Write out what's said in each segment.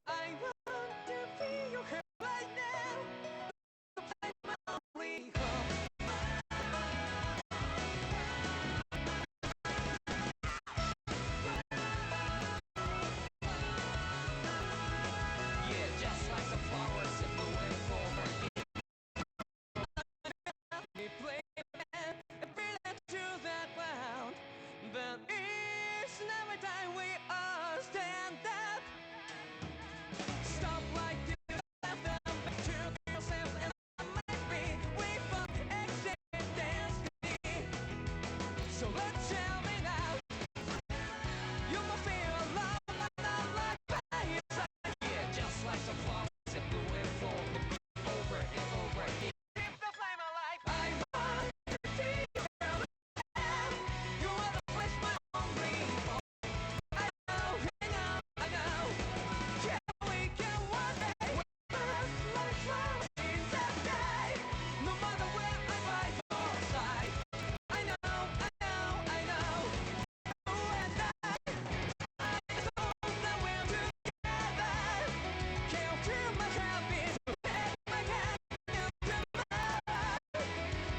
I want to feel your hair right now. Find my only hope. Yeah, just like the flowers in bloom for me, play and feel it to that ground. But it's never time we all stand up. Stop like you left them back to yourself and maybe we both exit destiny. So let's tell me now, you must feel alone, but not like by your side. Yeah, just like some flowers in bloom for me, over and over again. Keep the flame alive. I want to see you now. You are the place my only hope. I know, I know, I know. Yeah, we can one day. Like flowers in the sky. No matter where I'm by your side. I know, I know, I know. You and I that we're together. Can't feel my habit. Take my hand into mine.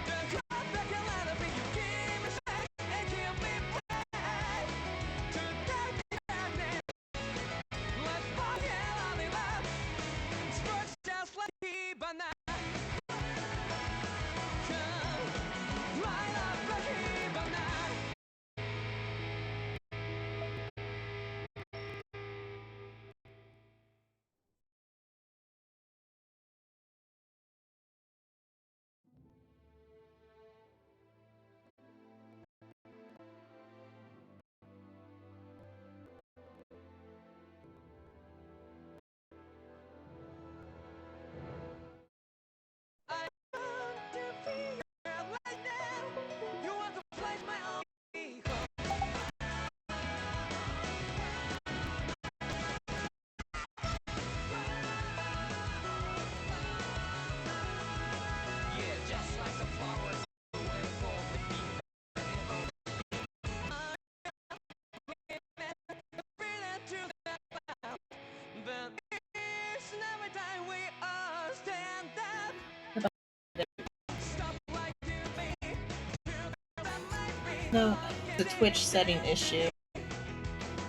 The heart that can let it be. You give me strength and give me pride. To take the darkness. Let's forget all the love. Sparks just like Hibana. Come, light up like Hibana. I want to feel your right now. You want to place my only hope. Yeah, just like the flowers bloom for me. Feel it to the ground. But it's never time we all stand up. Stop like you be. That might be. No, the Twitch setting issue.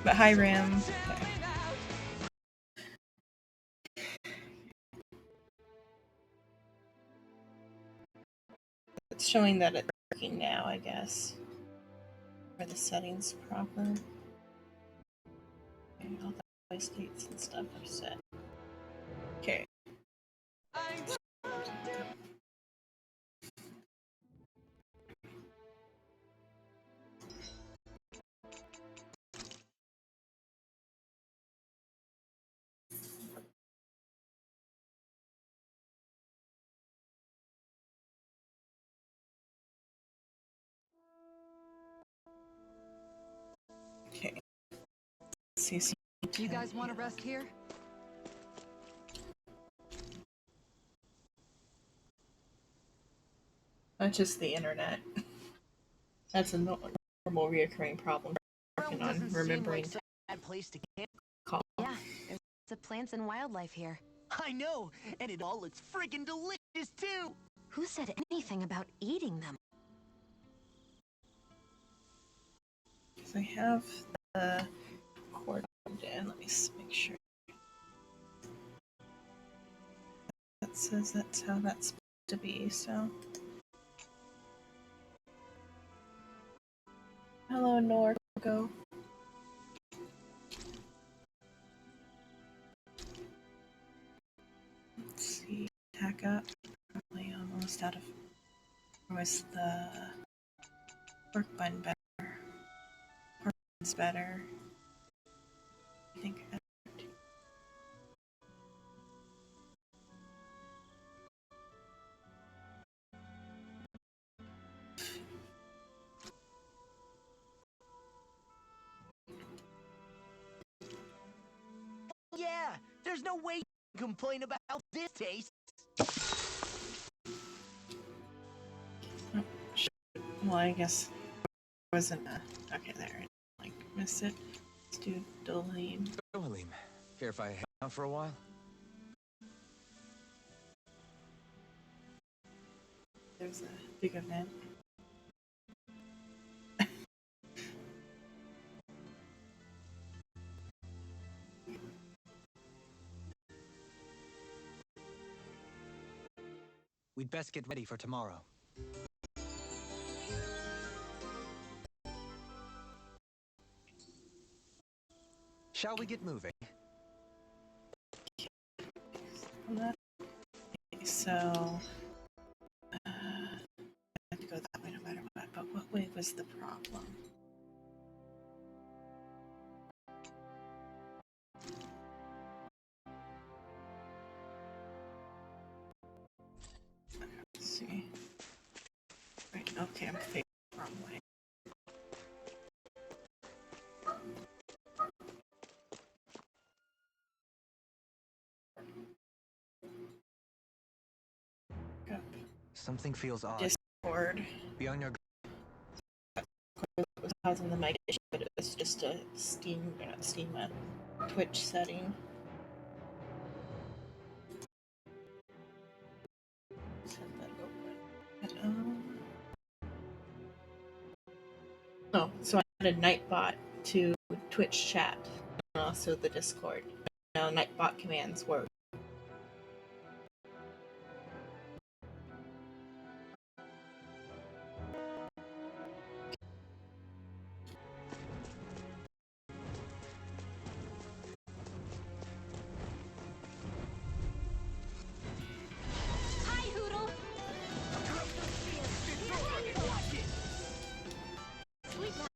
But hi, Ram. Okay. It's showing that it's working now, I guess. Are the settings proper? Okay, all the voice dates and stuff are set. Okay. I want to. Okay. Let's see some. You guys want to rest here? Not just the internet. That's a normal reoccurring problem. Working on remembering to bad place to camp. call. Yeah, there's lots of plants and wildlife here. I know, and it all looks freaking delicious too. Who said anything about eating them? So I have the cord in. Let me make sure. That says that's how that's supposed to be, so. Hello, Norgo. Let's see. Tack up. Probably almost out of. Or was the pork bun better? Pork bun's better. I think. Yeah, there's no way you can complain about how this tastes. Well, I guess it wasn't a. Okay, there. Like, miss it. Let's do Dolim. Dolim, care if I Out for a while? There's a big event. We'd best get ready for tomorrow. Shall we get moving? So, I have to go that way no matter what, but what way was the problem? Let's see. Right, okay, I'm facing the wrong way. Up. Something feels odd. Discord. Be on your Was causing the mic issue, but it was just a Steam, not Steam, a Twitch setting. Set that open. Oh, so I had a Nightbot to Twitch chat, and also the Discord. Now Nightbot commands work. Hi, Hoodle! Sweet now.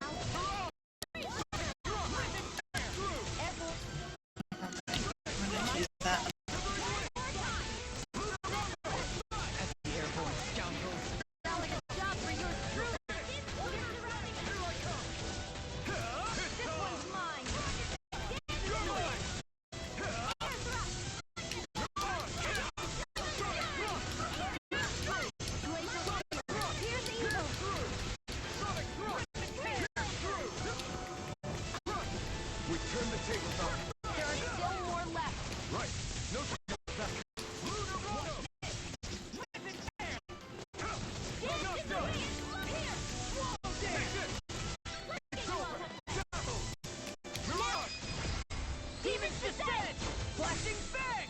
Use that. Job for your crew. This one's mine. Here's evil. We turn the tables on. There are still more left. Right. No Demons descend! flashing bang!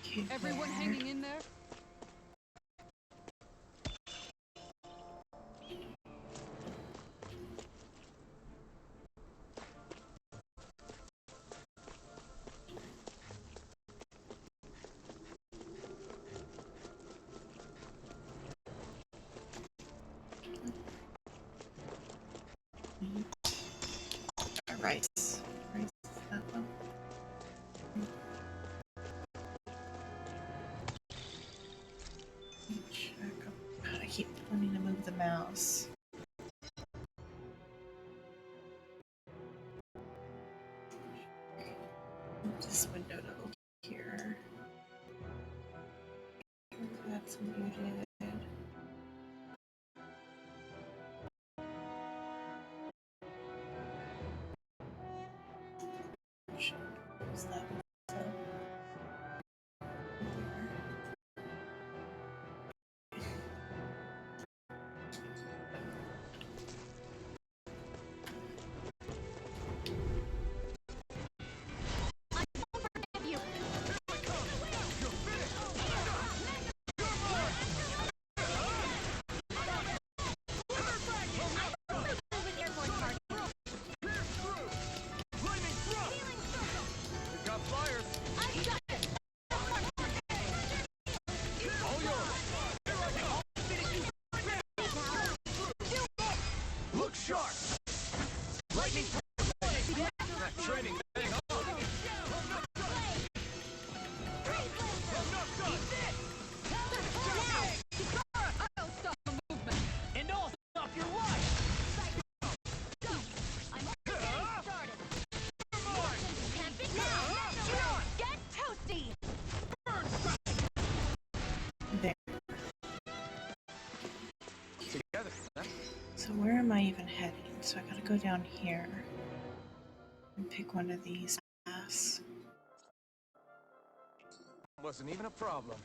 Okay, Everyone there. hanging in there? Rice. Rice, that one. Check up. I keep wanting to move the mouse. Move this window to over here. That's muted. Should close that window. Forgive you. We've got flyers. I've got it. All yours. Look sharp. Lightning. That training thing on. I'll stop the movement! And I'll stop your life! I'm getting started. Can't be now. Get toasty. There. Together. Huh? So where am I even heading? So I gotta go down here and pick one of these paths. Wasn't even a problem.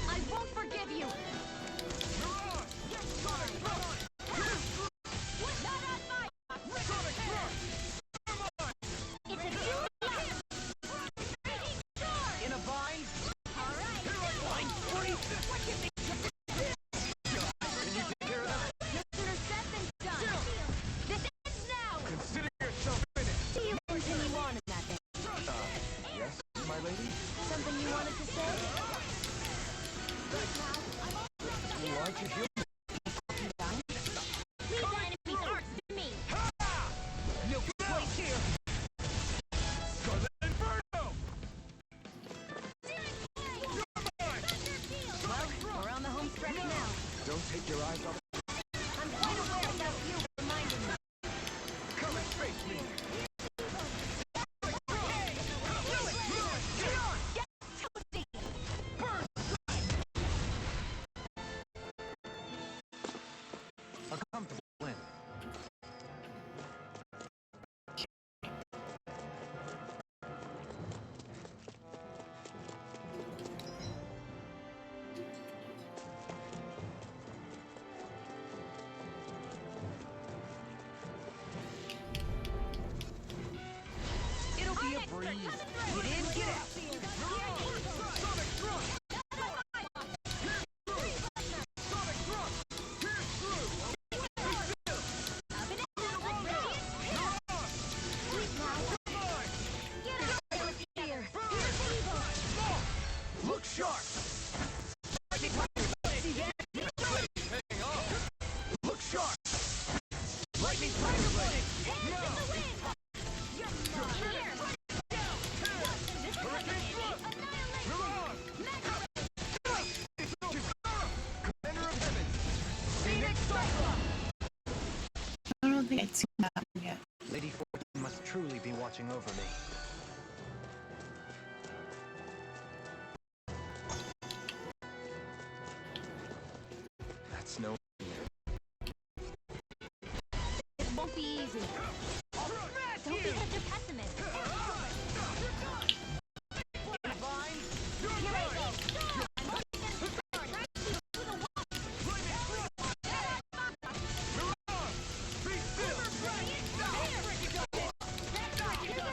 I won't forgive you! Not on my It's a duel! In a bind? Alright! Bind 40? What you think? Can you take care of that? No sooner said than done! This ends now! Consider yourself finished. Do you continue on in that thing? Yes, my lady? Something you wanted to say? Why don't you heal me? Leave the enemy's arts to me! No place here! Scarlet Inferno! Well, we're on the home stretch now. Don't take your eyes off. I'm quite aware that you reminding me. Come and face me. A comfortable win. It'll be a breeze. Get in, get out. Look sharp! Hang on! Look sharp! Lightning Tiger Blade! Commander of Heaven! Phoenix Cyclops! I don't think I'd seen that one yet. Lady Fortune must truly be watching over me. That's no... It won't be easy. Don't be such a pessimist. Here I go. I'm only getting started. To the wall. Be still! That's my cue.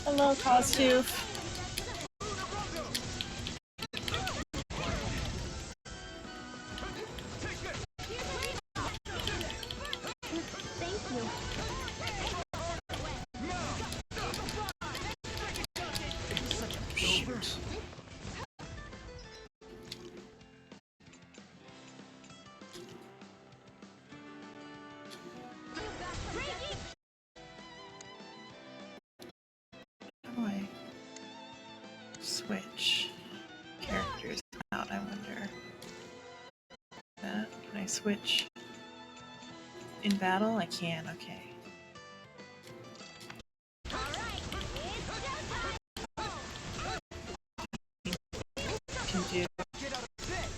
Hello, Costoof. Thank you. Shoot. How do I switch characters out, I wonder? That? Can I switch in battle? I can, okay. Can do. Get out of bed!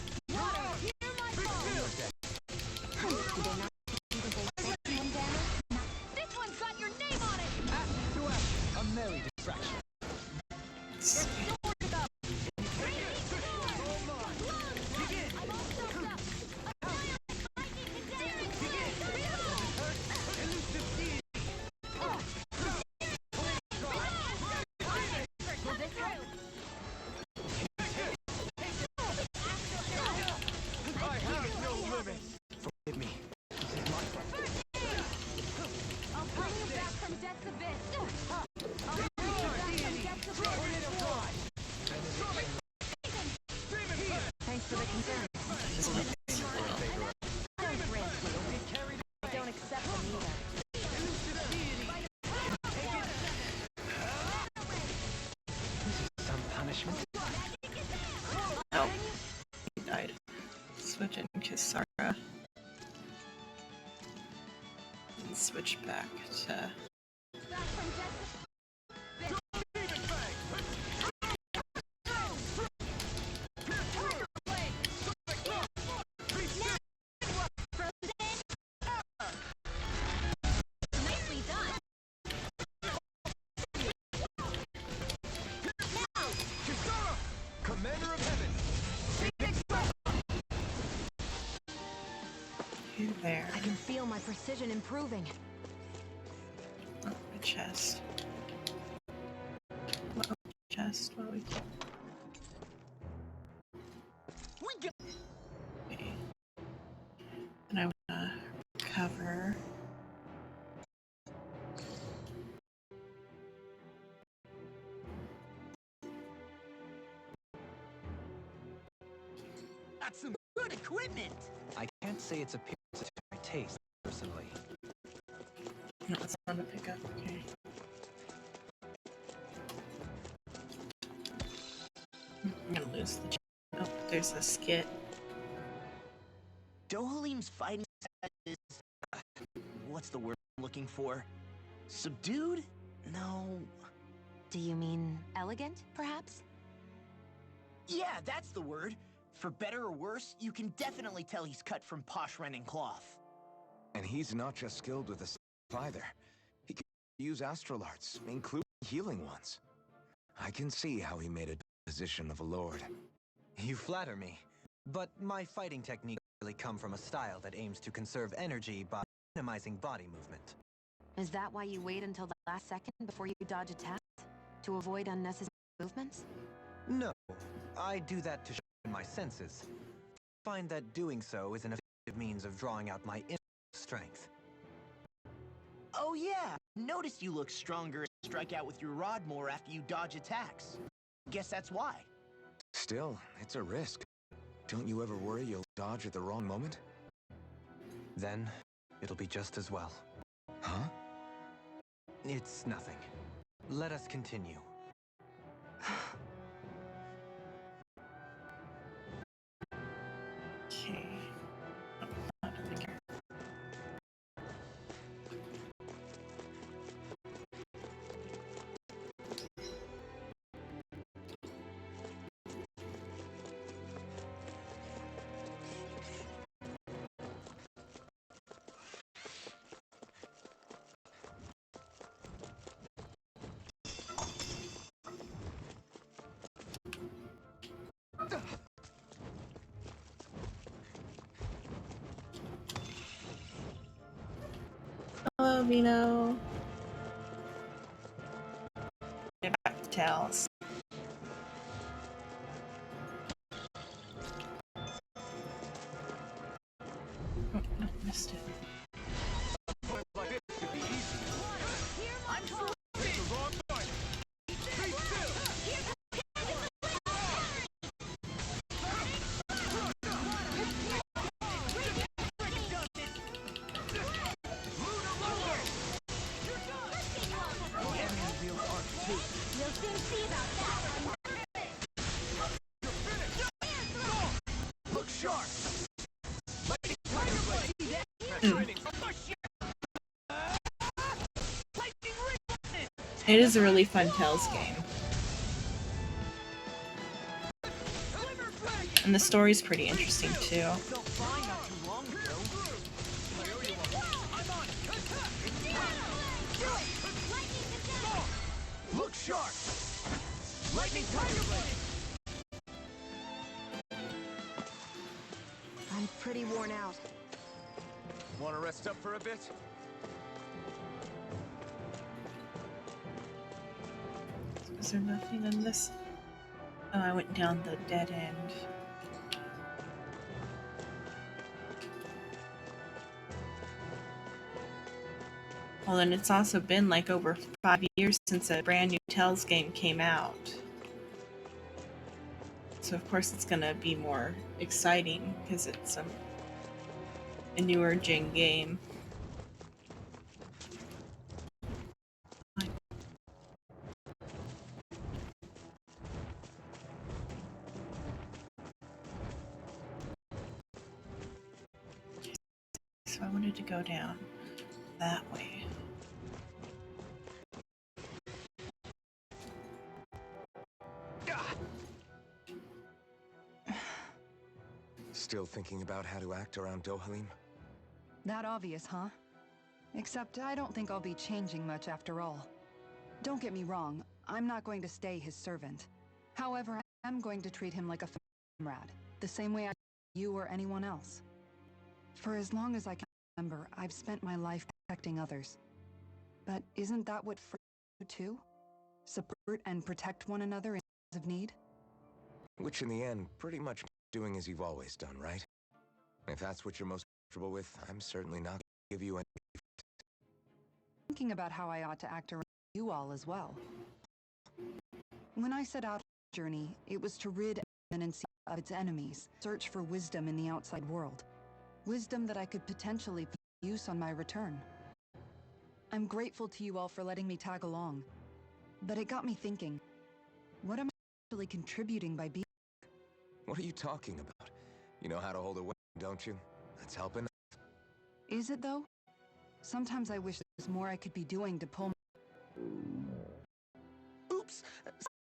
This one's got your name on it! Ask to ask. A merry distraction. I have no limits! Forgive me. This is my fault. I'll bring you back from death's abyss! I'll bring you back from death's abyss! Sara. And switch back to. Nicely done. Commander of Heaven. Hey there. I can feel my precision improving. Oh, a chest. Oh, chest. What do we get? Okay. And I wanna recover. Got some good equipment. I can't say its appearance is to my taste, personally. No, it's on to pick up. Okay. I'm gonna lose the. Oh, there's a skit. Dohalim's fighting style is... what's the word I'm looking for? Subdued? No... Do you mean elegant, perhaps? Yeah, that's the word. For better or worse, you can definitely tell he's cut from posh rending cloth. And he's not just skilled with the staff either. He can use astral arts, including healing ones. I can see how he made a position of a lord. You flatter me, but my fighting techniques really come from a style that aims to conserve energy by minimizing body movement. Is that why you wait until the last second before you dodge attacks? To avoid unnecessary movements? No, I do that to sharpen my senses. I find that doing so is an effective means of drawing out my inner strength. Oh yeah, noticed you look stronger and strike out with your rod more after you dodge attacks. Guess that's why. Still, it's a risk. Don't you ever worry you'll dodge at the wrong moment? Then, it'll be just as well. Huh? It's nothing. Let us continue. Okay. Oh, not to think. Hello, Vino. Get back to Tails. Oh, no, missed it. You'll soon see about that. Look sharp! It is a really fun Tails game. And the story's pretty interesting too. Look sharp! Lightning Tiger Blade! I'm pretty worn out. Want to rest up for a bit? Is there nothing in this? Oh, I went down the dead end. Well, and it's also been like over 5 years since a brand new Tails game came out. So of course it's gonna be more exciting because it's a newer gen game. So I wanted to go down that way. Still thinking about how to act around Dohalim? That obvious, huh? Except I don't think I'll be changing much after all. Don't get me wrong, I'm not going to stay his servant. However, I am going to treat him like a comrade, the same way I treat you or anyone else. For as long as I can remember, I've spent my life protecting others. But isn't that what frees you too? Support and protect one another in times of need? Which in the end, pretty much doing as you've always done, right? If that's what you're most comfortable with, I'm certainly not going to give you any. Thinking about how I ought to act around you all as well. When I set out on this journey, it was to rid Menancia of its enemies, search for wisdom in the outside world. Wisdom that I could potentially put to use on my return. I'm grateful to you all for letting me tag along. But it got me thinking, what am I actually contributing by being? What are you talking about? You know how to hold a weapon, don't you? That's helping. Is it though? Sometimes I wish there was more I could be doing to pull. Oops,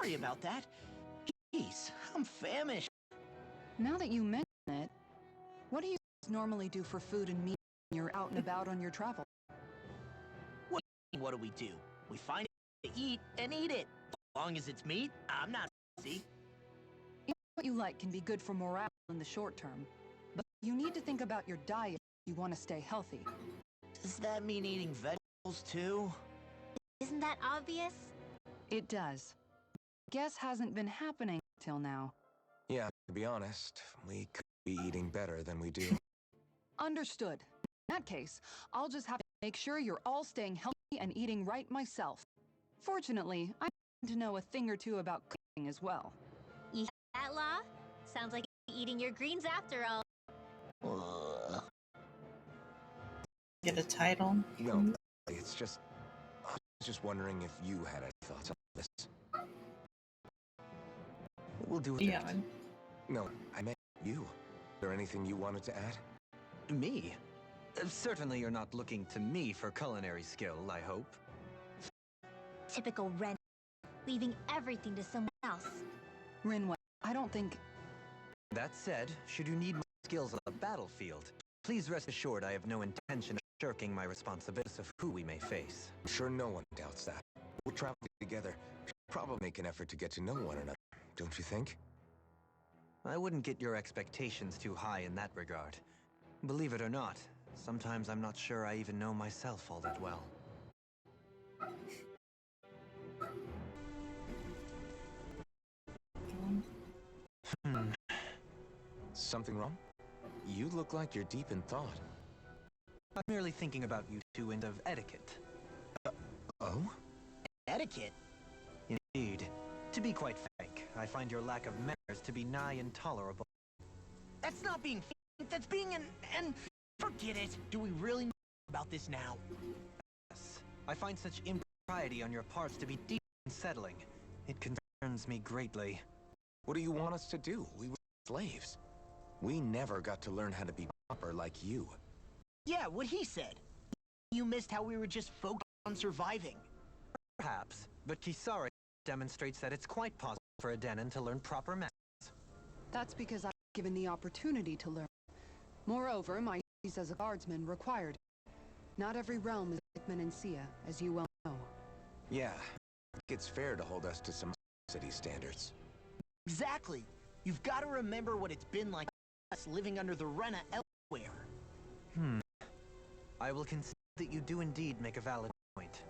sorry about that. Jeez, I'm famished. Now that you mention it, what do you normally do for food and meat when you're out and about on your travel? What do? We find it to eat and eat it. As long as it's meat, I'm not fussy. What you like can be good for morale in the short term, but you need to think about your diet if you want to stay healthy. Does that mean eating vegetables too? Isn't that obvious? It does. Guess hasn't been happening till now. Yeah, to be honest, we could be eating better than we do. Understood. In that case, I'll just have to make sure you're all staying healthy and eating right myself. Fortunately, I happen to know a thing or two about cooking as well. You hear that, Law? Sounds like you're eating your greens after all. Get a title? No, it's just... I was just wondering if you had any thoughts on this. We'll do it. Yeah. No, I meant you. Is there anything you wanted to add? Me? Certainly you're not looking to me for culinary skill, I hope. Typical Ren, leaving everything to someone else. Rinwell, I don't think... That said, should you need my skills on the battlefield, please rest assured I have no intention of shirking my responsibilities of who we may face. I'm sure no one doubts that. We're traveling together. Should probably make an effort to get to know one another, don't you think? I wouldn't get your expectations too high in that regard. Believe it or not, sometimes I'm not sure I even know myself all that well. Something wrong? You look like you're deep in thought. I'm merely thinking about you two and of etiquette. Oh? Etiquette? Indeed. To be quite frank, I find your lack of manners to be nigh intolerable. That's not being that's being and forget it. Do we really know about this now? Yes, I find such impropriety on your parts to be deep unsettling. It concerns me greatly. What do you want us to do? We were slaves. We never got to learn how to be proper like you. Yeah, what he said. You missed how we were just focused on surviving. Perhaps, but Kisara demonstrates that it's quite possible for a Denon to learn proper manners. That's because I've given the opportunity to learn. Moreover, my duties as a guardsman required. Not every realm is like Menancia, as you well know. Yeah, I think it's fair to hold us to some city standards. Exactly. You've got to remember what it's been like us living under the Rena elsewhere. I will concede that you do indeed make a valid point.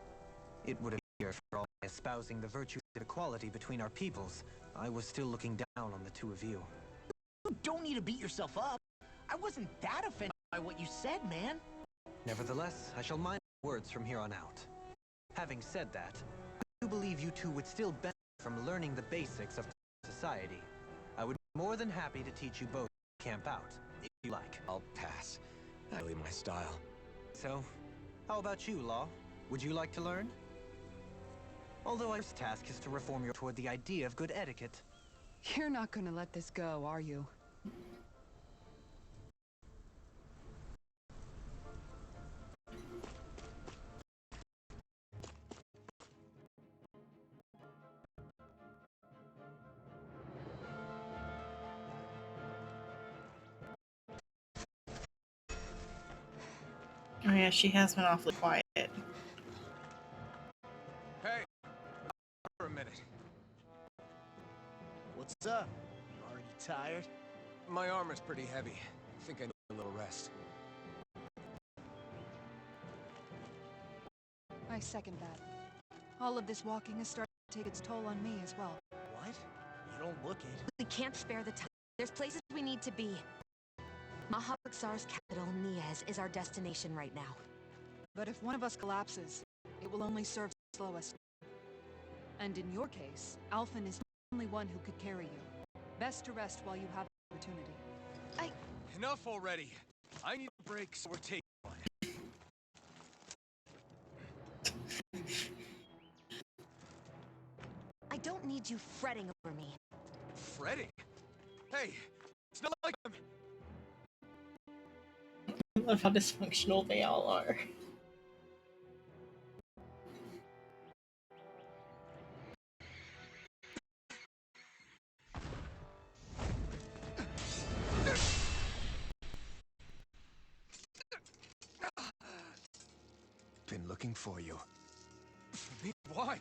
It would appear, for all my espousing the virtues of equality between our peoples, I was still looking down on the two of you. You don't need to beat yourself up. I wasn't that offended by what you said, man. Nevertheless, I shall mind my words from here on out. Having said that, I do believe you two would still benefit from learning the basics of society. I would be more than happy to teach you both to camp out, if you like. I'll pass. Not really my style. So, how about you, Law? Would you like to learn? Although our task is to reform you toward the idea of good etiquette. You're not gonna let this go, are you? yeah, she has been awfully quiet. Hey, for a minute. What's up? Are you tired? My armor's pretty heavy. I think I need a little rest. I second that. All of this walking is starting to take its toll on me as well. What? You don't look it. We can't spare the time. There's places we need to be. Mahabaksar's capital, Niez, is our destination right now. But if one of us collapses, it will only serve to slow us. And in your case, Alphen is the only one who could carry you. Best to rest while you have the opportunity. Enough already. I need a break, so we're taking one. I don't need you fretting over me. Fretting? Hey, it's not like I'm... I love how dysfunctional they all are. Been looking for you. Me? Why?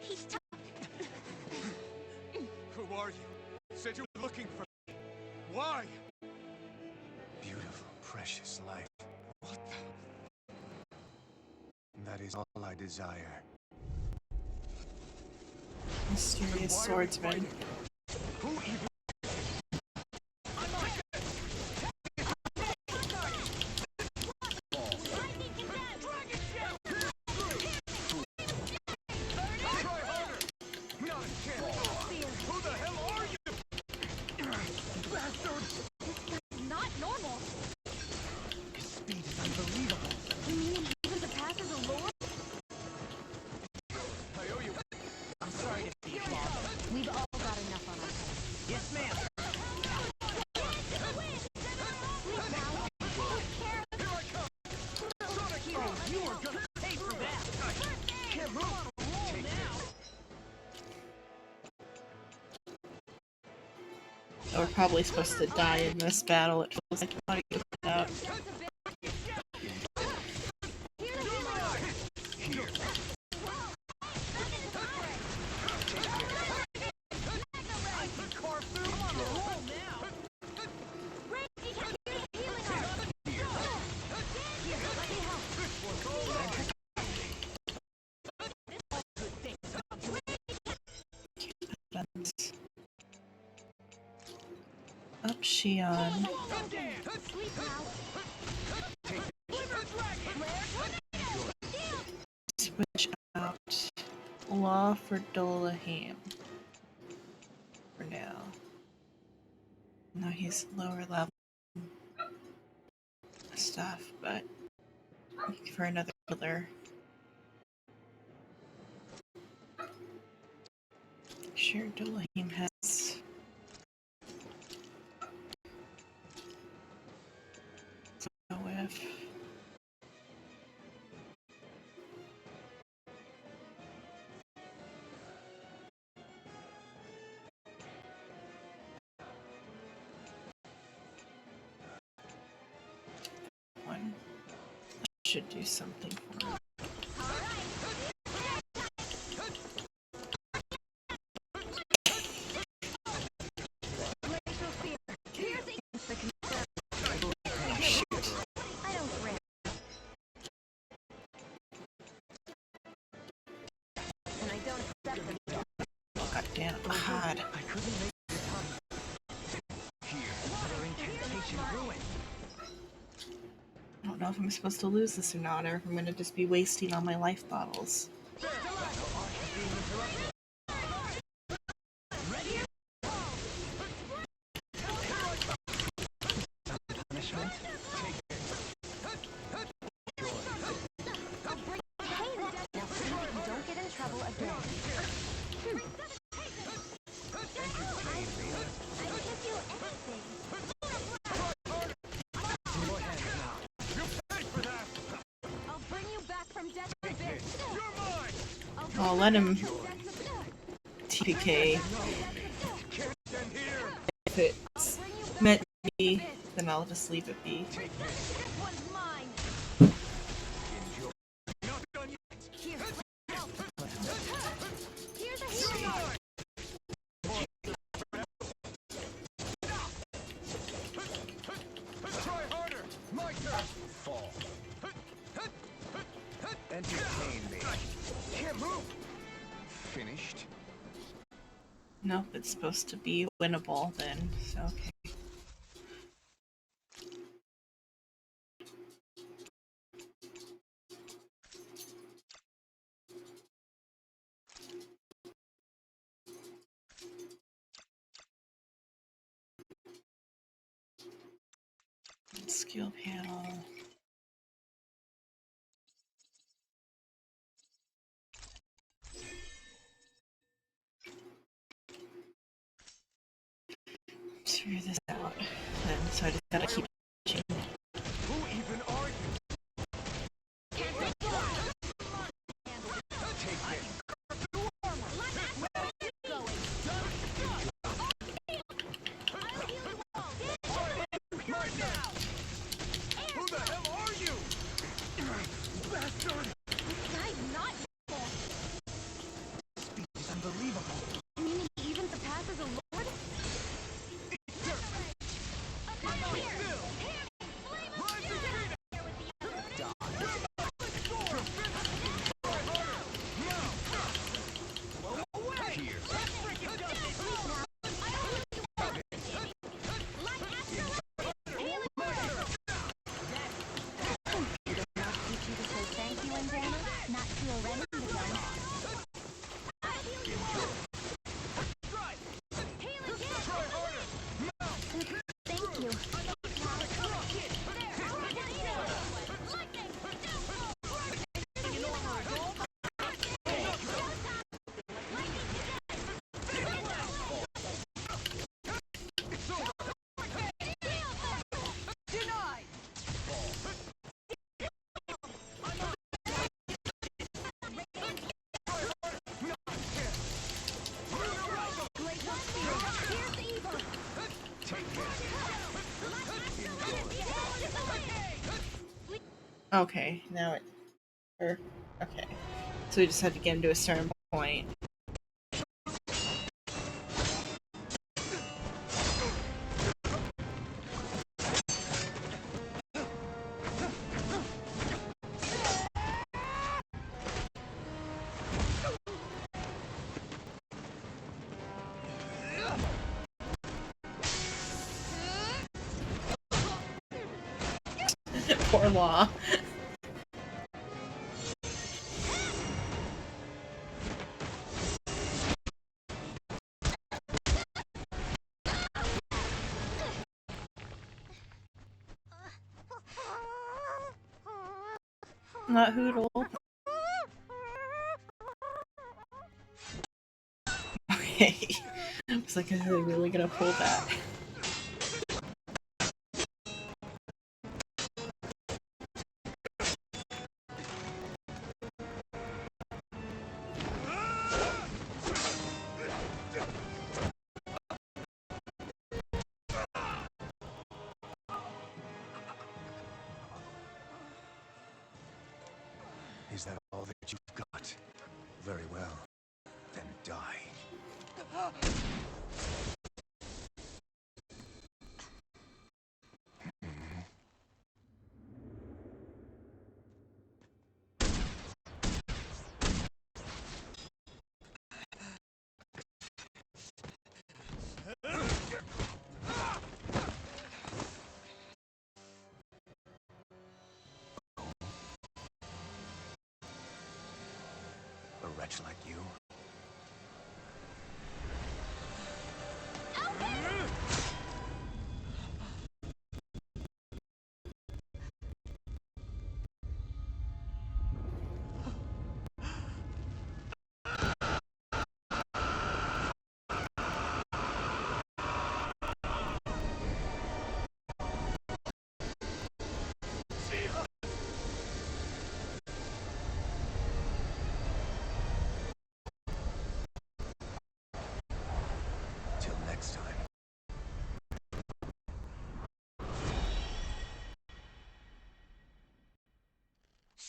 He's tough. Who are you? Said you were looking for me. Why? Beautiful, precious life. What the... That is all I desire. Mysterious swordsman. Who even... Not normal. His speed is unbelievable. You mean even the path is a lord? I owe you... I'm sorry to see you, Bob. We've all got enough on our hands. Yes, ma'am. You are gonna pay for that. Can't move. Take this. We're probably supposed to die in this battle. It feels like how do you put out? Up Shion. Switch out Law for Dolahim. For now. Now he's lower level stuff, but for another killer. Sure, Dolahim has go with. One should do something for him. God damn, God. I couldn't make the time. Here, another incantation ruined. I don't know if I'm supposed to lose this or not, or if I'm gonna just be wasting all my life bottles. Punishment? Now see that you don't get in trouble again. I'll let him TPK. If it's meant to be, then I'll just leave it be. Entertain me. Can't move. Finished? Nope, it's supposed to be winnable then, so okay. Skill panel. Let's figure this out. And so I just gotta keep changing. Who even are you? Take this. Who the hell are you? Bastard! Speed is unbelievable. Even surpasses a lord? Okay, now it. Okay. So we just had to get him to a certain point. Poor Law. Not Hoodle. Okay. I was like, are they really gonna pull that? Is that all that you've got? Very well. Then die. A wretch like you?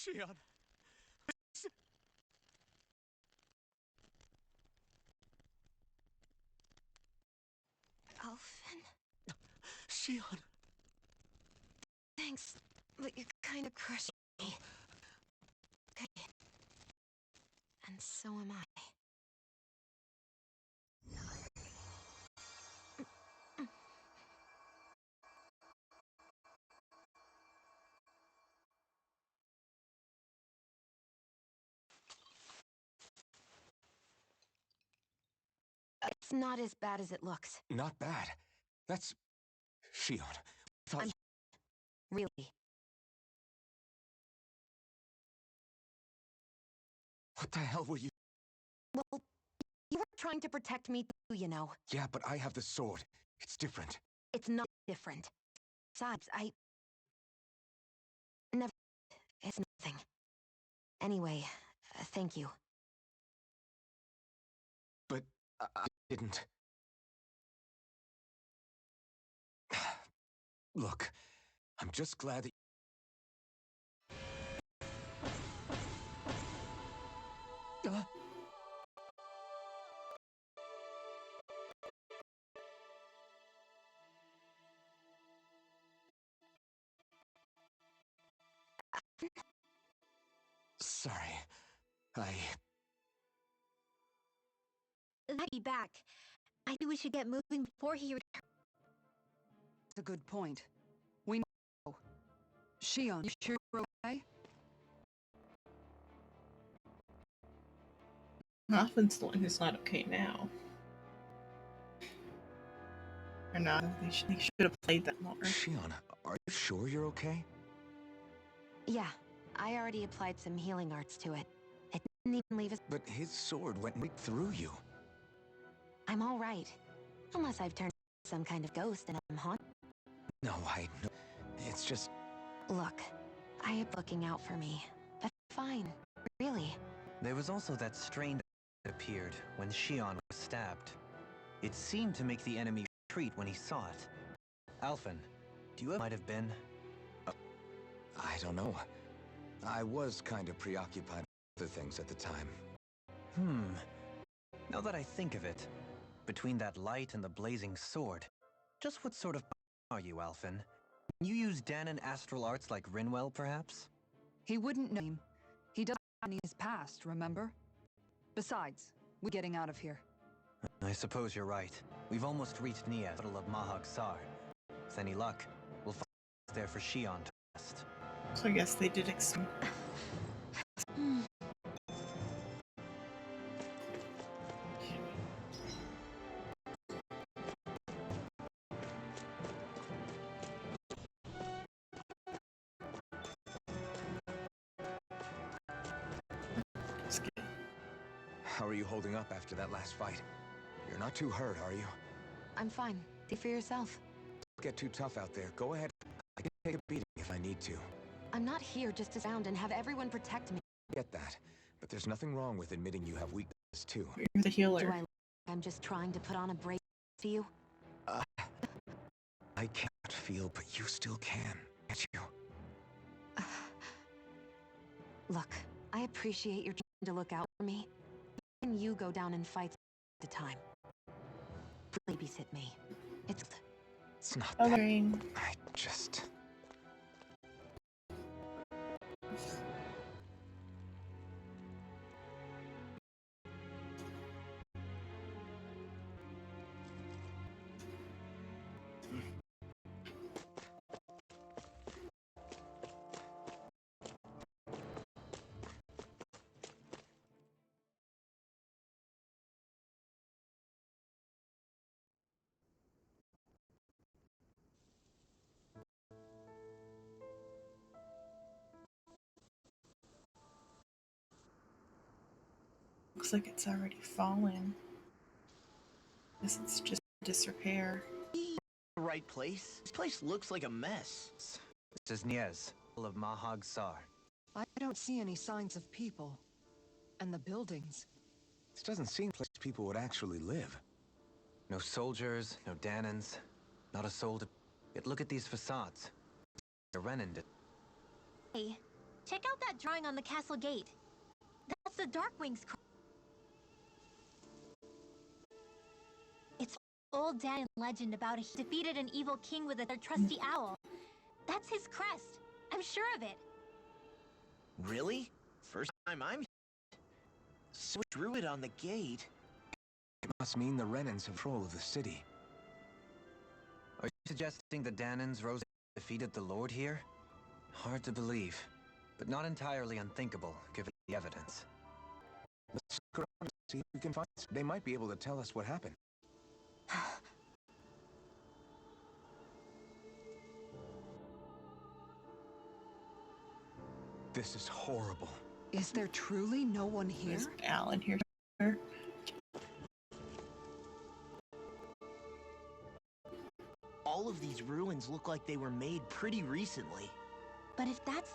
Shion! Alphen, Shion! thanks, but you're kind of crushing me. Okay. And so am I. It's not as bad as it looks. Not bad. That's... Shion. Thought... I'm... Really. What the hell were you... Well, you were trying to protect me too, you know. Yeah, but I have the sword. It's different. It's not different. Besides, never... It's nothing. Anyway, thank you. But I didn't... Look, I'm just glad that... Sorry. I'll be back. I think we should get moving before he returns. That's a good point. We know. Shion, you sure you're okay? Alphen's the one who's not okay now. Or not. They should have played that more. Shion, are you sure you're okay? Yeah, I already applied some healing arts to it. It didn't even leave us. But his sword went right through you. I'm all right. Unless I've turned into some kind of ghost and I'm haunted. No, it's just... Look, I am looking out for me. But fine, really. There was also that strange that appeared when Shion was stabbed. It seemed to make the enemy retreat when he saw it. Alphen, do you might have been... I don't know. I was kind of preoccupied with other things at the time. Now that I think of it, between that light and the blazing sword, just what sort of are you, Alphen? You use Danon astral arts like Rinwell, perhaps? He wouldn't know him. He doesn't have his past, remember? Besides, we're getting out of here. I suppose you're right. We've almost reached Nia's, capital of Mahag Sar. With any luck, we'll find there for Shion to rest. So I guess they did explain. How are you holding up after that last fight? You're not too hurt, are you? I'm fine. See for yourself. Don't get too tough out there. Go ahead. I can take a beating if I need to. I'm not here just to sound and have everyone protect me. I get that. But there's nothing wrong with admitting you have weaknesses, too. You're the healer. Do I look like I'm just trying to put on a break to you? I cannot feel, but you still can, can't you? Look, I appreciate your trying to look out for me. And you go down in fights at a time. Babysit me. It's not that. Coloring. I just... Looks like it's already fallen. Guess it's just disrepair. The right place? This place looks like a mess. This is Nia's, capital of Mahag Sar. I don't see any signs of people. And the buildings. This doesn't seem like a place people would actually live. No soldiers, no Danons, not a soul to... Yet look at these facades. They're Renan did. Hey, Check out that drawing on the castle gate. That's the Darkwing's crest. It's old Danon legend about he defeated an evil king with a trusty owl. That's his crest. I'm sure of it. Really? First time I'm so drew it on the gate. It must mean the Renans have control of the city. Are you suggesting the Danons rose and defeated the Lord here? Hard to believe, but not entirely unthinkable, given the evidence. Let's look around and see if we can find. They might be able to tell us what happened. This is horrible. Is there truly no one here? Is Alan here? All of these ruins look like they were made pretty recently. But if that's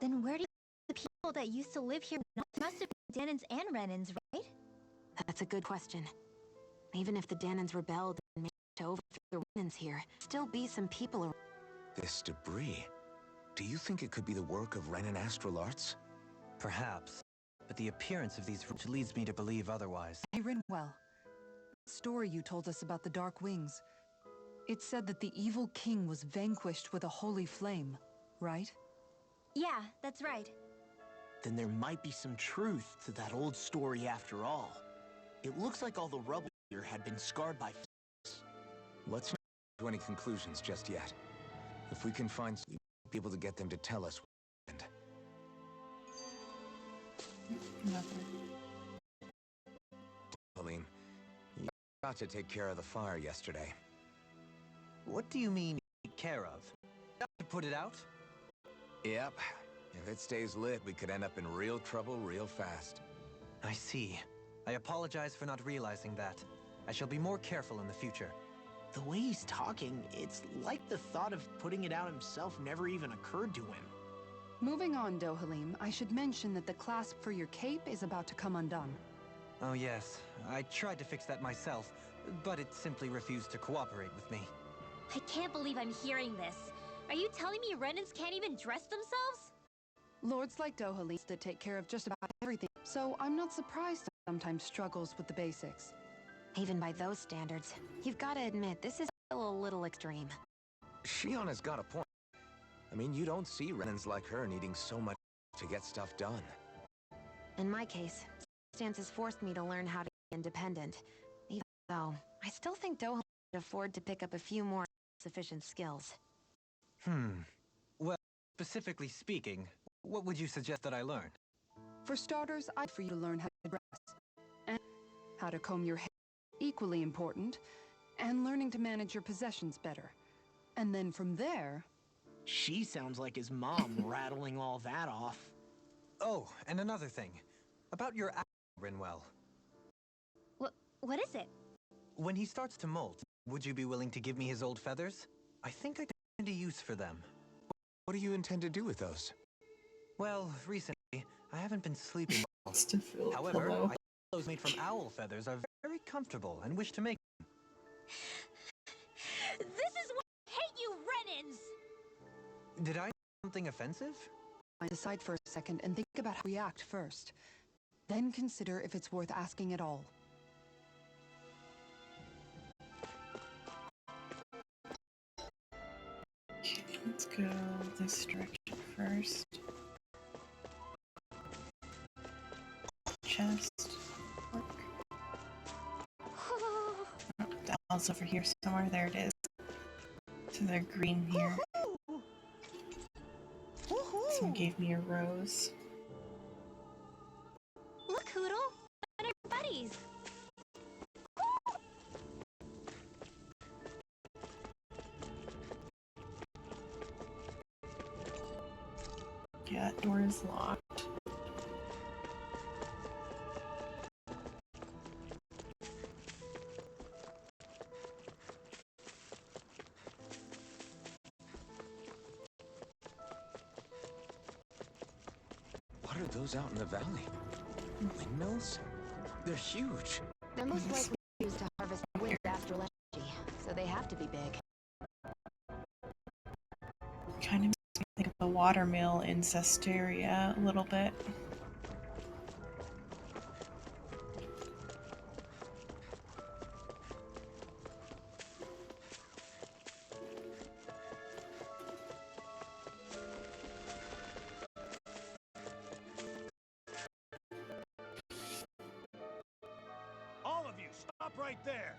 then where do the people that used to live here must have been Danons and Renans, right? That's a good question. Even if the Danons rebelled and managed to overthrow the Renans here, still be some people around. This debris. Do you think it could be the work of Renan astral arts? Perhaps, but the appearance of these leads me to believe otherwise. Hey, Rinwell. The story you told us about the Dark Wings. It said that the evil king was vanquished with a holy flame, right? Yeah, that's right. Then there might be some truth to that old story after all. It looks like all the rubble here had been scarred by fires. Let's not come to any conclusions just yet. If we can find people to get them to tell us what happened. Nothing. Helene, you got to take care of the fire yesterday. What do you mean, take care of? To put it out? Yep. If it stays lit, we could end up in real trouble real fast. I see. I apologize for not realizing that. I shall be more careful in the future. The way he's talking, it's like the thought of putting it out himself never even occurred to him. Moving on, Dohalim, I should mention that the clasp for your cape is about to come undone. Oh yes, I tried to fix that myself, but it simply refused to cooperate with me. I can't believe I'm hearing this. Are you telling me Renans can't even dress themselves? Lords like Dohalim that take care of just about everything, so I'm not surprised he sometimes struggles with the basics. Even by those standards, you've got to admit this is still a little extreme. Shionna's got a point. I mean, you don't see Renans like her needing so much to get stuff done. In my case, circumstances forced me to learn how to be independent. Even though, I still think Dohalim could afford to pick up a few more sufficient skills. Well, specifically speaking, what would you suggest that I learn? For starters, I'd for you to learn how to dress. And how to comb your hair, equally important. And learning to manage your possessions better. And then from there... She sounds like his mom rattling all that off. Oh, and another thing. About your owl, Rinwell. What is it? When he starts to molt, would you be willing to give me his old feathers? I think I could find a use for them. What do you intend to do with those? Well, recently, I haven't been sleeping well. Just to fill a However, pillow. I think those made from owl feathers are very comfortable and wish to make them. This is why I hate you, Renans! Did I say something offensive? Decide for a second and think about how to react first. Then consider if it's worth asking at all. Okay, let's go this direction first. Chest. Work. Oh, the owl's over here somewhere. There it is. So they're green here. Someone gave me a rose. Look, Hoodle! And our buddies! Yeah, that door is locked. What are those out in the valley? Windmills? They're huge. They're most likely used to harvest wind astral energy, so they have to be big. Kind of makes me think the watermill in Cesteria a little bit. All of you, stop right there!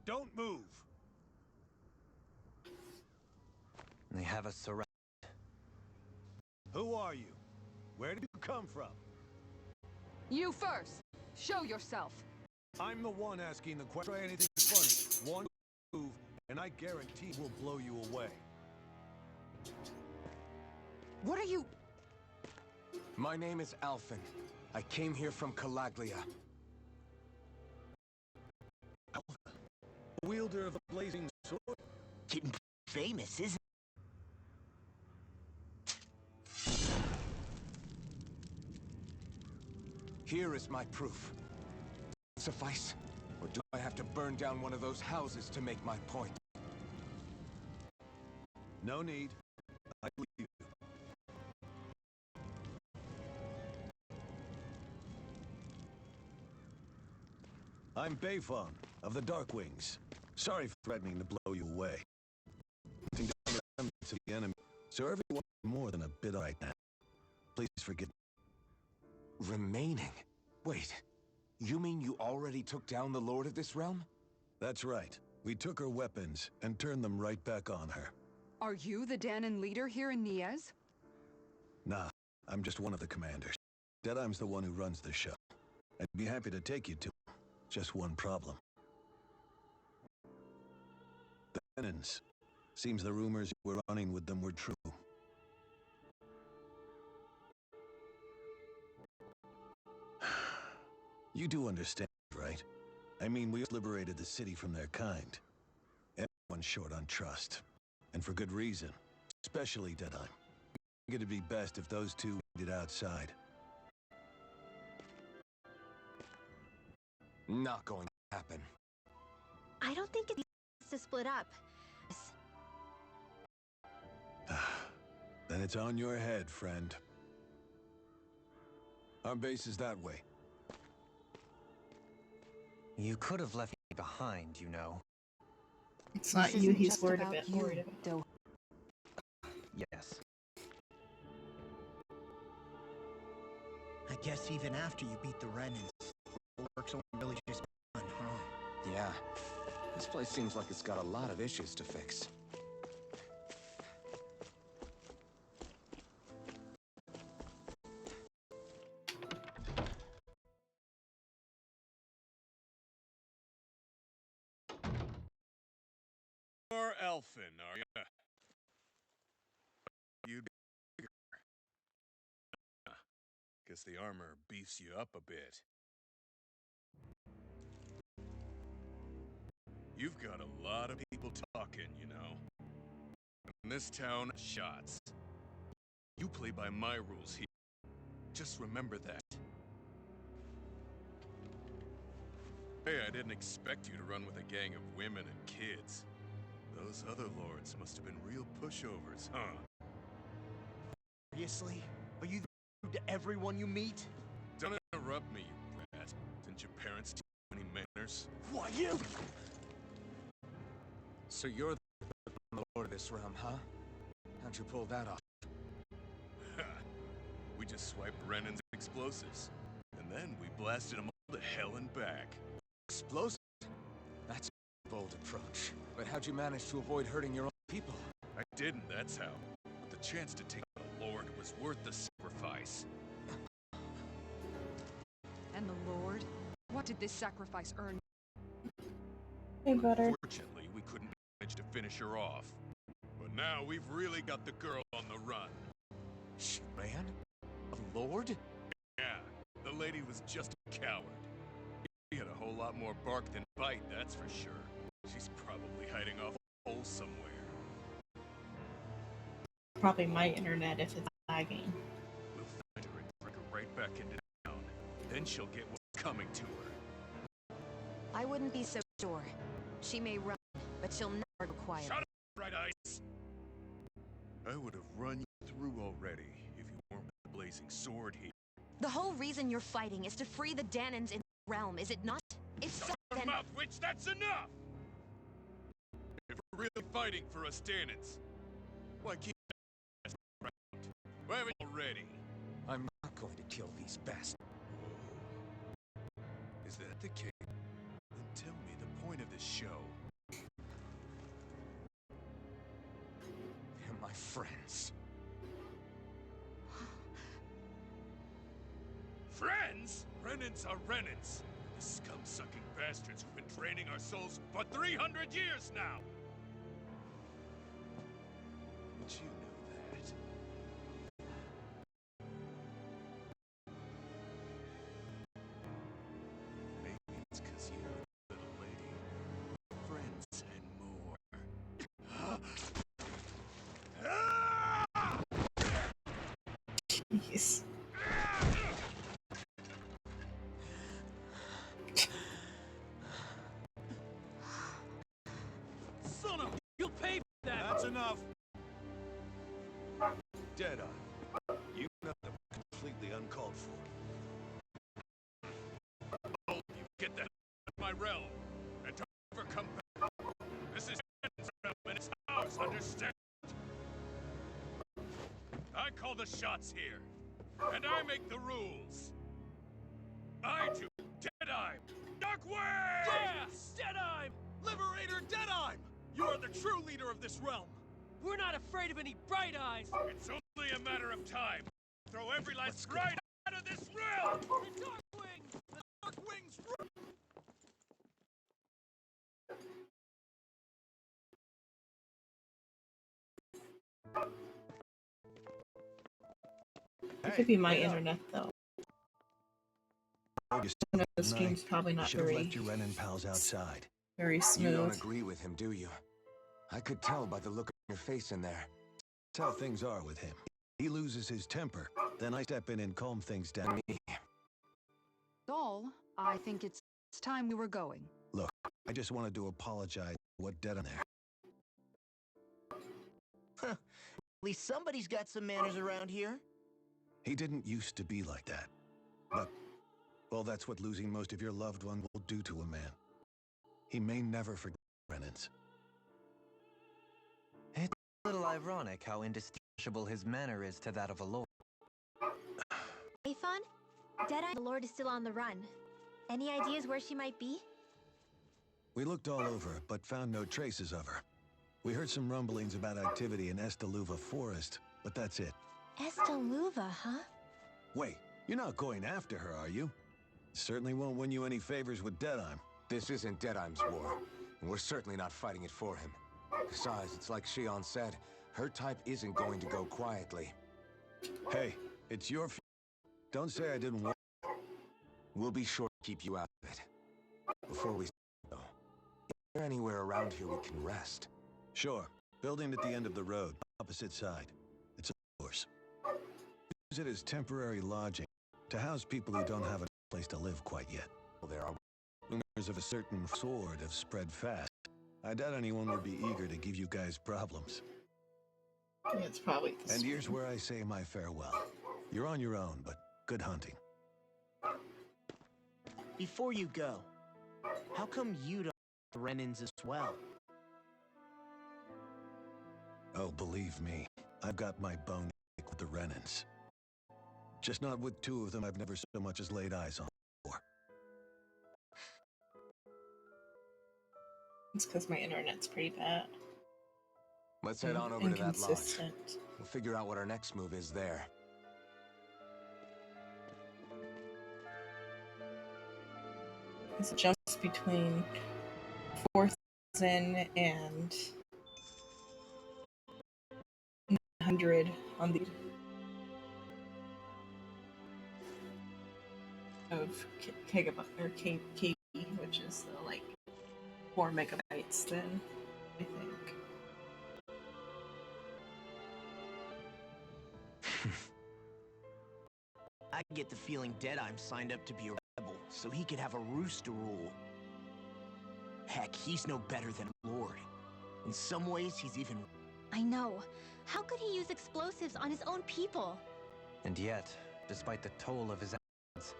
Don't move! They have us surrounded. Who are you? Where did you come from? You first! Show yourself! I'm the one asking the question. Try anything funny. One move, and I guarantee we'll blow you away. What are you... My name is Alphen. I came here from Calaglia. Wielder of the blazing sword? Getting famous, isn't Here is my proof. Suffice? Or do I have to burn down one of those houses to make my point? No need. I believe you. I'm Beifong of the Darkwings. Sorry for threatening to blow you away. To the enemy, so everyone more than a bit right now. Please forgive me. Remaining? Wait, you mean you already took down the Lord of this realm? That's right. We took her weapons and turned them right back on her. Are you the Danon leader here in Niez? Nah, I'm just one of the commanders. Deadheim's the one who runs the show. I'd be happy to take you to him. Just one problem. The Denons. Seems the rumors you were running with them were true. You do understand, right? I mean, we liberated the city from their kind. Everyone's short on trust. And for good reason. Especially Deadheim. I think it'd be best if those two waited outside. Not going to happen. I don't think it's to split up. Then it's on your head, friend. Our base is that way. You could have left me behind, you know. It's not This you isn't he's just worried about about. you, Worried about. Do. Yes. I guess even after you beat the Renans, the work's only really just begun, huh? Yeah. This place seems like it's got a lot of issues to fix. You're Elfin, are you? You'd be guess the armor beefs you up a bit. You've got a lot of people talking, you know. In this town, shots. You play by my rules here. Just remember that. Hey, I didn't expect you to run with a gang of women and kids. Those other lords must have been real pushovers, huh? Seriously? Are you rude to everyone you meet? Don't interrupt me, you rat. Didn't your parents teach you any manners? What, you? So you're the Lord of this realm, huh? How'd you pull that off? We just swiped Renan's explosives. And then we blasted them all to hell and back. Explosive? That's a bold approach. But how'd you manage to avoid hurting your own people? I didn't, that's how. But the chance to take out the Lord was worth the sacrifice. And the Lord? What did this sacrifice earn? Hey, butter. Unfortunately, we couldn't manage to finish her off. But now we've really got the girl on the run. She ran? A lord? Yeah, the lady was just a coward. She had a whole lot more bark than bite, that's for sure. She's probably hiding off a hole somewhere. Probably my internet if it's lagging. We'll find her and bring her right back into town. Then she'll get what's coming to her. I wouldn't be so sure. She may run, but she'll never go quiet. Shut up, Bright Eyes! I would have run already if you weren't with the blazing sword here. The whole reason you're fighting is to free the Danons in the realm, is it not? If so, Your then... mouth, witch, that's enough! If we're really fighting for us Danons, why keep us around? Why haven't you already? I'm not going to kill these bastards. Is that the case? Then tell me the point of this show. They're my friends. Friends? Renans are Renans. The scum-sucking bastards who've been draining our souls for 300 years now! But you know that. Maybe it's 'cause you, little lady, friends and more. Jeez. Son of... You'll pay for that! That's enough! Deadeye, you know that we're completely uncalled for. Oh, you get that out of my realm, and don't ever come back. This is Dan's realm, and it's ours, understand? I call the shots here, and I make the rules. I do Deadeye! Darkwing! Yes! Deadeye! Liberator Deadeye! You are the true leader of this realm. We're not afraid of any bright eyes. It's only a matter of time. Throw every last bright out of this realm! The Darkwing! The Darkwing's It could be my internet though. Oh, I know the stream's probably not should have very, left your Renin pals outside. very You smooth. don't agree with him, do you? I could tell by the look on your face in there. That's how things are with him. He loses his temper, then I step in and calm things down. All, I think it's time we were going. Look, I just wanted to apologize for what did on there. At least somebody's got some manners around here. He didn't used to be like that. But, well, that's what losing most of your loved one will do to a man. He may never forget Renans. It's a little ironic how indistinguishable his manner is to that of a lord. Aphon? Deadeye, the Lord is still on the run. Any ideas where she might be? We looked all over, but found no traces of her. We heard some rumblings about activity in Estaluva Forest, but that's it. Estaluva, huh? Wait, you're not going after her, are you? Certainly won't win you any favors with Deadeye. This isn't Deadeye's war, and we're certainly not fighting it for him. Besides, it's like Shion said, her type isn't going to go quietly. Hey, it's your Don't say I didn't want. We'll be sure to keep you out of it. Before we go, is there anywhere around here we can rest? Sure. Building at the end of the road, opposite side. It's yours. Use it as temporary lodging to house people who don't have a place to live quite yet. Well, there are rumors of a certain sword have spread fast. I doubt anyone would be eager to give you guys problems. Yeah, it's probably this And one. here's where I say my farewell. You're on your own, but good hunting. Before you go, how come you don't the Renans as well? Oh, believe me, I've got my bone to pick with the Renans. Just not with two of them I've never so much as laid eyes on before. It's because my internet's pretty bad. Let's head on over to that lodge. Inconsistent. We'll figure out what our next move is there. It's just between 4,000 and 900 on the of gigabyte or KB, which is like 4 megabytes. Then I think. I get the feeling Deadeye's signed up to be a rebel, so he could have a roost to rule. Heck, he's no better than a lord. In some ways, he's even... I know. How could he use explosives on his own people? And yet, despite the toll of his actions,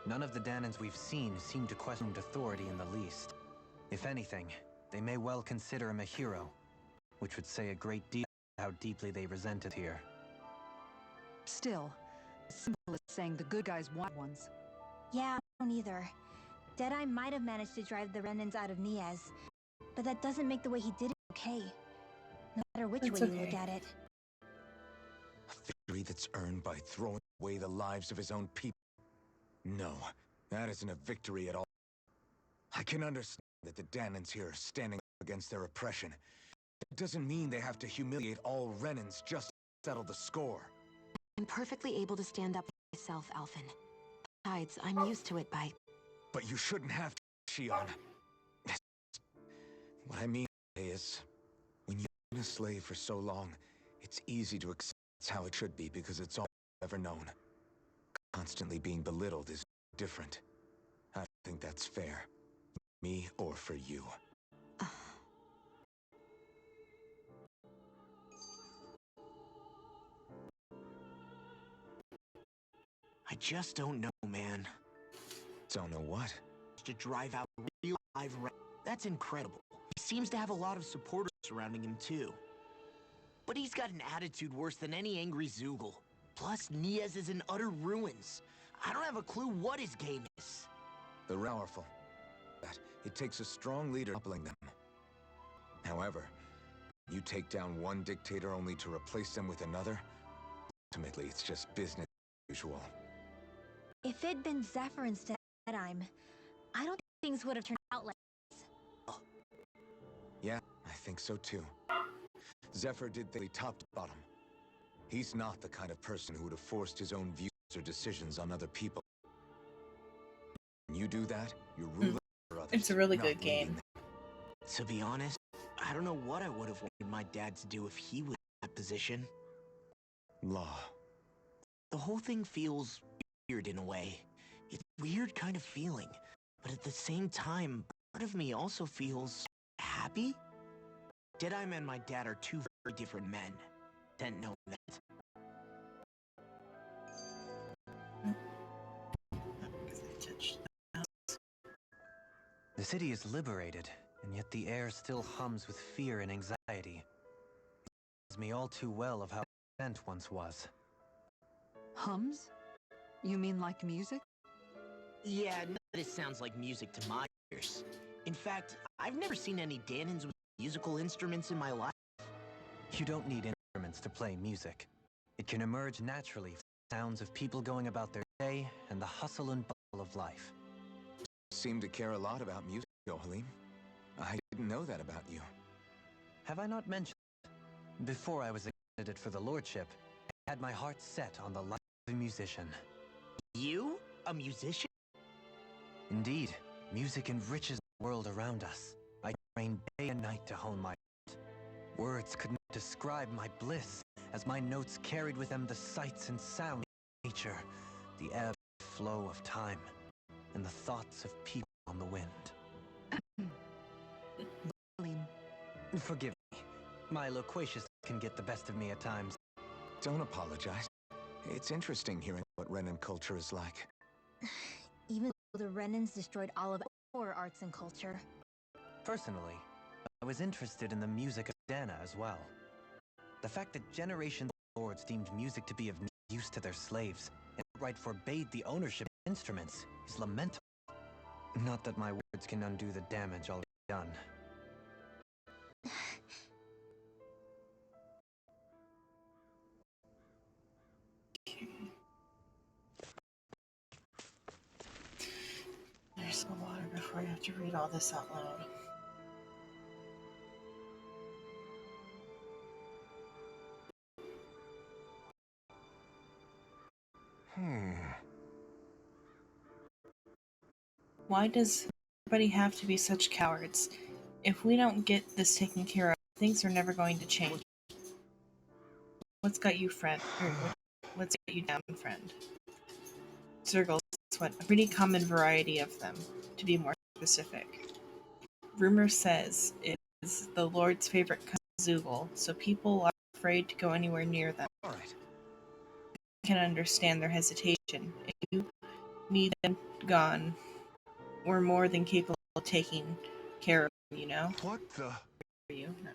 none of the Danans we've seen seem to question authority in the least. If anything, they may well consider him a hero, which would say a great deal about how deeply they resented here. Still, it's simple as saying the good guys want ones. Yeah, I don't either. Deadeye might have managed to drive the Renans out of Niaz, but that doesn't make the way he did it okay. No matter which way you look at it. A victory that's earned by throwing away the lives of his own people. No, that isn't a victory at all. I can understand that the Danans here are standing up against their oppression. It doesn't mean they have to humiliate all Renans just to settle the score. I'm perfectly able to stand up for myself, Alphen. Besides, I'm used to it by... But you shouldn't have to, Shion. What I mean is, when you've been a slave for so long, it's easy to accept it's how it should be because it's all you've ever known. Constantly being belittled is different. I don't think that's fair. Me or for you. I just don't know, man. Don't know what? To drive out real live that's incredible. He seems to have a lot of supporters surrounding him, too. But he's got an attitude worse than any angry Zoogle. Plus, Niaz is in utter ruins. I don't have a clue what his game is. The powerful. That it takes a strong leader toppling them. However, you take down one dictator only to replace them with another. Ultimately, it's just business as usual. If it'd been Zephyr instead of Deadeye, I don't think things would have turned out like this. Yeah, I think so too. Zephyr did the top to bottom. He's not the kind of person who would have forced his own views or decisions on other people. When you do that, you're ruling for others. It's a really good game. To be honest, I don't know what I would have wanted my dad to do if he was in that position. Law. The whole thing feels weird in a way. It's a weird kind of feeling, but at the same time, part of me also feels happy. Deadeye and my dad are two very different men. Didn't know that. The city is liberated, and yet the air still hums with fear and anxiety. It reminds me all too well of how the event once was. Hums? You mean like music? Yeah, none of this sounds like music to my ears. In fact, I've never seen any Danans with musical instruments in my life. You don't need instruments to play music. It can emerge naturally from the sounds of people going about their day and the hustle and bustle of life. You seem to care a lot about music, Halim. I didn't know that about you. Have I not mentioned that? Before I was a candidate for the lordship, I had my heart set on the life of a musician. You? A musician? Indeed, music enriches the world around us. I train day and night to hone my art. Words could not describe my bliss, as my notes carried with them the sights and sounds of nature, the ebb and flow of time, and the thoughts of people on the wind. Halim. Forgive me. My loquaciousness can get the best of me at times. Don't apologize. It's interesting hearing what Renan culture is like. Even though the Renans destroyed all of our arts and culture. Personally, I was interested in the music of Dana as well. The fact that generations of lords deemed music to be of no use to their slaves and outright forbade the ownership of instruments is lamentable. Not that my words can undo the damage already done. There's some water before I have to read all this out loud. Why does everybody have to be such cowards? If we don't get this taken care of, things are never going to change. What's got you, friend? Or what's got you down, friend? Zergles, what? A pretty common variety of them, to be more specific. Rumor says it is the Lord's favorite cousin Zoogle, so people are afraid to go anywhere near them. All right. I can understand their hesitation. If you need them gone, we're more than capable of taking care of them, you know? What the? For you. No.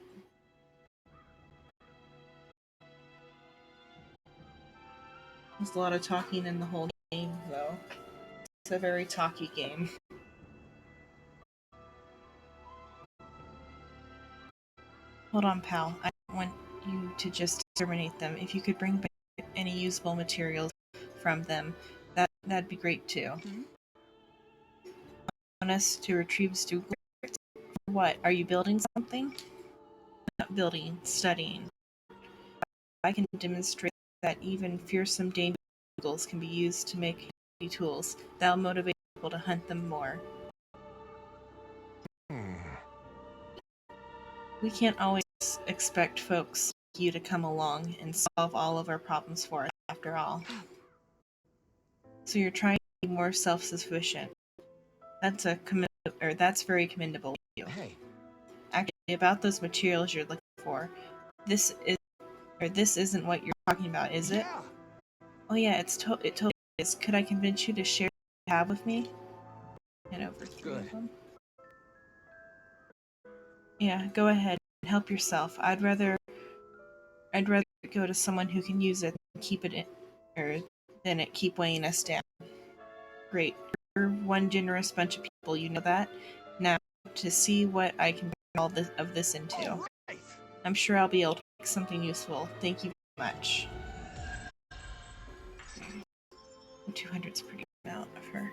There's a lot of talking in the whole game, though. It's a very talky game. Hold on, pal. I don't want you to just exterminate them. If you could bring back any usable materials from them, that'd be great too. Want us to retrieve Stu? What? Are you building something? Not building, studying. I can demonstrate that even fearsome dangerous can be used to make handy tools. That'll motivate people to hunt them more. We can't always expect folks like you to come along and solve all of our problems for us, after all. So you're trying to be more self-sufficient. That's very commendable of you. Hey. Actually, about those materials you're looking for, this isn't what you're talking about, is it? Yeah. Oh yeah, it totally is. Could I convince you to share what you have with me? And over 3 of them. Yeah, go ahead and help yourself. I'd rather go to someone who can use it and keep it in, or than it keep weighing us down. Great. You're one generous bunch of people, you know that? Now, to see what I can bring all of this into. Right. I'm sure I'll be able to make something useful. Thank you very much. 200's a pretty good amount of her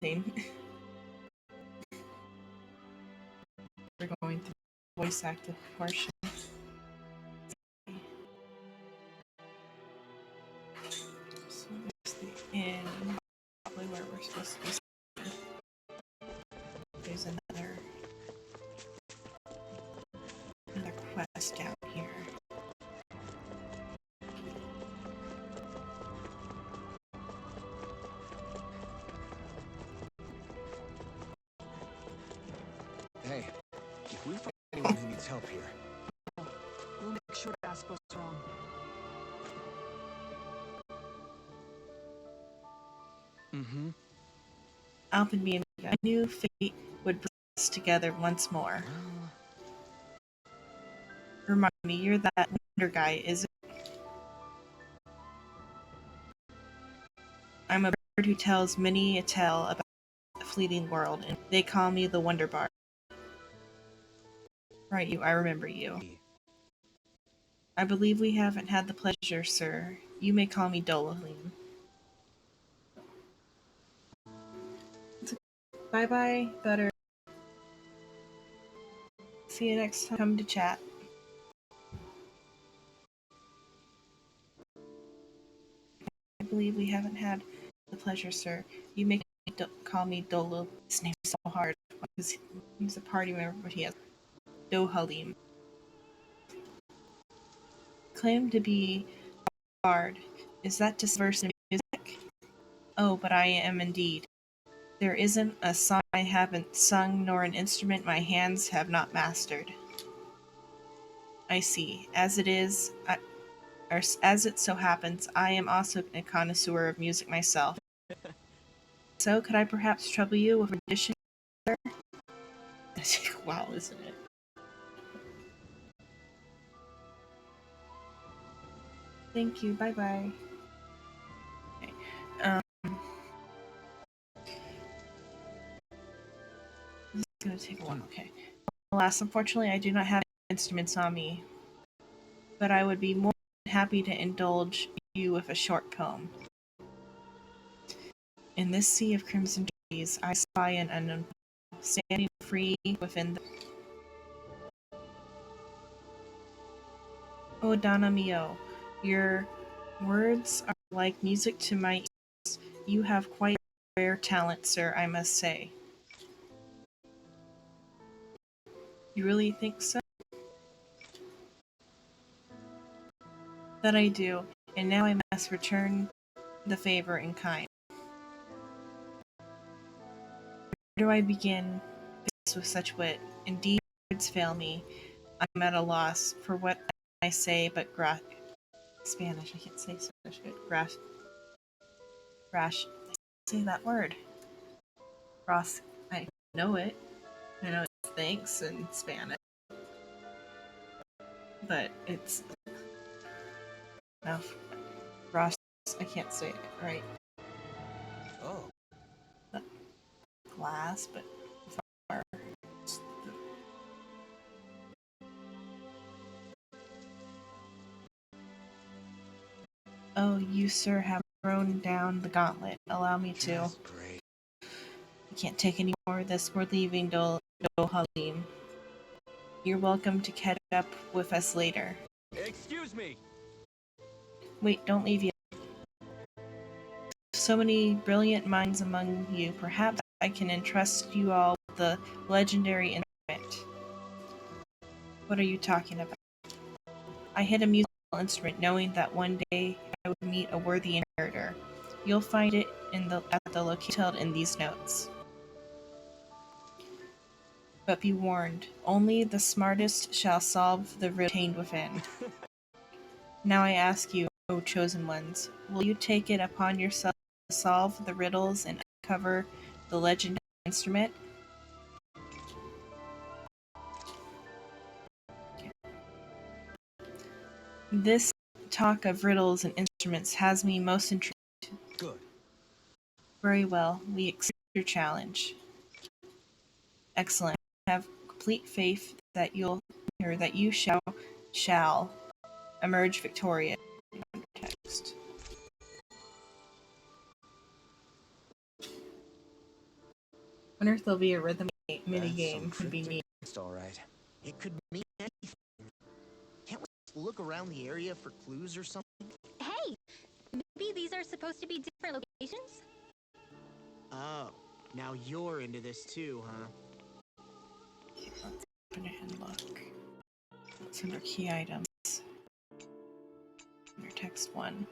thing. We're going through the voice active portion. So there's the inn, probably where we're supposed to be. There's another quest down here. Hey, if we find anyone who needs help here, We'll make sure to ask what's wrong. Alp and me, I knew fate would bring us together once more. Remind me, you're that wonder guy, is it? I'm a bird who tells many a tale about the fleeting world, and they call me the Wonder Bard. Right, I remember you. I believe we haven't had the pleasure, sir. You may call me Dololine. Bye-bye, Butter. See you next time. Come to chat. I believe we haven't had the pleasure, sir. You may call me Dolo. His name's so hard because he's a party member, but he has Dohalim. Claim to be a bard. Is that to verse in music? Oh, but I am indeed. There isn't a song I haven't sung, nor an instrument my hands have not mastered. I see. As it so happens, I am also a connoisseur of music myself. So, could I perhaps trouble you with an audition? Wow, isn't it? Thank you. Bye bye. Okay. This is gonna take a while. Okay. Alas, unfortunately, I do not have instruments on me, but I would be more than happy to indulge you with a short poem. In this sea of crimson trees, I spy an unknown standing free within the... Oh, Donna mio, your words are like music to my ears. You have quite a rare talent, sir, I must say. You really think so? That I do, and now I must return the favor in kind. Where do I begin with such wit? Indeed, words fail me. I'm at a loss for what I say, but Spanish. I can't say Spanish good. Grash. Say that word. Cross. I know it. I know it's thanks in Spanish, but it's no. Ross. I can't say it right. Oh. Glass, but far. Oh, you, sir, have thrown down the gauntlet. Allow me to. That's great. I can't take any more of this. We're leaving Halim. You're welcome to catch up with us later. Excuse me. Wait, don't leave yet. So many brilliant minds among you. Perhaps I can entrust you all with the legendary instrument. What are you talking about? I hid a musical instrument knowing that one day I would meet a worthy inheritor. You'll find it at the location held in these notes. But be warned, only the smartest shall solve the riddle contained within. Now I ask you, O chosen ones, will you take it upon yourself to solve the riddles and uncover the legendary instrument? Okay. This talk of riddles and instruments has me most intrigued. Good. Very well, we accept your challenge. Excellent. I have complete faith that you shall emerge victorious. Text. Wonder if there'll be a rhythm mini game. Could be me. It's all right. It could mean anything. Can't we just look around the area for clues or something? Hey, maybe these are supposed to be different locations? Oh, now you're into this too, huh? Let's open it and look. It's under key items. Under text 1.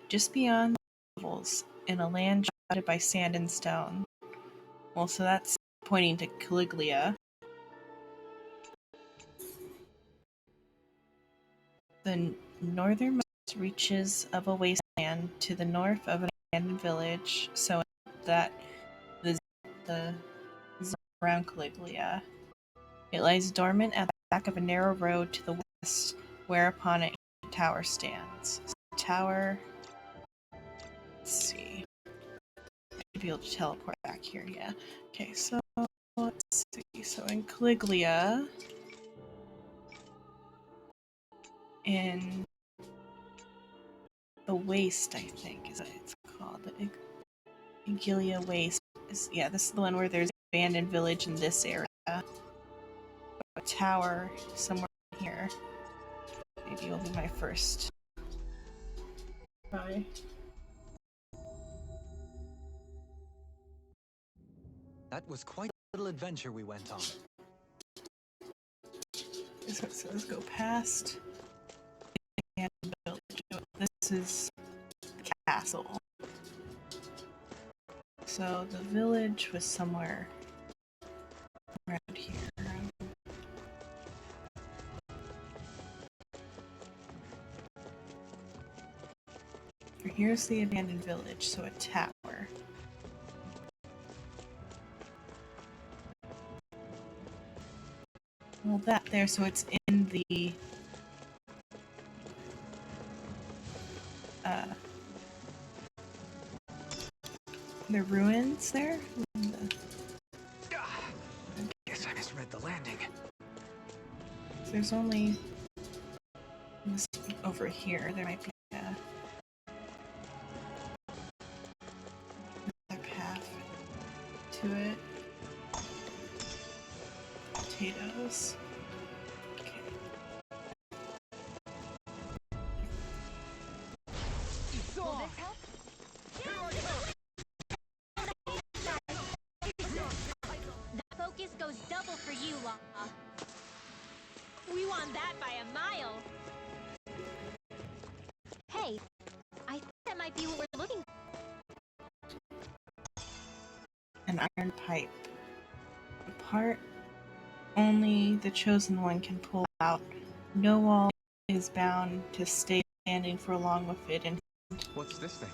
Just beyond the levels, in a land dotted by sand and stone. Well, so that's pointing to Caligula. The northernmost reaches of a wasteland to the north of an abandoned village, so that the zone around Caligula. It lies dormant at the back of a narrow road to the west, whereupon an ancient tower stands. So the tower. Let's see. I should be able to teleport back here, yeah. Okay, so let's see. So in Caligula, in the Waste, I think is what it's called. The Igilia Waste. Yeah, this is the one where there's an abandoned village in this area. A tower somewhere here. Maybe it'll be my first try. That was quite a little adventure we went on. This one says go past and village. This is the castle. So the village was somewhere around here. Here's the abandoned village, so a tower. Well, that there, so it's in the ruins there? Guess I misread the landing. There's only this over here. There might be another path to it. Potatoes. Okay. Will this help? The focus goes double for you, Law. We won that by a mile. Hey, I think that might be what we're looking for. An iron pipe. A part Only the chosen one can pull out. No wall is bound to stay standing for long with it in. What's this thing?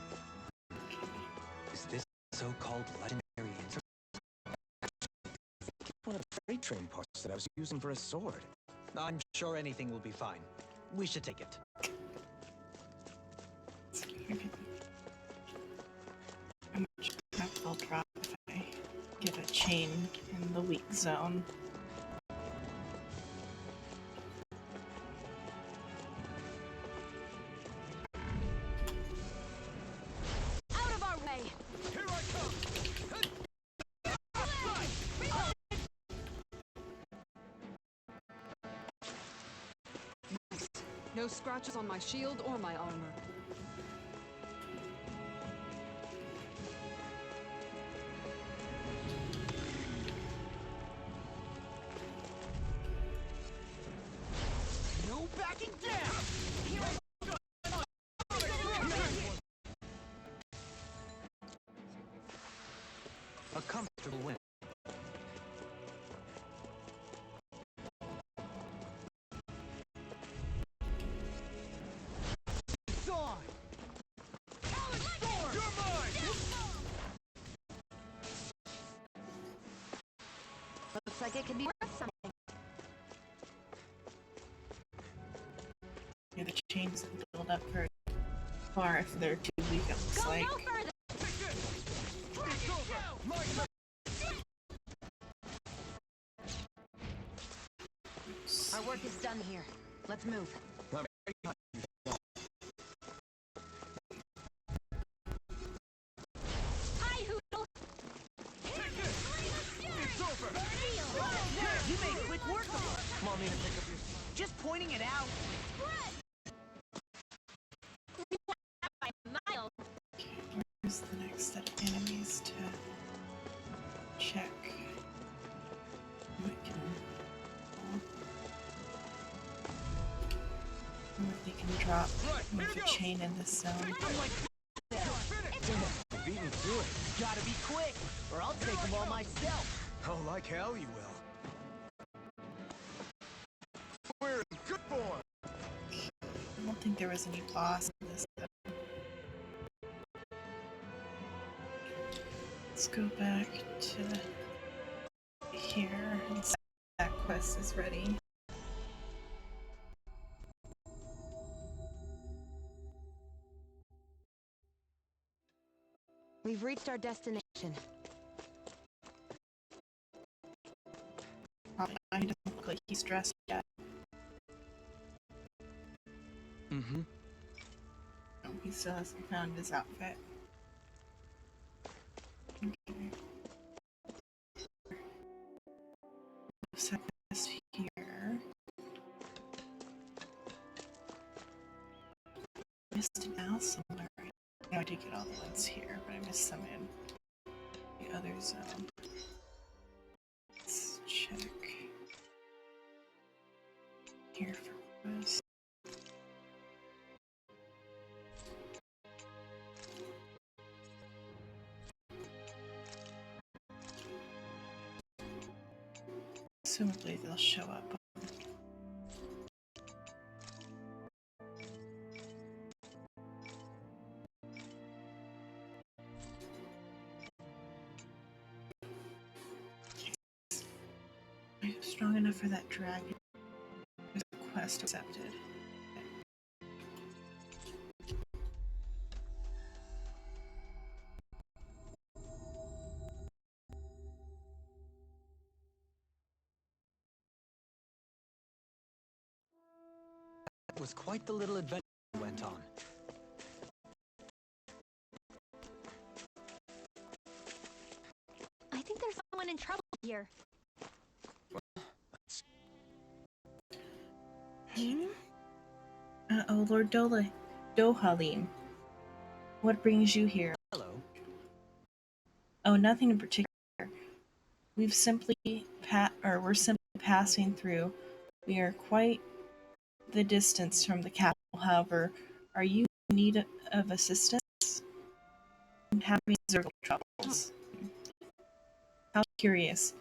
Is this so-called legendary instrument? One of the freight train parts that I was using for a sword. I'm sure anything will be fine. We should take it. How much crap will drop if I get a chain in the weak zone? Out of our way! Here I come! No scratches on my shield or my armor. No backing down! A comfortable win. Dawn! You're mine! Looks like it could be worth something. Yeah, the chains will build up very far if they're too weak, it looks Go like. no further! It's over! My Our work is done here. Let's move. Hi, Hoodle! It's over! You made quick work of it! Want me to pick up your... Just pointing it out! Where's the next set of enemies to check? What they can drop with a chain in this zone. You've beaten through it. Gotta be quick, or I'll take them all myself! Oh, like hell you will. We're in good form! I don't think there was any boss in this zone. Let's go back to here and see if that quest is ready. We've reached our destination. He doesn't look like he's dressed yet. Mm-hmm. No, he still hasn't found his outfit. Okay. Set this here. Missed an owl somewhere. I did get all the ones here, but I missed some in the other zone. Let's check here for this. Presumably they'll show up. I'm strong enough for that dragon. There's a quest accepted. It was quite the little adventure we went on. I think there's someone in trouble here. Oh, Lord Dohalim. What brings you here? Hello. Oh, nothing in particular. We're simply passing through. We are quite the distance from the capital. However, are you in need of assistance? I'm having zergle troubles. How curious.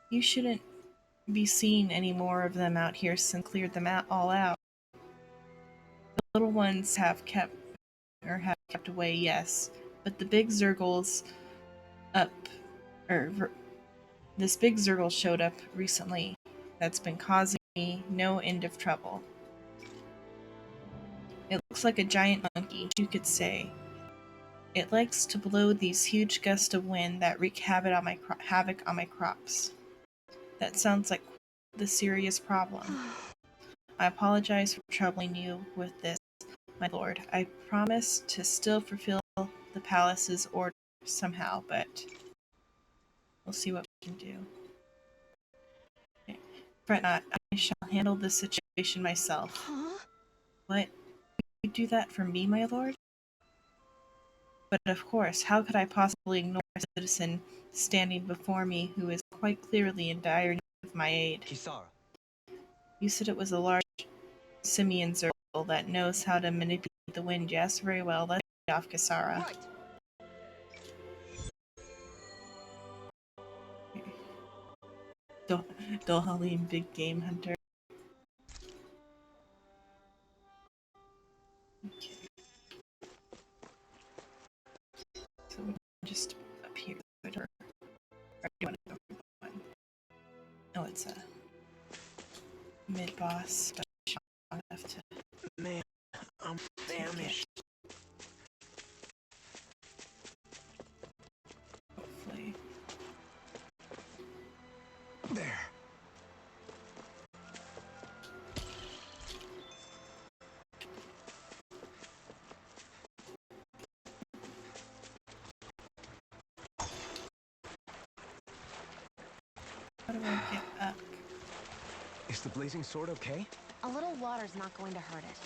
You shouldn't be seen any more of them out here since cleared them all out. The little ones have kept away, yes, but the big Zergles up, this big Zergle showed up recently that's been causing me no end of trouble. It looks like a giant monkey, you could say. It likes to blow these huge gusts of wind that wreak havoc on my crops. That sounds like the serious problem. I apologize for troubling you with this, my lord. I promise to still fulfill the palace's order somehow, but we'll see what we can do. Okay. Fret not, I shall handle this situation myself. Huh? What? You do that for me, my lord? But of course, how could I possibly ignore a citizen standing before me who is quite clearly in dire need of my aid? Kisara. You said it was a large simian Zergle that knows how to manipulate the wind. Yes, very well. Let's get off Kisara. Right. Dohalim, big game hunter. Okay. So we just up here. Or do you want to go for one? Oh, it's a mid-boss, but strong enough to... Man, I'm famished. Hopefully. There. How do I get up? Is the blazing sword okay? A little water's not going to hurt it.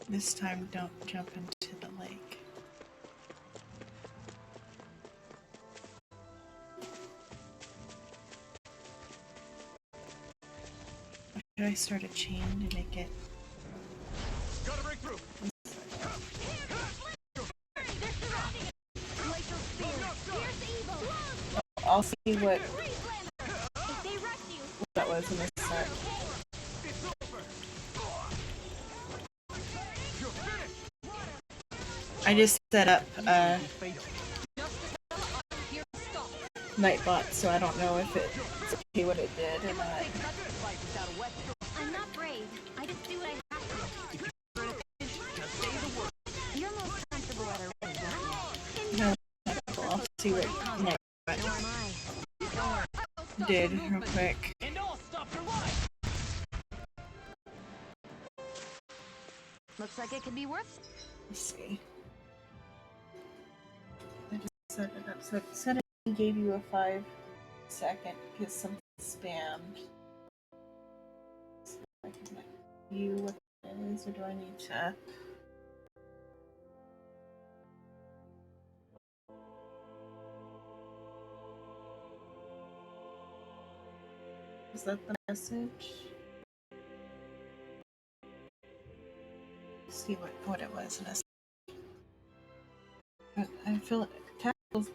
This time, don't jump into the lake. Should I start a chain to make it? Gotta break through. I'll see what that was in this set. I just set up Nightbot, so I don't know if it's okay what it did or not. I'm not brave. I just do what I have to. You're most comfortable at a range, aren't No, I'll see what Nightbot did real quick. Looks like it could be worth. Let's see. I just set it up. So it said it gave you a 5-second because something spammed. So I can like view what it is, or do I need to? Is that the message? See what it was in this. But I feel like Tackle's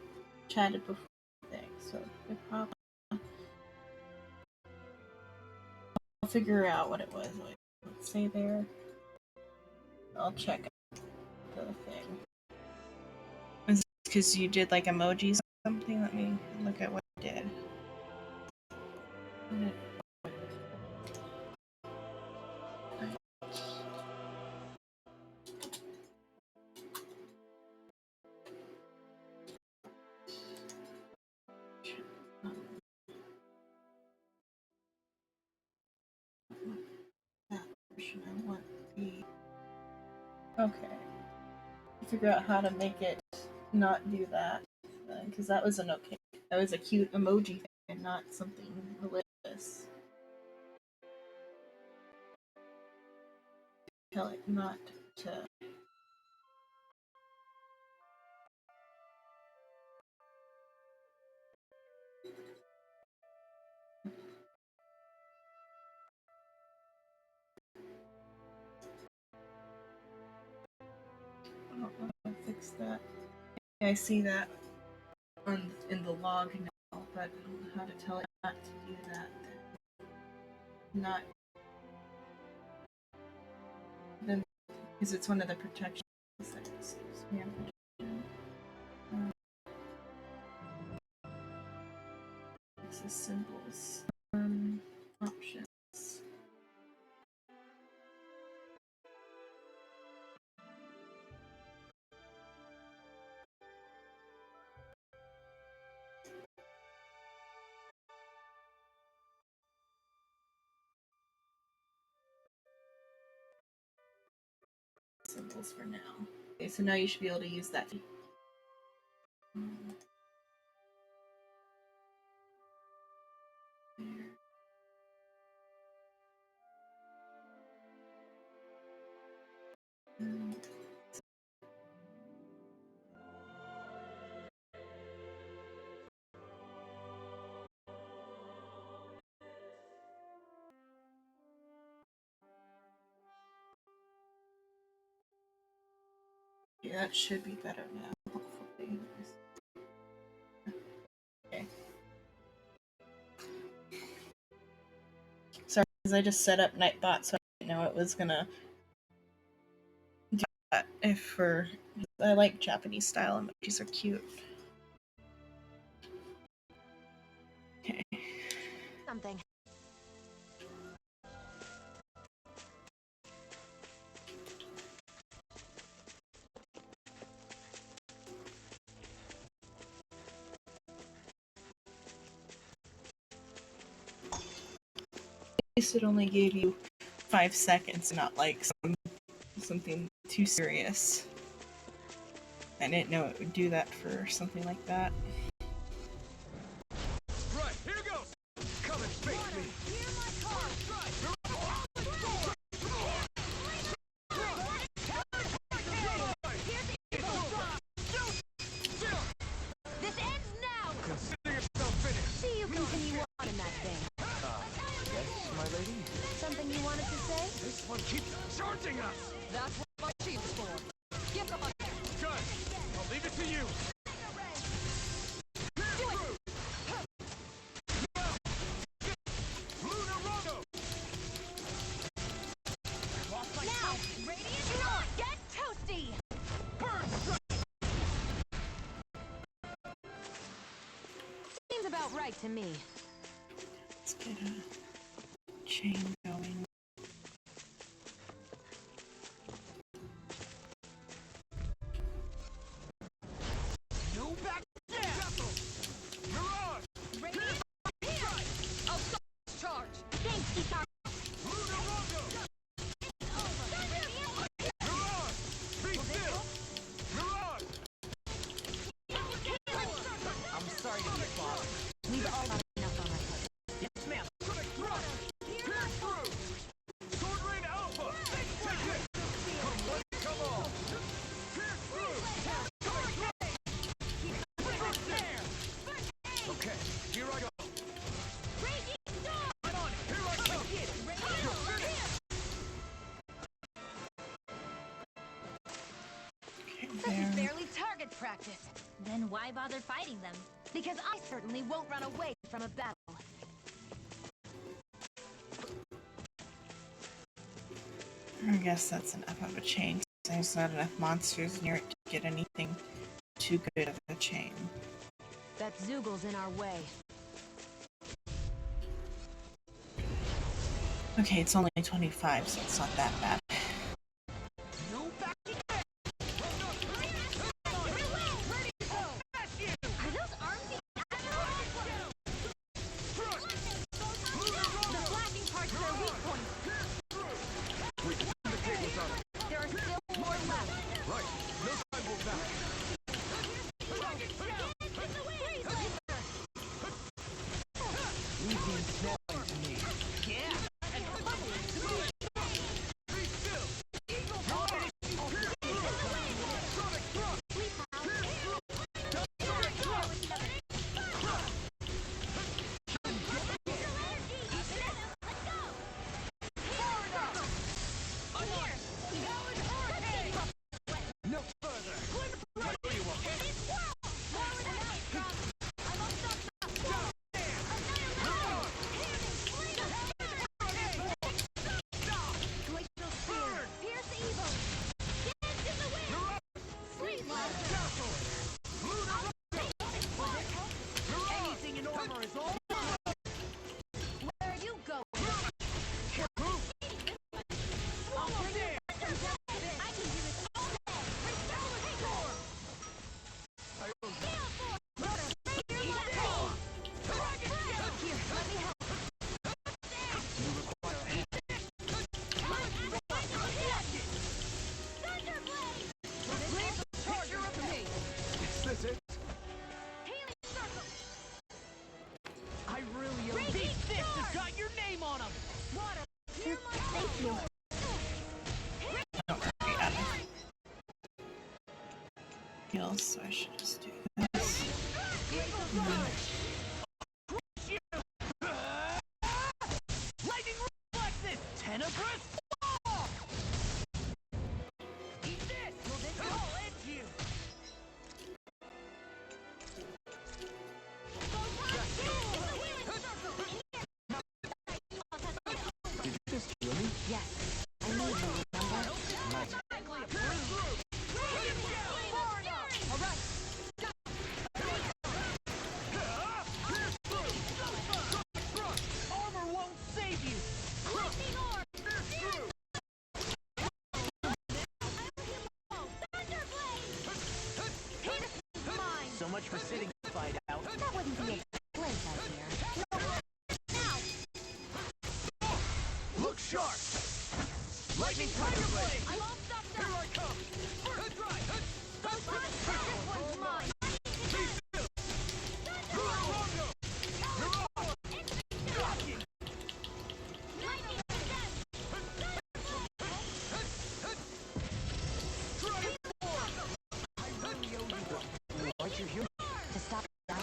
chatted before, I think, so it probably. I'll figure out what it was. Like, let's say there. I'll check the thing. Is it because you did like emojis or something? Let me look at what it did. That version I want the. Okay. Figure out how to make it not do that, because that was an okay. That was a cute emoji thing and not something malicious. Tell it not to. fix that. Yeah, I see that in the log now, but I don't know how to tell it not to do that. Not then, because it's one of the protections that is spam protection. Access symbols. Options. Symbols for now. Okay, so now you should be able to use that. Yeah, that should be better now, hopefully. Okay. Sorry, because I just set up Nightbot, so I didn't know it was gonna do that. I like Japanese style emojis, are cute. Okay. Something. At least it only gave you 5 seconds, not like something too serious. I didn't know it would do that for something like that. Right, here goes! Come and face me! This ends now! Consider yourself finished! See you continue on in that thing. Yes, my lady? Something you wanted to say? This one keeps charging us! That's what my shield's for. Get the hunt. Good! I'll leave it to you! Now, Radiant Rock, get toasty! Seems about right to me. Let's get a chain going. No back down! Mirage! Radiant here! I'll stop this charge. Thanks, Ika. Mirage! Be still! Mirage! I'm sorry to be bothered. We've all got enough on our plate. Yes, ma'am. Pierce through! Sword Rain Alpha! Take it! Come on! Pierce through! Okay, here I go! Right on! Here I come! You're finished! Okay, This is there. barely target practice. Then why bother fighting them? Because I certainly won't run away from a battle. I guess that's enough of a chain. There's not enough monsters near it to get anything too good of a chain. That Zoogel's in our way. Okay, it's only 25, so it's not that bad. No back Are those arms the flashing parts are their weak points. We can the tables on it. There are still more left. Right, no time will back. Leave the ensnaring to me. Be heals, so I should just do this. Lightning reflexes! Tenebrous fall! Eat this! Will this all end you? Did you just heal me? Yes, I need you, remember? Nice. Armor won't save you! So much for sitting the fight out. That wouldn't be a great idea. Look sharp! Lightning Tiger Blade! I won't stop now. Here I come! First try. This one's mine. Why'd you heal me? To stop dying?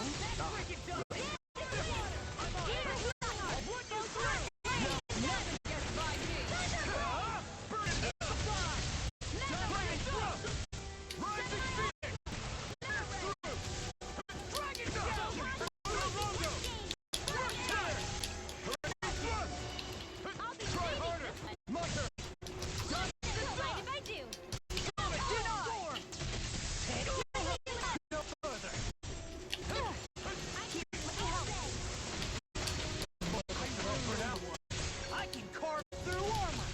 I can carve through armor!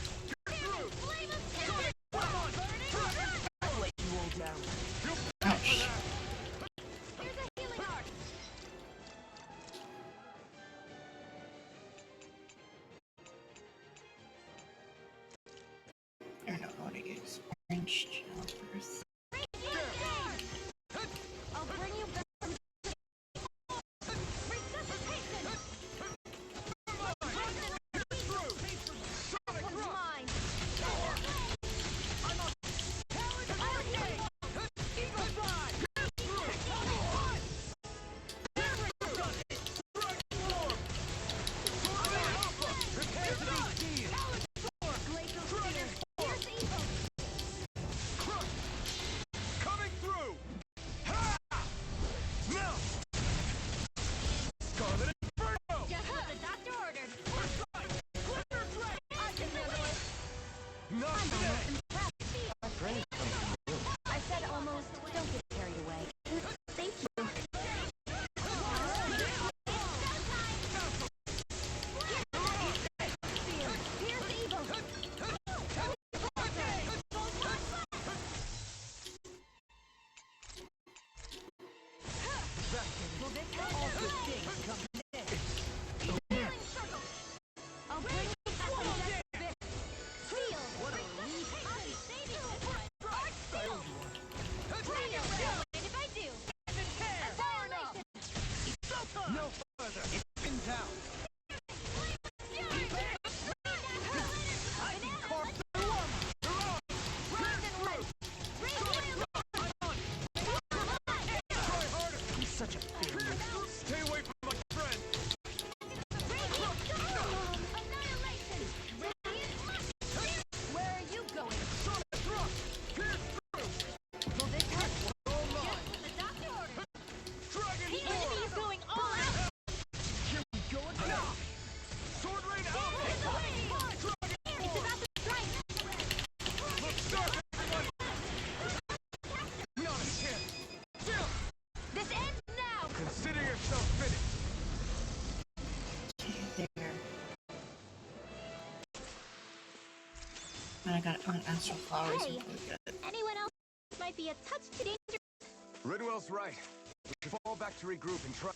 I'll let you all down. Ouch. I don't know what to use. Orange jumpers. I'll bring you back. Coming through! Ha! Now! Scarlet Inferno! Just what the doctor ordered. I can handle it. Not today! Praise comes from you. I said almost. Don't get carried away. Thank you. Here's evil. Will this help? All good things come next. Healing circle. I'll bring you back from death. Heal. What a relief. I'll be saving this one. Bring it down. And if I do, annihilation. No further! It's been down! I can carve through armor! Rise and run. Try harder! He's such a failure. Stay away from my friend! Annihilation. Where are you going? Sonic thrust! Pierce through! Will this help? All Just mine! what the doctor ordered. Dragon The Force! enemy is going all out. Here we go again. Sword Rain Stand out! in the way. It's about to strike. Look sharp, everybody! Not a chance! Still! This ends now. Consider yourself finished! Okay, there. And I got an astral flowers. Hey. Anyone else might be a touch too dangerous. Ridwell's right. We should fall back to regroup and try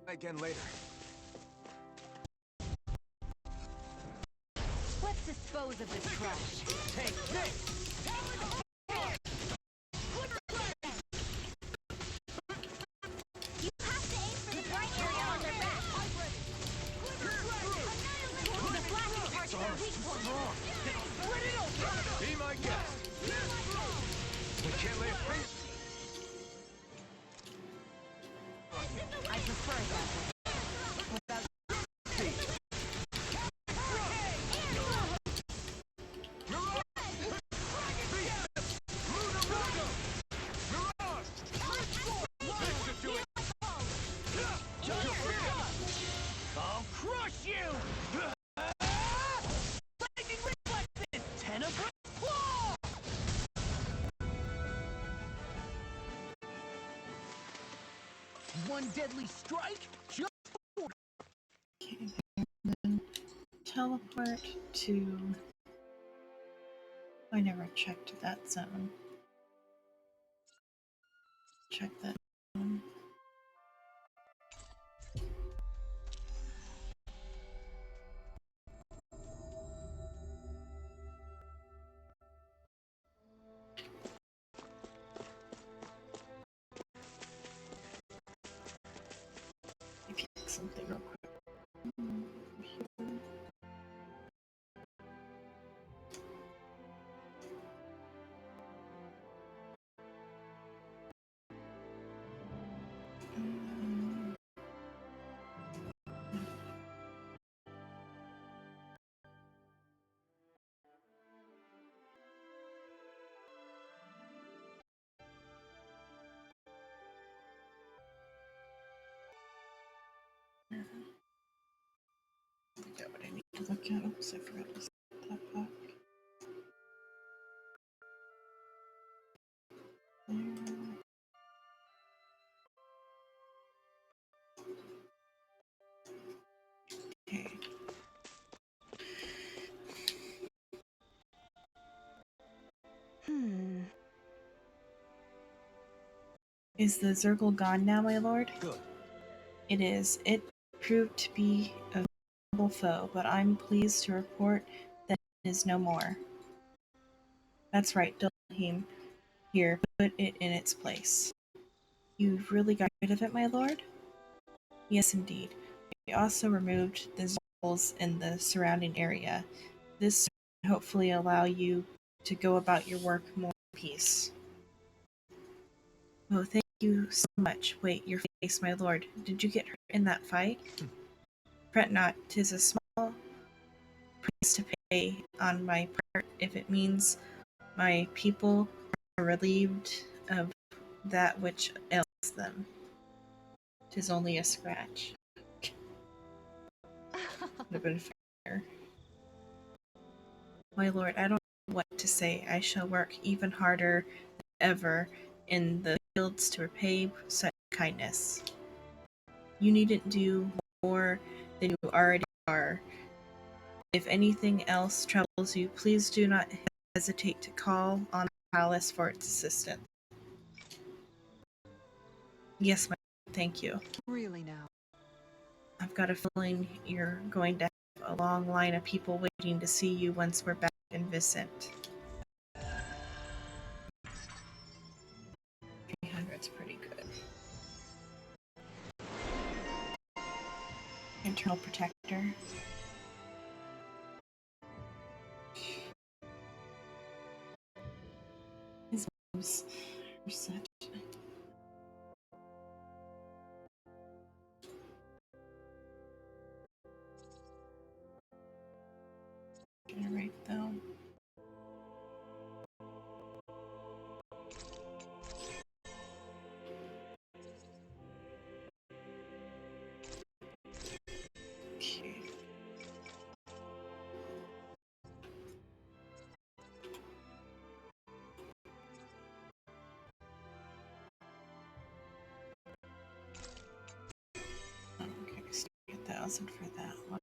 again later. Let's dispose of this trash. Take this! You have to aim for the bright area on their back. The blast parts are weak point. Be my guest. We can't lay a finger. I prefer it that way. Without I'll crush you! Lightning reflexes! Tenebrae claw! One deadly strike? Just Okay, and then teleport to... I never checked that zone. Check that zone. Maybe something real quick. Look at what I need to look at. Oops, I forgot to set that back. There. Okay. Is the Zergle gone now, my lord? Good. It is. It proved to be a formidable foe, but I'm pleased to report that it is no more. That's right, Dilhim. Here, put it in its place. You've really got rid of it, my lord? Yes, indeed. We also removed the Zergles in the surrounding area. This should hopefully allow you to go about your work more in peace. Oh, thank you so much. Wait, your face, my lord. Did you get hurt in that fight? Fret not, 'tis a small price to pay on my part if it means my people are relieved of that which ails them. 'Tis only a scratch. Would have been fair. My lord, I don't know what to say. I shall work even harder than ever in the fields to repay such kindness. You needn't do more than you already are. If anything else troubles you, please do not hesitate to call on the palace for its assistance. Yes, my lord, thank you. Really now. I've got a feeling you're going to have a long line of people waiting to see you once we're back in Vicent. 300's pretty good. Internal protector. His moves are such. Gonna write though. Okay. Okay, so 1,000 for that one.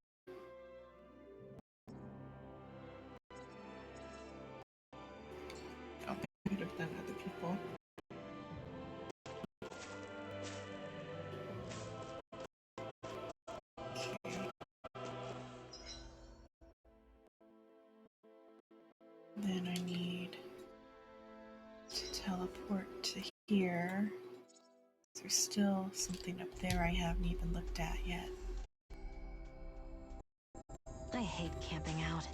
Oh, I could have done other people. Okay. Then I need to teleport to here. There's still something up there I haven't even looked at yet. I hate camping out.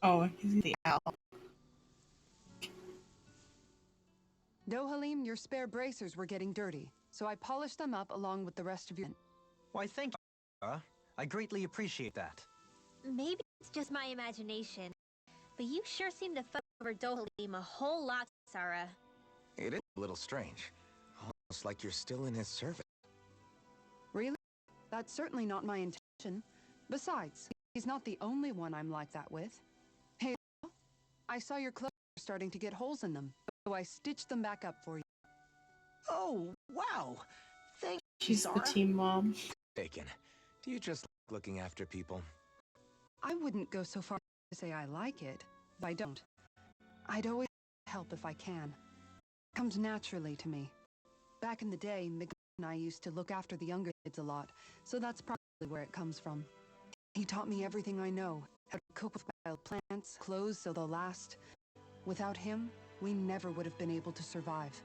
Oh, he's the owl. Dohalim, your spare bracers were getting dirty, so I polished them up along with the rest of your... Why, thank you, Sarah. I greatly appreciate that. Maybe it's just my imagination, but you sure seem to fuck over Dohalim a whole lot, Sarah. It is a little strange. Almost like you're still in his service. Really? That's certainly not my intention. Besides, he's not the only one I'm like that with. Hey, I saw your clothes are starting to get holes in them, so I stitched them back up for you. Oh, wow. Thank you, She's the Zara. team mom. Taken. Do you just like looking after people? I wouldn't go so far to say I like it, but I don't. I'd always help if I can. It comes naturally to me. Back in the day, Miguel and I used to look after the younger kids a lot, so that's probably where it comes from. He taught me everything I know, how to cook with wild plants, clothes so they'll last. Without him, we never would have been able to survive.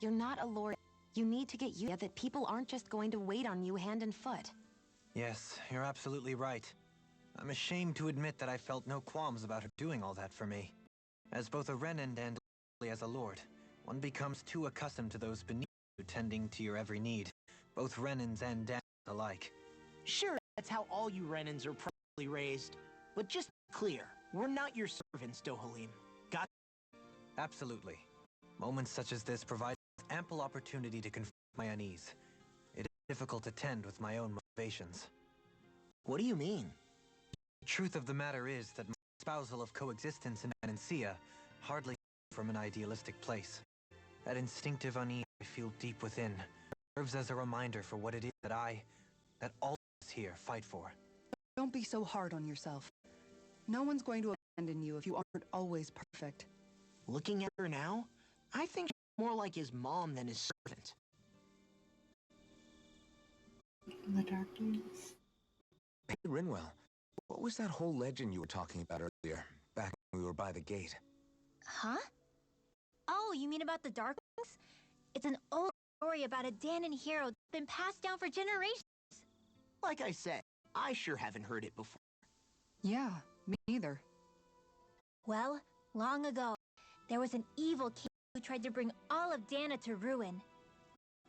You're not a lord. You need to get used that people aren't just going to wait on you hand and foot. Yes, you're absolutely right. I'm ashamed to admit that I felt no qualms about her doing all that for me. As both a Renan and as a lord, one becomes too accustomed to those beneath you tending to your every need, both Renans and Danans alike. Sure, that's how all you Renans are probably raised. But just be clear, we're not your servants, Dohalim. Got? Absolutely. Moments such as this provide ample opportunity to confront my unease. It is difficult to tend with my own motivations. What do you mean? The truth of the matter is that my espousal of coexistence in Anancia hardly came from an idealistic place. That instinctive unease I feel deep within serves as a reminder for what it is that all of us here fight for. Don't be so hard on yourself. No one's going to abandon you if you aren't always perfect. Looking at her now, I think she's more like his mom than his servant. In the darkness. Hey, Rinwell, what was that whole legend you were talking about earlier, back when we were by the gate? Huh? Oh, you mean about the Darklings? It's an old story about a Danon hero that's been passed down for generations. Like I said, I sure haven't heard it before. Yeah, me neither. Well, long ago, there was an evil king who tried to bring all of Dana to ruin.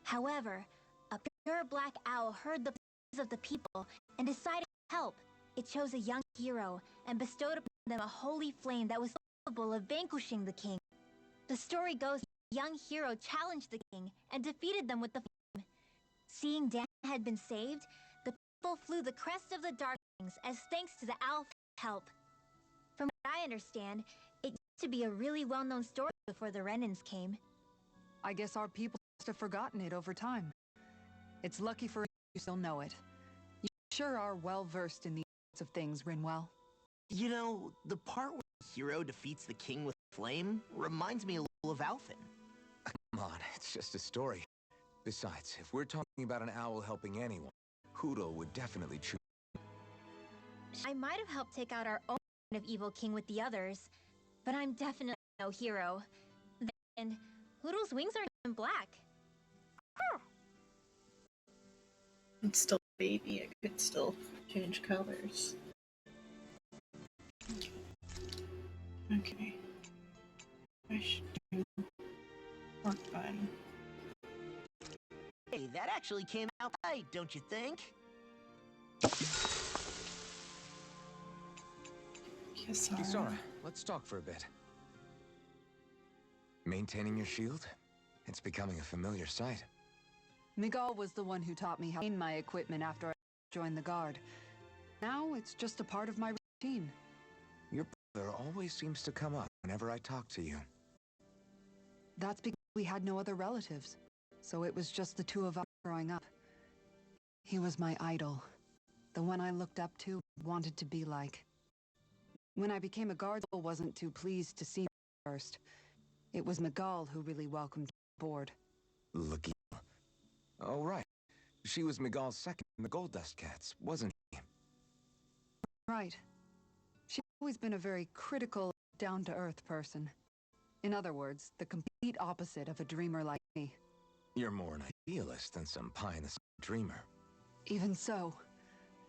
However, a pure black owl heard the pleas of the people and decided to help. It chose a young hero and bestowed upon them a holy flame that was capable of vanquishing the king. The story goes, the young hero challenged the king and defeated them with the flame. Seeing Dana had been saved, the people flew the crest of the Darklings as thanks to the owl's help. From what I understand, it used to be a really well-known story before the Renans came. I guess our people must have forgotten it over time. It's lucky for you still know it. You sure are well-versed in these sorts of things, Rinwell. You know, the part where the hero defeats the king with flame reminds me a little of Alphen. Come on, it's just a story. Besides, if we're talking about an owl helping anyone, Hoodle would definitely choose. I might have helped take out our own kind of evil king with the others, but I'm definitely no hero. And Hoodle's wings aren't even black. It's still a baby. It could still change colors. Okay. I should do pork bun. Hey, that actually came out right, don't you think? Kisara. Kisara, let's talk for a bit. Maintaining your shield? It's becoming a familiar sight. Miguel was the one who taught me how to clean my equipment after I joined the guard. Now it's just a part of my routine. Your brother always seems to come up whenever I talk to you. That's because we had no other relatives, so it was just the two of us growing up. He was my idol, the one I looked up to, wanted to be like. When I became a guard, I wasn't too pleased to see me first. It was Miguel who really welcomed me aboard. Lucky. Oh, right. She was Miguel's second in the Gold Dust Cats, wasn't she? Right. She's always been a very critical, down-to-earth person. In other words, the complete opposite of a dreamer like me. You're more an idealist than some pie-in-the-sky dreamer. Even so,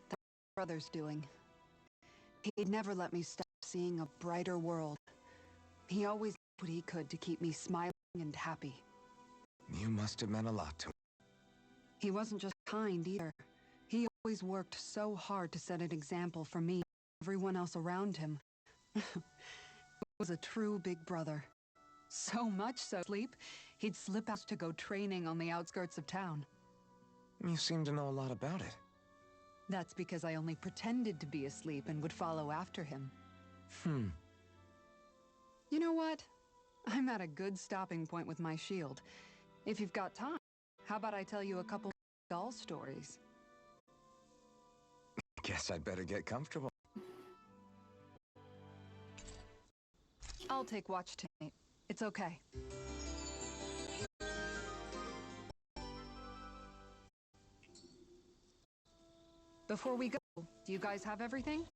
that's what my brother's doing. He'd never let me stop seeing a brighter world. He always did what he could to keep me smiling and happy. You must have meant a lot to him. He wasn't just kind either. He always worked so hard to set an example for me and everyone else around him. He was a true big brother. So much so, he'd slip out to go training on the outskirts of town. You seem to know a lot about it. That's because I only pretended to be asleep and would follow after him. You know what? I'm at a good stopping point with my shield. If you've got time, how about I tell you a couple doll stories? Guess I'd better get comfortable. I'll take watch tonight. It's okay. Before we go, do you guys have everything?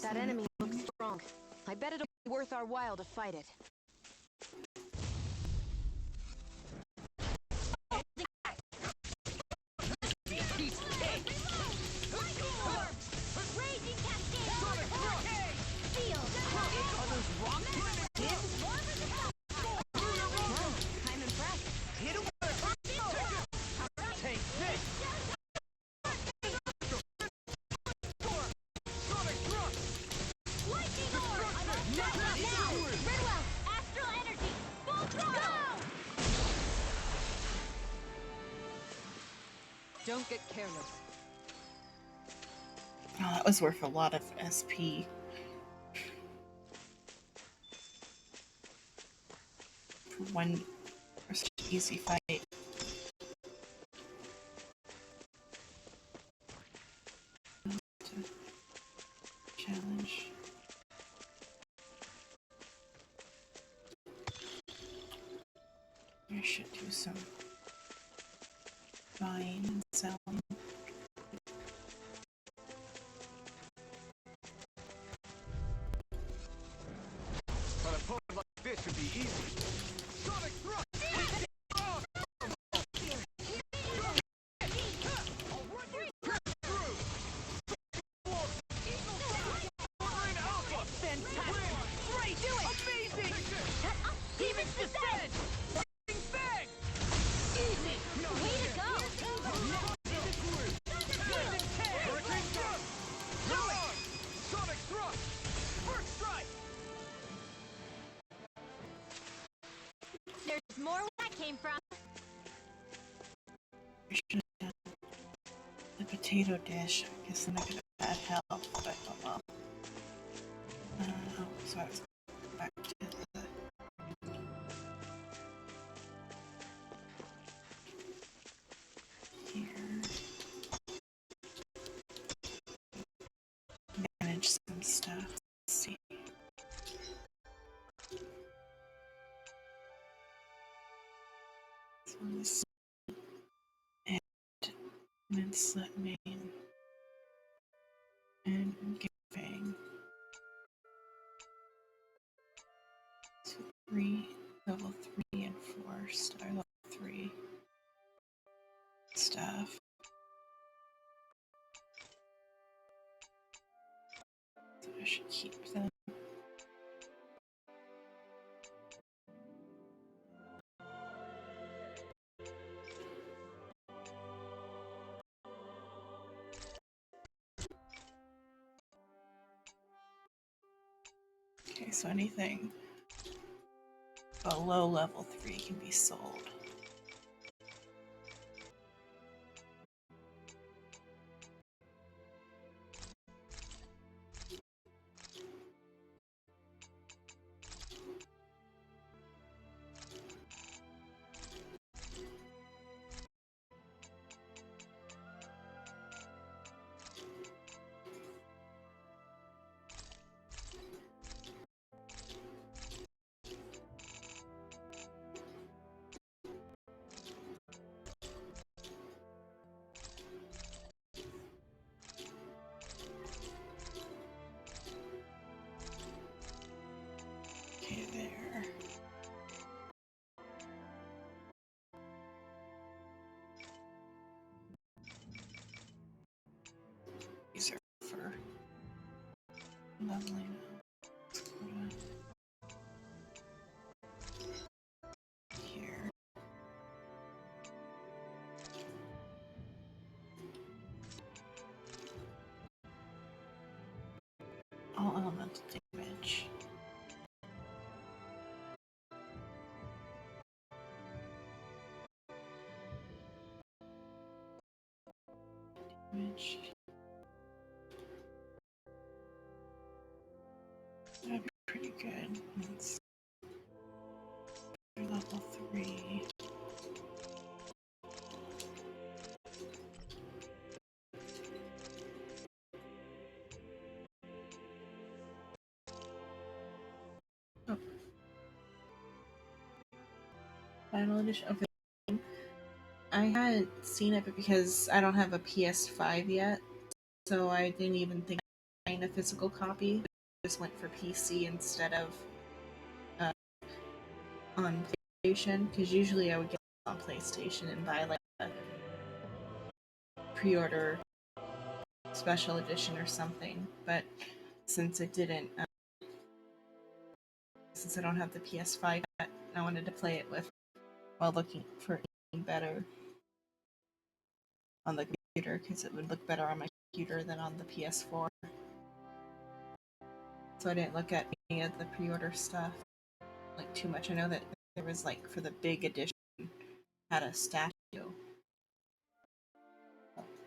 That enemy looks strong. I bet it'll be worth our while to fight it. Raging cascade! Field! I'm impressed. Take this! Lightning orb! Now! Ridwell! Astral energy! Full throttle! Don't get careless. Oh, that was worth a lot of SP. For one such an easy fight. Challenge. I should do some buying and selling. An opponent like this should be easy. Sonic thrust! Demon's descent! Way to go! Sonic thrust! First strike! There's more where that came from. I should have done the potato dish. I guess then I could have had health, but oh well. So I was back to the here. Manage some stuff. Let's see. So this and slit main and giving. So level 3 and 4 star level 3 stuff. So I should keep them. Okay, so anything below level 3 can be sold. Lovely. Here. All elemental damage. Damage. That'd be pretty good. It's level 3. Oh. Final edition. Okay. I hadn't seen it because I don't have a PS5 yet, so I didn't even think of buying a physical copy. I just went for PC instead of on PlayStation, because usually I would get it on PlayStation and buy like a pre-order special edition or something. But since it didn't, since I don't have the PS5 yet, I wanted to play it with while looking for anything better on the computer, because it would look better on my computer than on the PS4. So I didn't look at any of the pre-order stuff like too much. I know that there was like for the big edition had a statue.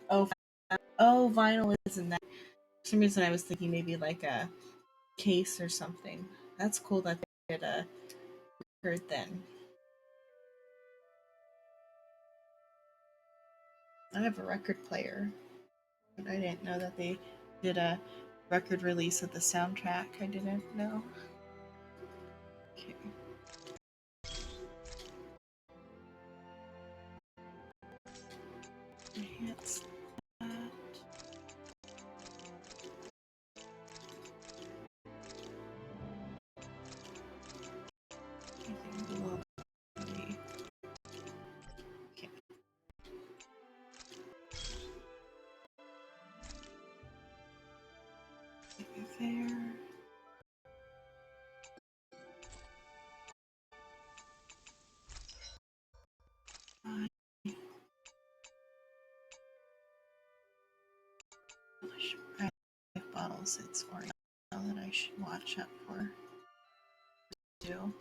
Oh, vinyl isn't that? For some reason, I was thinking maybe like a case or something. That's cool that they did a record then. I have a record player, but I didn't know that they did a record release of the soundtrack. I didn't know. Okay. Enhance that. Anything below 3. Okay. There. Bottles, it's Oriental that I should watch up for. Do.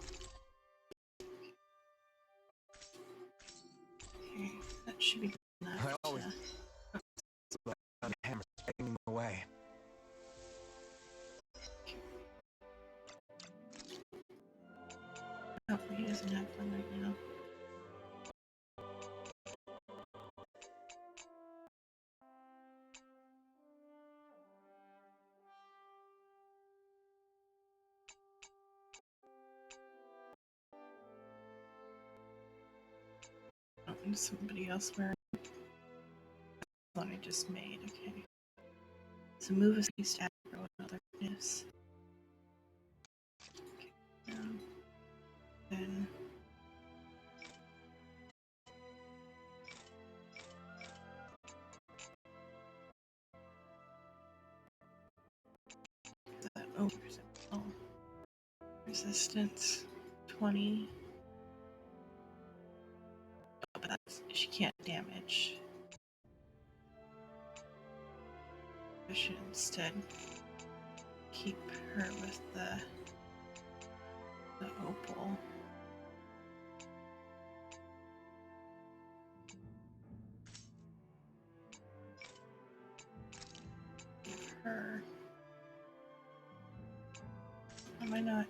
Okay, that should be enough. I always the hammer's taking away. Oh, he doesn't have one right now. Oh, and somebody else wearing the one I just made. Okay. So move a space to aggro another witness. Okay. Then that resistance 20. Oh, but she can't damage. I should instead keep her with the opal. Give her. Am I not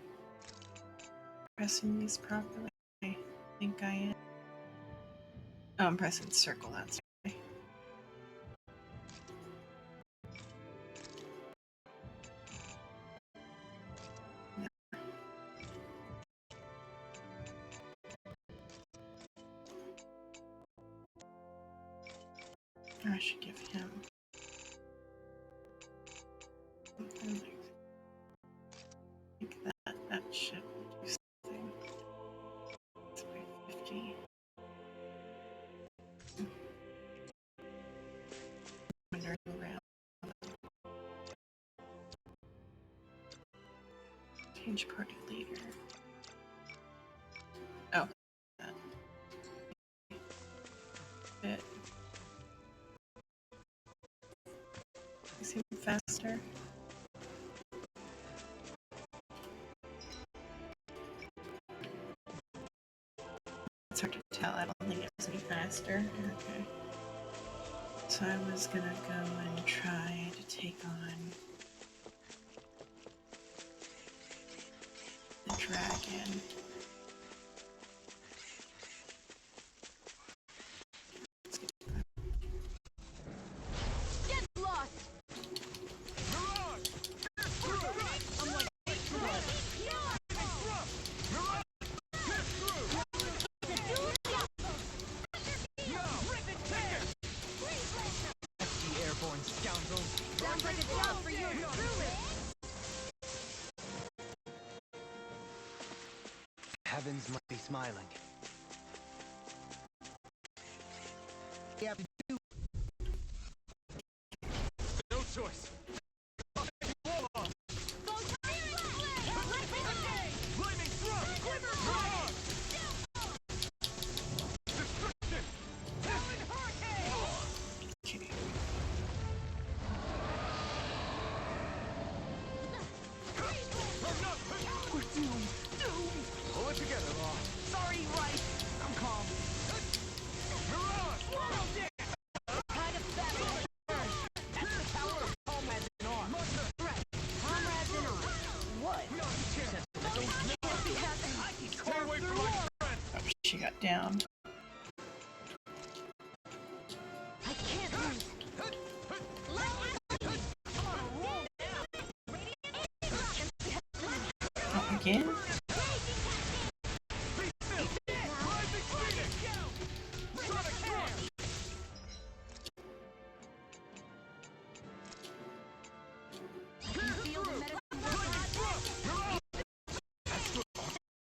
pressing these properly? I think I am. Oh, I'm pressing circle, that's right. Or I should give him something like that. That should do something. It's by 50. Wandering around. Change party leader. Oh. That. Bit. You seem faster. It's hard to tell. I don't think it was any faster. Okay. So I was gonna go and try to take on the dragon. Get lost! I'm like The airborne scoundrels. sounds like a job for you to Heavens must be smiling. Yeah. No choice. Pull it together, Law. Sorry, right. I'm calm. kind of battle. That's the power of comrades in arms. Comrades in arms. What? Stay away from my friend. Oh, she got down. I can't lose. Oh, again?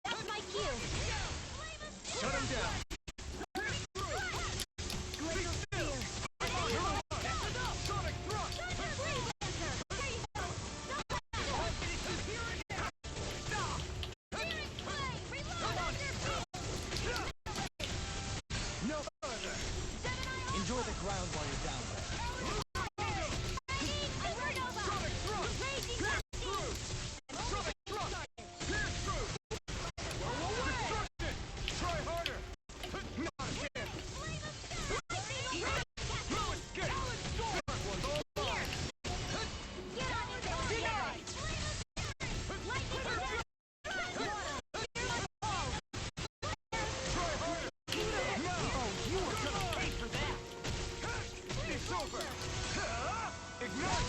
That's my cue. Shut him down. Glacial spear. Sonic thrust. No further. Enjoy the ground while you're down there. Try harder. Not again. It's over. Ignite.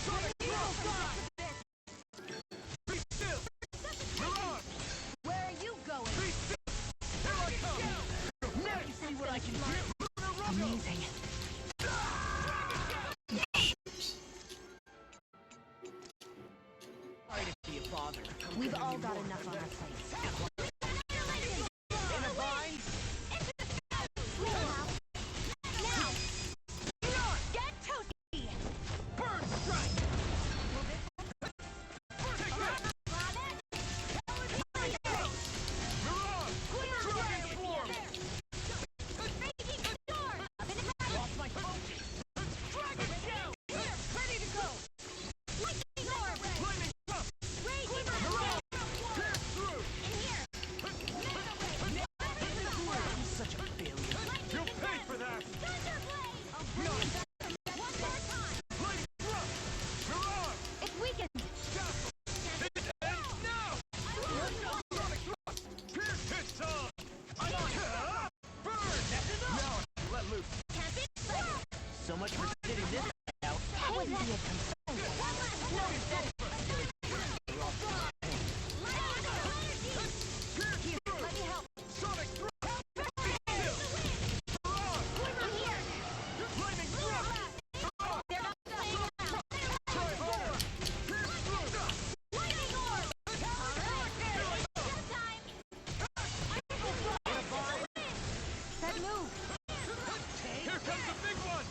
Sonic thrust. Be still. Mirage. Where are you going? Be still. Here I come. Now you see what I can do. Amazing. Sorry to be a bother. We've all got enough on our plates. In a bind? Get toasty! Burn strike! Mirage. Dragon form. Lost my focus! Dragon shell! Ready to go! Lightning orb! Lightning thrust. Raging Pierce through. I'm such a failure. You'll pay for that. One more time! Lightning thrust. Mirage. It's weakened! It ends now. Sonic thrust. Pierce hit time. I'm on. Burn. Now let loose. Can't be So much for sitting this out. That wouldn't be a concern. Let me help. Sonic thrust. Be still. Mirage. Lightning thrust. They're not playing around. Try harder. Pierce through. Lightning orb! Alright! Time! That move! Here comes the big one.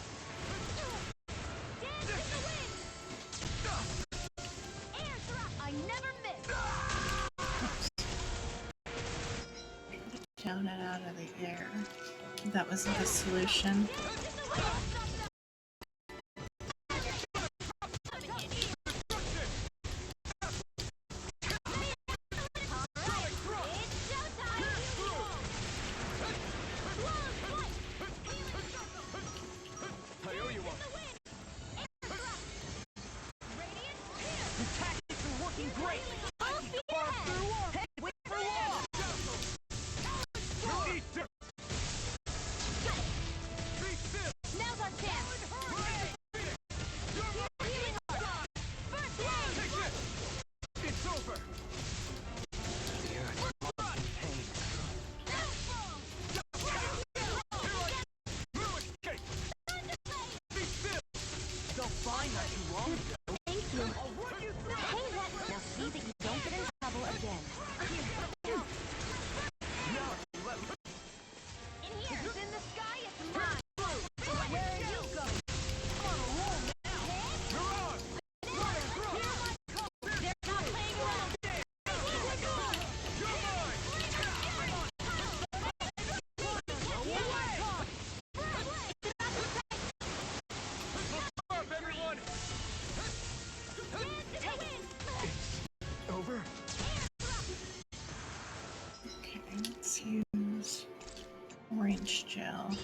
down and out of the air. That was the solution. Let's use orange gel. I'll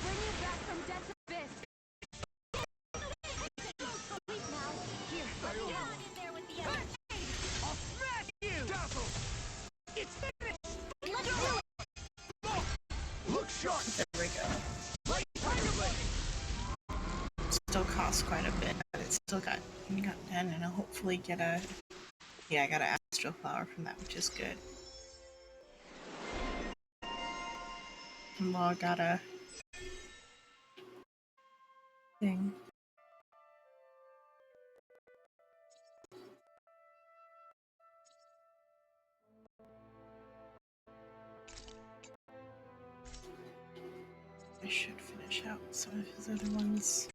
bring you back from death's abyss. Wait now. Here, let me help. In there with the others. I'll smash you! Dazzle! It's finished! Let's do it! Look sharp! There we go. Still costs quite a bit, but it's still got done, and I'll hopefully get a. Yeah, I got an astral flower from that, which is good. Law got a thing. I should finish out some of his other ones.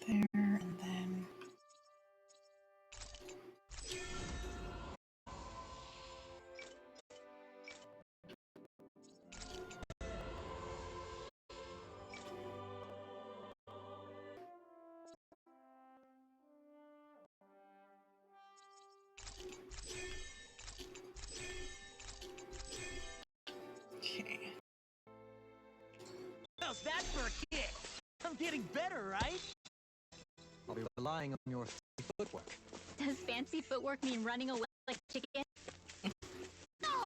There, and then okay. How's that for a kick? I'm getting better, right? I'll be relying on your footwork. Does fancy footwork mean running away like a chicken? No!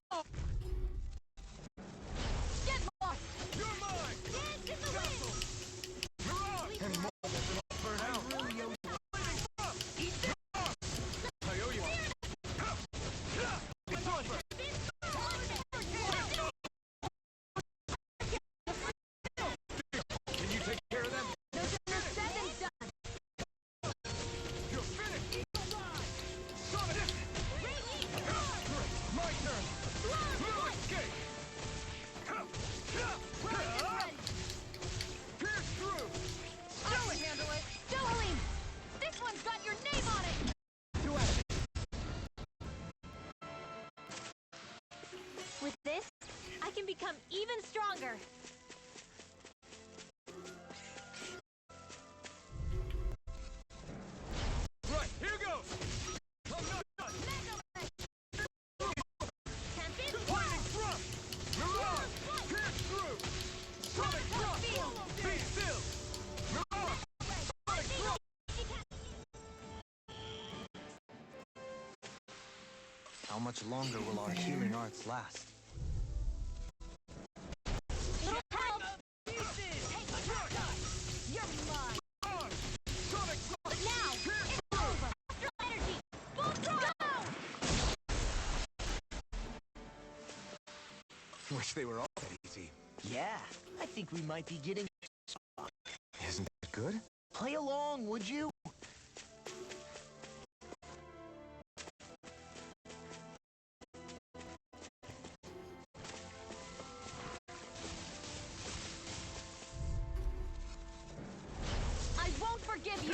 Get lost! You're mine! Dance in the wind! You're on! Any more than I'll burn out. I owe you one. It's over! Can you take care of them? Seven's done! You're finished! Summon it! My turn! No escape! Pierce through! I'll handle it! Dohalim! This one's got your name on it! With this, I can become even stronger! Right, here goes! I'm not done! Lightning thrust! Mirage! Pierce through! Sonic thrust! Be still! Mirage! Sonic thrust! How much longer will our healing arts last? Little help! Take my You're mine! But now, it's over! Astral energy! Full throttle! Wish they were all that easy. Yeah, I think we might be getting... Isn't that good? Play along, would you? I won't forgive you!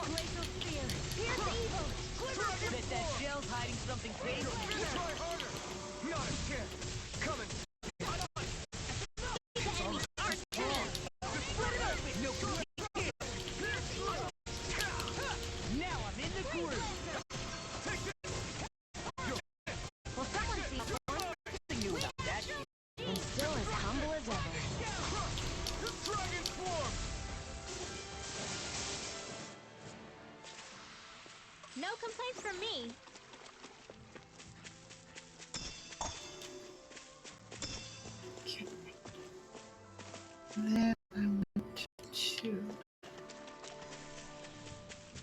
Glacial spear! Here's evil! Bet that shell's hiding something fatal. Not a chance! Coming! No good. Now I'm in the groove. Well, someone sees Nothing new about that shit. and still as humble as ever. No complaints from me. Okay. Then I went to...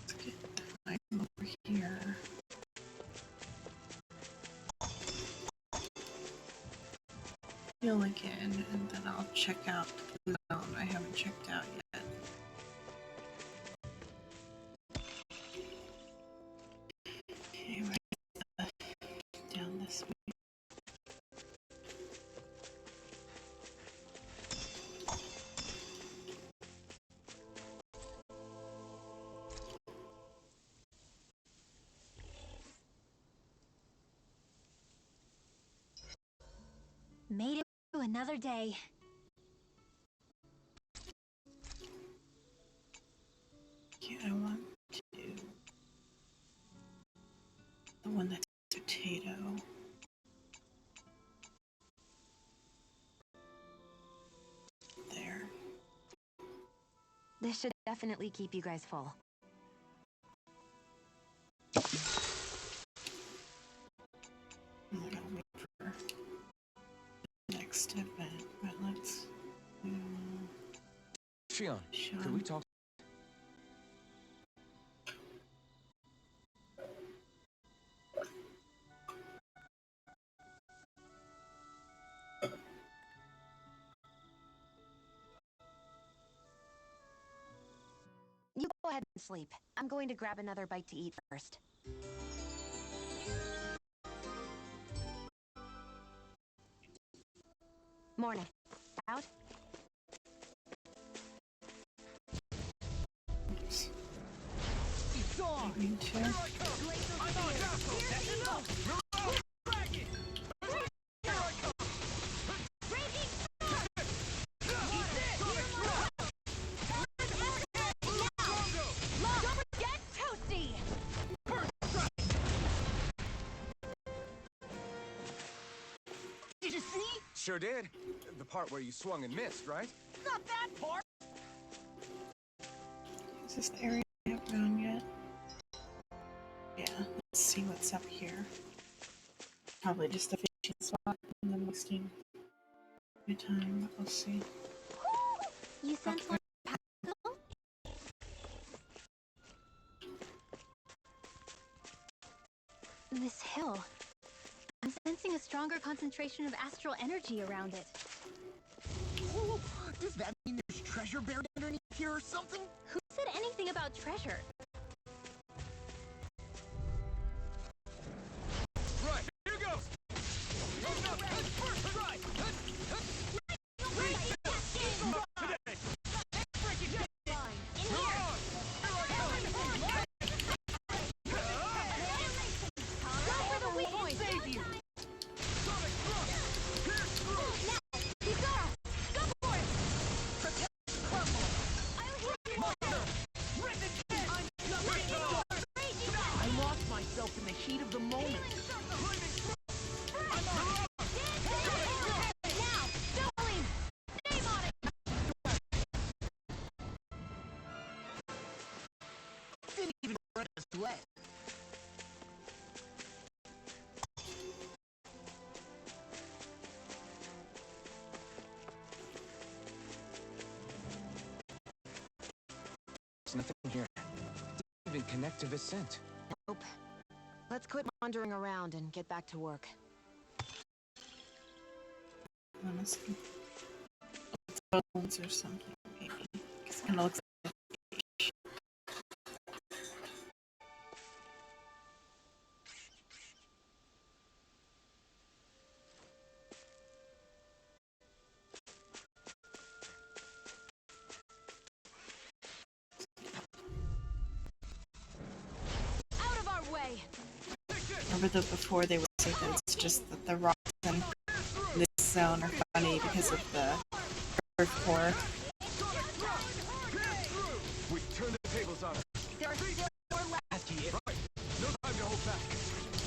Let's get the item over here. Heal again, and then I'll check out the blue zone I haven't checked out yet. Okay, right down this way. Made it through another day. Okay, I want to do the one that's potato. There. This should definitely keep you guys full. I'm gonna wait for the next event, but let's do Shion, Sean. could we talk? You go ahead and sleep. I'm going to grab another bite to eat first. Morning. Out? Oops. It's on. Going to Get toasty! Did you see? Sure did. The part where you swung and missed, right? Not that part. Is this the area I haven't gone yet? Yeah, let's see what's up here. Probably just a fishing spot and then wasting my time, but we'll see. You sense one particle? This hill. I'm sensing a stronger concentration of astral energy around it. Ooh, does that mean there's treasure buried underneath here or something? Who said anything about treasure? Right, here goes! Let. There's nothing here. Didn't even connect to Vicent. Nope. Let's quit wandering around and get back to work. Honestly. Bones or something, maybe. It kind of looks Out of our way! Remember that before they would say that it's just that the rocks in this zone are funny because of the earth core. We turn the tables on. There are still more left. Right. No time to hold back.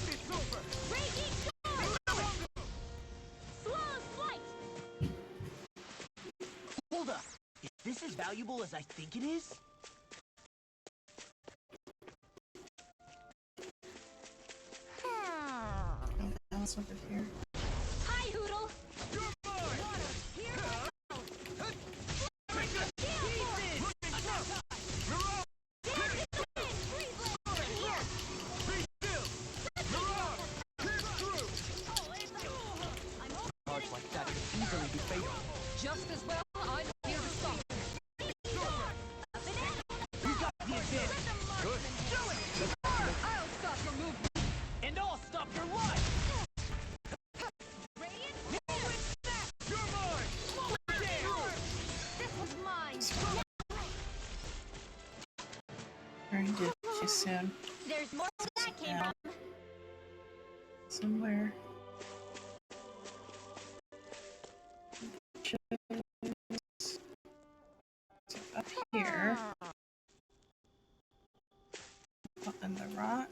It's over. Raging storm! Slow flight! Hold up. Is this as valuable as I think it is? Else over here. Hi, Hoodle! Charge like that could easily be fatal. Just as well, I'm here to stop. You got the advantage. Good. Do it! I'll stop your movement. And I'll stop your life. Radiant? You're mine. This was mine. Turned it too soon. There's more where that came Yeah. from. Somewhere. Up here. Up in the rock.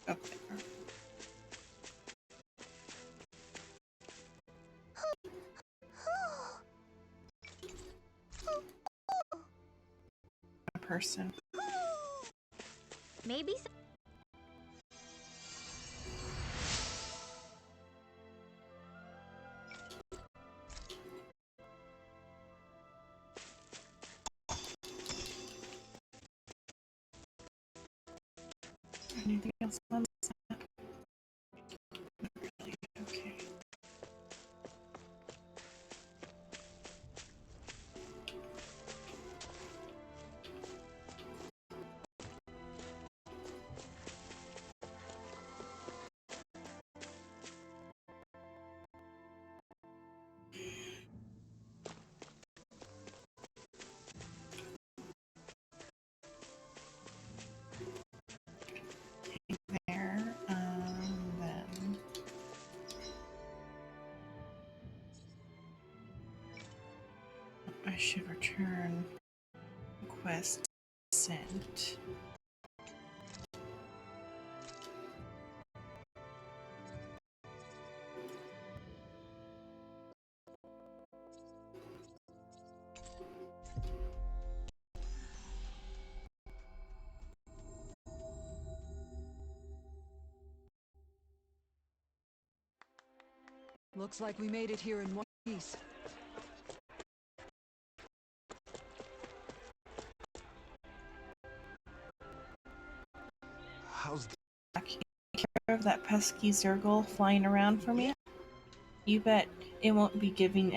Up there. A person. Maybe Anything else on this map? Not really. Okay. There, then I should return quest sent. Looks like we made it here in one piece. How's Take care of that pesky Zergle flying around for me. You bet it won't be giving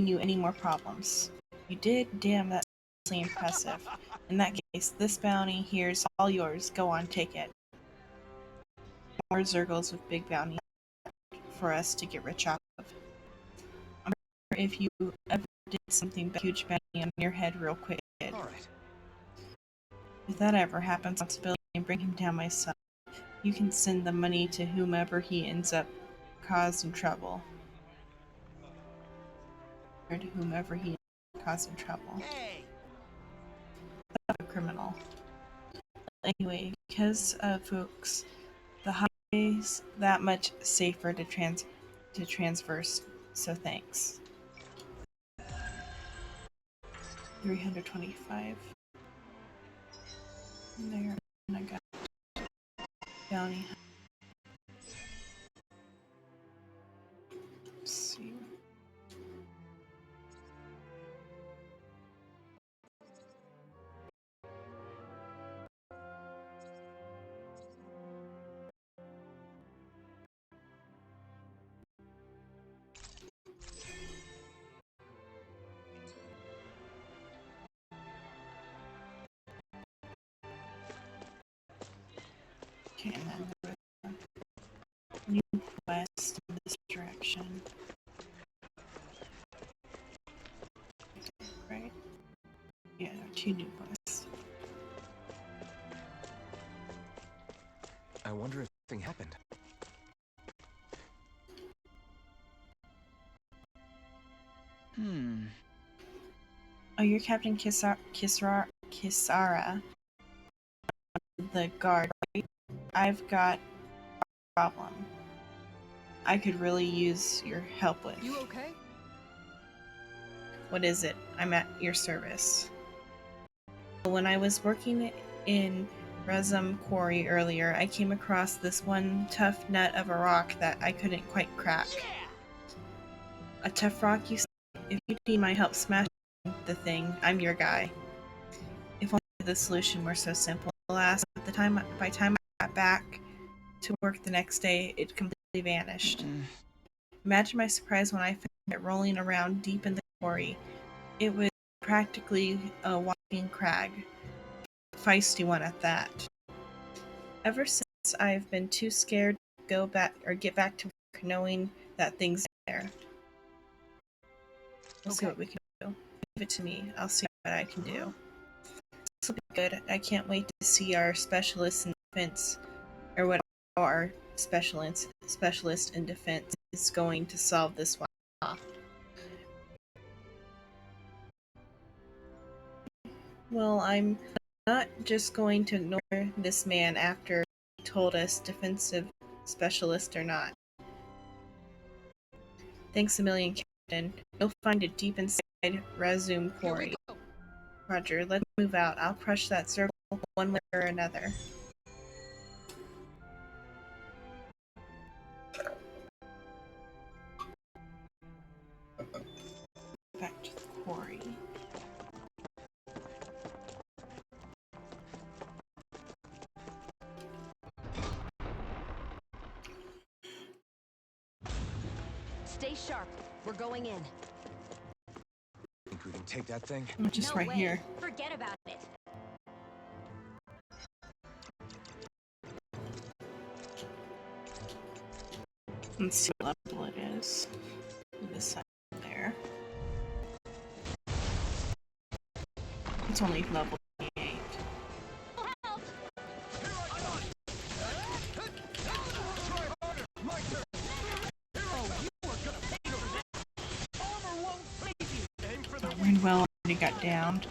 you any more problems. You did? Damn, that's really impressive. In that case, this bounty here's all yours. Go on, take it. More Zergles with big bounty for us to get rich off of. I'm sure if you ever did something huge bounty on your head real quick. All right. If that ever happens, responsibility and bring him down myself. You can send the money to whomever he ends up causing trouble. Or to whomever he causing trouble. Hey. A criminal. Anyway, because of folks, the highway's that much safer to transverse. So thanks. 325. There, and I got bounty. Let's see. Okay, and then there was a new quest in this direction. Right? Yeah, there are 2 new quests. I wonder if something happened. Oh, you're Captain Kisara, the guard, right? I've got a problem I could really use your help with. You okay? What is it? I'm at your service. When I was working in Resum Quarry earlier, I came across this one tough nut of a rock that I couldn't quite crack. A tough rock, you say? If you need my help smashing the thing, I'm your guy. If only the solution were so simple. Alas, by the time I got back to work the next day, it completely vanished. Imagine my surprise when I found it rolling around deep in the quarry. It was practically a walking crag. Feisty one at that. Ever since, I've been too scared to go back or get back to work knowing that thing's there. We'll see what we can do. Leave it to me. I'll see what I can do. This will be good. I can't wait to see our specialist in defense, or what our specialist in defense is going to solve this one off. Well, I'm not just going to ignore this man after he told us defensive specialist or not. Thanks a million, Captain. You'll find it deep inside Razum Quarry. Roger, let's move out. I'll crush that circle one way or another. Back to the quarry. Stay sharp. We're going in. Think we can take that thing? Just No right way. here. Forget about it. Let's see what level it is. This side there. It's only level 28. Well, already got downed.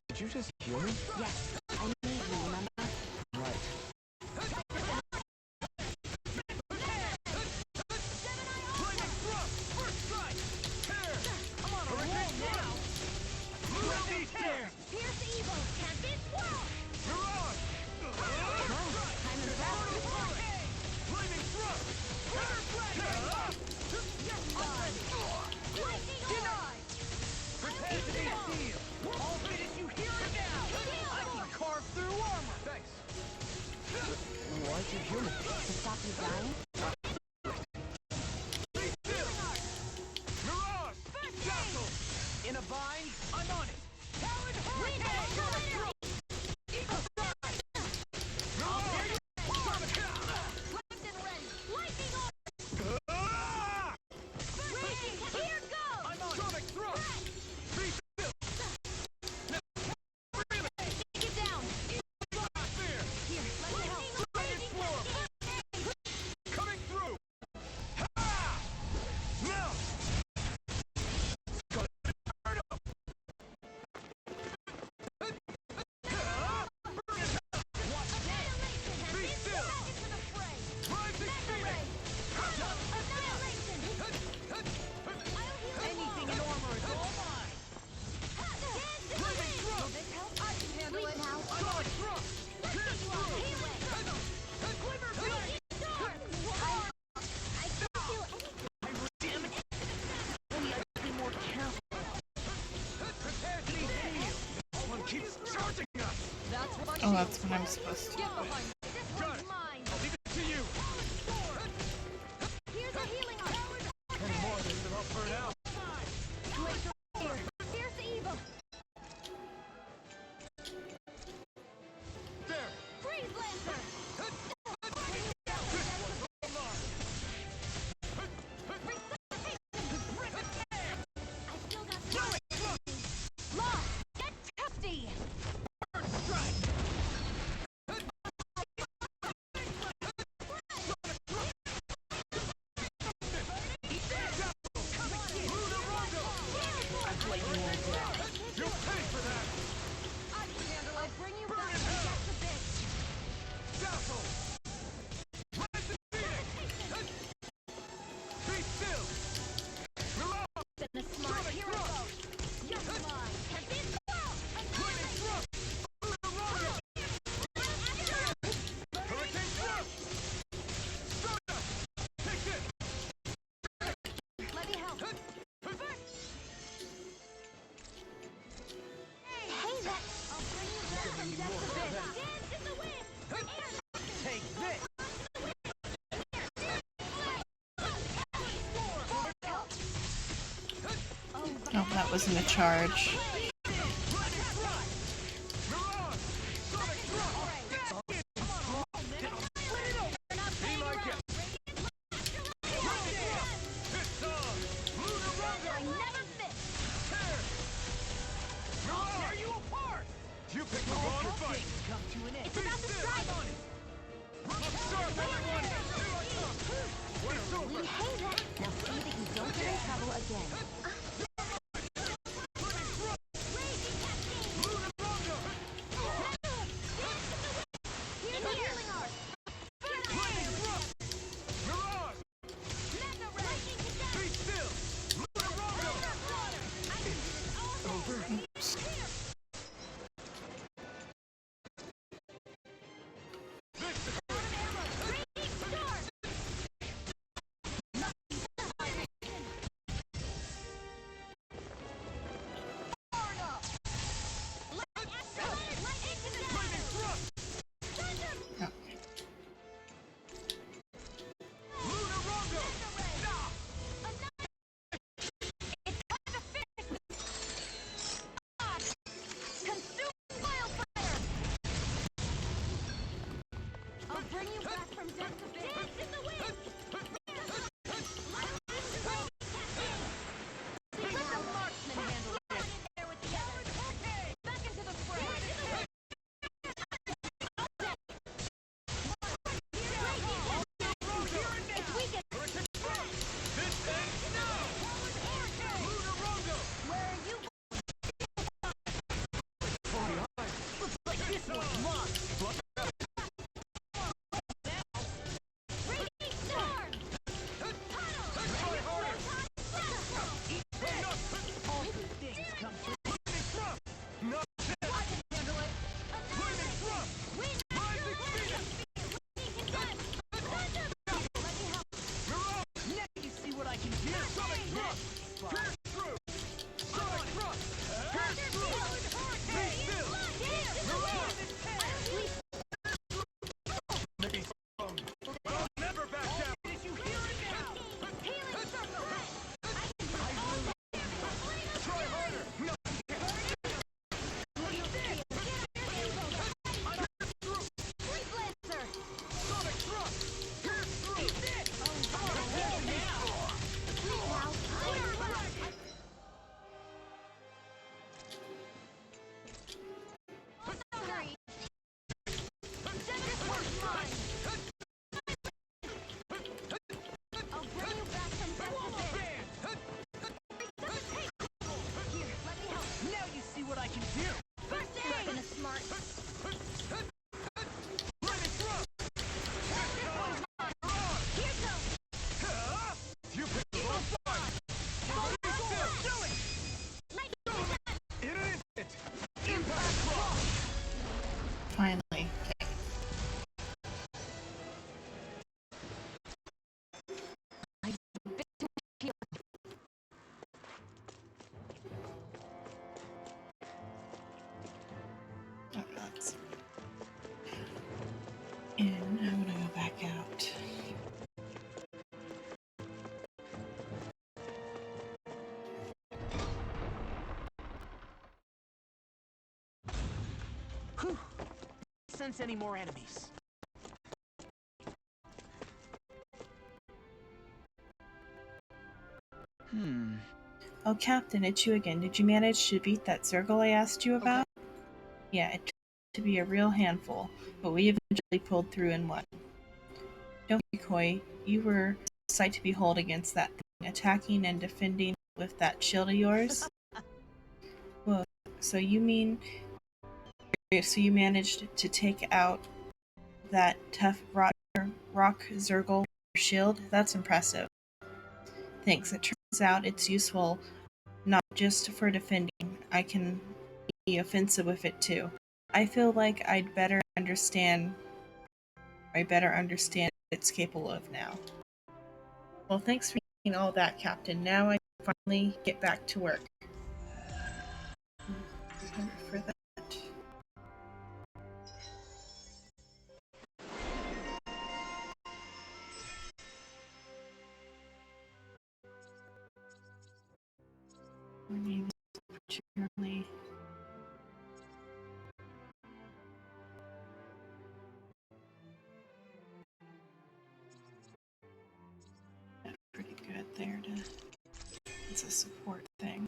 Did you just heal me? Yes, I need you, remember? Right. Oh, that's what I'm supposed to do. Get behind me. This one's mine. I'll leave it to you. Here's a healing arm. Any more of this and I'll burn out. Laser here. Fierce evil. There. Freeze lancer. I still got Law, get toasty. You'll pay for that. I can handle it. I'll bring you back just a bit. Dazzle. Rise and Phoenix. Be still. Mirage. Been a smart hero. You're mine. Can't be swallowed. Lightning thrust. Hurricane thrust. Soda. Take it. Let me help. Hey, that... I'll bring you back from just a bit. Dance in the wind. Take this! Oh, that wasn't a charge. I never miss. Tear you apart. You picked the wrong fight. It's about to strike. Look sharp, everyone. When it's over. Now see that you don't get in trouble again. Whew. Sense any more enemies. Oh, Captain, it's you again. Did you manage to beat that Zergle I asked you about? Yeah, it turned out to be a real handful, but we eventually pulled through and won. Don't be coy. You were a sight to behold against that thing, attacking and defending with that shield of yours. Whoa, so you managed to take out that tough rock Zergle shield? That's impressive. Thanks. It turns out it's useful not just for defending. I can be offensive with it too. I feel like I better understand what it's capable of now. Well, thanks for saying all that, Captain. Now I can finally get back to work. For that. My name is particularly... pretty good there it's a support thing.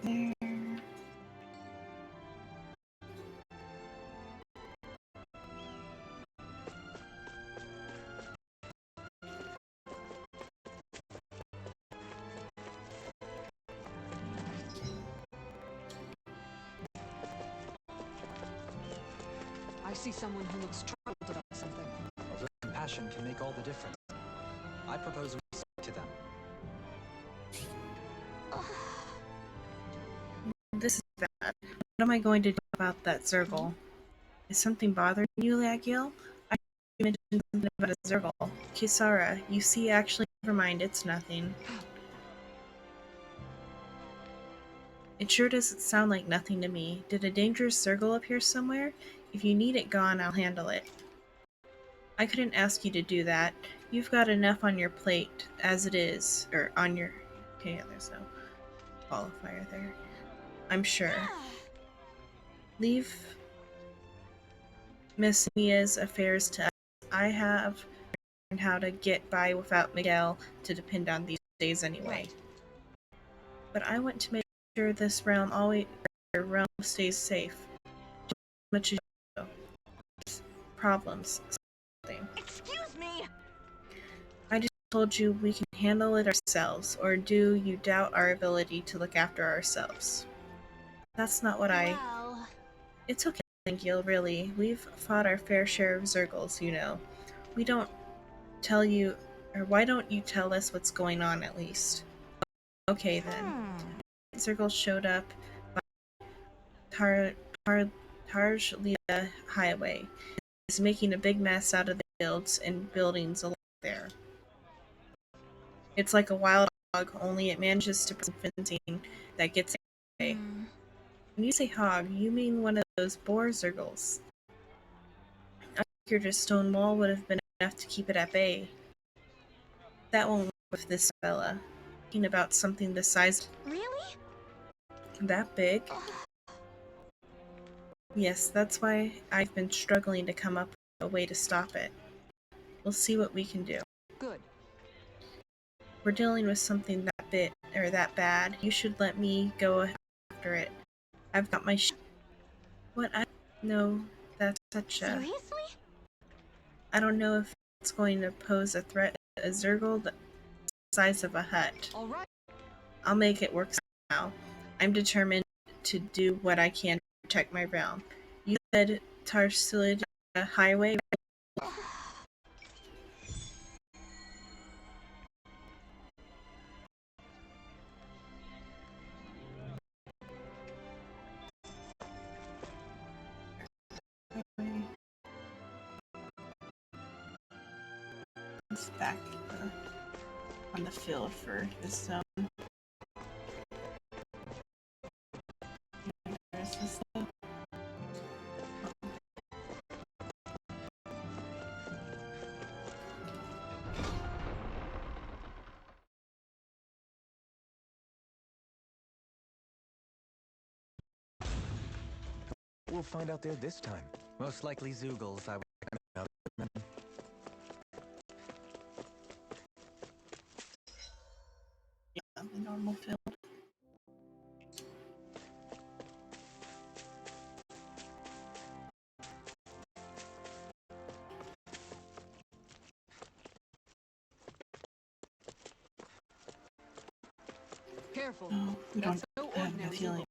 There. I see someone who looks troubled about something. A little compassion can make all the difference. I propose we speak to them. This is bad. What am I going to do about that Zergle? Is something bothering you, Lagiel? I you mentioned something about a Zergle. Kisara, you see, actually, never mind, it's nothing. It sure doesn't sound like nothing to me. Did a dangerous Zergle appear somewhere? If you need it gone, I'll handle it. I couldn't ask you to do that. You've got enough on your plate as it is. Or on your... Okay, yeah, there's no qualifier there. I'm sure. Leave Miss Mia's affairs to us. I have learned how to get by without Miguel to depend on these days anyway. But I want to make sure this realm stays safe. Just as much as you do. Problems. Something. Excuse me! I just told you we can handle it ourselves, or do you doubt our ability to look after ourselves? That's not what Well... It's okay, Gil, really. We've fought our fair share of Zergles, you know. We don't tell you... Or why don't you tell us what's going on, at least? Okay, then. Zergles showed up by Tarjlia Highway. It's making a big mess out of the guilds and buildings along there. It's like a wild hog, only it manages to put fencing that gets away. When you say hog, you mean one of those boar Zergles. I figured a stone wall would have been enough to keep it at bay. That won't work with this fella. Talking about something the size... Really? That big? Yes, that's why I've been struggling to come up with a way to stop it. We'll see what we can do. Good. We're dealing with something that bad. You should let me go after it. I've got my What? No, that's such a... Seriously? I don't know if it's going to pose a threat. A Zergle the size of a hut. All right. I'll make it work somehow. I'm determined to do what I can to protect my realm. You said Tarsilid Highway? It's back on the field for this zone. Where's this zone? We'll find out there this time. Most likely Zoogles, I would recommend. Yeah, the normal field. Careful. Oh, we That's don't no have no ordinary feeling.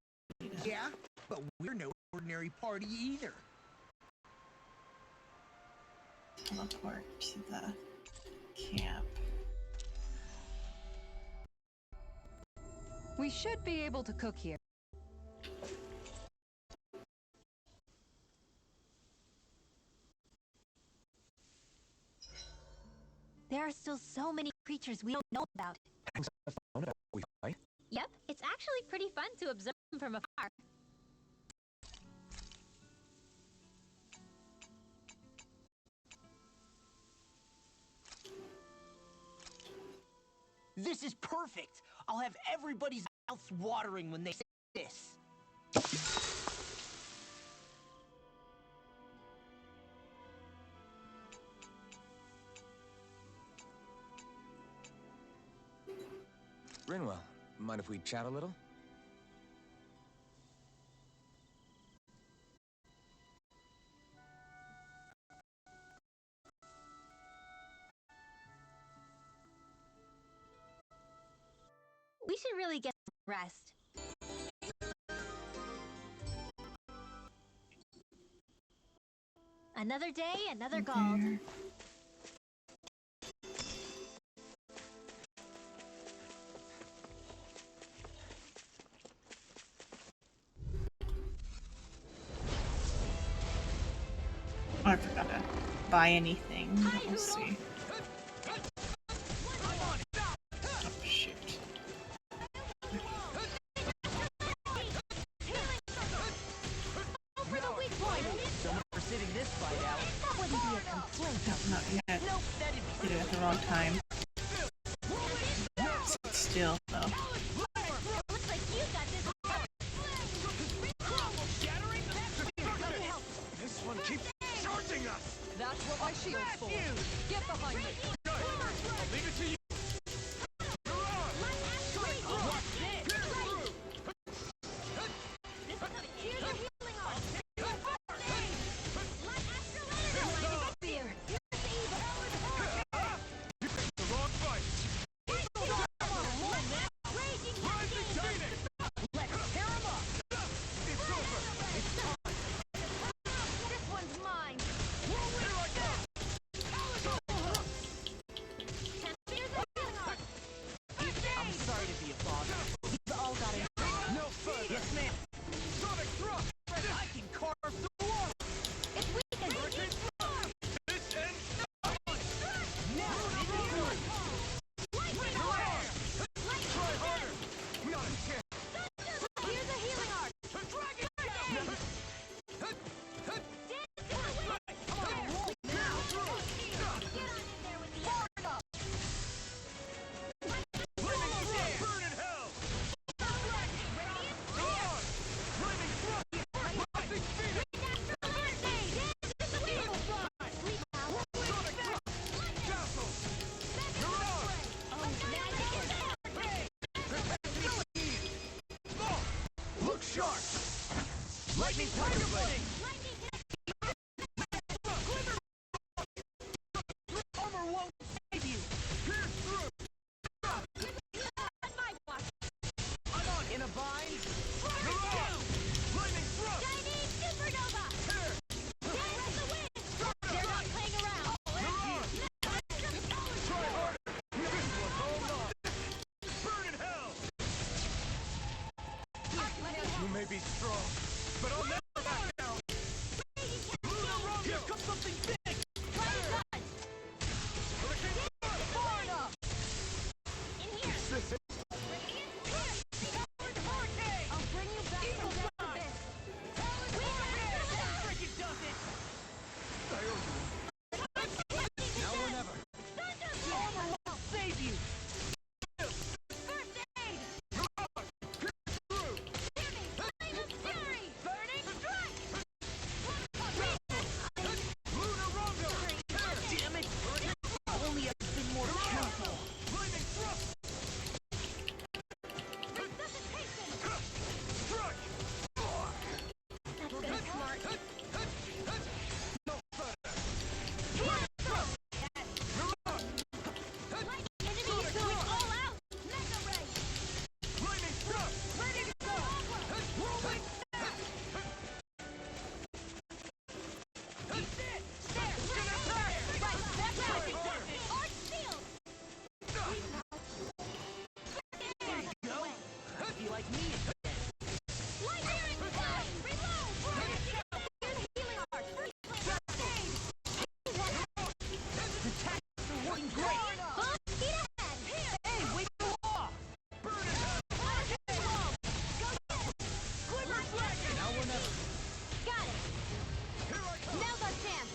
Yeah, but we're no ordinary party either. Teleport to the camp. We should be able to cook here. There are still so many creatures we don't know about. Yep, it's actually pretty fun to observe them from afar. This is perfect. I'll have everybody's mouths watering when they say this. Rinwell, mind if we chat a little? We should really get some rest. Another day, another Gald. Oh, I forgot to buy anything. But we'll see. Oh, shoot. Someone for sitting this fight out. That wouldn't be a complaint. No, not yet. Nope, that'd be Did it at the wrong time. Sit still, though. Looks like you got this. This one keeps charging us! That's what my shield's for. Get behind me. Good. I'll leave it to you. The wrong fight. It's over. This one's mine. I'm sorry to be a bother. We've all got it. No further. Yes, ma'am. Sonic thrust. I can carve the wall. If we can This ends. Try harder. Not a chance. here's a healing arc. Burn in hell. Go on. Flaming thrust. Rising phoenix. Sonic thrust. Castle. You're on. Look sharp. Lightning tiger blade. Armor won't save you. Pierce through. Now's our chance.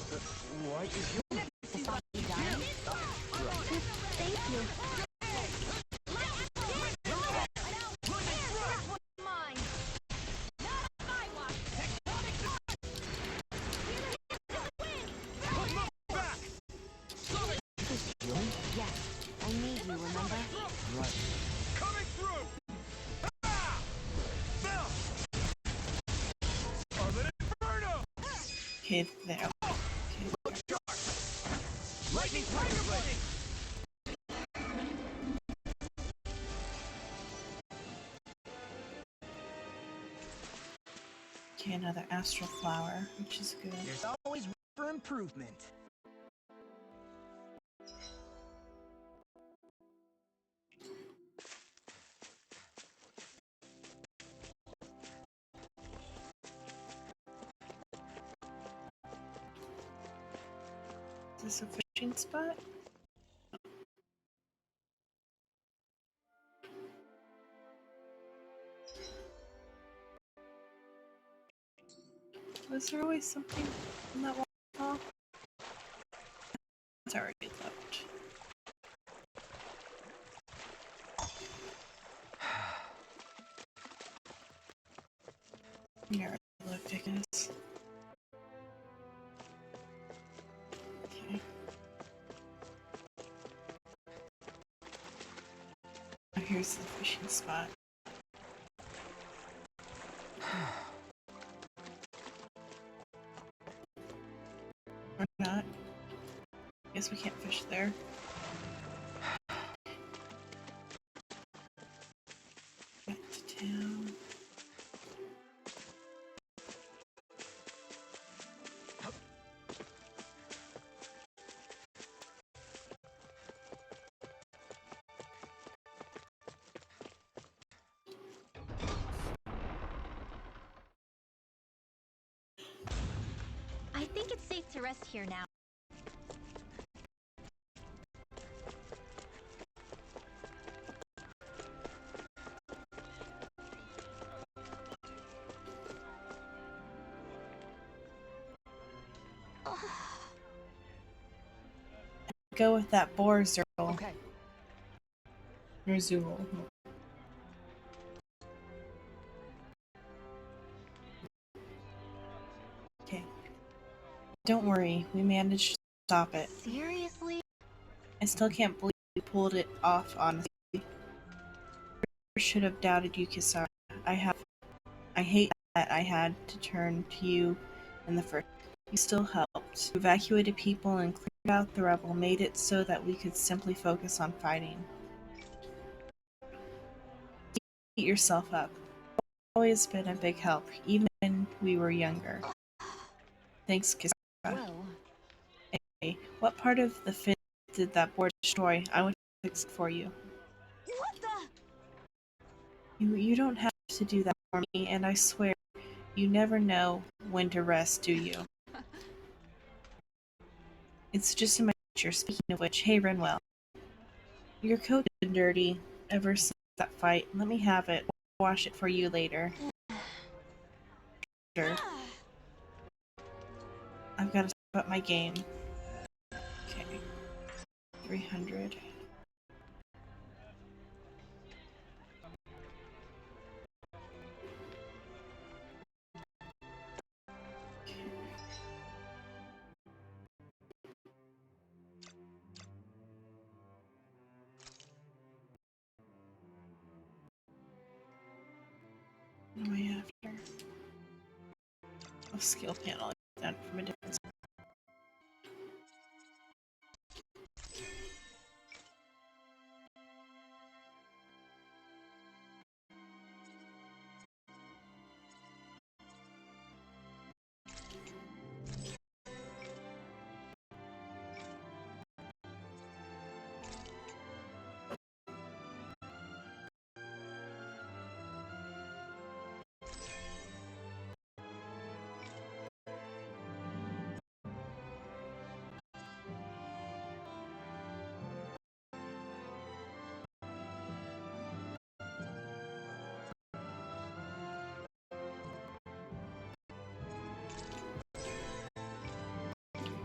What is your... Thank you. Mine. Not my watch. Yes, I need you, remember? Right. Coming through! Ah! Now! Scarlet Inferno! Okay, there. Look sharp! Lightning Tiger Blade! Okay, another astral flower, which is good. There's always room for improvement. Is this a fishing spot? Was there always something in that waterfall? It's already left. Never looked, I guess. Okay. Oh, here's the fishing spot. Or not. Guess we can't fish there. Back to town. I think it's safe to rest here now. Go with that boar zerl. Okay. Or zool. Okay. Don't worry, we managed to stop it. Seriously? I still can't believe we pulled it off, honestly. I should have doubted you, Kisara. I hate that I had to turn to you in the first. You still helped. You evacuated people and cleared out the rebel, made it so that we could simply focus on fighting. Beat yourself up. You've always been a big help, even when we were younger. Thanks, Kisara. Whoa. Hey, what part of the fin did that board destroy? I want to fix it for you. What the? You don't have to do that for me, and I swear, you never know when to rest, do you? It's just in my nature. Speaking of which, hey Renwell. Your coat has been dirty ever since that fight. Let me have it. I'll wash it for you later. Sure. I've got to step up my game. Okay. 300. What am I after? A skill panel down from a different side.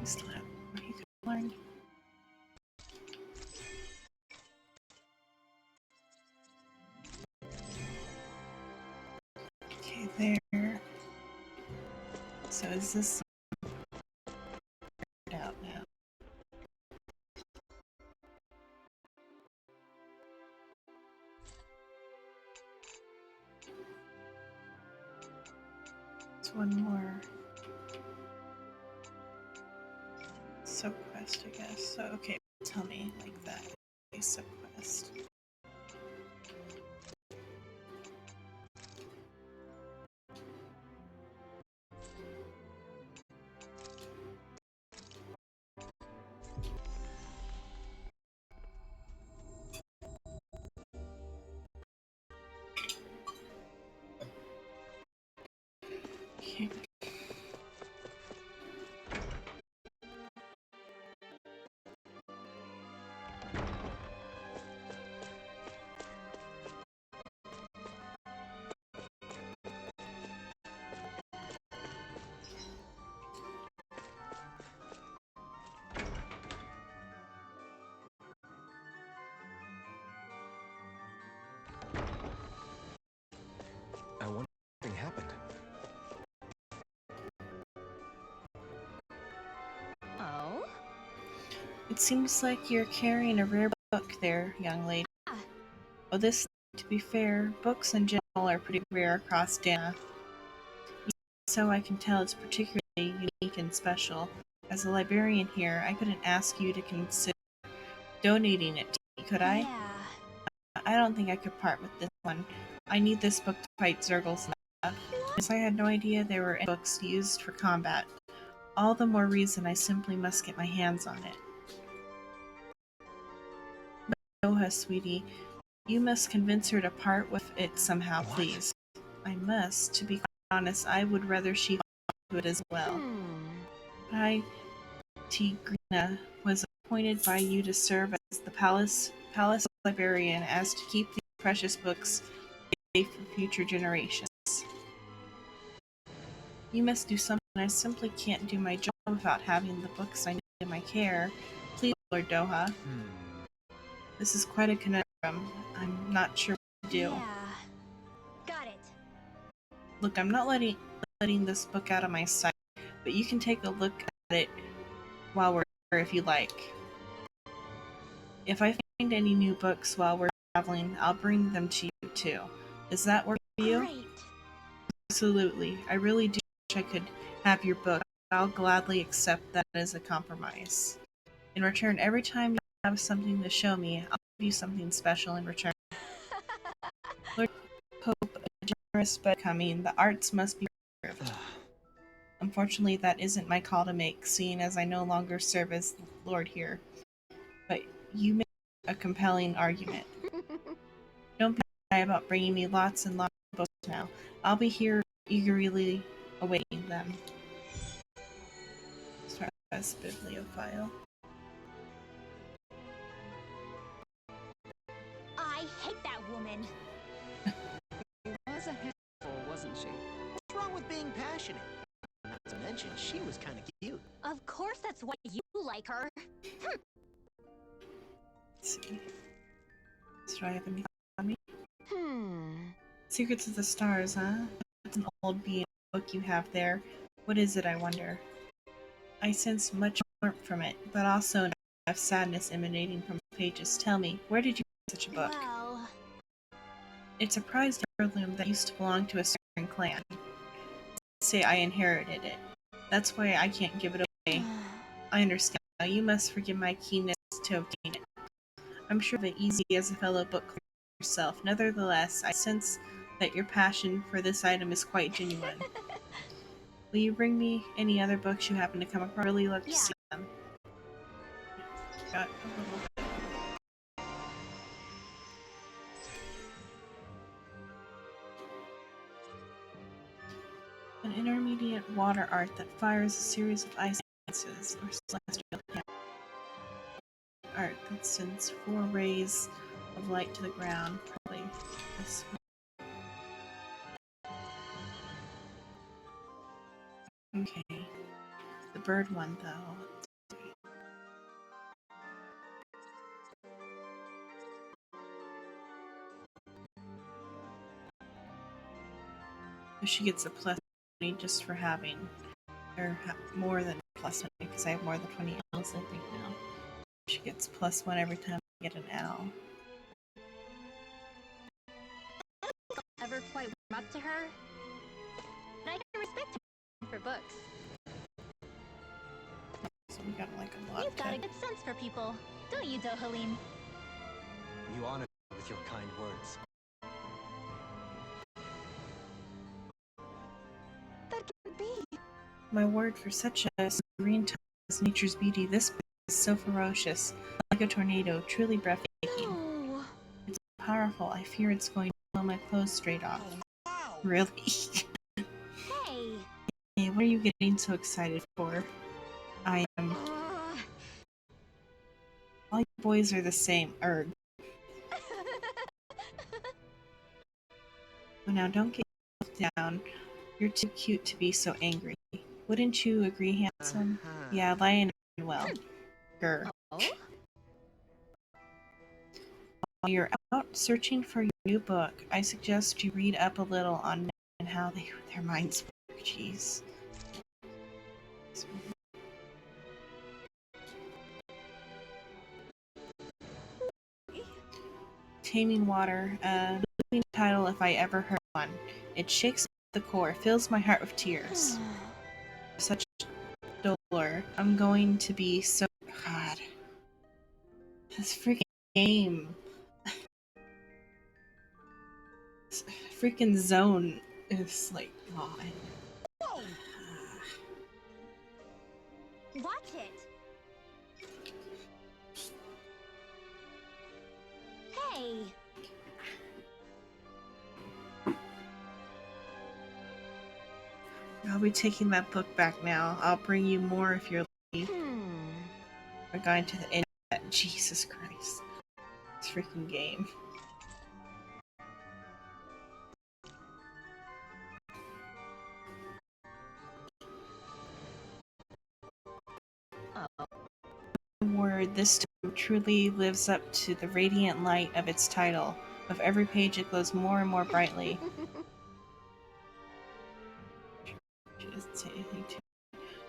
still have more you can learn. Okay, there. So is this out now? It's one more sub-quest, I guess. So, okay, tell me like that. A sub-quest. Okay. I wonder if something happened. Oh? It seems like you're carrying a rare book there, young lady. Oh, this, to be fair, books in general are pretty rare across Dana. So I can tell it's particularly unique and special. As a librarian here, I couldn't ask you to consider donating it to me, could I? Yeah. I don't think I could part with this one. I need this book to fight Zurgles now. Because I had no idea there were any books used for combat. All the more reason I simply must get my hands on it. But Doha, sweetie, you must convince her to part with it somehow, What? please. I must. To be quite honest, I would rather she do it as well. I, Tigrina, was appointed by you to serve as the palace librarian, as to keep these precious books safe for future generations. You must do something. I simply can't do my job without having the books I need in my care. Please, Lord Doha. This is quite a conundrum. I'm not sure what to do. Yeah. Got it. Look, I'm not letting this book out of my sight, but you can take a look at it while we're here if you like. If I find any new books while we're traveling, I'll bring them to you too. Does that work for you? Great. Absolutely. I really do wish I could have your book. I'll gladly accept that as a compromise. In return, every time you have something to show me, I'll give you something special in return. Lord Hope, a generous but coming, the arts must be preserved. Unfortunately, that isn't my call to make, seeing as I no longer serve as Lord here. But you make a compelling argument. Don't be shy about bringing me lots and lots of books now. I'll be here eagerly awaiting them. Start as bibliophile. I hate that woman. Was a handful, wasn't she? What's wrong with being passionate? Not to mention, she was kind of cute. Of course that's why you like her. Let's see. Do I have any on me? Secrets of the Stars, huh? That's an old being book you have there. What is it, I wonder? I sense much warmth from it, but also enough sadness emanating from the pages. Tell me, where did you get such a book? Well, It's a prized heirloom that used to belong to a certain clan. Say I inherited it. That's why I can't give it away. I understand now. You must forgive my keenness to obtain it. I'm sure of it easy as a fellow book yourself. Nevertheless, I sense that your passion for this item is quite genuine. Will you bring me any other books you happen to come across? I'd really love to see them. Got a little bit. An intermediate water art that fires a series of ice dances or celestial art that sends 4 rays of light to the ground. Probably this one. Okay. The bird one, though. She gets a plus 20 just for having, or more than plus 20 because I have more than 20 L's, I think now. She gets plus 1 every time I get an L. Ever quite warm up to her? And I can respect her for books. So we got like a lot. You've got a good sense for people, don't you, Dohalim? You honor me with your kind words. That can't be. My word, for such a serene time as nature's beauty, this beast is so ferocious, like a tornado, truly breathtaking. No. It's powerful. I fear it's going to blow my clothes straight off. Oh, wow. Really? Hey! Hey, what are you getting so excited for? I am. All you boys are the same. Oh, now don't get yourself down. You're too cute to be so angry. Wouldn't you agree, handsome? Yeah, lying well. Grr. Oh? While you're out searching for your new book, I suggest you read up a little on men and how their minds work. Jeez. Taming Water, title if I ever heard one. It shakes me to the core, fills my heart with tears. Such dolor. I'm going to be so. God. This freaking game. This freaking zone is like. Oh, Whoa! Watch it! Hey! I'll be taking that book back now. I'll bring you more if you're lucky. We're going to the internet. Jesus Christ. This freaking game. Word, this tome truly lives up to the radiant light of its title. With every page it glows more and more brightly. She doesn't say anything to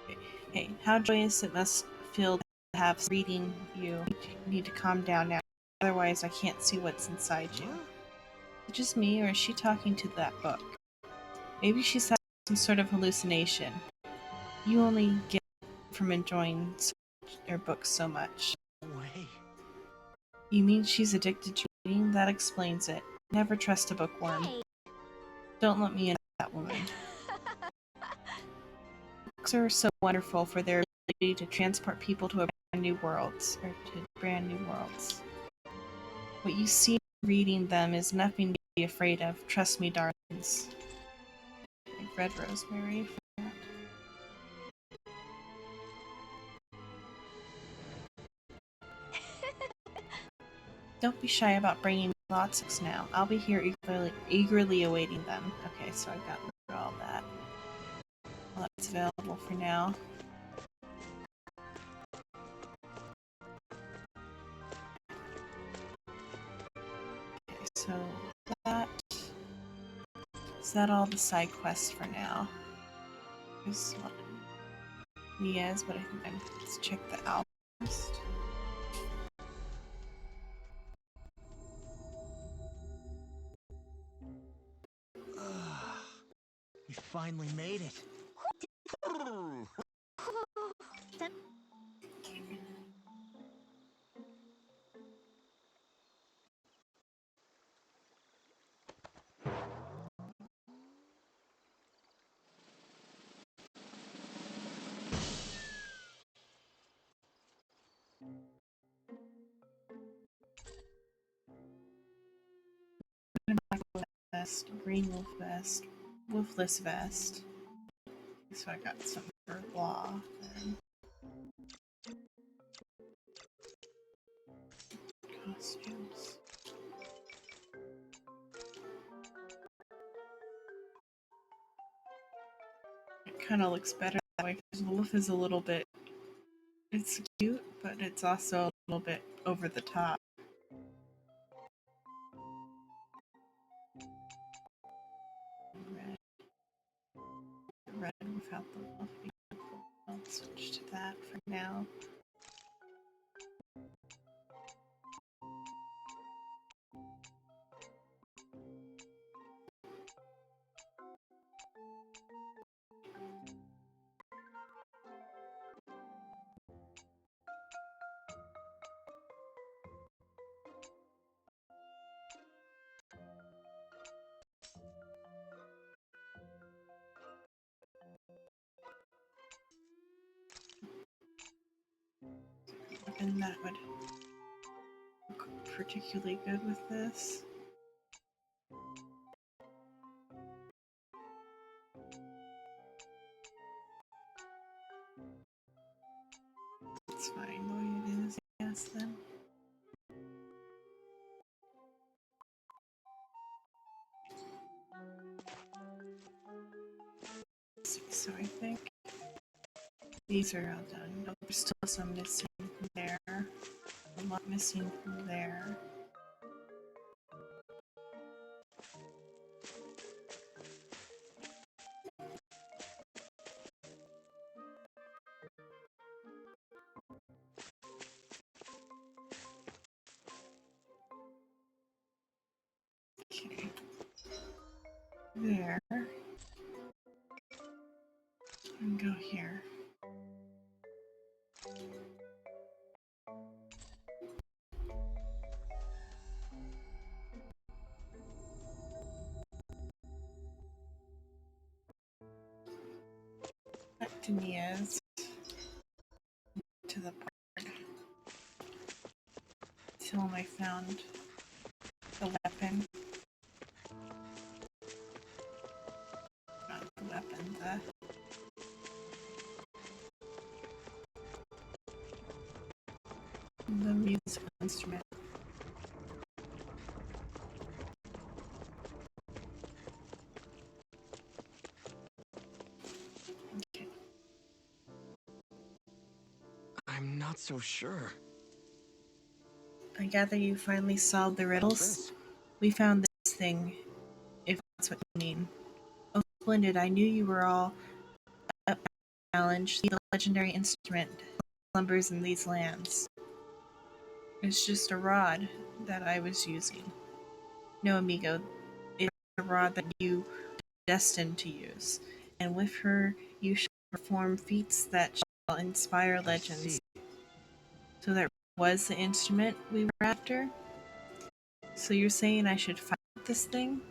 me. Hey, how joyous it must feel to have reading you. You need to calm down now, otherwise I can't see what's inside you. Is it just me, or is she talking to that book? Maybe she's having some sort of hallucination. You only get from enjoying her books so much. Way. You mean she's addicted to reading? That explains it. Never trust a bookworm. Hey! Don't let me in that woman. Books are so wonderful for their ability to transport people to brand new worlds. What you see reading them is nothing to be afraid of. Trust me, darlings. I've read Rosemary for that. Don't be shy about bringing me lots of books now. I'll be here eagerly awaiting them. Okay, so I got all that. Well, that's available for now. Okay, so that is that all the side quests for now. There's one Niaz, but I think let's check the album first. We finally made it. Vest, green wolf vest, wolfless vest. So I got some for blah. Then. Costumes. It kind of looks better that way because Wolf is a little bit. It's cute, but it's also a little bit over the top. Red without the Wolf. I'll switch to that for now. And that would look particularly good with this. It's fine the way it is, yes, then. So I think these are all done. But there's still some missing from there. A lot missing from there. Okay. There. And go here. Back to Nia's. To the board. Till I found the weapon. Not the weapon, the musical instrument. Okay. I'm not so sure. I gather you finally solved the riddles. We found this thing, if that's what you mean. Oh, splendid. I knew you were all up for the challenge. The legendary instrument slumbers in these lands. It's just a rod that I was using. No, amigo, it's a rod that you are destined to use. And with her, you shall perform feats that shall inspire legends. So that was the instrument we were after? So you're saying I should fight this thing?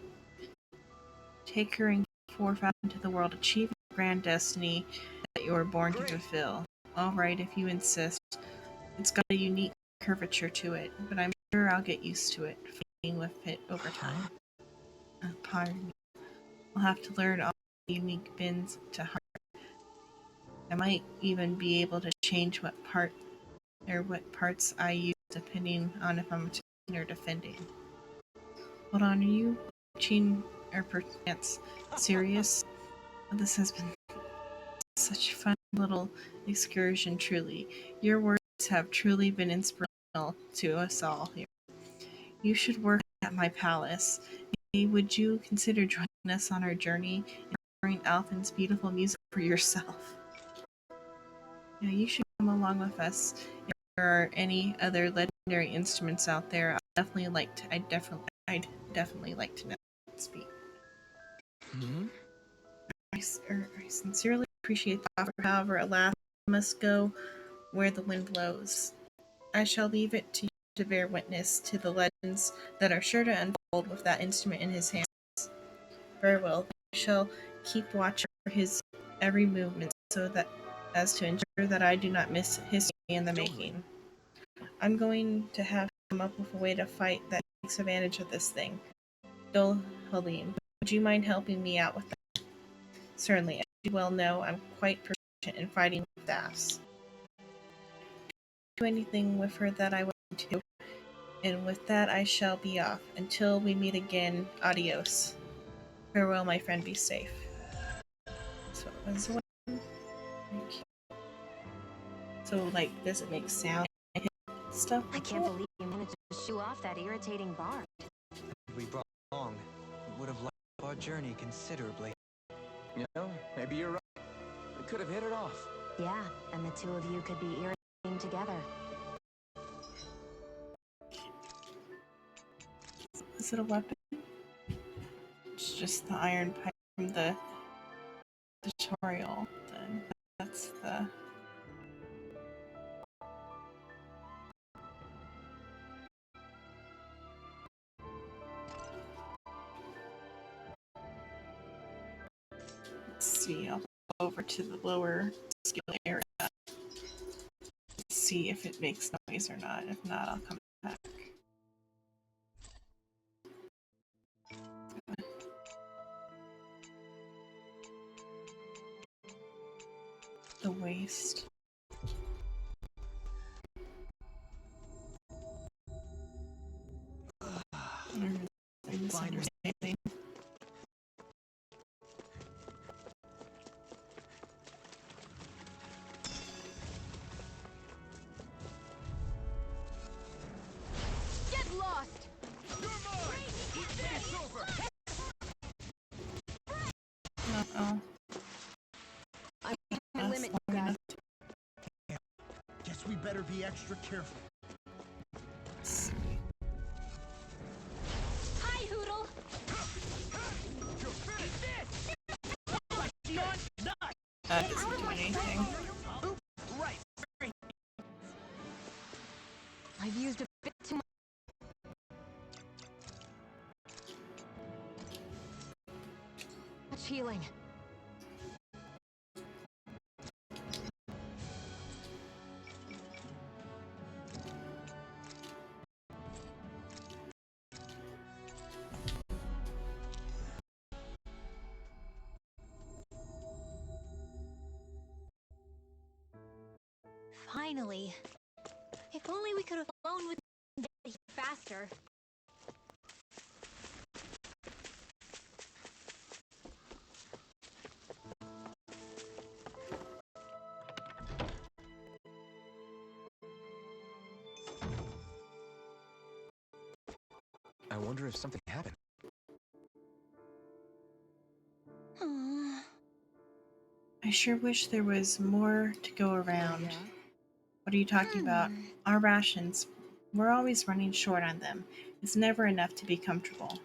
Take her and give forth out into the world, achieve the grand destiny that you were born to fulfill. Alright, if you insist. It's got a unique curvature to it, but I'm sure I'll get used to it, fighting with it over time. Pardon me. I'll have to learn all the unique bends to heart. I might even be able to change what parts I use depending on if I'm attacking or defending. Hold on, are you watching or perchance serious? This has been such a fun little excursion, truly. Your words have truly been inspirational to us all here. You should work at my palace. Maybe would you consider joining us on our journey and hearing Alphen's beautiful music for yourself? Yeah, you should come along with us. If there are any other legendary instruments out there, I'd definitely like to know. Speak. I sincerely appreciate the offer. However, alas, I must go where the wind blows. I shall leave it to you to bear witness to the legends that are sure to unfold with that instrument in his hands. Very well. I shall keep watch over his every movement so that as to ensure that I do not miss history in the making. I'm going to have to come up with a way to fight that takes advantage of this thing. Dol Halim, would you mind helping me out with that? Certainly. As you well know, I'm quite proficient in fighting with staffs. Do anything with her that I want to. And with that I shall be off. Until we meet again, adios. Farewell, my friend, be safe. So it was So, like, does it make sound and hit stuff? I can't believe you managed to shoo off that irritating bar. We brought along. It would have lightened our journey considerably. You know, maybe you're right. We could have hit it off. Yeah, and the two of you could be irritating together. Is it a weapon? It's just the iron pipe from the tutorial. Then that's the. Let's see. I'll go over to the lower skill area. See if it makes noise or not. If not, I'll come back. The waste. Misunderstanding. Get lost! Uh-oh. I can't limit you guys. Guess we better be extra careful. Hi, Hoodle! That doesn't do anything. I've used a bit too much healing. Finally. If only we could have flown with faster. I wonder if something happened. I sure wish there was more to go around. What are you talking about? Our rations. We're always running short on them. It's never enough to be comfortable.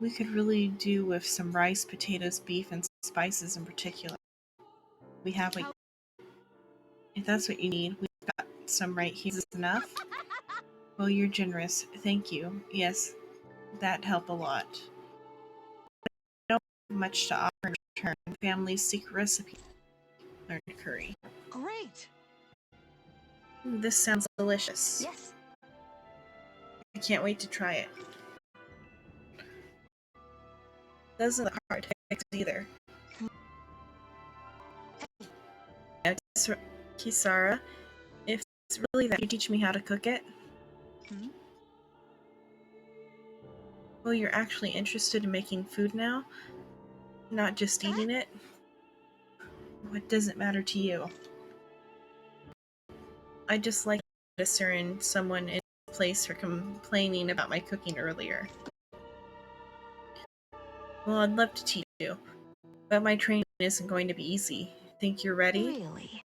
We could really do with some rice, potatoes, beef, and spices in particular. We have like, if that's what you need, we've got some right here. Is this enough? Well, you're generous. Thank you. Yes, that helped a lot. I don't have much to offer in return. Family's secret recipe. Learned curry. Great! This sounds delicious. Yes. I can't wait to try it. Doesn't look hard to fix either. Now, Kisara, if it's really that, you teach me how to cook it? Well, you're actually interested in making food now? Not just eating it? What does it matter to you? I just like noticing someone in place for complaining about my cooking earlier. Well, I'd love to teach you, but my training isn't going to be easy. Think you're ready? Really?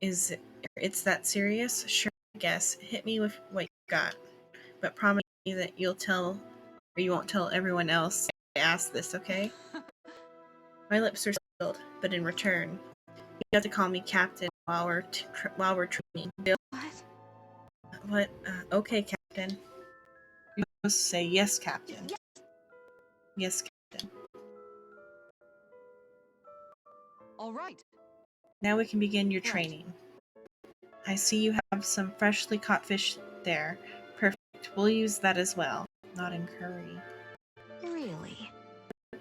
It's that serious? Sure, I guess. Hit me with what you got, but promise me that you won't tell everyone else I asked this, okay? My lips are sealed, but in return, you have to call me Captain while we're training. Deal? What? Okay, Captain. You're supposed to say yes, Captain. Yes, Captain. All right. Now we can begin your training. I see you have some freshly caught fish there. Perfect. We'll use that as well. Not in curry. Really?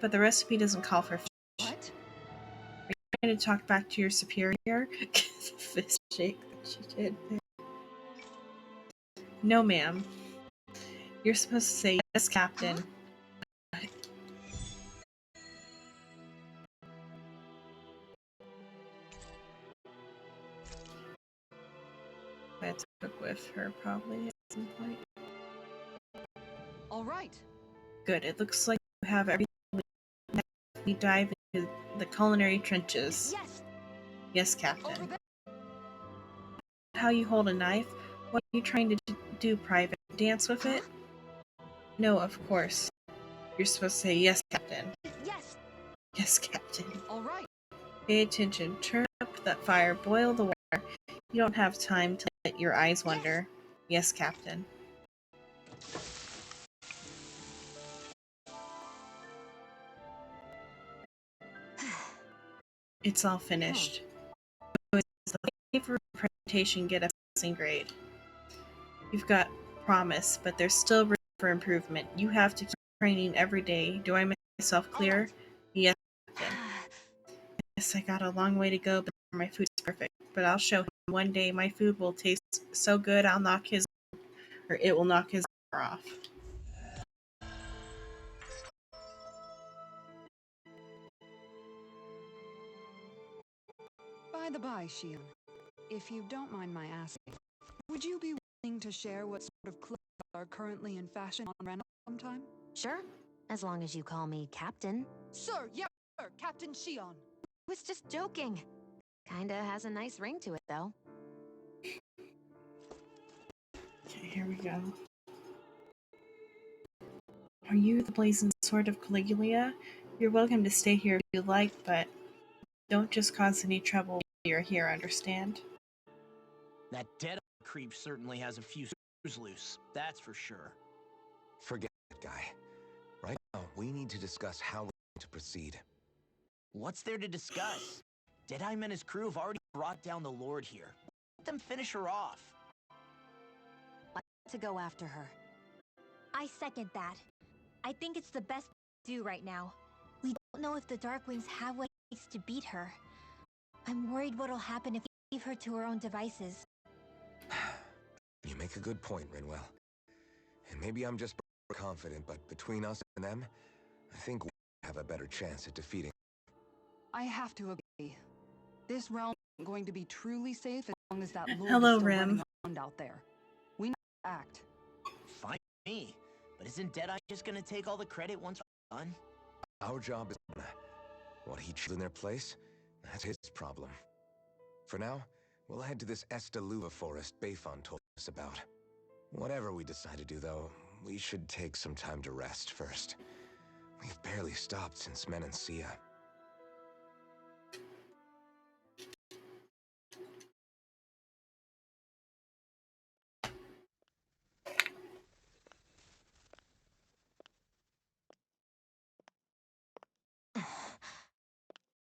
But the recipe doesn't call for fish. What? Are you trying to talk back to your superior? Fish shake that she did there. No, ma'am. You're supposed to say yes, Captain. Huh? cook with her probably at some point. All right. Good. It looks like you have everything we dive into the culinary trenches. Yes. Yes, Captain. How you hold a knife? What are you trying to do, Private? Dance with it? No, of course. You're supposed to say yes, Captain. Yes. Yes, Captain. All right. Pay attention. Turn up that fire. Boil the water. You don't have time to let your eyes wander. Yes, Captain. It's all finished. So it's the paper presentation get a passing grade. You've got promise, but there's still room for improvement. You have to keep training every day. Do I make myself clear? Right. Yes, Captain. Yes, I got a long way to go before my food's perfect. But I'll show him one day my food will taste so good I'll knock his or it will knock his off. By the by, Shion, if you don't mind my asking, would you be willing to share what sort of clothes are currently in fashion on Renal sometime? Sure, as long as you call me Captain. Sir, yes, sir, Captain Shion. Was just joking. Kinda has a nice ring to it, though. Okay, here we go. Are you the blazing sword of Caligula? You're welcome to stay here if you like, but don't just cause any trouble while you're here, understand? That dead creep certainly has a few screws loose, that's for sure. Forget that guy. Right now, we need to discuss how we're going to proceed. What's there to discuss? Deadeye and his crew have already brought down the Lord here. Let them finish her off. To go after her. I second that. I think it's the best to do right now. We don't know if the Darkwings have what it takes to beat her. I'm worried what'll happen if we leave her to her own devices. You make a good point, Rinwell. And maybe I'm just confident, but between us and them, I think we have a better chance at defeating. I have to agree. This realm isn't going to be truly safe as long as that Lord Hello, is still Rim. running around out there. We need to act. Fine with me, but isn't Deadeye just gonna take all the credit once we're done? Our job is done. What he chose in their place, that's his problem. For now, we'll head to this Estaluva forest Bayfon told us about. Whatever we decide to do, though, we should take some time to rest first. We've barely stopped since Menancia.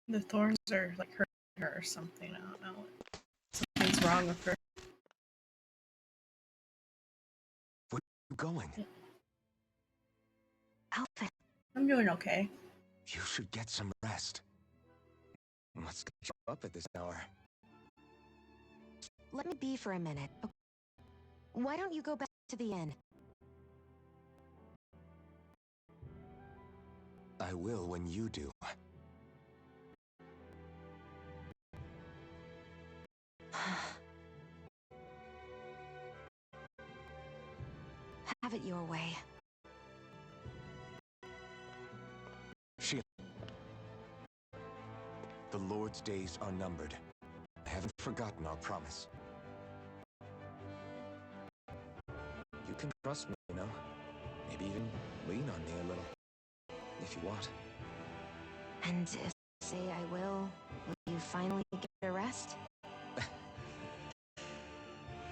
The thorns are like hurting her or something. I don't know. Something's wrong with her. Where are you going? Alpha. I'm doing okay. You should get some rest. What's got you up at this hour? Let me be for a minute. Okay. Why don't you go back to the inn? I will when you do. Have it your way. The Lord's days are numbered. I haven't forgotten our promise. You can trust me, you know? Maybe even lean on me a little. If you want. And if I say I will you finally get a rest?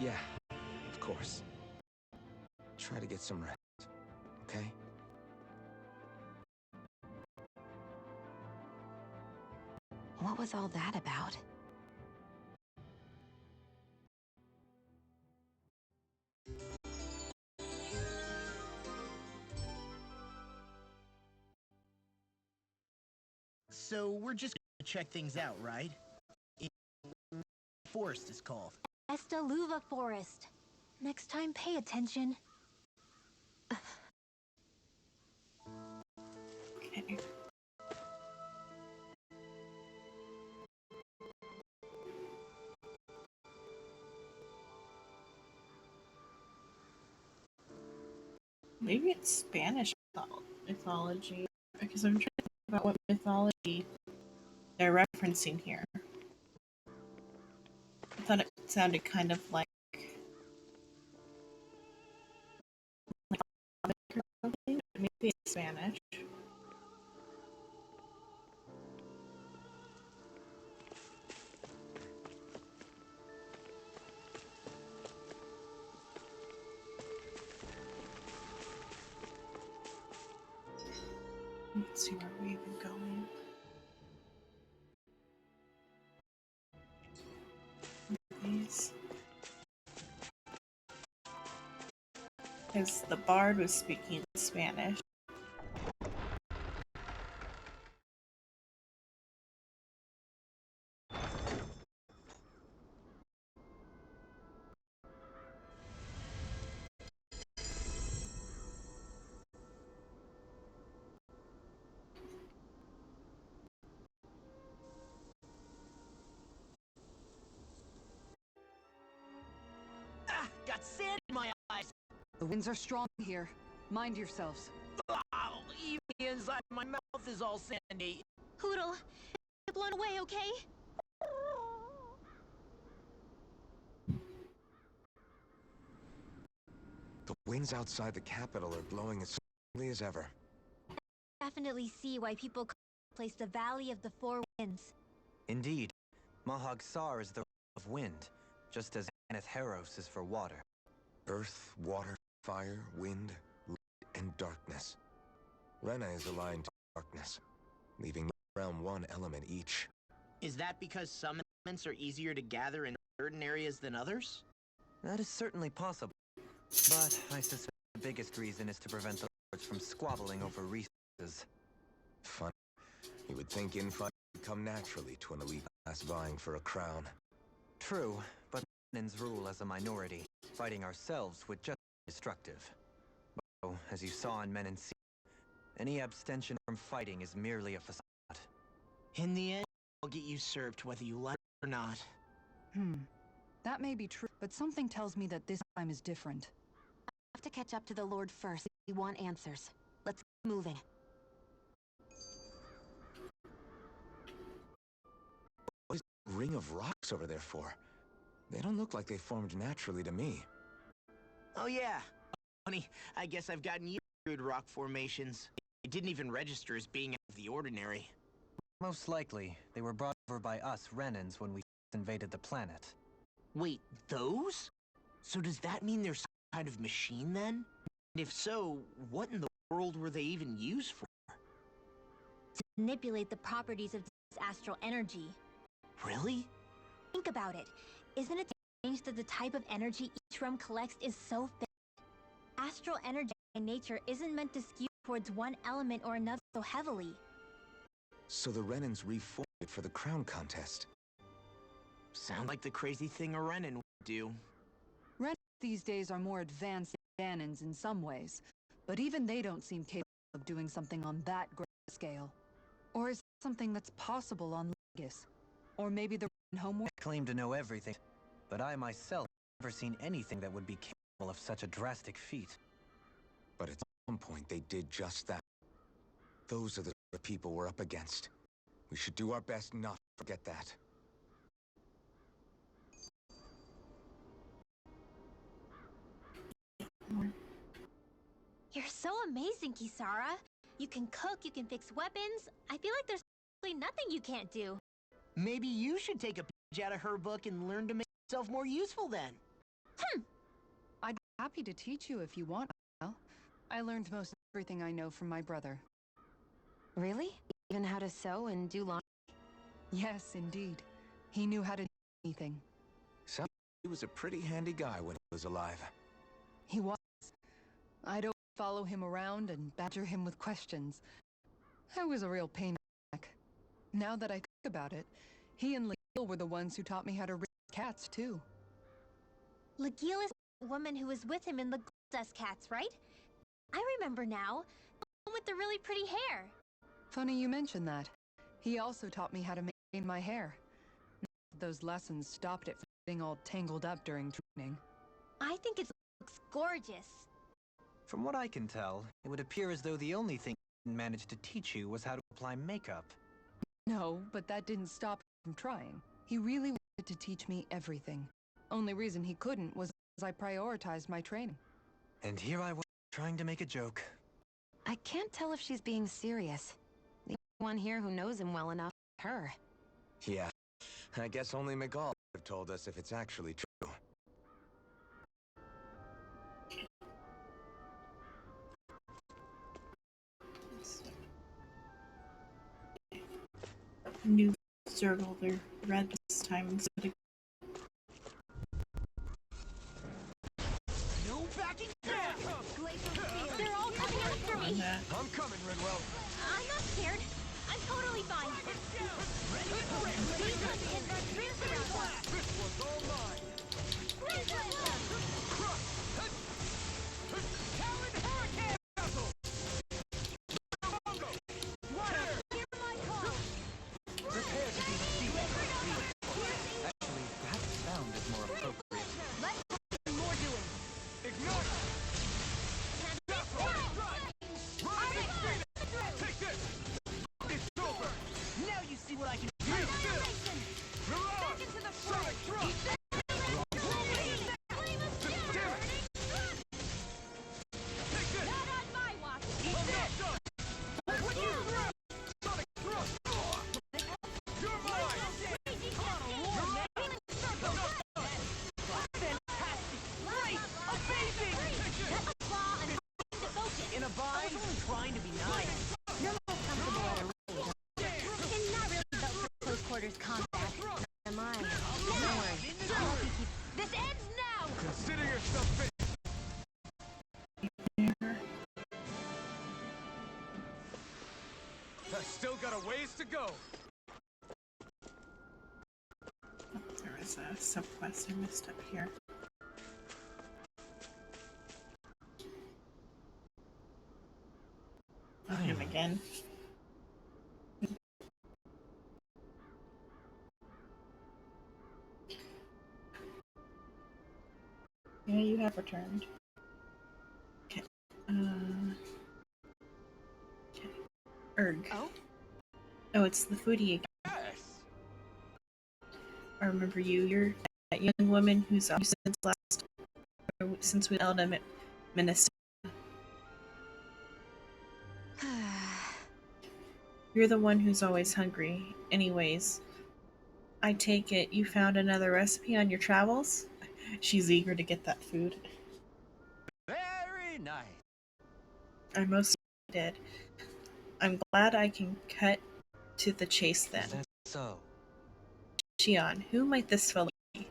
Yeah, of course. Try to get some rest, okay? What was all that about? So we're just gonna check things out, right? Forest is called. Estaluva Forest. Next time, pay attention. Okay. Maybe it's Spanish mythology, because I'm trying to think about what mythology they're referencing here. I thought it sounded kind of like something, but maybe it's Spanish. Let's see where we're even going. These. Because the bard was speaking Spanish. Ah, got sand in my eyes. The winds are strong here. Mind yourselves. Oh, even the inside of my mouth is all sandy. Hoodle, get blown away, okay? The winds outside the capital are blowing as strongly as ever. Definitely see why people place the Valley of the Four Winds. Indeed, Mahag Sar is the of wind, just as Aneth Heros is for water. Earth, water, fire, wind, light, and darkness. Rena is aligned to darkness, leaving around one element each. Is that because some elements are easier to gather in certain areas than others? That is certainly possible, but I suspect the biggest reason is to prevent the lords from squabbling over resources. Fun. You would think infighting would come naturally to an elite class vying for a crown. True, but Menins rule as a minority. Fighting ourselves would just be destructive. But as you saw in Men in Sea, any abstention from fighting is merely a facade. In the end, I'll get usurped whether you like it or not. That may be true, but something tells me that this time is different. I have to catch up to the Lord first. We want answers. Let's keep moving. What is that ring of rocks over there for? They don't look like they formed naturally to me. Oh yeah. Funny, I guess I've gotten used to weird rock formations. It didn't even register as being out of the ordinary. Most likely, they were brought over by us Renans when we invaded the planet. Wait, those? So does that mean there's some kind of machine then? And if so, what in the world were they even used for? To manipulate the properties of this astral energy. Really? Think about it. Isn't it strange that the type of energy each realm collects is so fixed? Astral energy by nature isn't meant to skew towards one element or another so heavily. So the Renans reformed it for the crown contest. Sound like the crazy thing a Renan would do. Renans these days are more advanced than Danans in some ways, but even they don't seem capable of doing something on that great scale. Or is it something that's possible on Legis? Or maybe the homeworld? I claim to know everything, but I myself have never seen anything that would be capable of such a drastic feat. But at some point they did just that. Those are the sort of people we're up against. We should do our best not to forget that. You're so amazing, Kisara. You can cook, you can fix weapons. I feel like there's really nothing you can't do. Maybe you should take a page out of her book and learn to make yourself more useful then. I'd be happy to teach you if you want. Al. I learned most everything I know from my brother. Really? Even how to sew and do laundry? Yes, indeed. He knew how to do anything. So he was a pretty handy guy when he was alive. He was. I'd always follow him around and badger him with questions. I was a real pain in the neck. Now that I think about it, he and Legil were the ones who taught me how to raise cats, too. Legil is the woman who was with him in the Gold Cats, right? I remember now. The one with the really pretty hair. Funny you mention that. He also taught me how to maintain my hair. Those lessons stopped it from getting all tangled up during training. I think it looks gorgeous. From what I can tell, it would appear as though the only thing he didn't manage to teach you was how to apply makeup. No, but that didn't stop him from trying. He really wanted to teach me everything. Only reason he couldn't was I prioritized my training. And here I was, trying to make a joke. I can't tell if she's being serious. The only one here who knows him well enough is her. Yeah, I guess only McGall would have told us if it's actually true. New circle, they're red this time instead of No backing down! They're all coming after me! that. I'm coming, Redwell. I'm not scared. I'm totally fine. These ones hit like fierce around us. This one's all mine. Talon Hurricane Vessel! Hear my call! Prepare to be defeated. Actually, perhaps sound is more appropriate. Let's do more doing. Ignite! Take this! It's over! Now you see what I can do! Annihilation! Back into the fray! Not on my watch! You're mine! In a bind? I was only trying to be nice. You're more comfortable at a rate. And not really built for close quarters combat. Am I? Don't worry. I'll help you keep... This ends now! Consider yourself finished. I still got a ways to go. There was a sub-quest I missed up here. Oh, him again. Yeah, you have returned. Okay. Okay. Erg. Oh? Oh, it's the foodie again. Yes! I remember you. You're that young woman who's since we held him at Minnesota. You're the one who's always hungry. Anyways, I take it you found another recipe on your travels? She's eager to get that food. Very nice. I most did. I'm glad I can cut to the chase then. Is that so? Shion, who might this fellow be?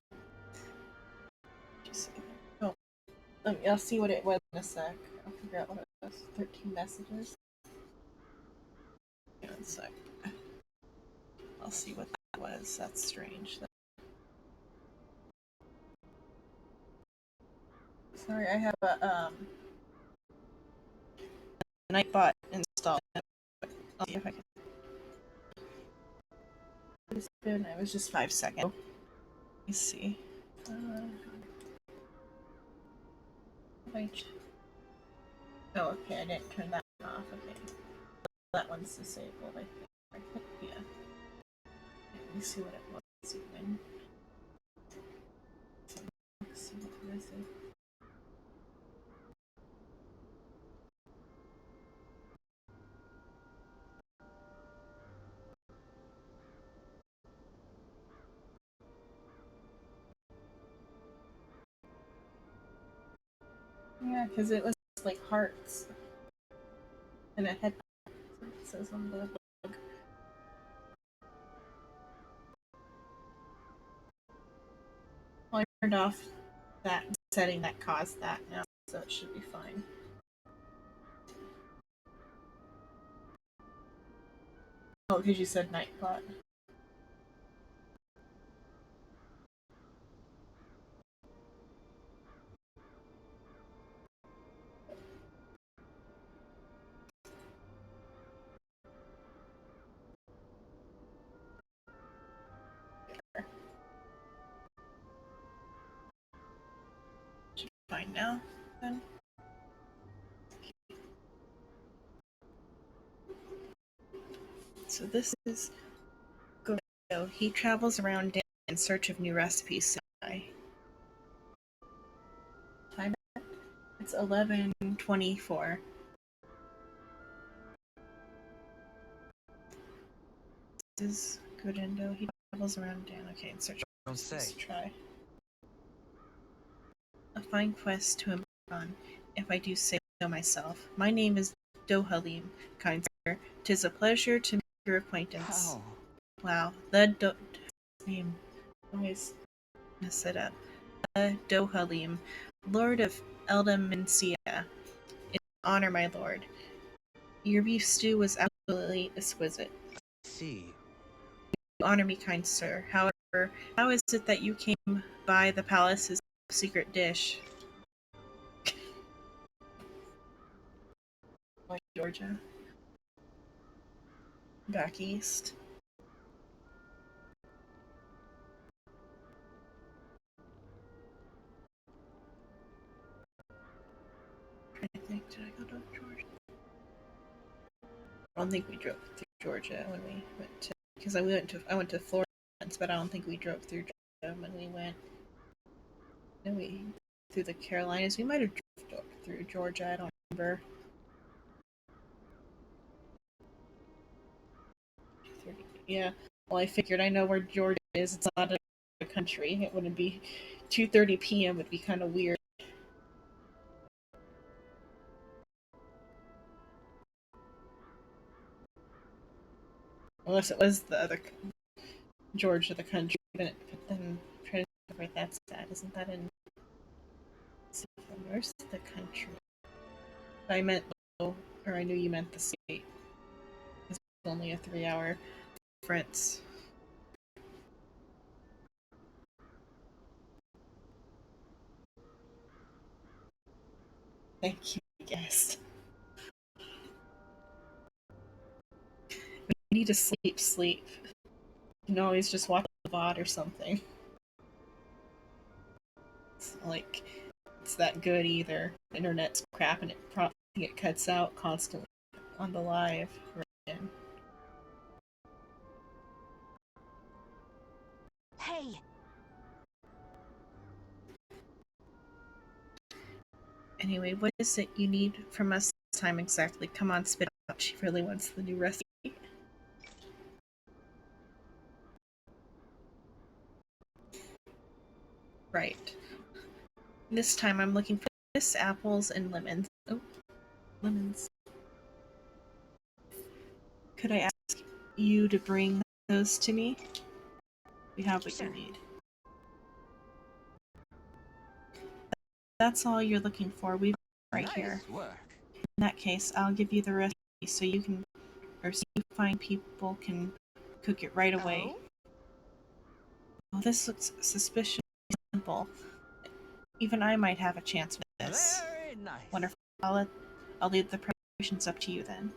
Oh, I'll see what it was in a sec. I'll figure out what it was. 13 messages. Yeah, one sec. I'll see what that was. That's strange. Sorry, I have a Nightbot installed. I'll see if I can. It was just 5 seconds. Let me see. Wait. Oh, okay, I didn't turn that off. Okay. That one's disabled, I think. Yeah. Let me see what it was even. Let's see what it is. Yeah, because it was like hearts. And it had it says on the blog. Well, I turned off that setting that caused that now, so it should be fine. Oh, because you said Nightbot. Should be fine now, then. So this is Gordo. He travels around in search of new recipes. Time. It's 11:24. This is Godindo. He travels around Dan. Okay, in search of Don't say. try. A fine quest to embark on, if I do say so myself. My name is Dohalim, kind sir. 'Tis a pleasure to make your acquaintance. Wow, the name. Always mess it up. The Dohalim, Lord of Eldamencia. It's an honor, my lord. Your beef stew was absolutely exquisite. See. You honor me, kind sir. However, how is it that you came by the palace's secret dish? Like Georgia. Back east. I think, did I go to Georgia? I don't think we drove through Georgia when we went to, because I went to Florida once, but I don't think we drove through Georgia when we went. And we through the Carolinas. We might have drove through Georgia. I don't remember. Yeah. Well, I figured I know where Georgia is. It's not a country. It wouldn't be 2:30 p.m. would be kind of weird. Unless it was the other Georgia, the country. But then I'm trying to think where that's at. Isn't that in? Where's the country? I meant, or I knew you meant the state. It's only a 3-hour difference. Thank you, guest. We need to sleep. You can always just watch the VOD or something. It's like, it's that good either. The internet's crap and it cuts out constantly on the live version. Hey! Anyway, what is it you need from us this time exactly? Come on, spit it out. She really wants the new recipe. Right. This time I'm looking for this, apples, and lemons. Oh, lemons. Could I ask you to bring those to me? We have what you need. That's all you're looking for. We've right here. Work. In that case, I'll give you the recipe so you can, or so you find people can cook it right away. Oh, this looks suspiciously simple. Even I might have a chance with this. Very nice. Wonderful. I'll leave the preparations up to you then.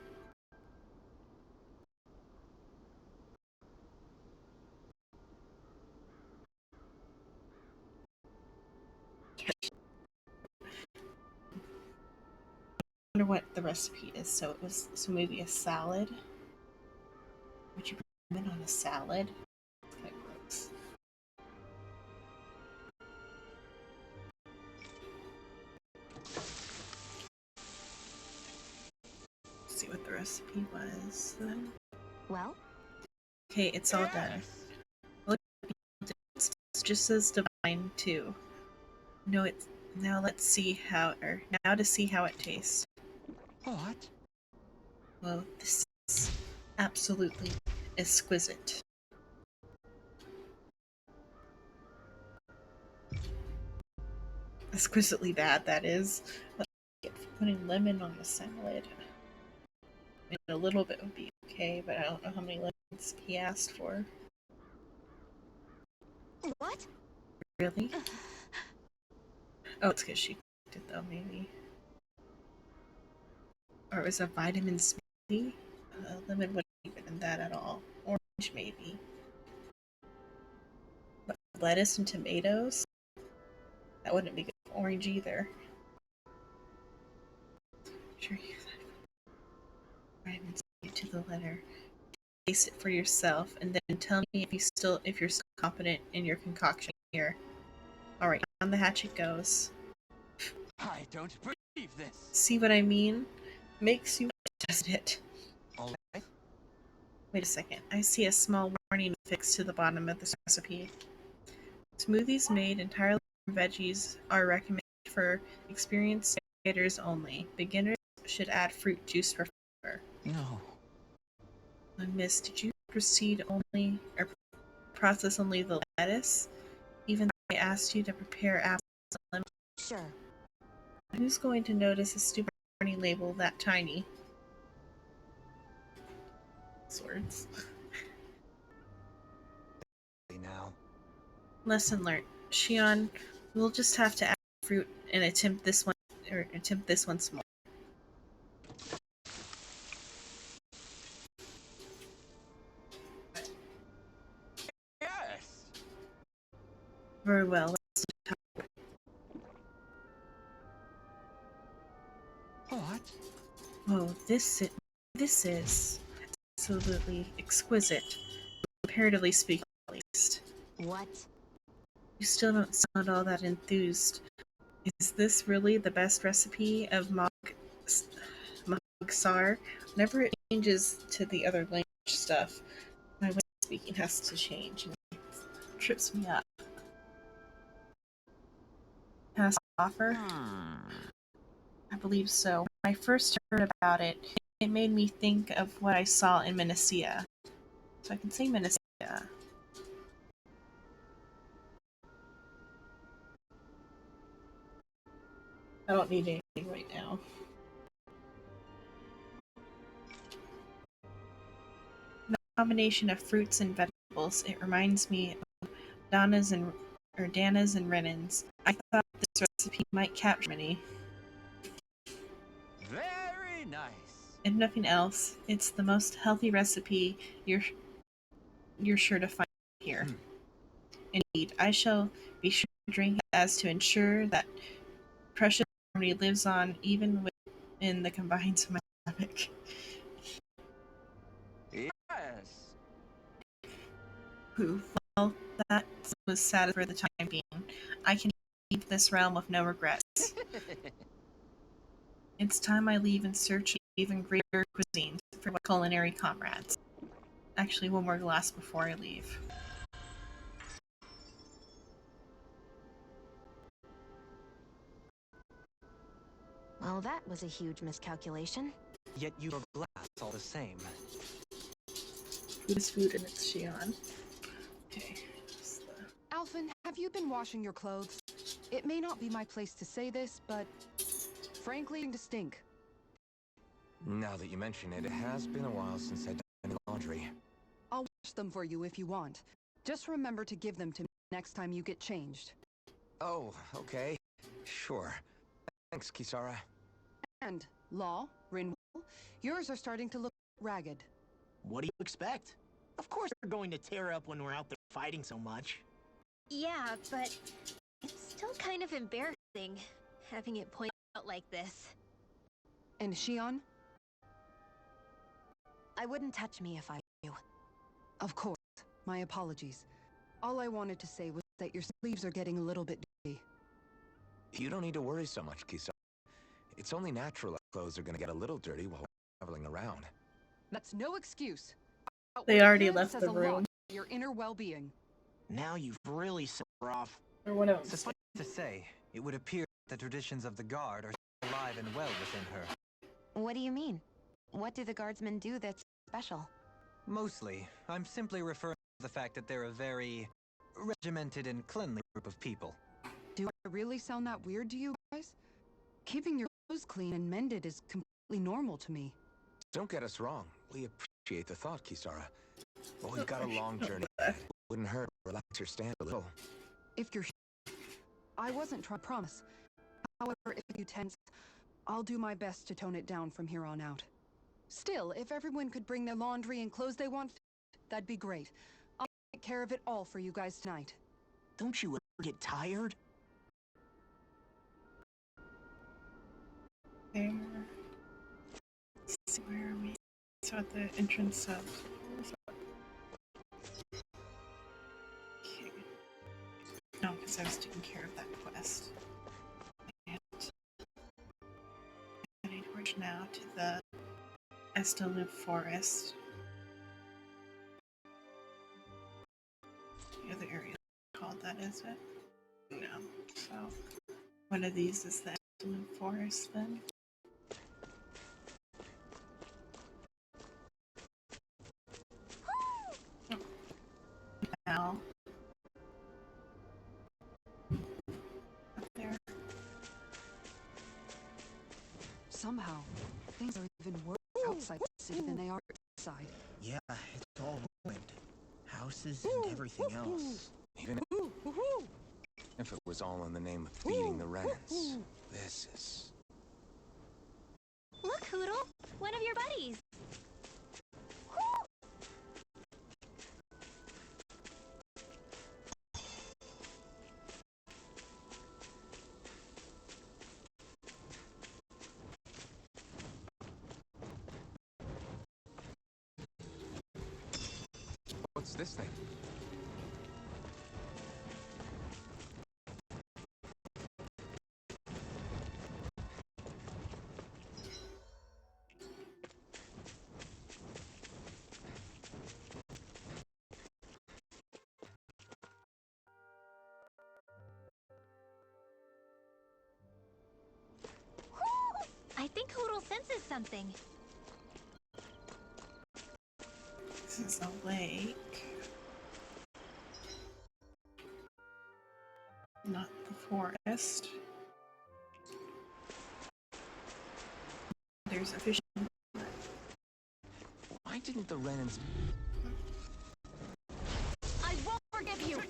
I wonder what the recipe is. So maybe a salad. Would you put lemon on a salad? It's kind of gross. Let's see what the recipe was then. Well? Okay, it's all done. Look, it just says divine too. No, it's now. Let's see how, or now to see how it tastes. What? Well, this is absolutely exquisite. Exquisitely bad, that is. Putting lemon on the salad. I mean, a little bit would be okay, but I don't know how many lemons he asked for. What? Really? Oh, it's because she cooked it though, maybe. Or it was a vitamin smoothie? Lemon wouldn't even in that at all. Orange, maybe. But lettuce and tomatoes? That wouldn't be good. Orange either. Sure, vitamin smoothie to the letter. taste it for yourself, and then tell me if you're still confident in your concoction here. All right, down the hatch it goes. I don't believe this. See what I mean? Makes you test it. All right. Wait a second. I see a small warning affixed to the bottom of this recipe. Smoothies made entirely from veggies are recommended for experienced creators only. Beginners should add fruit juice for flavor. No. Miss, did you process only the lettuce? Even though I asked you to prepare apples and lemons. Sure. Who's going to notice a stupid warning label that tiny? Swords. Now. Lesson learned. Shion, we'll just have to add fruit and attempt this one small. Yes. Very well. What? Oh, this is absolutely exquisite, comparatively speaking, at least. What? You still don't sound all that enthused. Is this really the best recipe of Mogsar? Whenever it changes to the other language stuff, my way of speaking has to change, and it trips me up. Has to offer? I believe so. When I first heard about it, it made me think of what I saw in Menacea. So I can say Menacea. I don't need anything right now. The combination of fruits and vegetables, it reminds me of Dana's and Renan's. I thought this recipe might capture many. Very nice. If nothing else, it's the most healthy recipe you're sure to find here. Indeed, I shall be sure to drink as to ensure that precious harmony lives on even within the confines of my stomach. Yes. Well, that was sad for the time being. I can leave this realm with no regrets. It's time I leave in search of even greater cuisines for my culinary comrades. Actually, one more glass before I leave. Well, that was a huge miscalculation. Yet you are glass all the same. Food is food and it's Shion. Okay. Alphen, have you been washing your clothes? It may not be my place to say this, but frankly, to stink. Now that you mention it, it has been a while since I've done any laundry. I'll wash them for you if you want. Just remember to give them to me next time you get changed. Oh, okay. Sure. Thanks, Kisara. And, Law, Rinwell, yours are starting to look ragged. What do you expect? Of course they're going to tear up when we're out there fighting so much. Yeah, but it's still kind of embarrassing having it pointed out like this. And Shion? I wouldn't touch me if I were you. Of course. My apologies. All I wanted to say was that your sleeves are getting a little bit dirty. You don't need to worry so much, Kisara. It's only natural that clothes are gonna get a little dirty while we're traveling around. That's no excuse. They already left the Says a lot room. about your inner well-being. Now you've really set her off. Or what else? Suffice to say, it would appear that the traditions of the Guard are still alive and well within her. What do you mean? What do the guardsmen do that's special? Mostly, I'm simply referring to the fact that they're a very regimented and cleanly group of people. Do I really sound that weird to you guys? Keeping your clothes clean and mended is completely normal to me. Don't get us wrong. We appreciate the thought, Kisara. But we've got a long journey ahead. Wouldn't hurt to relax your stand a little. If you're I wasn't trying to promise. However, if you tense, I'll do my best to tone it down from here on out. Still, if everyone could bring their laundry and clothes they want, that'd be great. I'll take care of it all for you guys tonight. Don't you ever get tired? There. Let's see, where are we? So at the entrance of because I was taking care of that quest. And I'm heading towards now to the Estalib Forest. The other area called that, is it? No. So one of these is the Estalib Forest then. Now up there. Somehow, things are even worse outside the city than they are inside. Yeah, it's all ruined. Houses and everything else. Even if it was all in the name of feeding the Renans. This is... Look, Hoodle! One of your buddies! What's this thing? I think Hoodle senses something. This is a lake. Not the forest. There's a fish. Why didn't the Renans... I won't forgive you!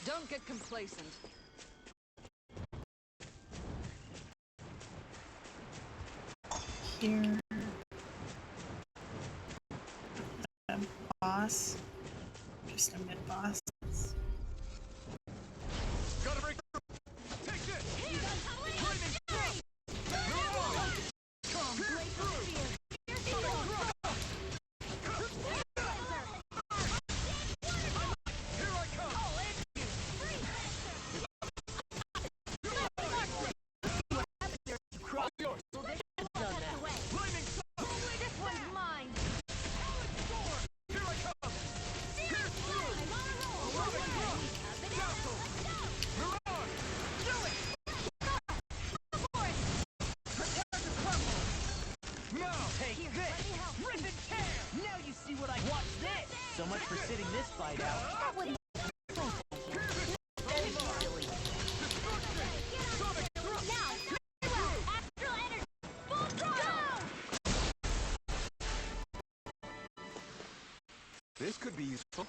Don't get complacent. Here. A boss. Just a mid-boss. Gotta break through. Take this. So much for sitting this fight out. This could be useful.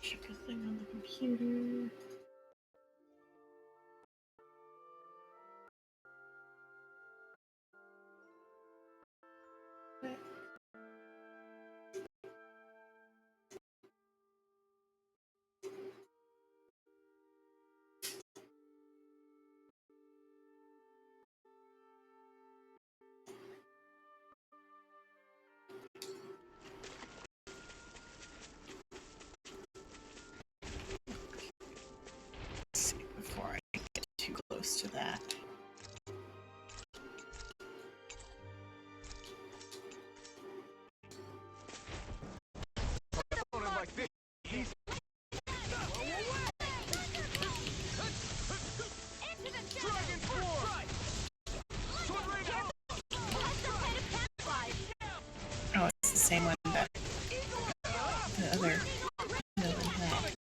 Check a thing on the computer. same one that the other villain had.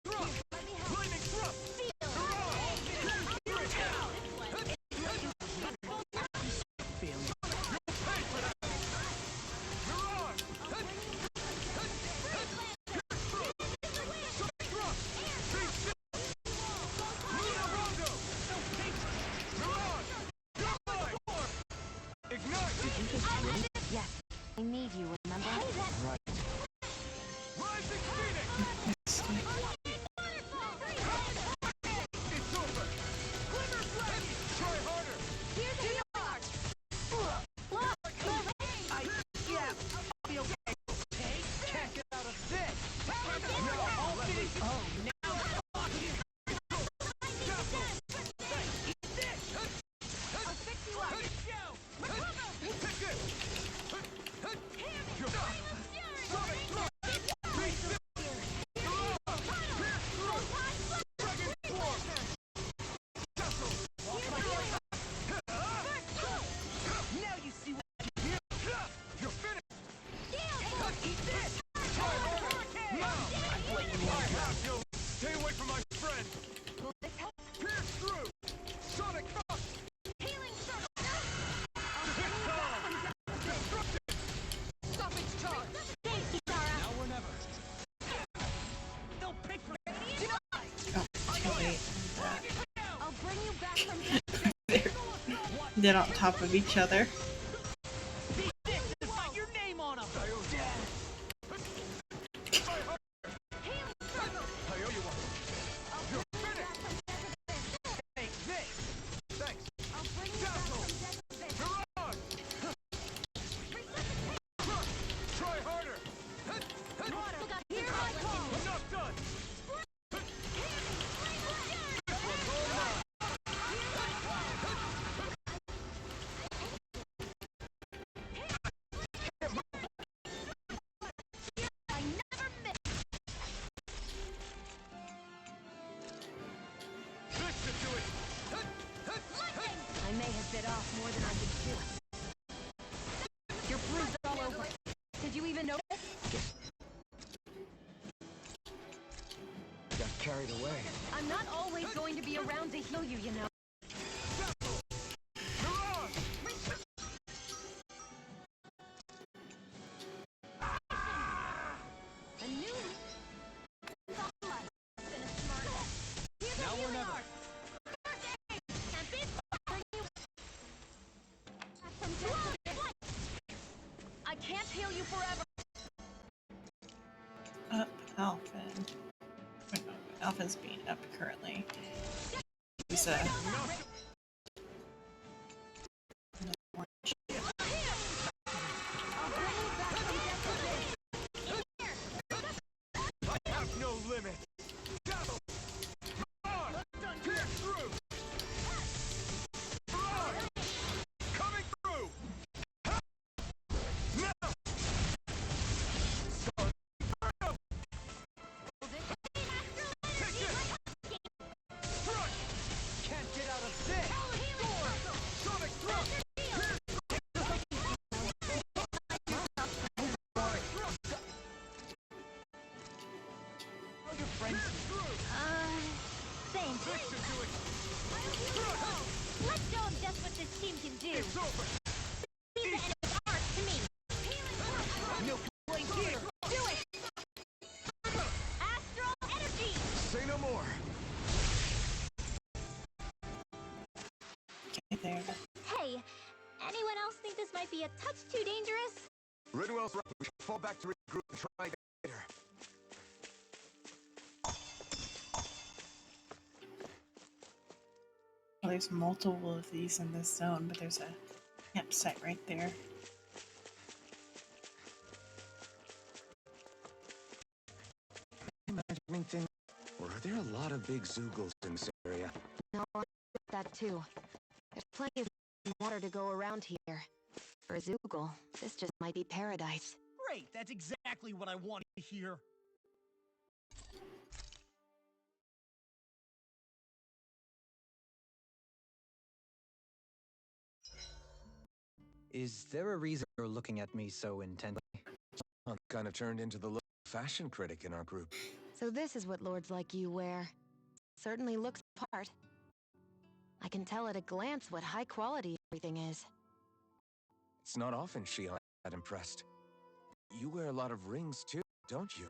Yes, I need you, remember? Stay away from my friend! Pierce through! Sonic Thrust! Healing circle! Stop its charge! Now or never. they'll pick for Oh, too late. I'll bring you back from They're on top of each other. Write your name on him! I owe you one. You're finished! Take this! Thanks! Dazzle! Mirage! Try harder! Hear my call! I'm not done! I never miss! This should do it! I may have bit off more than I could chew. You're bruised all over. Did you even notice? Got carried away. I'm not always going to be around to heal you, you know. Mirage! A new sunlight. Now or never. I can't heal you forever. Up, Alphen. Oh, no, Alphen's being up currently. He's I have no limit! Dazzle! Mirage! Pierce through! Mirage! Coming through! Now! Start! Take this! Strike! Can't get out of this! Sonic Thrust! Thanks. This should do it! Let's show them just what this team can do. It's over! Leave the end of ours to me. No complaints here! Do it! Astral energy! Say no more! okay there. Hey, anyone else think this might be a touch too dangerous? Ridwell's right. We should fall back to regroup and try again later. Well, there's multiple of these in this zone, but there's a campsite right there. Imagining things. Or are there a lot of big Zoogles in this area? No, I get that too. There's plenty of water to go around here. For a Zoogle, this just might be paradise. Great, that's exactly what I wanted to hear. Is there a reason you're looking at me so intently? I'm kind of turned into the little fashion critic in our group. So this is what lords like you wear. Certainly looks the part. I can tell at a glance what high quality everything is. It's not often Shion that impressed. You wear a lot of rings too, don't you?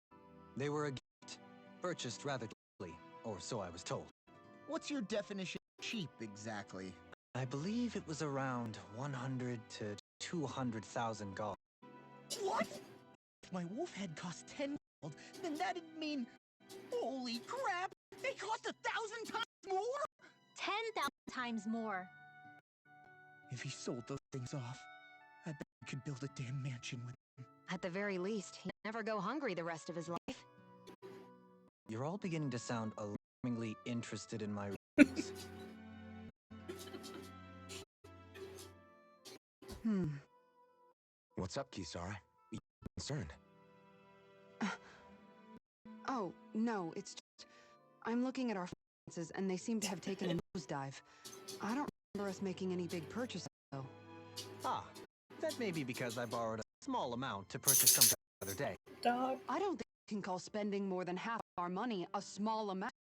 They were a gift, purchased rather cheaply, or so I was told. What's your definition of cheap, exactly? I believe it was around 100 to 200,000 gold. What? If my wolf head cost 10 gold, then that'd mean... Holy crap! They cost 1,000 times more? 10,000 times more. If he sold those things off, I bet he could build a damn mansion with them. At the very least, he'd never go hungry the rest of his life. You're all beginning to sound alarmingly interested in my rings. What's up, Kisara? You concerned? Oh, no, it's just... I'm looking at our finances and they seem to have taken a nosedive. I don't remember us making any big purchases, though. Ah, that may be because I borrowed a small amount to purchase something the other day. Dog. I don't think you can call spending more than half our money a small amount.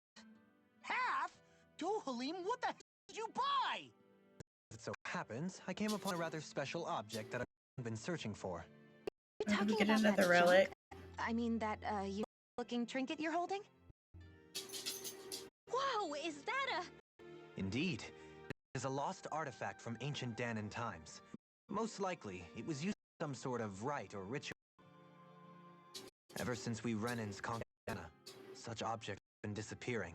Half? Dohalim, what the hell did you buy? As it so happens, I came upon a rather special object that I've been searching for. You're How do talking we get about another that relic? junk? I mean that, looking trinket you're holding? Whoa, is that a... Indeed, it is a lost artifact from ancient Danon times. Most likely, it was used in some sort of rite or ritual. Ever since we Renans conquered Dana, such objects have been disappearing.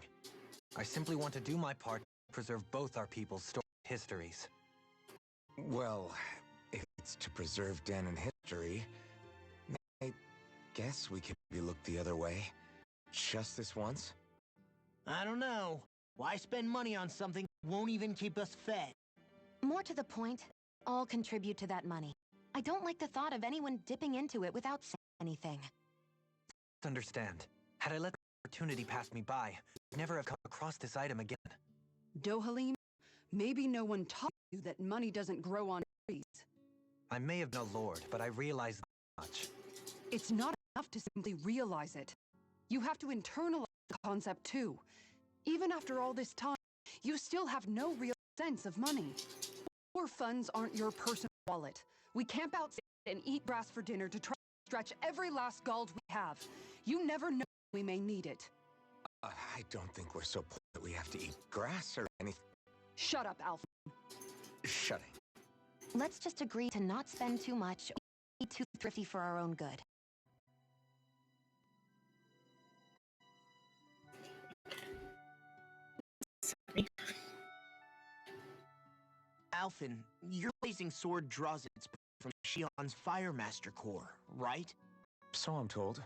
I simply want to do my part to preserve both our people's storied histories. Well, if it's to preserve Danon history, I guess we can maybe look the other way. Just this once? I don't know. Why spend money on something that won't even keep us fed? More to the point, all contribute to that money. I don't like the thought of anyone dipping into it without saying anything. Understand, had I let the opportunity pass me by, I'd never have come across this item again. Dohalim, maybe no one taught you that money doesn't grow on trees. I may have been a lord, but I realized that much. It's not enough to simply realize it. You have to internalize the concept too. Even after all this time, you still have no real sense of money. Our funds aren't your personal wallet. We camp outside and eat grass for dinner to try to stretch every last gold we have. You never know when we may need it. I don't think we're so poor that we have to eat grass or anything. Shut up, Alpha. Shutting. Let's just agree to not spend too much or be too thrifty for our own good. Alphen, your blazing sword draws its power from Shion's Fire Master Core, right? So I'm told.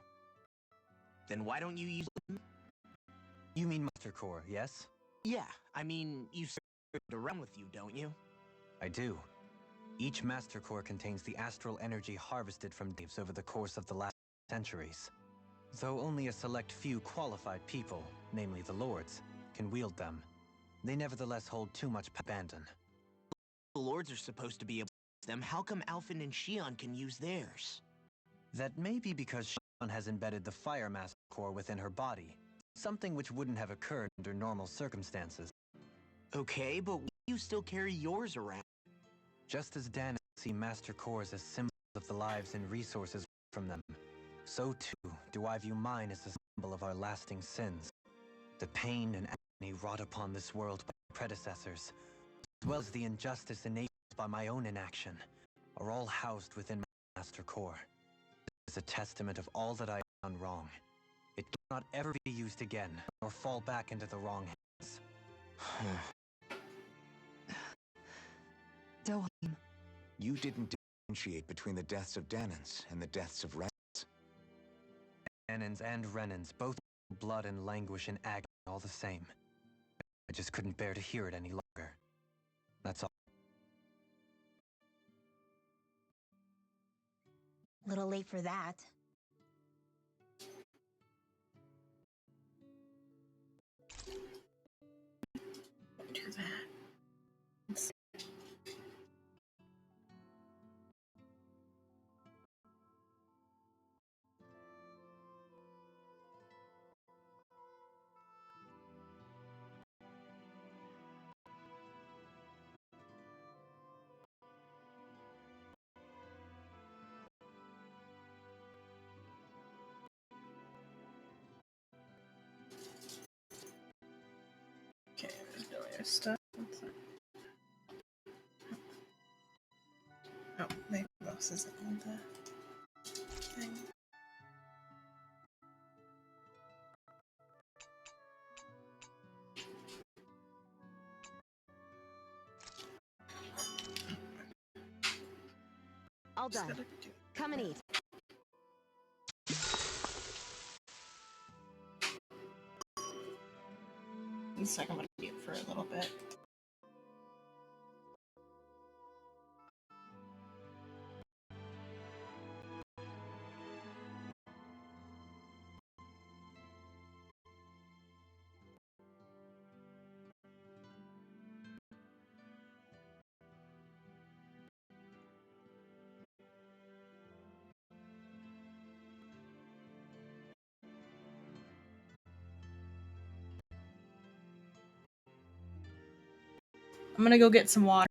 Then why don't you use them? You mean Master Core, yes? Yeah, I mean, you carry it around with you, don't you? I do. Each Master Core contains the astral energy harvested from waves over the course of the last centuries. Though only a select few qualified people, namely the Lords, can wield them, they nevertheless hold too much abandon. The Lords are supposed to be able to use them. How come Alphen and Shion can use theirs? That may be because Shion has embedded the Fire Master Core within her body, something which wouldn't have occurred under normal circumstances. Okay, but why do you still carry yours around? Just as Danon see Master Cores as symbols of the lives and resources from them, so too do I view mine as a symbol of our lasting sins. The pain and agony wrought upon this world by my predecessors, as well as the injustice enabled by my own inaction, are all housed within my Master Core. It is a testament of all that I have done wrong. It cannot ever be used again, or fall back into the wrong hands. Dohalim. You didn't differentiate between the deaths of Danons and the deaths of Renans. Danons and Renans both blood and languish in agony all the same. I just couldn't bear to hear it any longer. That's all. Little late for that. Do that. stuff. What's that? Oh, maybe boss isn't on the thing. All done. Come and eat. Looks like I'm gonna eat for a little bit. I'm gonna go get some water.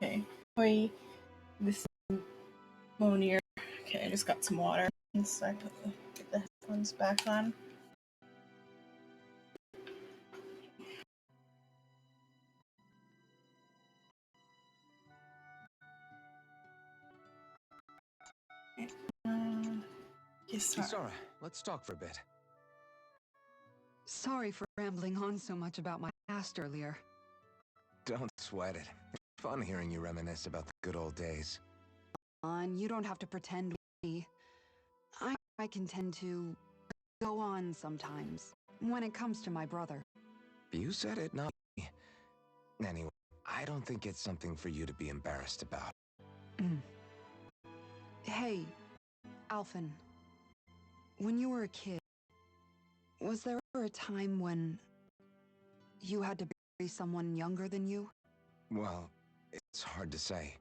Okay. Wait, this is Monier. Okay, I just got some water. So I put get the headphones back on. Yes, Kisara, let's talk for a bit. Sorry for rambling on so much about my past earlier. Don't sweat it. It's fun hearing you reminisce about the good old days. You don't have to pretend with me. I can tend to go on sometimes when it comes to my brother. You said it, not me. Anyway, I don't think it's something for you to be embarrassed about. Hey, Alphen. When you were a kid, was there ever a time when you had to bury someone younger than you? Well, it's hard to say.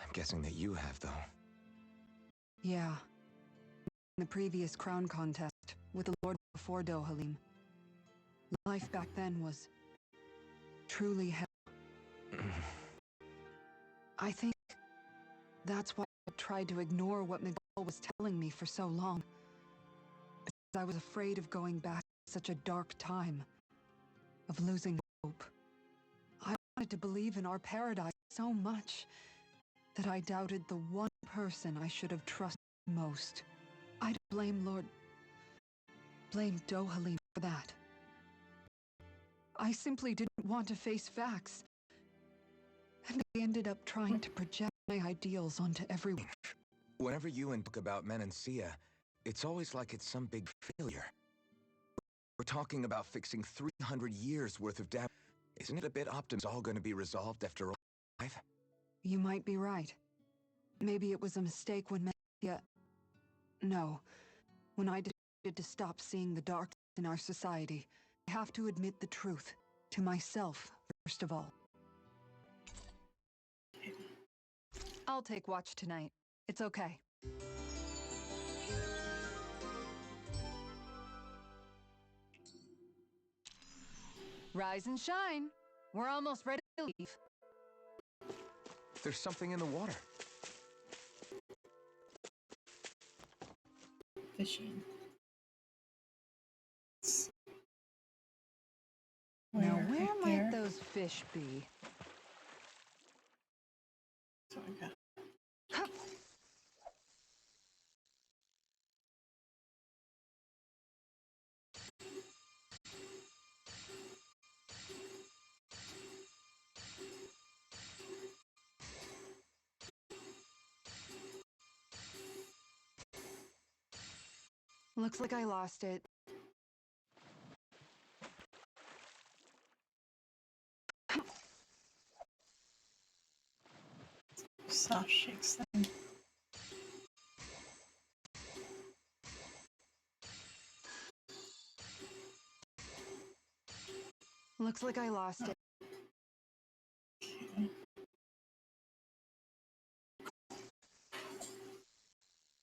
I'm guessing that you have, though. Yeah. In the previous crown contest with the Lord before Dohalim. Life back then was truly hell. I think that's why I tried to ignore what Miguel was telling me for so long. I was afraid of going back to such a dark time, of losing hope. I wanted to believe in our paradise so much that I doubted the one person I should have trusted most. I'd blame Dohalim for that. I simply didn't want to face facts. And I ended up trying to project my ideals onto everyone. Whenever you and talk about Menancia, it's always like it's some big failure. We're talking about fixing 300 years worth of damage. Isn't it a bit optimistic it's all going to be resolved after all? You might be right. Maybe it was a mistake when Menancia... No. When I decided to stop seeing the dark in our society, I have to admit the truth. To myself, first of all. I'll take watch tonight. It's okay. Rise and shine. We're almost ready to leave. There's something in the water. Fishing. Now, where Right might there. those fish be? Looks like I lost it. Soft shakes then. Looks like I lost it. Okay.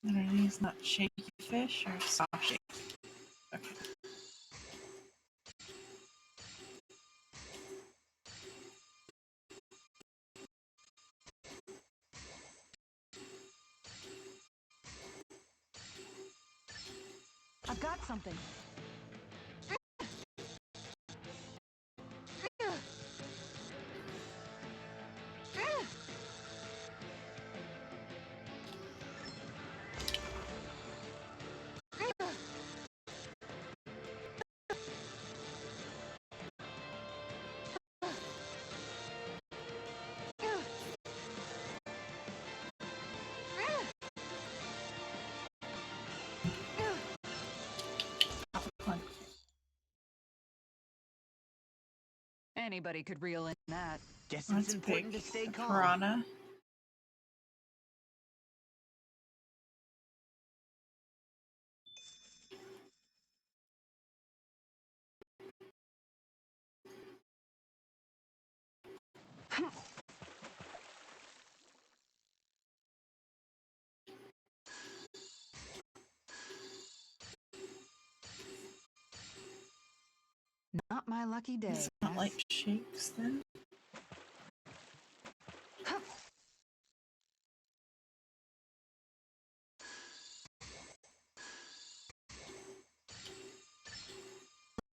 Are these not shaky fish or soft shake? Okay. I've got something. Anybody could reel in that. Guess That's it's important big. to stay A calm. piranha. Not my lucky day. It's not like shakes then.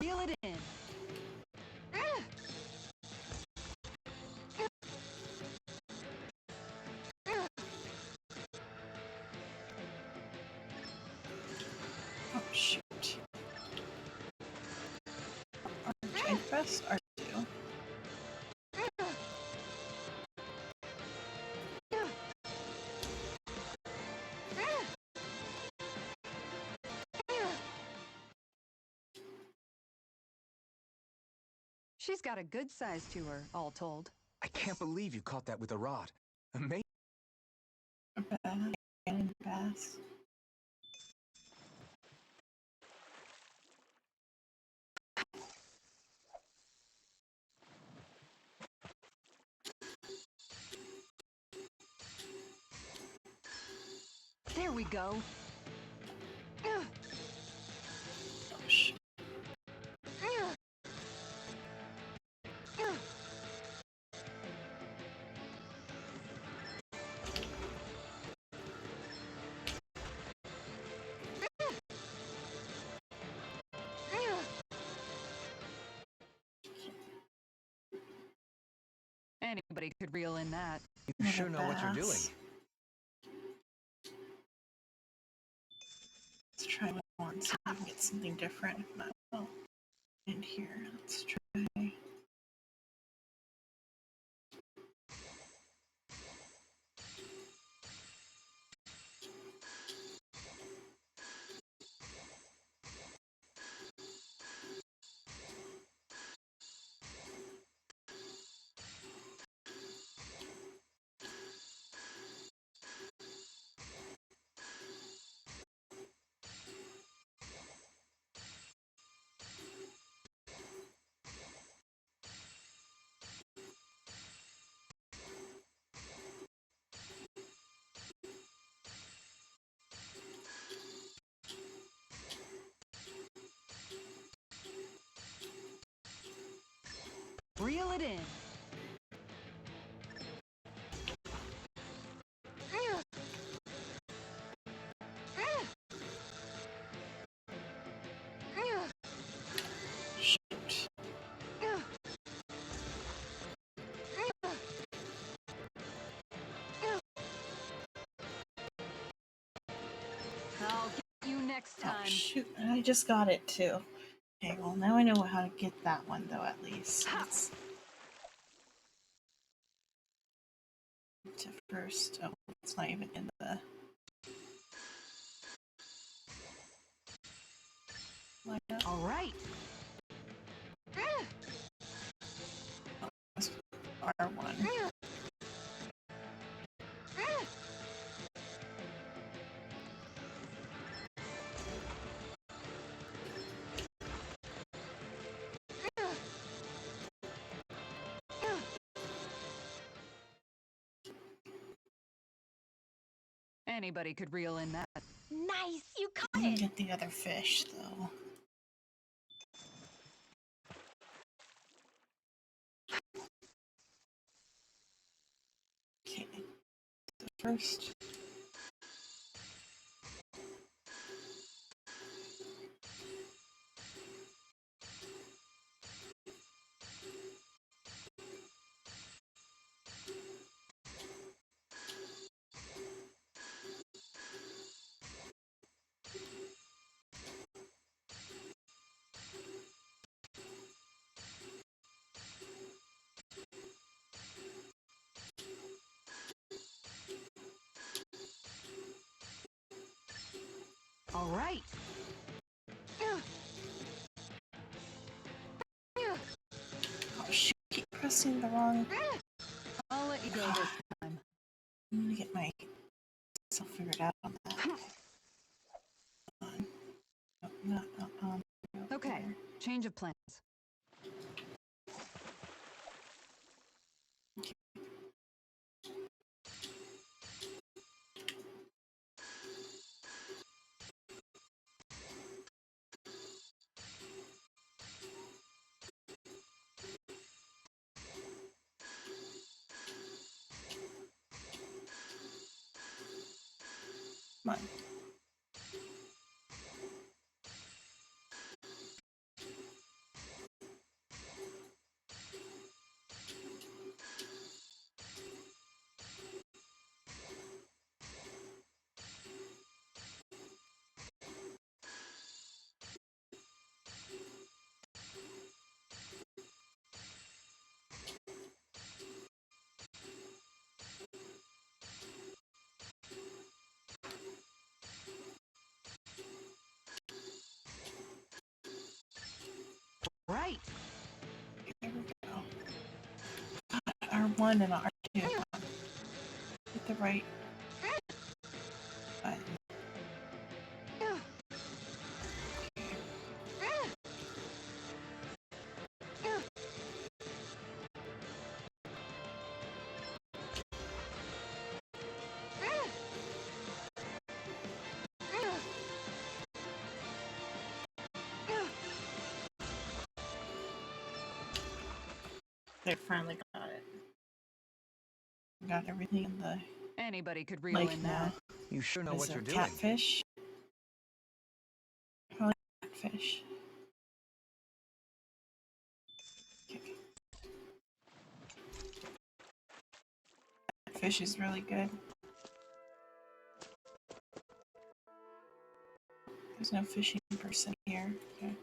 Reel it in. Oh shoot. I pressed R2. She's got a good size to her, all told. I can't believe you caught that with a rod. Amazing. And pass. There we go. Oh shoot. Anybody could reel in that. You sure know what you're doing. Bass. Let's try one more and see if we can get something different. If not, oh, in here. Let's try. Reel it in. Shoot. I'll get you next time. Oh shoot. I just got it too. Okay, well now I know how to get that one though at least. Let's to first. Oh, it's not even in the. Anybody could reel in that. Nice, you caught I'm gonna it! get the other fish, though. Okay, so first... All right. Oh shoot, I keep pressing the wrong... I'll let you go this time. I'm gonna get myself figured out on that. No, not on. Okay, change of plans. Come on. Right. There we go. R1 and R2. Hit the right button. They finally got it. Got everything in the Anybody could reel lake in now. that. You sure know Is what there you're doing. catfish? Probably catfish. Okay. Catfish is really good. There's no fishing person here. Okay.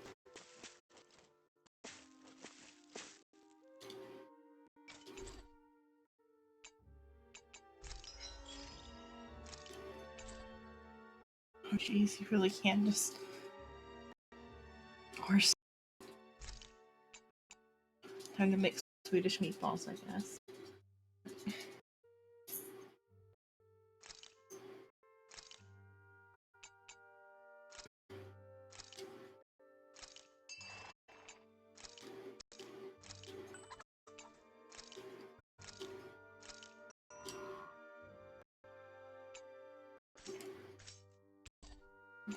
Oh jeez, you really can just horse. Time to mix Swedish meatballs, I guess.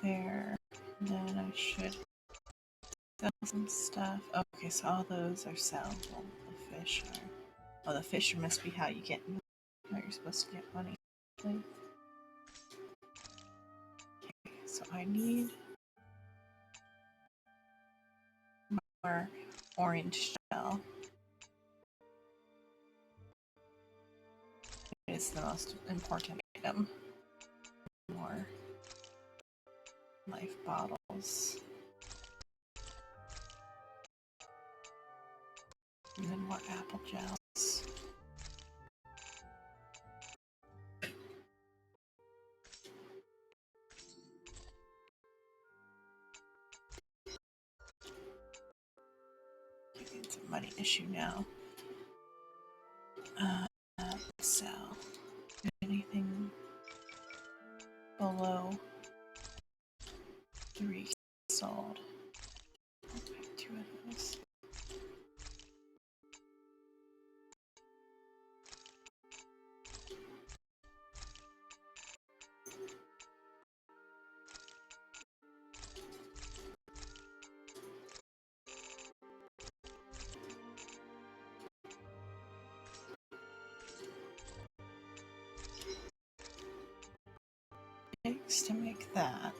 There. Then I should sell some stuff. Okay, so all those are sellable. The fish are. Oh, the fish must be how you get. How you're supposed to get money. Okay, so I need more orange shell. It's the most important item. More life bottles. And then more apple gels. It's a money issue now. Sell anything below 3 sold. I'll pick 2 of those. takes to make that.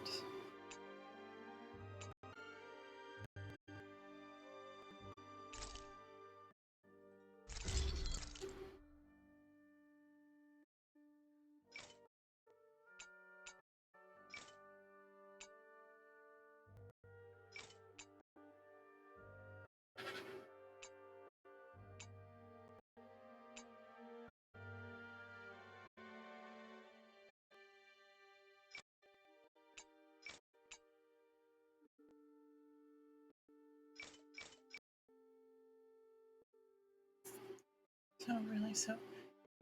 So really, so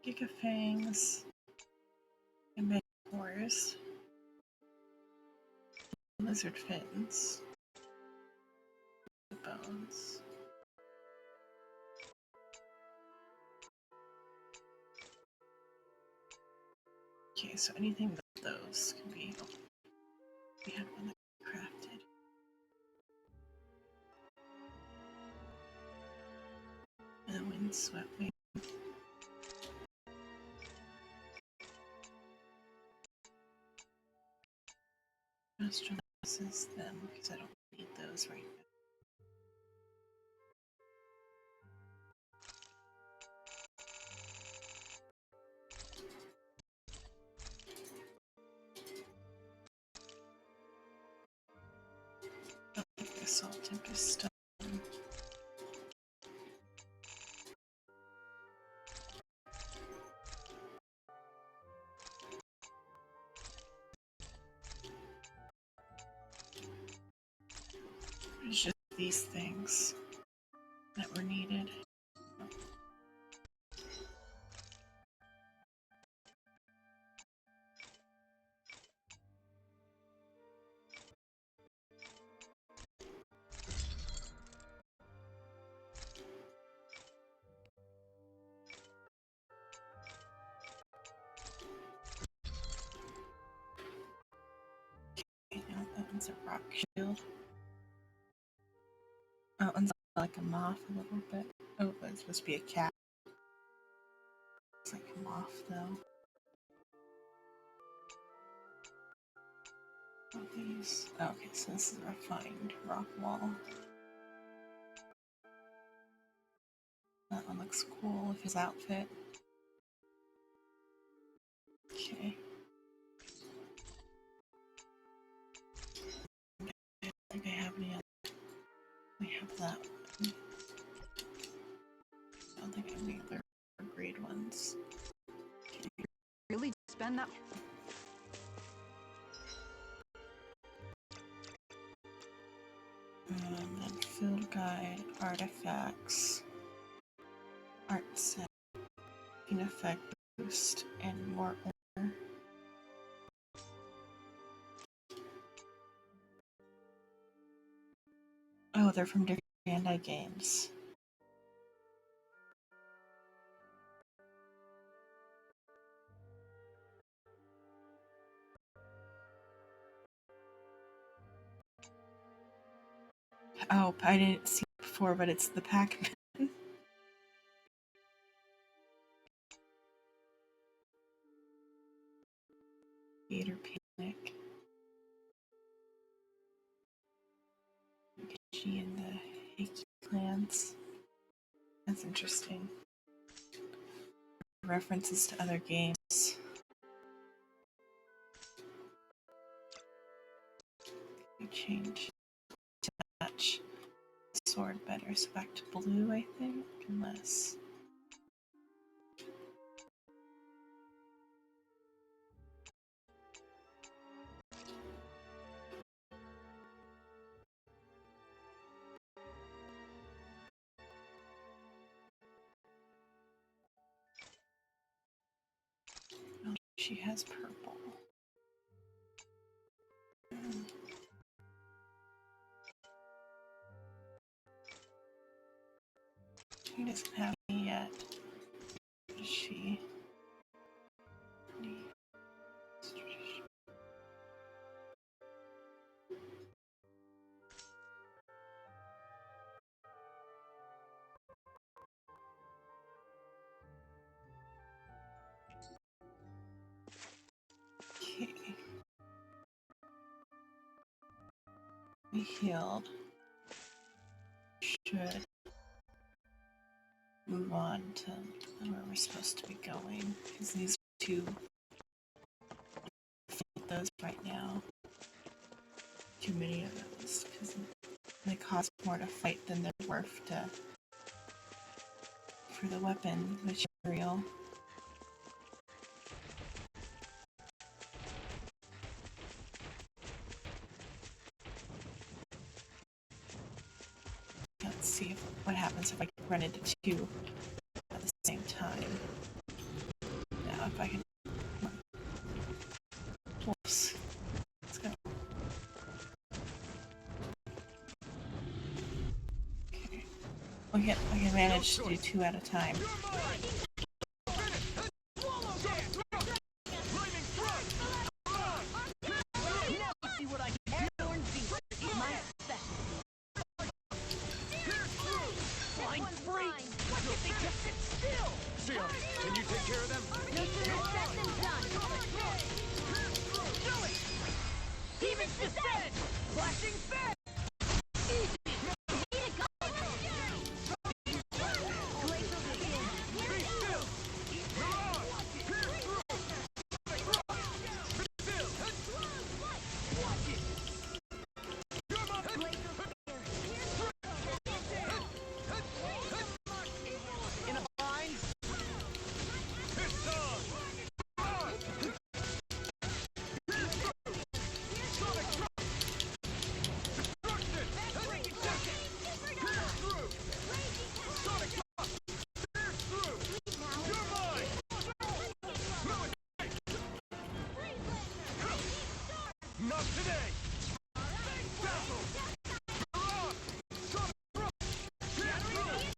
Gigafangs and Megapores, Lizard Fins, the Bones. Okay, so anything but those can be. We had one that crafted. And the windswept wing. Astronaut them because I don't need those right now. Assault Tempest Stone. It's just these things that were needed. Okay, now that one's a rock shield. That one's like a moth a little bit. Oh, but it's supposed to be a cat. It's like a moth though. All these. Oh, okay, so this is a refined rock wall. That one looks cool with his outfit. Okay. I don't think I have any other. We have that one. I don't think I have any other grade ones. Really spend that? And then field guide, artifacts, art set, in effect boost, and more ore. Oh, they're from different Bandai games. Oh, I didn't see it before, but it's the Pac-Man. Gator Panic. She and the Heiki clans. That's interesting. References to other games. We change to match the sword better. So back to blue, I think, unless. Oh, she has purple. She doesn't have any yet. Does she? Okay. We healed. Should move on to where we're supposed to be going, because these two fight those right now. Too many of those, because they cost more to fight than they're worth to for the weapon material. Let's see what happens if I run into two at the same time. Now, if I can. Whoops. Let's go. Okay. I can manage to do two at a time. Can you take care of them? No sooner said than done. Demons descend! Flashing fist! Not today!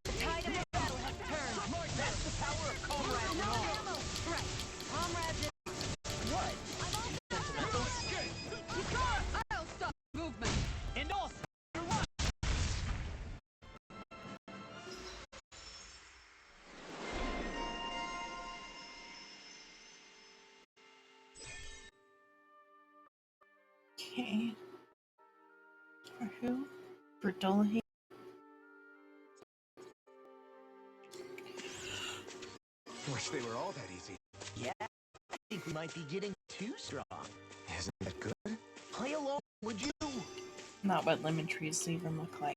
The tide of the battle has turned. That's the power of comrades and all. Right. Comrades What? Sentimental? I'll stop movement. And also, Okay. For who? For Dolahi? Wish they were all that easy. Yeah, I think we might be getting too strong. Isn't that good? Play along, would you? Not what lemon trees even look like.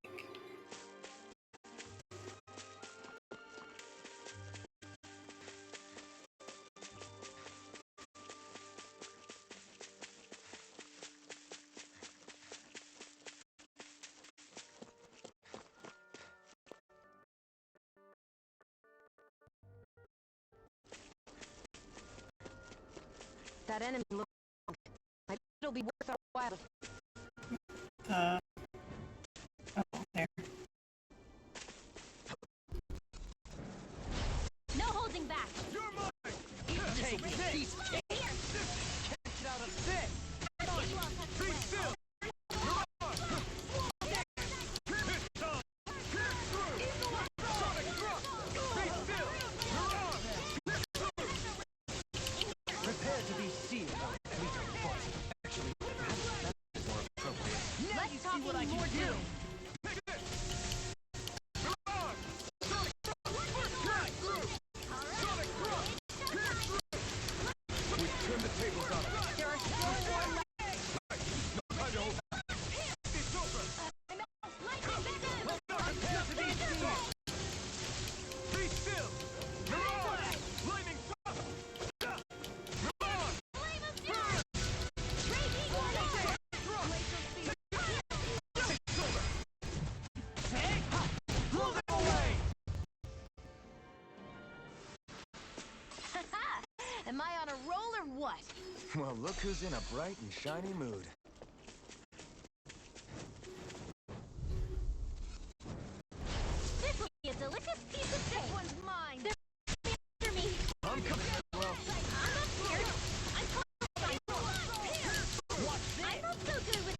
That enemy looks strong. I bet it'll be worth our while. Oh, there. No holding back. You're mine! take it. He's can't get out of this. Be still! Prepare to be sealed on fleeting thoughts. Actually, perhaps that is more appropriate. Now you see what I can do. We've turned the tables on them. There are still more left. No time to hold back. It's over! Prepare to be seen. Be still! Mirage! Lightning strike! Mirage! Blow them away. Am I on a roll or what? Well, look who's in a bright and shiny mood. This will be a delicious piece of cake. This one's mine. They're after me. I'm coming. Well, I'm not scared. I'm confident. I'm not so good with.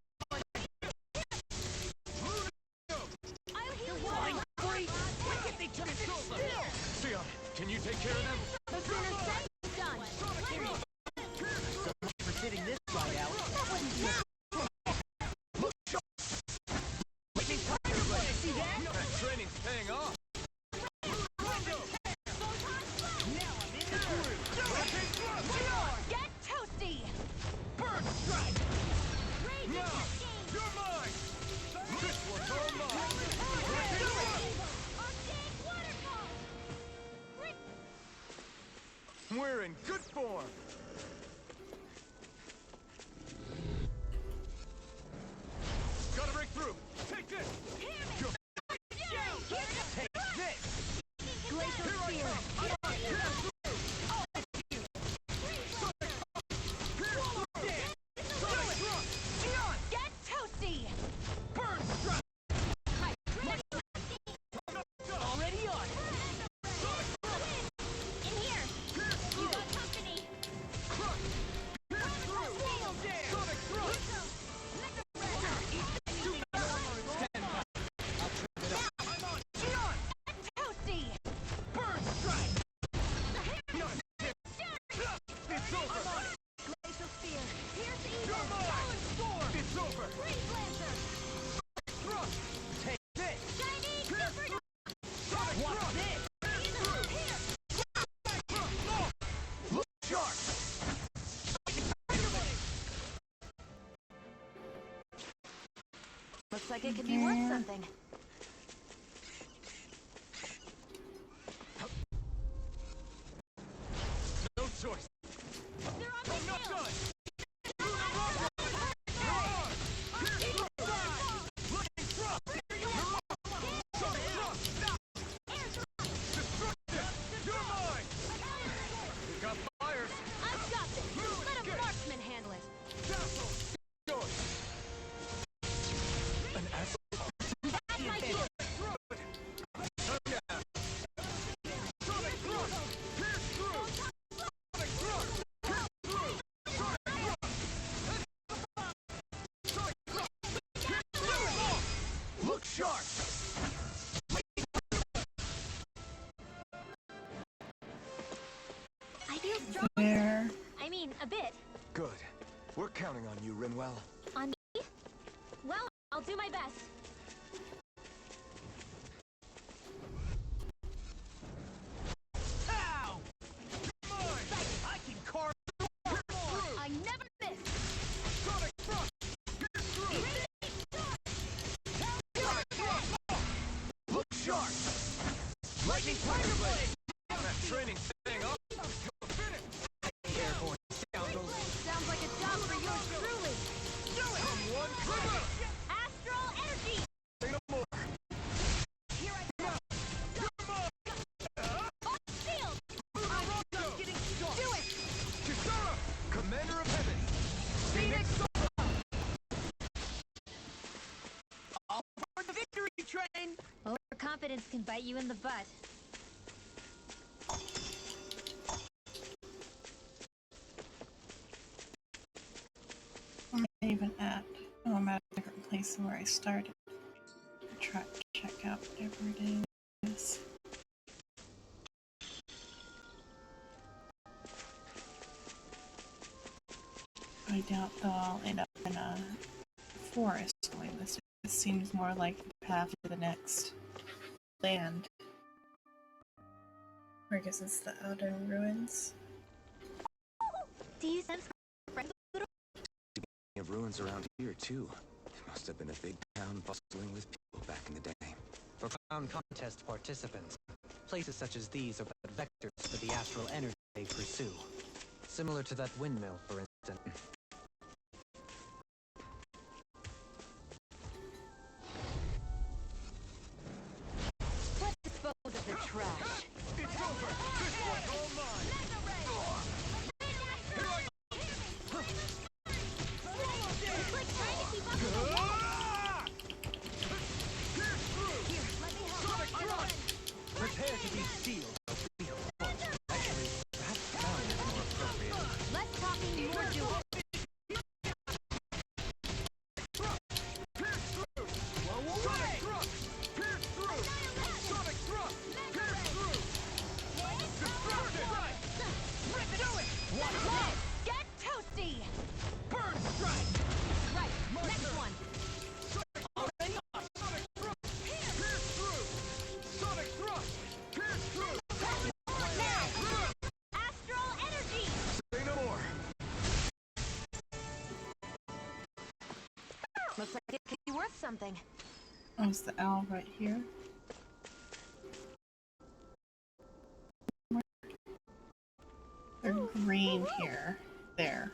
I'll heal you. Blind freak. Look if they took it still. Sion, can you take care of them? No sooner said than done. So much for sitting this side out. That wouldn't do. in good form! Gotta break through! Take this! Take this! Glacial Spear! Get toasty! Burn strike! Already on! In here! You got company! Nailed it! Sonic thrust! Toasty! Burn strike! It's over! Glacial Spear! Pierce evil! You're mine! It's over! Freeze Lancer! Thrust! Take this! Shiny Super! Sonic thrust! Look sharp! Looks like it could be worth something. No choice! They're on my I'm not tail! done! I've got this! Let a marksman handle it! That's my deal! Look sharp! I feel strong. There. I mean, a bit. Good. We're counting on you, Rinwell. On me? Well, I'll do my best. Ow! Come on! I can carve I never miss! Sonic thrust! Pierce through! Look sharp! Lightning Fire Blade! That training's paying off! You're finished! Airborne scoundrel! Sounds like a job for yours truly! Someone trigger! Astral Energy! Say no more! Here I go! Shield! Rondo! Getting do it! Kisara! Commander of Heaven! Phoenix! All for the victory train! Overconfidence can bite you in the butt. I'm not even at. Oh, I'm at a different place than where I started. Try to check out whatever it is. I doubt they'll all end up in a forest. This seems more like the path to the next land. Or I guess it's the outer ruins. Do you sense Of ruins around here too. It must have been a big town bustling with people back in the day. For crown contest participants, places such as these are but vectors for the astral energy they pursue. Similar to that windmill, for instance. Let's dispose of the trash! It's over! This one's all mine! It's like trying to keep up with the wall! Ah! Pierce through! Let me help! Sonic thrust! Prepare to be sealed. Actually, perhaps bound is more appropriate. Less talking, more doing! Pierce through! Sonic thrust! Pierce through! Sonic thrust! Pierce through! Destructive! Do it! What? Get toasty! Burn strike! Right, next one! Sonic thrust! Pierce through! Sonic thrust! Pierce through! Now! Astral Energy! Say no more! Looks like it could be worth something. Oh, is the owl right here? Or in here. There.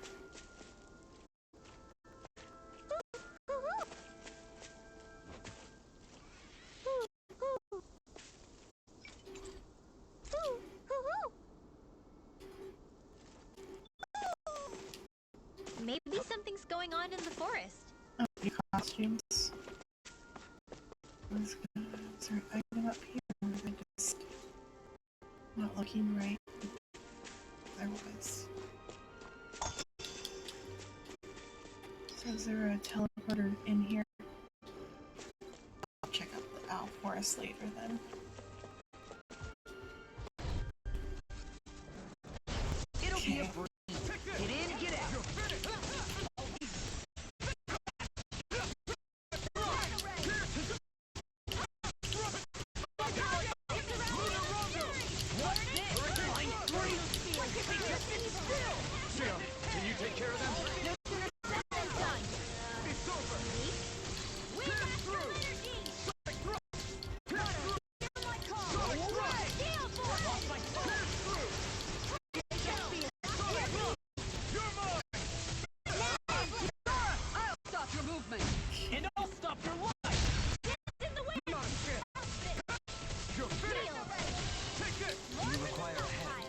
Maybe something's going on in the forest. Oh, new costumes. Is there an item up here? Or am I just not looking right? There was. So is there a teleporter in here? I'll check out the owl forest later then. It'll be a Okay. breeze. Get in, get out. Can you take care of them? Stop your movement, and I'll stop your life. You're finished! Take this! You require a hand.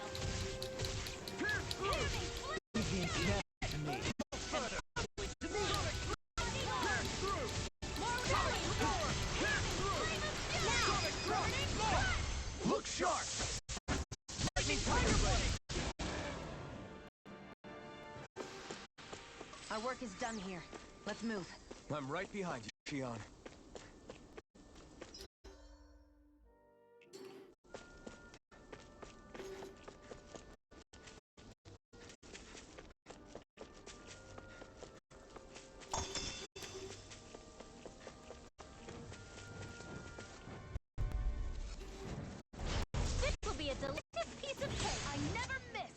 Look sharp! Our work is done here. Let's move. I'm right behind you, Shion. This will be a delicious piece of cake. I never miss.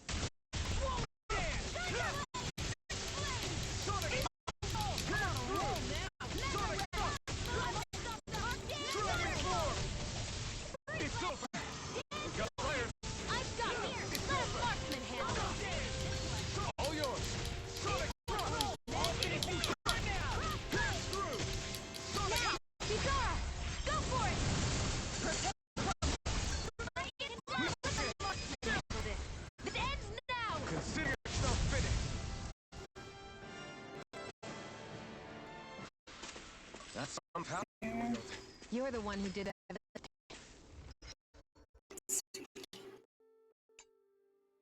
It's over! We've got fire! I've got here. Let a marksman handle it. All yours! Sonic roll! All finishing shot now! Pass through! Sonic Now, Bizarra, go for it. This ends now. Consider yourself finished! That's some power. You're the one who did it.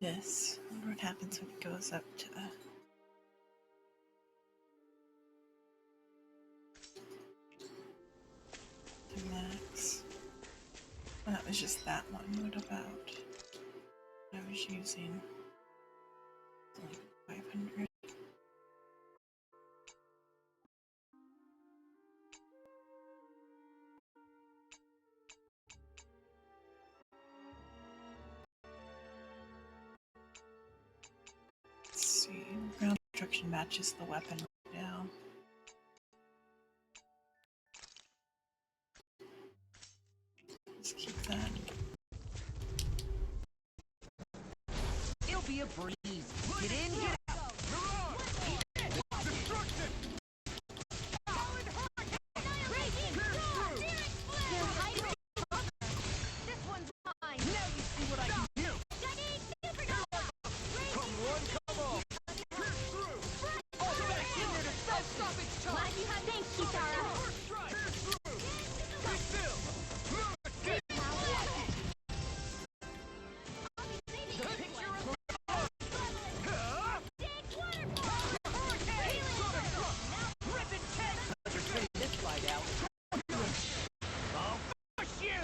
This. I wonder what happens when it goes up to the max. Oh, that was just that one. What about what I was using? Like 500. Let's see. Ground destruction matches the weapon right now. Let's keep that. It'll be a breeze. Get in, get out. Destruction! This one's mine. Now you see what I can do. Come one, come all! Pierce through! Oh, back in there to stop its charge. Glad you had thanks, Bizarra. First strike! Pierce through! Be still! Escape! The picture of Rip and tear. You're taking this fight out. I'll push you.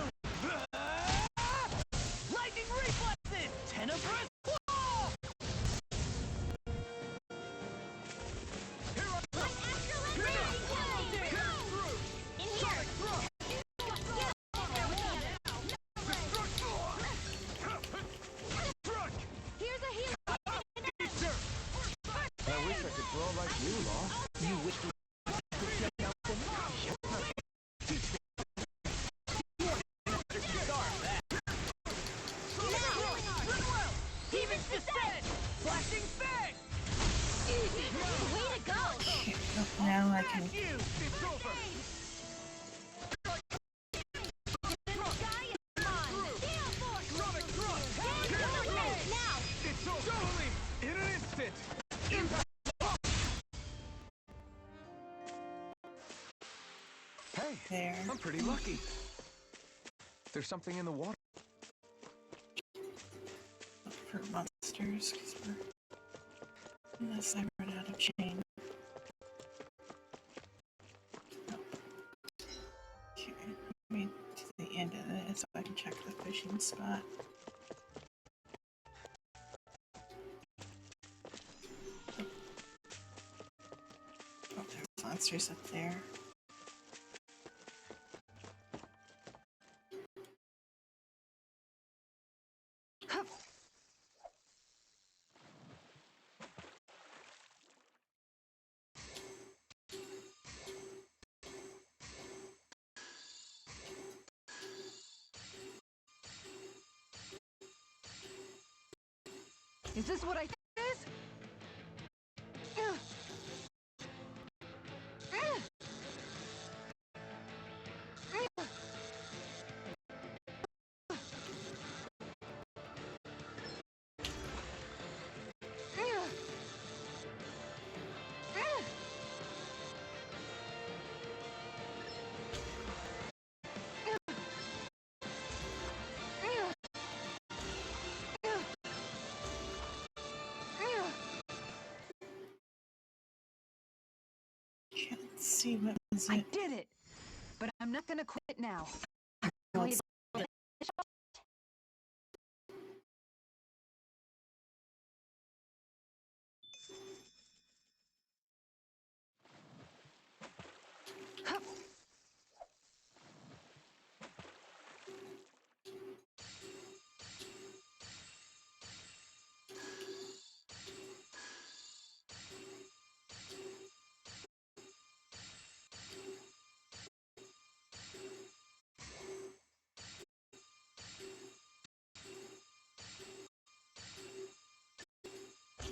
Lightning reflexes. Tenebrous claw. In here. Here's a healer. I wish I could throw like you, Law. You wish you could check out the Heaven's descent. Flashing Now I can. Hey, There. I'm pretty lucky. There's something in the water. For monsters, because we're. Unless I run out of chain. Okay, maybe to the end of it so I can check the fishing spot. Oh, there's monsters up there. Is this what I think it is? Can't see what was I it. did it! But I'm not gonna quit now. Well, it's-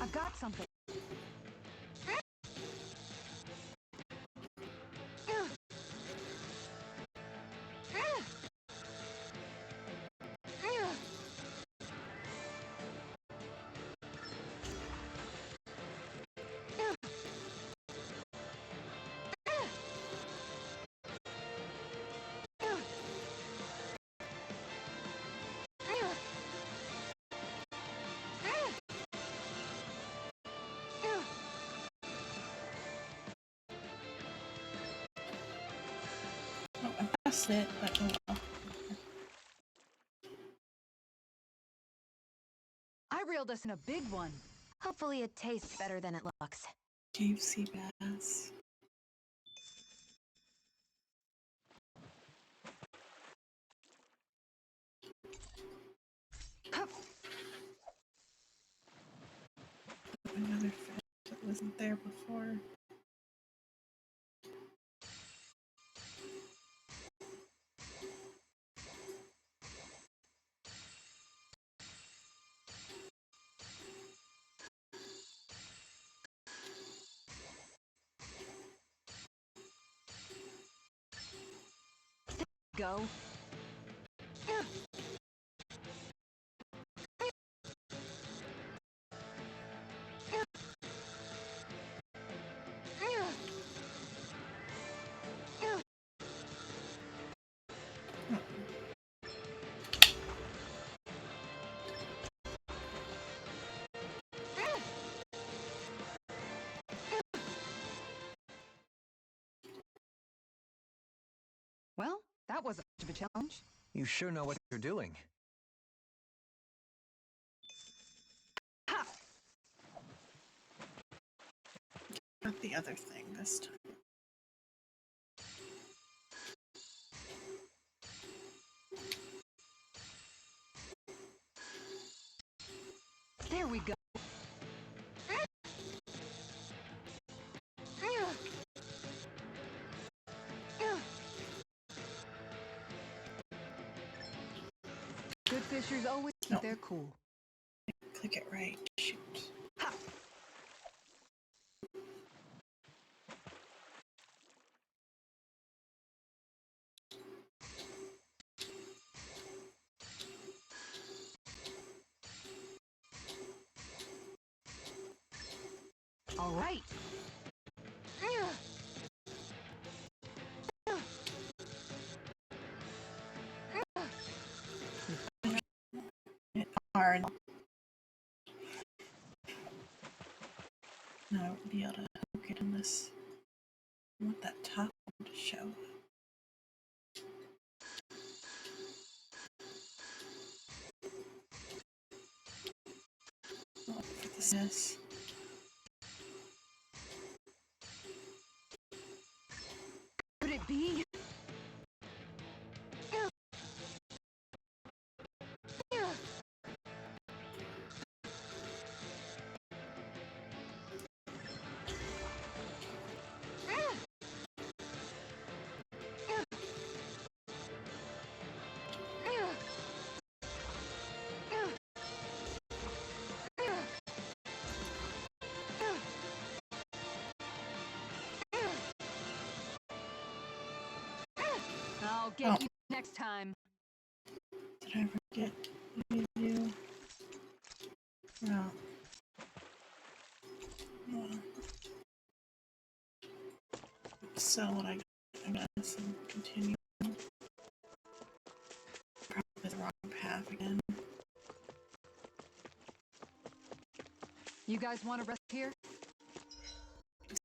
I've got something. Oh, I pressed it, but oh well. I reeled us in a big one. Hopefully it tastes better than it looks. Cave sea bass. Another fish that wasn't there before. Go. Well, that wasn't much of a challenge. You sure know what you're doing. Not the other thing this time. There we go. Good fishers always keep their cool. Click it right. Shoot. All right. It's hard. No, I won't be able to hook it unless I want that top one to show. What this is. Could it be? I'll get you next time. Did I forget to do? No. No. So what I guess and continue. Probably the wrong path again. You guys want to rest here?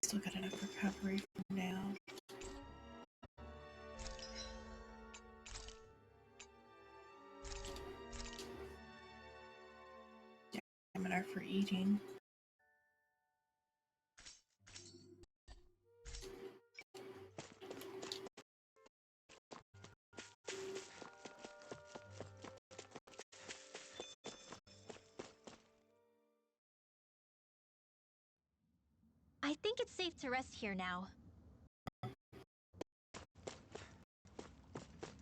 Still got enough recovery for now. Stamina for eating. I think it's safe to rest here now.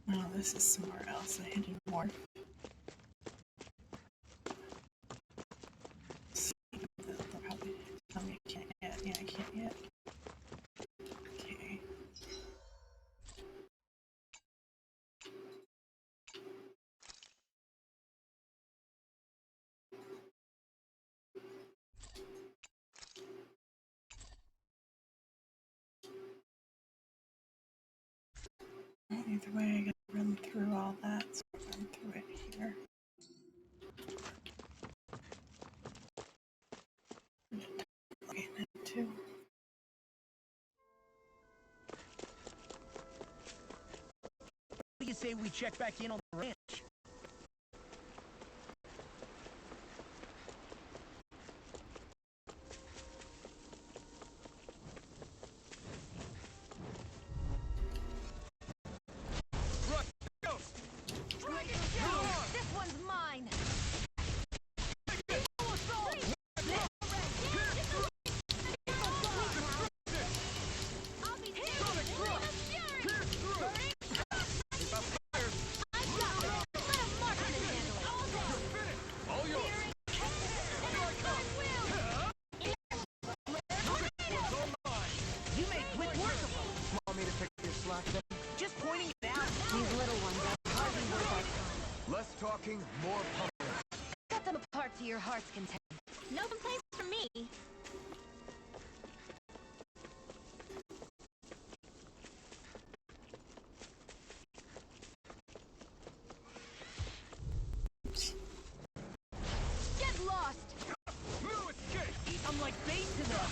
No, this is somewhere else. I hit more. They'll probably tell me I can't yet. Yeah, I can't yet. Okay. Either way, I gotta run through all that, so I'll run through it here. Okay, that too. What do you say we check back in on the ranch? This one's mine. I'll be All yours. You make quick work of them. Want me to pick your slack then? Just pointing it out. These little ones are hardly worth our time. Less talking, more pumping. Cut them apart to your heart's content. No complaints from me. Get lost. No escape. I'm like bait to them.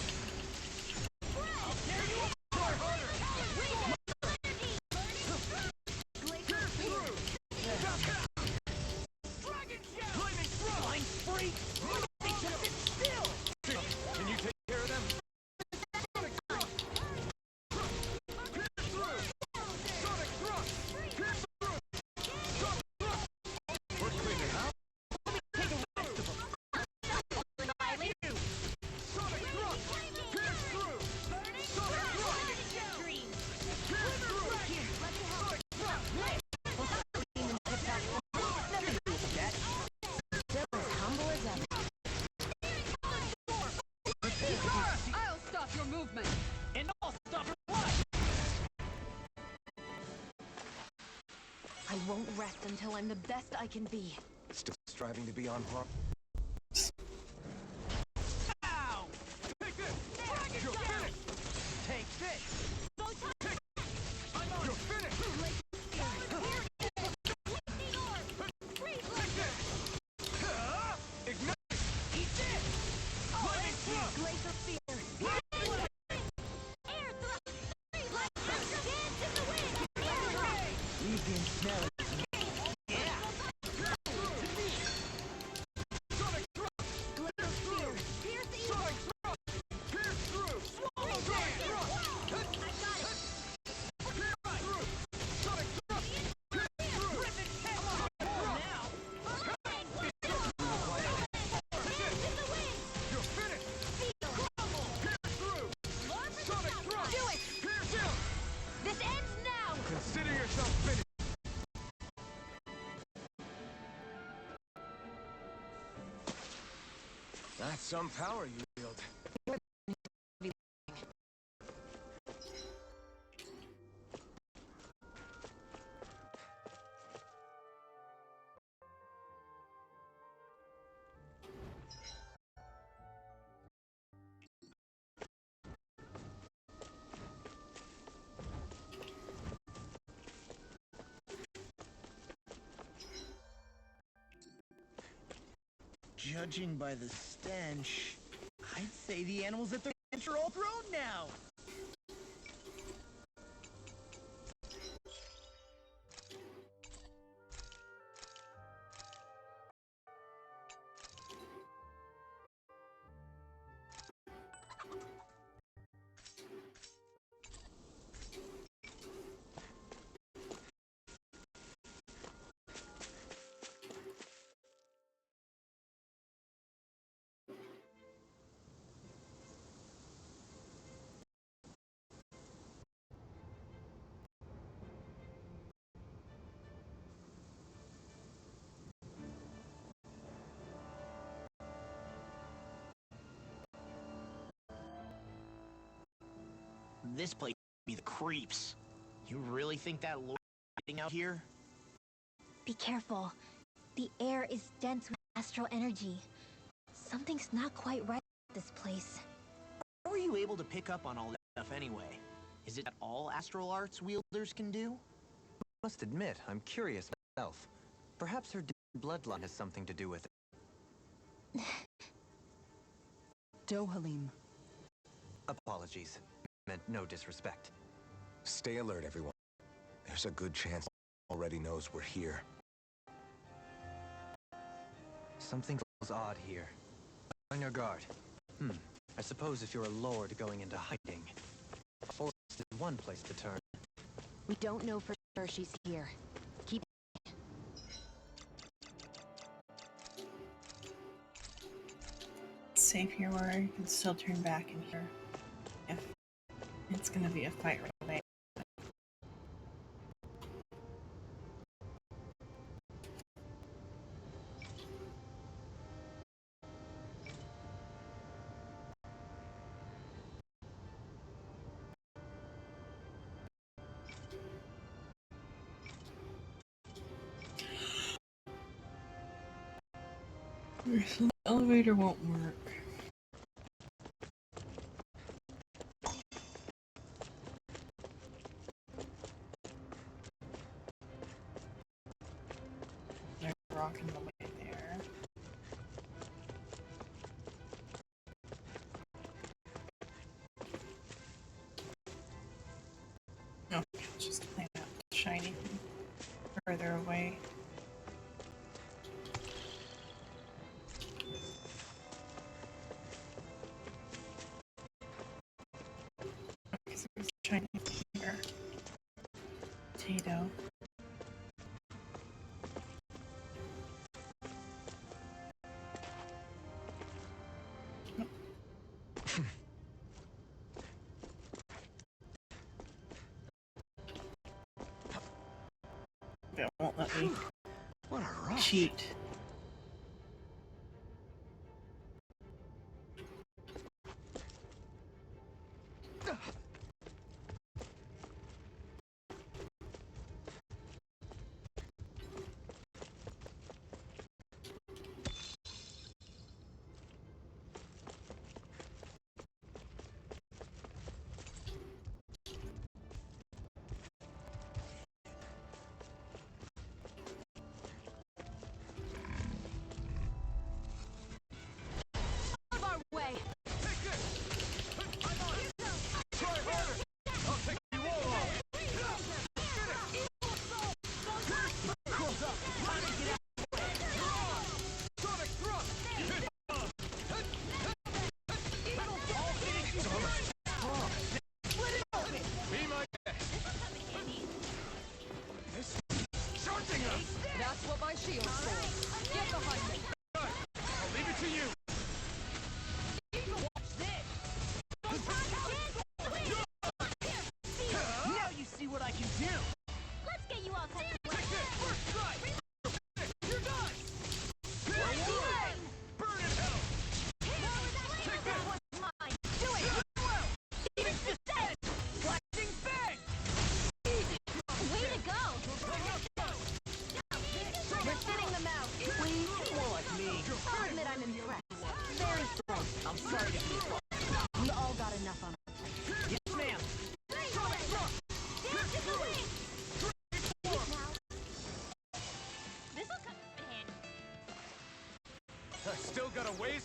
Can you take care of them? We're cleaning out. Still as humble as ever. I'll stop your movement. And I'll stop her what? I won't rest until I'm the best I can be. Still striving to be on par. Ow! Take this. yourself finished! That's some power you wield. Judging by the stench, I'd say the animals at the ranch are all grown now. This place be the creeps. You really think that Lord getting out here? Be careful. The air is dense with astral energy. Something's not quite right with this place. How are you able to pick up on all that stuff anyway? Is it all astral arts wielders can do? I must admit, I'm curious myself. Perhaps her bloodline has something to do with it. Dohalim. Apologies. Meant no disrespect. Stay alert, everyone. There's a good chance already knows we're here. Something feels odd here. On your guard. I suppose if you're a lord going into hiding, a forest is one place to turn. We don't know for sure she's here. Keep... It's safe here where you can still turn back in here. If it's gonna be a fight right away. The elevator won't work. They're rocking the way there. No, it's just playing out shiny further away. Shiny here. Potato. It won't let me What a rush. cheat.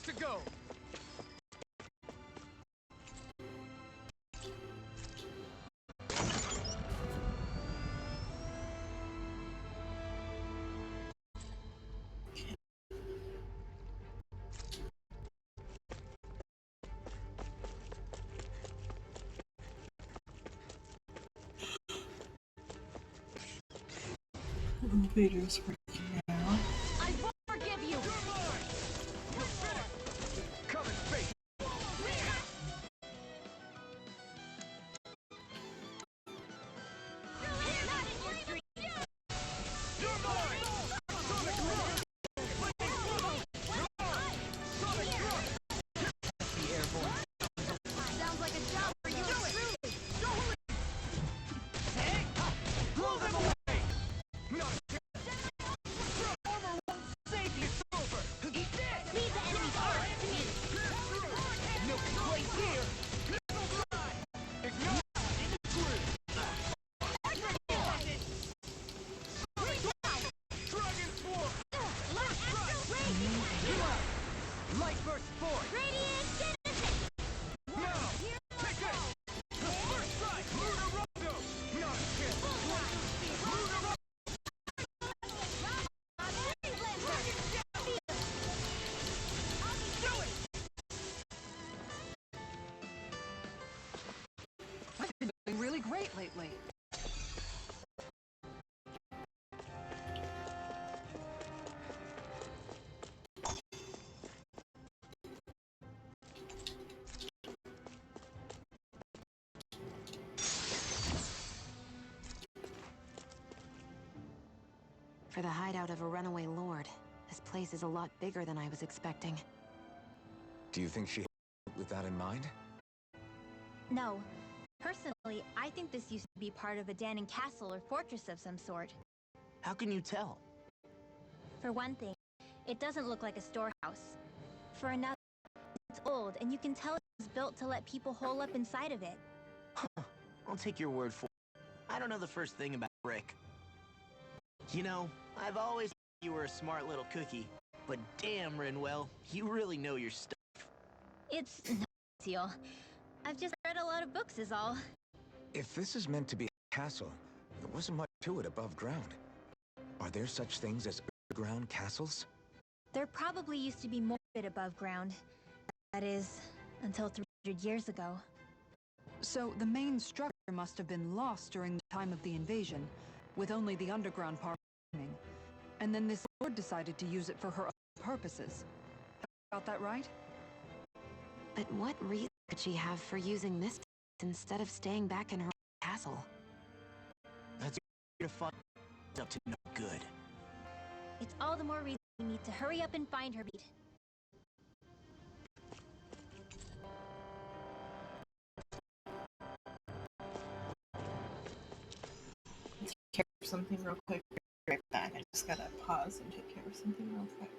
to go! Elevator's working now. I won't forgive you! Come and face! Not in your dreams! You're mine! Sonic Rush! Sonic Rush! The airborne. Sounds like a job for you truly! Blow them away! Not a chance! Armor won't save you! It's over! Eat this! Leave the enemy's arms to me! No place here! Ignore! Dragon Swarm! Light burst forth! Radiant Genesis! Now! Take it! First strike! Lunarondo! Not a chance! Lunarondo! I've been doing really great lately. For the hideout of a runaway lord, this place is a lot bigger than I was expecting. Do you think she with that in mind? No. Personally, I think this used to be part of a Danon castle or fortress of some sort. How can you tell? For one thing, it doesn't look like a storehouse. For another, it's old, and you can tell it was built to let people hole up inside of it. I'll take your word for it. I don't know the first thing about brick. You know, I've always thought you were a smart little cookie. But damn, Rinwell, you really know your stuff. It's no big deal. I've just read a lot of books is all. If this is meant to be a castle, there wasn't much to it above ground. Are there such things as underground castles? There probably used to be more of it above ground. That is, until 300 years ago. So the main structure must have been lost during the time of the invasion, with only the underground part remaining. And then this lord decided to use it for her own purposes. Got that right? But what reason could she have for using this instead of staying back in her castle? That's to find up to no good. It's all the more reason we need to hurry up and find her beat. Take care of something real quick. Be right back. I just gotta pause and take care of something real quick.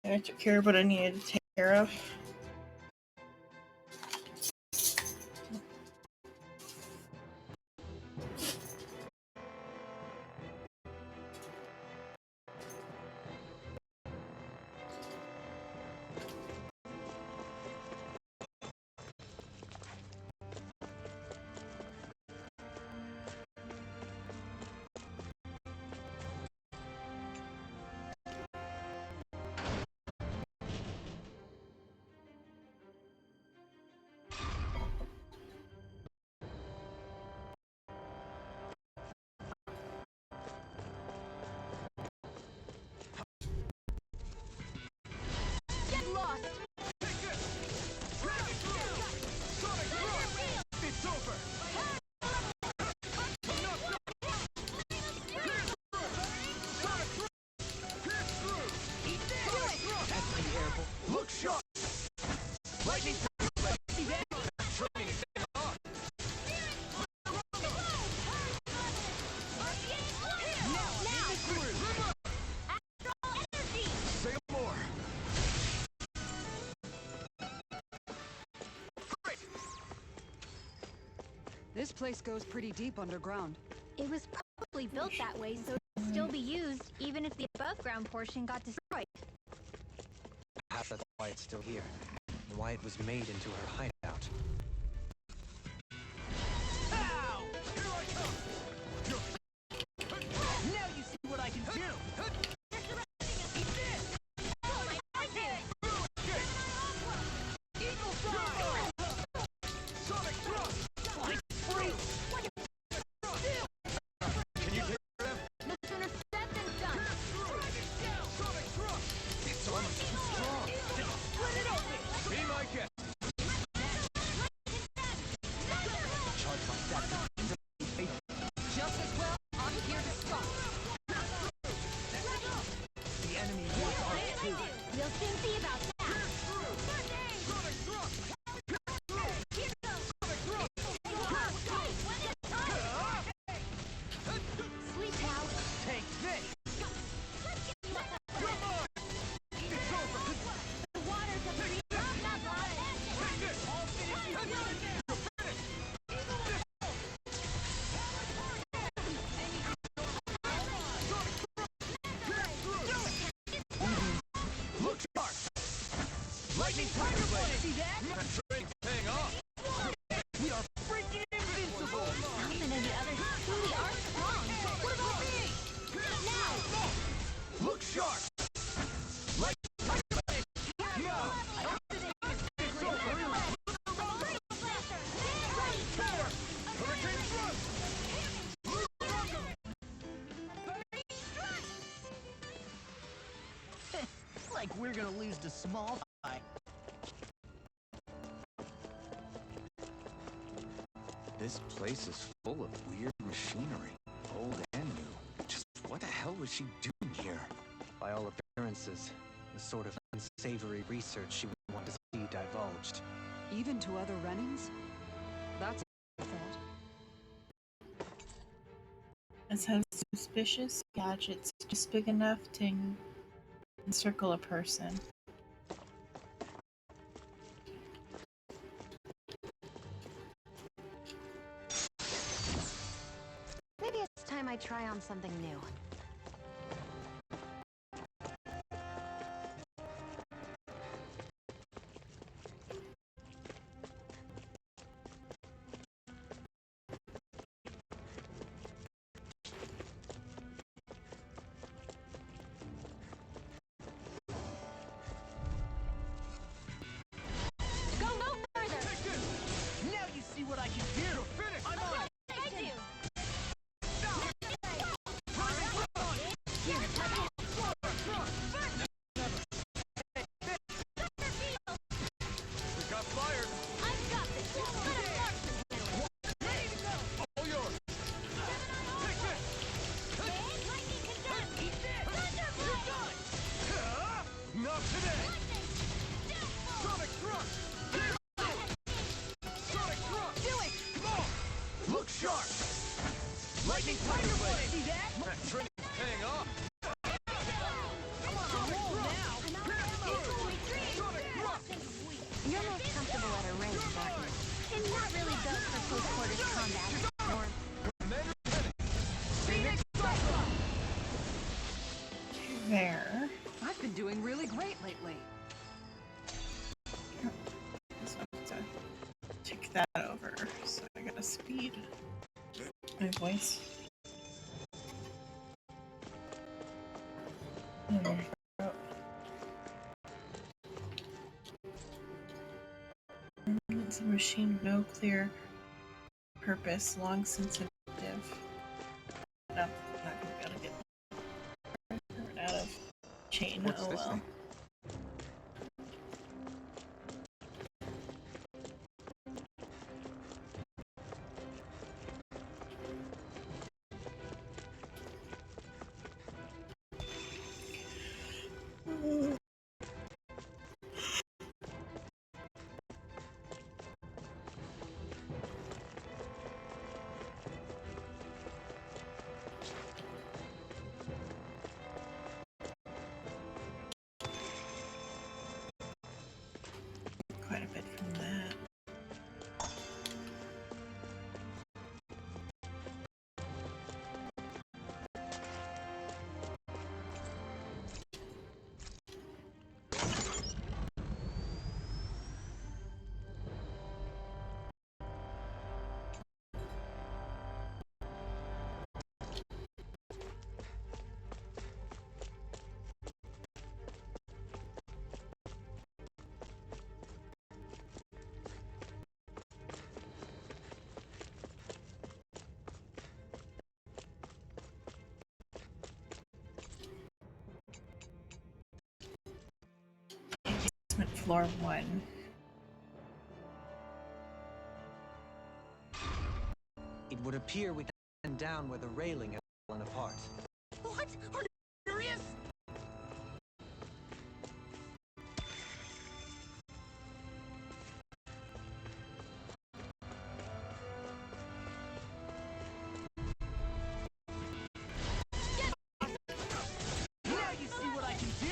I took care of what I needed to take care of. Get lost! It's over! That's pretty airable. Look sharp! Lightning! See that? Training is paying off! Say more! This place goes pretty deep underground. It was probably built that way so it could still be used even if the above-ground portion got destroyed. Perhaps that's why it's still here, and why it was made into her hideout. Pow! Here I come! Now you see what I can do! Eagle fly! Sonic thrust! Like freeze! Can you take care of The sooner said than done. Sonic thrust! It's almost too strong. Split it open! Be my guest! Charge like that. Just as well, I'm here to stop. The enemy wants our too. We'll soon see about that. Sonic thrust! Sweet cow. Take this! It's over! The waters of the Take this! All finished you Look sharp! Lightning tiger blade! See that? Training's paying off! We are freaking invincible! Something in the others truly are strong. What about me? Now! Look sharp! Lightning tiger blade! Yeah! It's over! Hurricane thrust! Like we're gonna lose to small pie. This place is full of weird machinery, old and new. Just what the hell was she doing here? By all appearances, the sort of unsavory research she would want to see divulged. Even to other Renans? That's a thought. Let's have suspicious gadgets just big enough to encircle a person. Maybe it's time I try on something new. Go no further! Take this! Now you see what I can do! You're finished! I'm on it! I do! We got fires! I've got this! Ready to go! All yours! Take this! Lightning condemned! Eat this! Thunderblade! Not today! Sonic thrust! Sonic thrust! Do it! Come on! Look sharp! Lightning tiger blade! See that? That training's paying off! I'm on a roll now! close quarters combat. There. I've been doing really great lately. So I have to take that over. So I gotta speed my voice. It's a machine with no clear purpose, long since inactive. No, I'm not gonna be able to get out of chain. What's Oh this well. thing? Quite a bit from that. Basement floor 1. It would appear we can stand down where the railing has fallen apart. What? Are you serious? Now you see what I can do!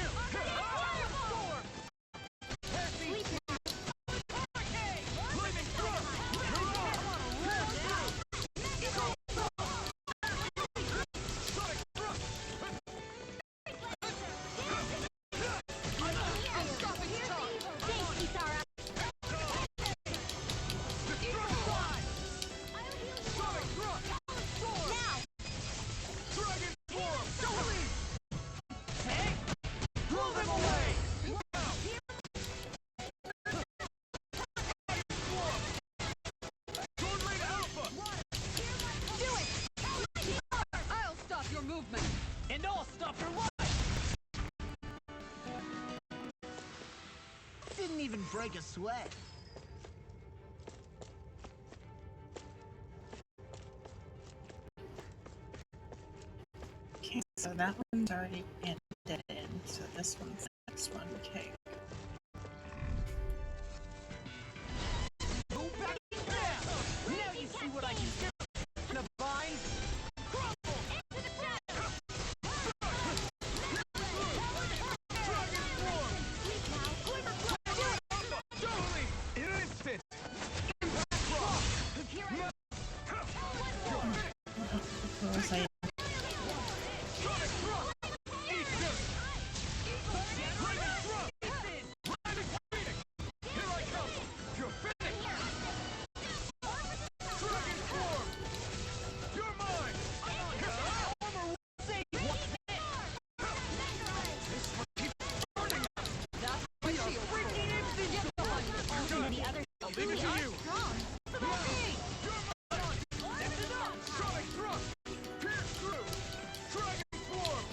I'll stop your movement. And I'll stop your life! Didn't even break a sweat. Okay, so that one's already ended in, so this one's the next one. Okay. Go back down! Now you see what I can do! In a bind! Crumble! Into the shadows! Dragon form! Sleep now. Quiver Totally! In an instant! Impact rock! Here I What was I? Sonic thrust! Eat this! Lightning thrust! Lightning phoenix! Here I come! You're finished! Dragon form! You're mine! Armor will save you! This one keeps burning! That's my shield. Freaking invincible! the others I'll leave it to you! strong. That's enough! Sonic thrust! Pierce through! Dragon form!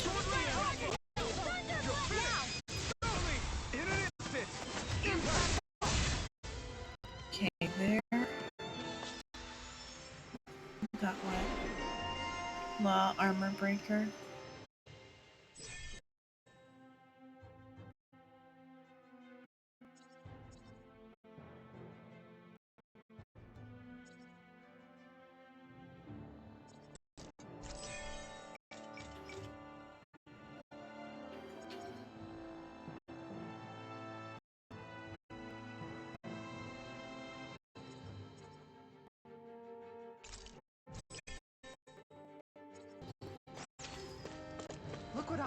Totally alpha! You're finished! Totally! In an instant! Impact! Okay, there. Got what? Law armor breaker.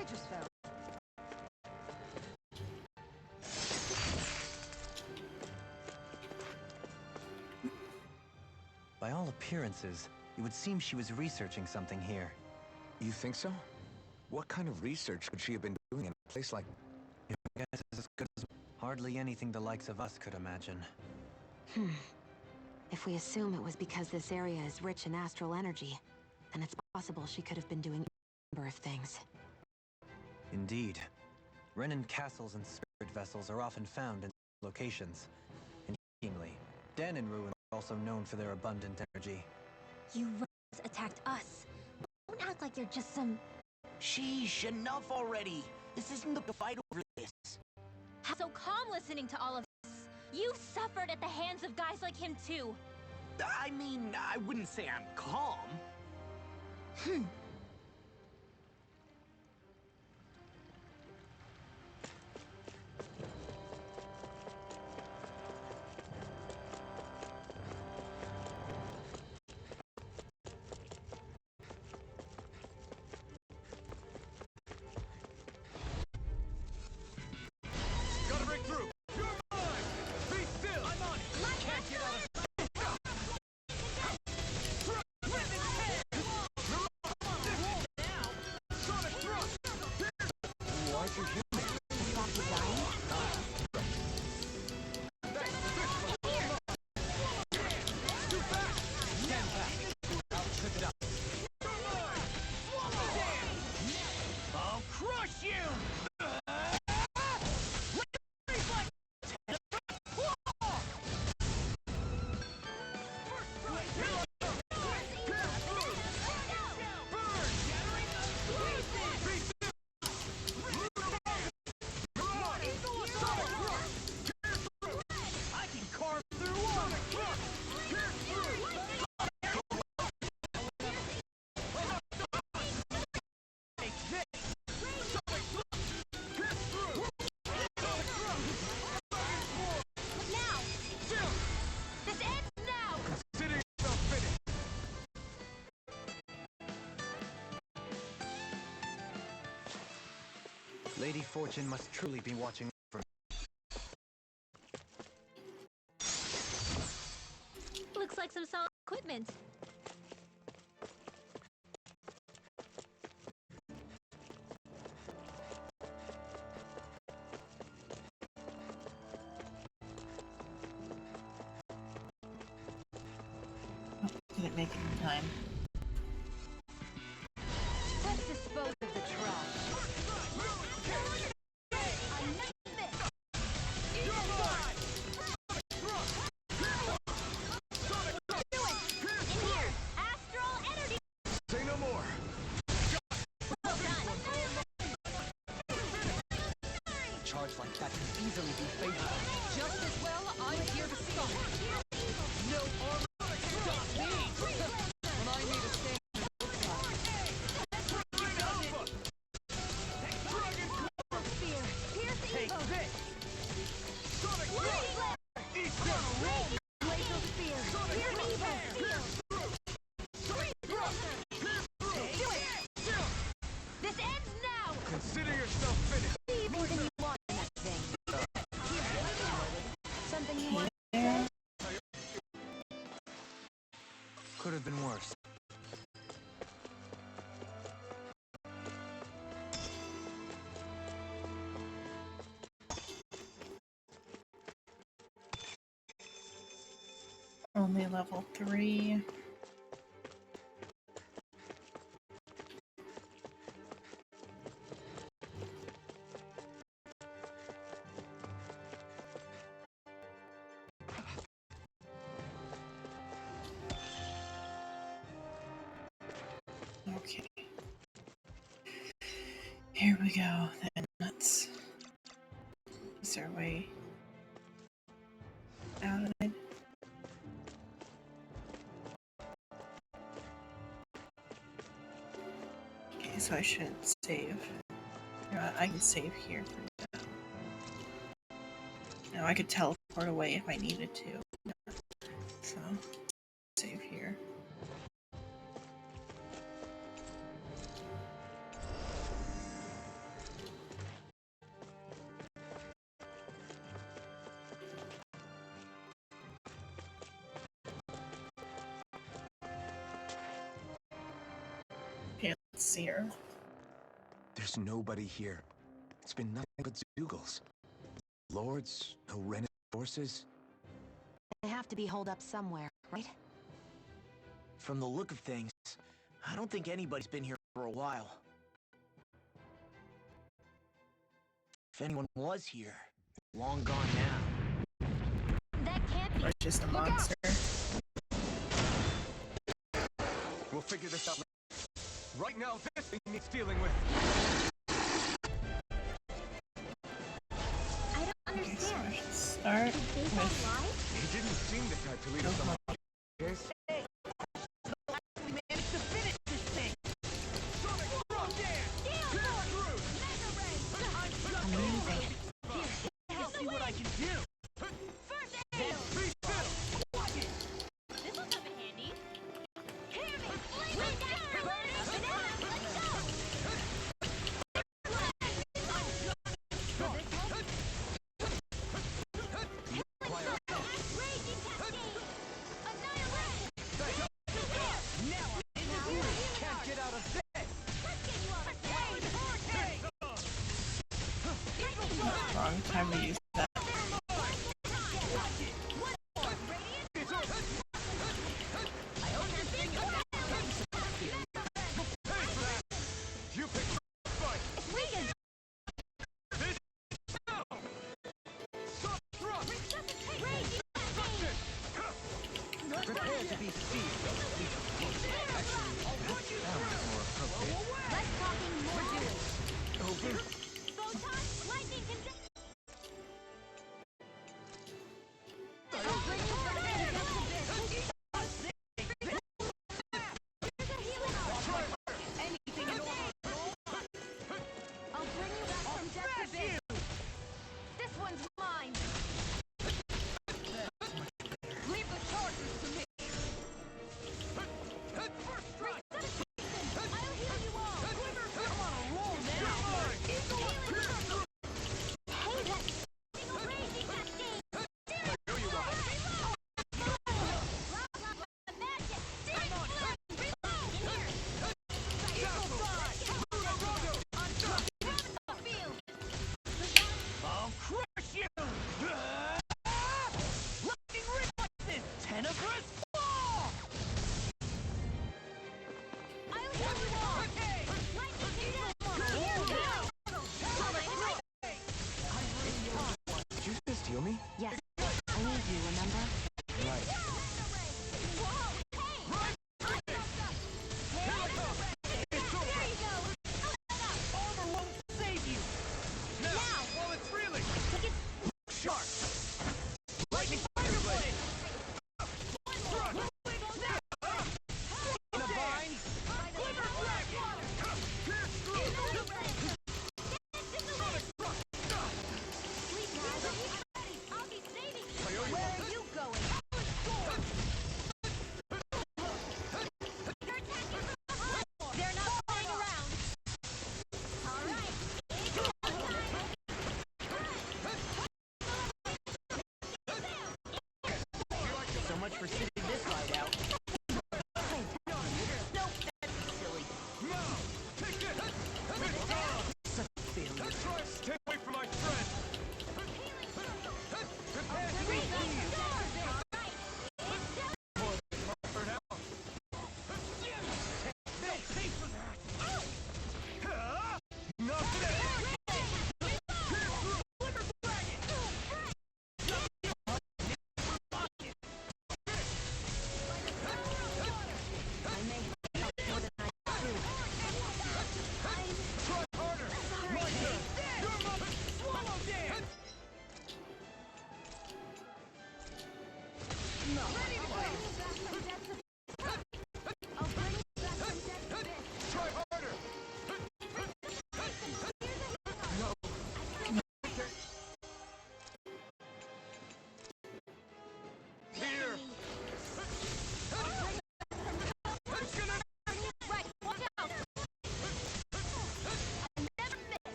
I just found. By all appearances, it would seem she was researching something here. You think so? What kind of research could she have been doing in a place like... Your guess is as good as... Hardly anything the likes of us could imagine. If we assume it was because this area is rich in astral energy, then it's possible she could have been doing a number of things. Indeed. Renan castles and spirit vessels are often found in locations. Intriguingly, Den and Ruin are also known for their abundant energy. You Ruins attacked us. Don't act like you're just some... Sheesh, enough already. This isn't the fight over this. How so calm listening to all of this? You've suffered at the hands of guys like him too. I mean, I wouldn't say I'm calm. Gotta break through! You're mine! Be still! I'm on it! Can't get out of... Sonic thrust! Aren't you human? Stop you dying? Too fast! Stand back! I'll trip it up. I'll crush you! I can carve through walls! Take this! Now! This ends now! Consider yourself finished! Lady Fortune must truly be watching over me. Looks like some solid equipment. Didn't make it in time. Let's dispose of the trash. In here! Astral energy! Say no more! Well done! A charge like that can easily be fatal. Just as well, I'm here to stop. No armor can stop me. When I need a stand. Spear, pierce evil. Sonic thrust! Eat them! Laser spear, pierce evil. This ends now! Consider yourself finished! More than you want in that thing. Something you want? Yeah. Could have been worse. Only level 3. Okay. Here we go, then. Let's... Is there a way out of it? Okay, so I should save. I can save here for now. Now I could teleport away if I needed to. So, save here. see her. There's nobody here. It's been nothing but Zoogles. Lords, no Renan forces. They have to be holed up somewhere, right? From the look of things, I don't think anybody's been here for a while. If anyone was here, long gone now. That can't be. Or just a monster. We'll figure this out later. Right now, this thing needs dealing with. I don't Okay, so understand. I should start Did they with lie? He didn't seem the type to lead us on. Yes? We managed to finish this thing! Amazing. Let's see what I can do! This will come in handy. Hear me! Let's go! Raging cascade! Annihilation! Can't get out of this! Let's get you all the wrong time to use that. You picked the fight! Prepare to be seized. Actually, that sounds more appropriate. Less talking, more doing. Over. Photon, lightning conduct.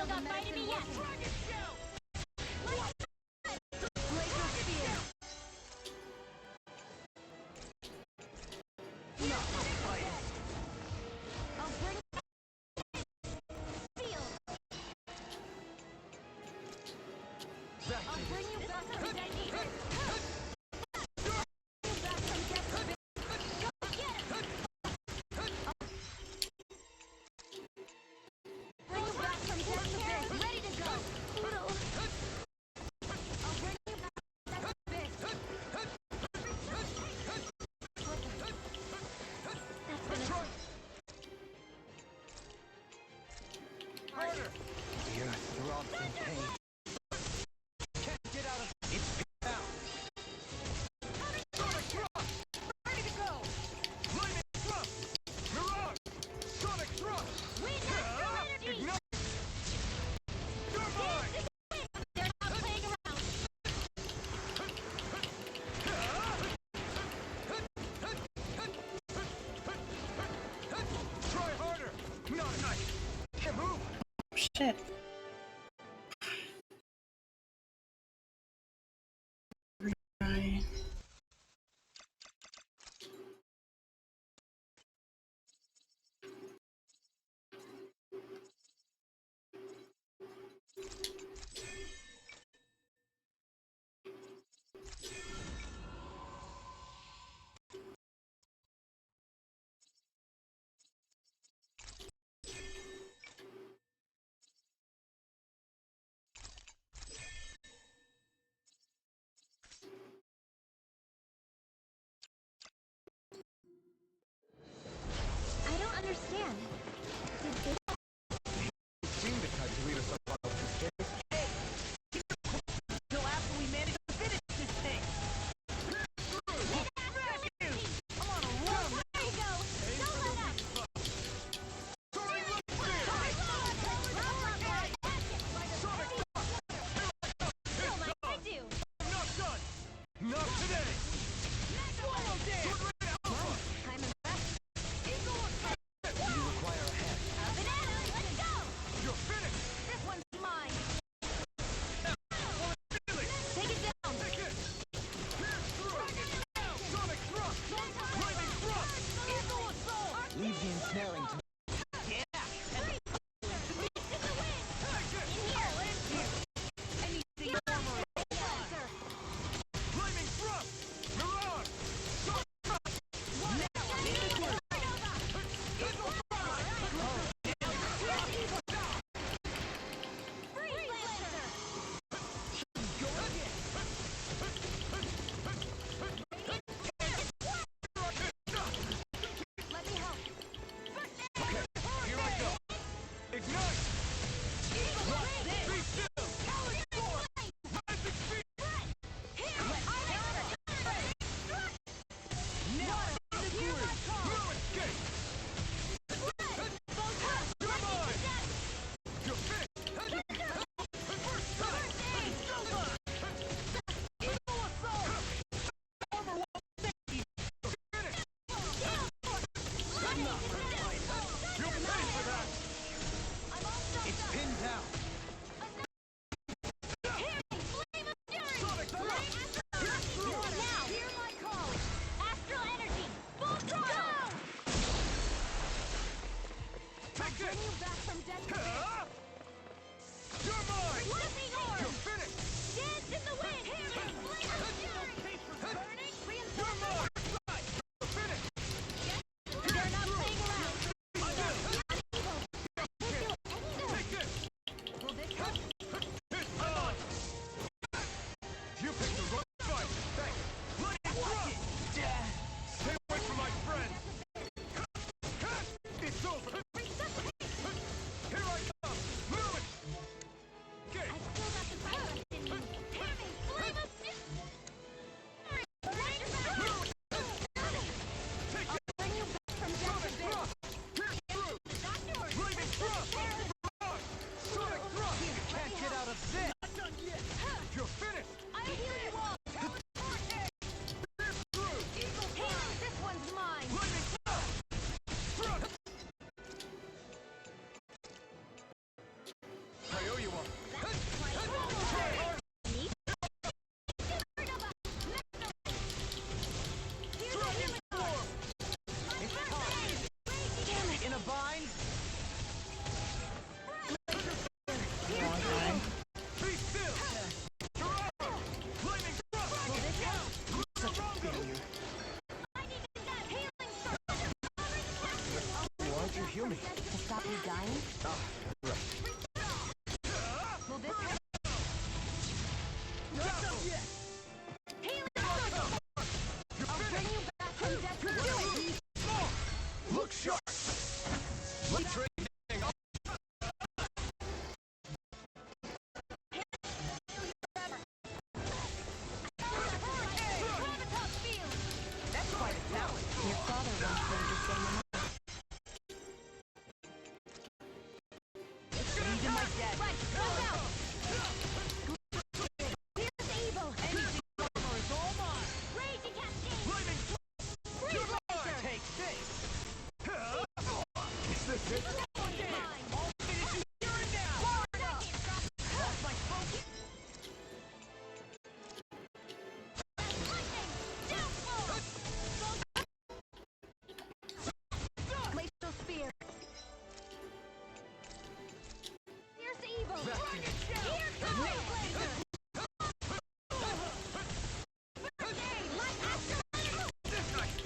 stop fighting me yet! Dragon Shell! Laser Spear! I'll bring Feel! I'll bring you back from dead heat! Back from death's abyss! Go get him! Bring you back from death's abyss! Ready to go! I'll bring you back from death's abyss! That's gonna... Harder! The earth throbs in pain. Can't get out of it's down. Sonic thrust! Ready to go! Lightning thrust! Mirage! Sonic thrust! Wind Astral Energy! Ignite! You're mine! They're not playing around! Try harder! Not a knife! Can't move! Shit. Retry. I don't understand. Did they... Seem to calculate us up on this game. Till after we manage to finish this thing. I'm on a roll. There you go! Don't let up! Still might I do! Not done! Not today! Swallow dance. I'm impressed. You require a hand. A banana! Let's go! You're finished! This one's mine! Feeling! Take it down! Take it! Pierce through! Sonic thrust! Lightning thrust! Eagle assault. Leave the ensnaring to Yeah. Beast in the wind! Take it! In here! Anything more. Blazer! Lightning thrust! Mirage! Sonic thrust! Free Blazer! Let me help! Here I go! Ignite! Be still! Rising speed! No escape! You're mine! You're finished! You'll pay for that! It's pinned down! Sonic thrust! Now, hear my call! Astral Energy! Full throttle! Take Bring it! you back from death to Ah! You're mine! Lightning Orb! You're finished! Dance in the wind! Flame of fury! Burning You're reinforcement! mine! You're finished! They're not playing around! Unable! Take it! Will this help? It's on! You picked the wrong fight! Thanks! Lightning thrust! Stay away from my friend! It's over! Here I come! Move it! Okay! I still got the fire left in me! Hear me! Flame of fury! Take I'll it! bring you back from death Sonic to thrust! Pierce through! Doctor! Lightning thrust! Mirage! Sonic thrust! You can't get out of this! Not done yet. You're finished! I heal you all! Pierce through! Healing! This one's mine! Lightning thrust! Thrust! I Will this help? Healing circle! I'll bring you back from death to do it! Look sharp! Let's trade That's quite a talent. Your father once played the same amount. He's in my debt. Right, look out! Here's evil! Anything more is all mine! Raging cascade! Lightning! Freeze laser! Take this! Is this it? Mine! All finish you here and now! Lost my focus! Lightning! Downfall! Glacial spear. Here's evil! Back to Here goes laser! Grenade! Light action! this night!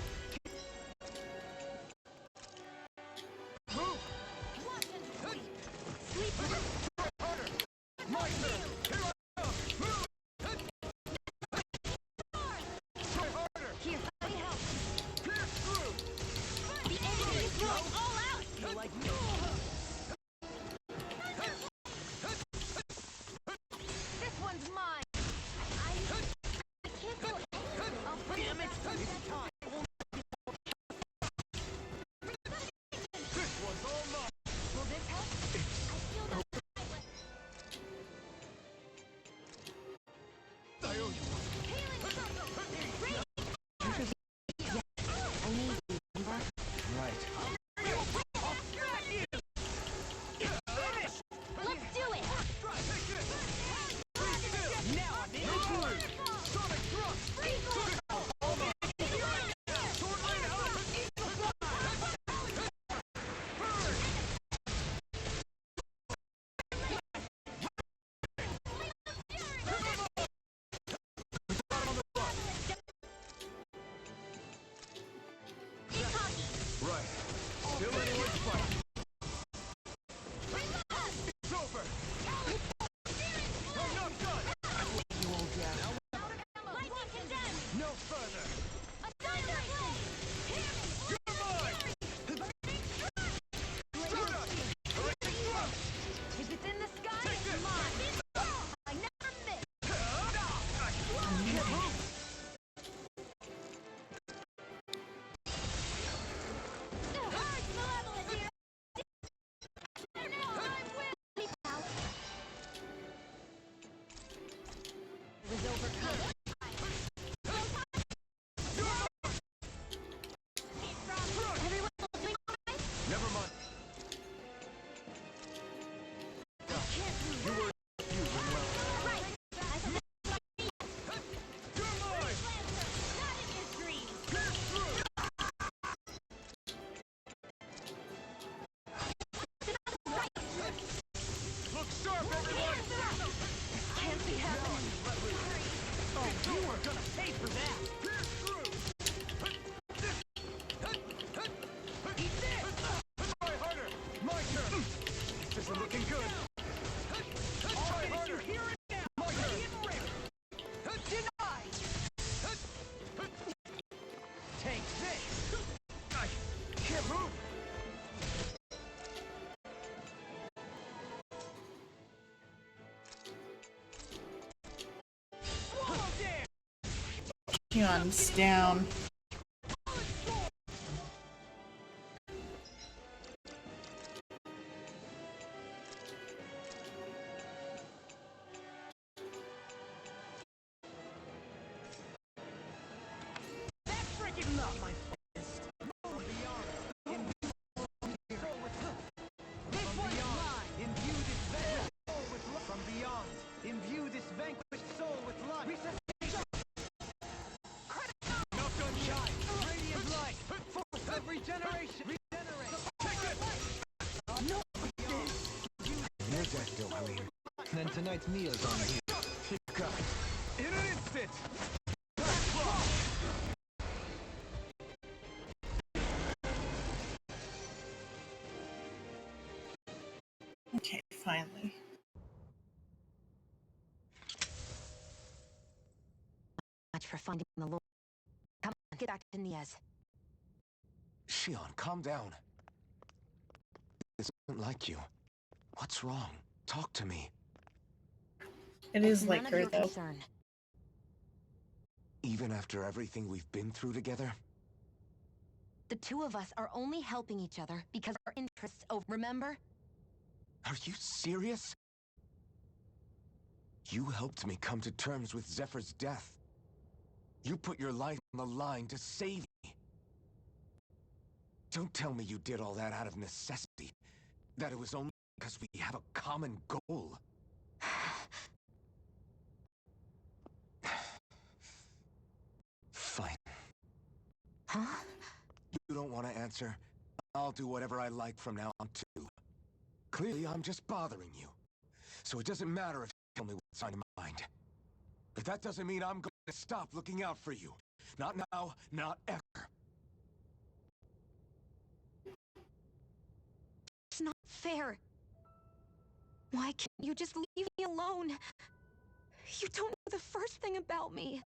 Move! Watch and sleep! Sleep! Harder! My turn! Here I come! Move! Try harder! Here, let me help. Pierce through! The enemy is going all out! You like me? This one's mine. I can't go anywhere. I'll put Damn it! it back. It's time! This one's all mine! Will this help? I feel that I owe you one. healing circle! Raging I need you, remember? Right. Let's do it! Now I'm in! Sonic thrust! Sword lane out! Right. Still anyone's fight. It's over! I'm not done! You old gas. Lightning condemned! No further! Annihilation! You're mine! Shoot us! Electric thrust! If it's in the sky, Take it's this! mine. I never miss. Earth malevolent here! Now I'm with me out! It was overcome. Everyone will be fine? Never mind. You were using well. Right! I can You're mine! Lancer! Not in your dreams! Pierce through! Look sharp, everyone! Can't be happening. Oh, you are gonna pay for that! Pierce through! Eat this! Try harder! My turn! This isn't looking good! Try harder! Here and now! My turn! Denied! Take this! I can't move! Swallow dare! Keon's down. That's freaking not my fist! Beyond! This one's mine! Imbue this vanquished soul with love! From beyond! Imbue this vanquished soul with life! Resuscitation! No sunshine! Radiant light! For every generation! Regenerate! Take it! No! Your death, Dohalim. Then tonight's meal's on you. You got it! In an instant! Finally. Much for finding the Lord. Come on, get back to Niaz. Shion, calm down. This isn't like you. What's wrong? Talk to me. It is It's like none her, of your though. concern. Even after everything we've been through together? The two of us are only helping each other because our interests over. Remember? Are you serious? You helped me come to terms with Zephyr's death. You put your life on the line to save me. Don't tell me you did all that out of necessity. That it was only because we have a common goal. Fine. Huh? You don't want to answer? I'll do whatever I like from now on, too. Clearly, I'm just bothering you. So it doesn't matter if you tell me what's on your mind. But that doesn't mean I'm going to stop looking out for you. Not now, not ever. It's not fair. Why can't you just leave me alone? You don't know the first thing about me.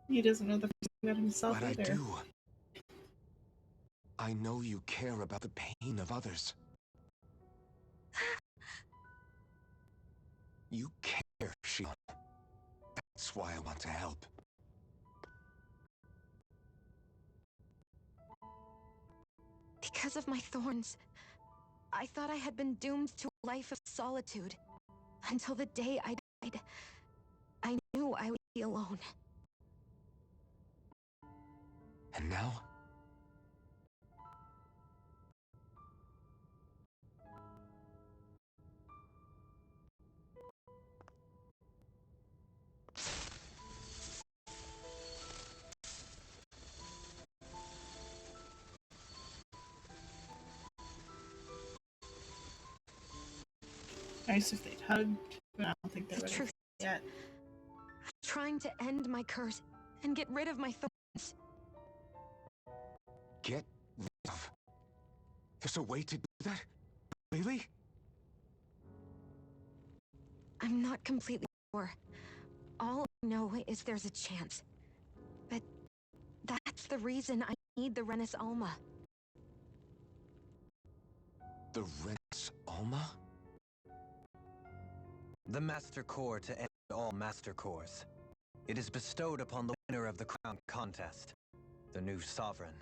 He doesn't know the first thing about himself But either. I do. I know you care about the pain of others. You care, Shion. That's why I want to help. Because of my thorns, I thought I had been doomed to a life of solitude. Until the day I died, I knew I would be alone. And now? Nice if they'd hugged, but I don't think they're The ready truth yet. I'm trying to end my curse and get rid of my thorns. Get rid of? There's a way to do that? Really? I'm not completely sure. All I know is there's a chance. But that's the reason I need the Renis Alma. The Renis Alma? The Master Core to end all Master Cores. It is bestowed upon the winner of the crown contest, the new Sovereign,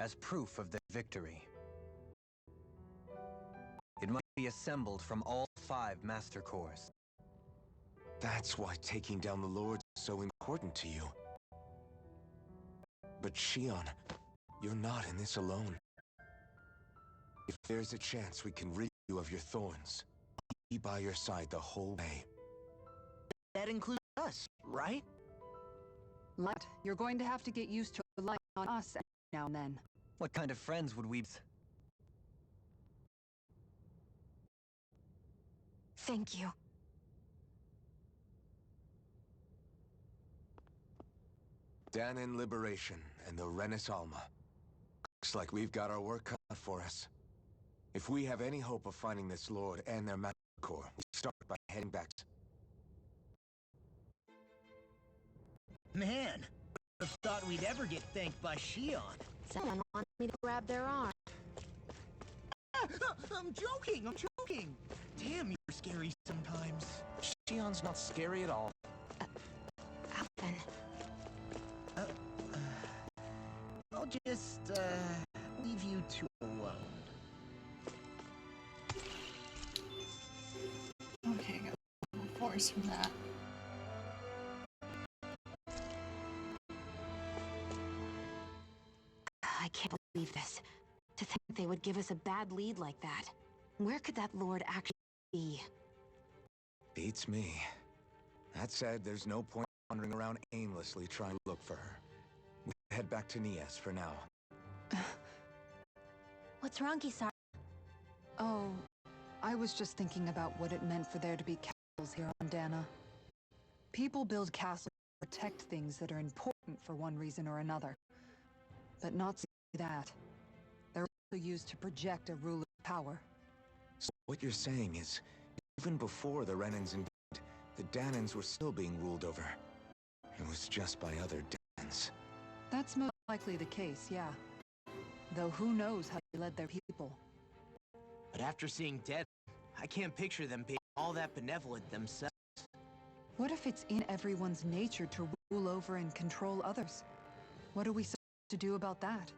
as proof of their victory. It must be assembled from all 5 Master Cores. That's why taking down the Lord is so important to you. But Shion, you're not in this alone. If there's a chance we can rid you of your thorns, I'll be by your side the whole way. That includes us, right? Light, you're going to have to get used to relying on us now and then. What kind of friends would we be? Thank you. Danon Liberation and the Renis Alma. Looks like we've got our work cut out for us. If we have any hope of finding this Lord and their Master Core, we start by heading back. Man, I thought we'd ever get thanked by Shion. Someone wants me to grab their arm. I'm joking! Damn, you're scary sometimes. Shion's not scary at all. Alvin. I'll just, leave you two alone. Okay, got a little force from that. I can't believe this. To think they would give us a bad lead like that. Where could that Lord actually be? Beats me. That said, there's no point wandering around aimlessly trying to look for her. We head back to Nias for now. What's wrong, Kisar? Oh, I was just thinking about what it meant for there to be castles here on Dana. People build castles to protect things that are important for one reason or another. But not that. They're also used to project a ruler's power. So what you're saying is Even before the Renans invaded, the Danans were still being ruled over. It was just by other Danans. That's most likely the case, yeah. Though who knows how they led their people. But after seeing Dead, I can't picture them being all that benevolent themselves. What if it's in everyone's nature to rule over and control others? What are we supposed to do about that?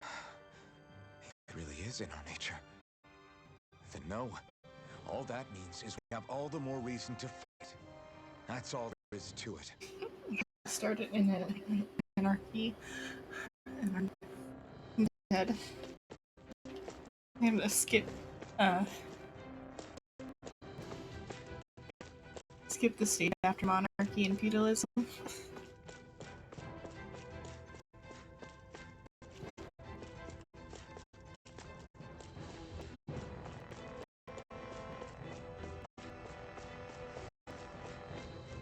It really is in our nature. Then no. All that means is we have all the more reason to fight. That's all there is to it. Started in an anarchy. And I'm dead. I'm gonna skip the stage after monarchy and feudalism.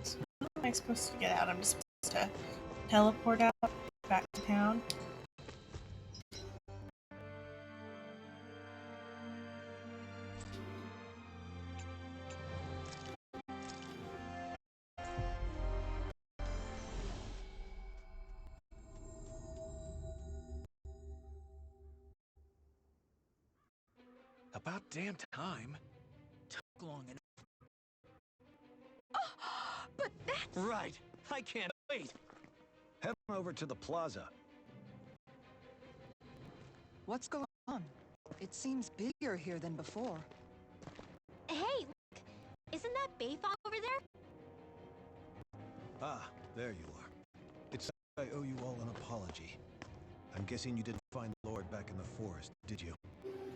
So how am I supposed to get out? I'm just supposed to teleport out back to town. About damn time. Took long enough. But that's... Right. I can't wait. Head on over to the plaza. What's going on? It seems bigger here than before. Hey, look! Isn't that Bayfong over there? Ah, there you are. It's I owe you all an apology. I'm guessing you didn't find the Lord back in the forest, did you?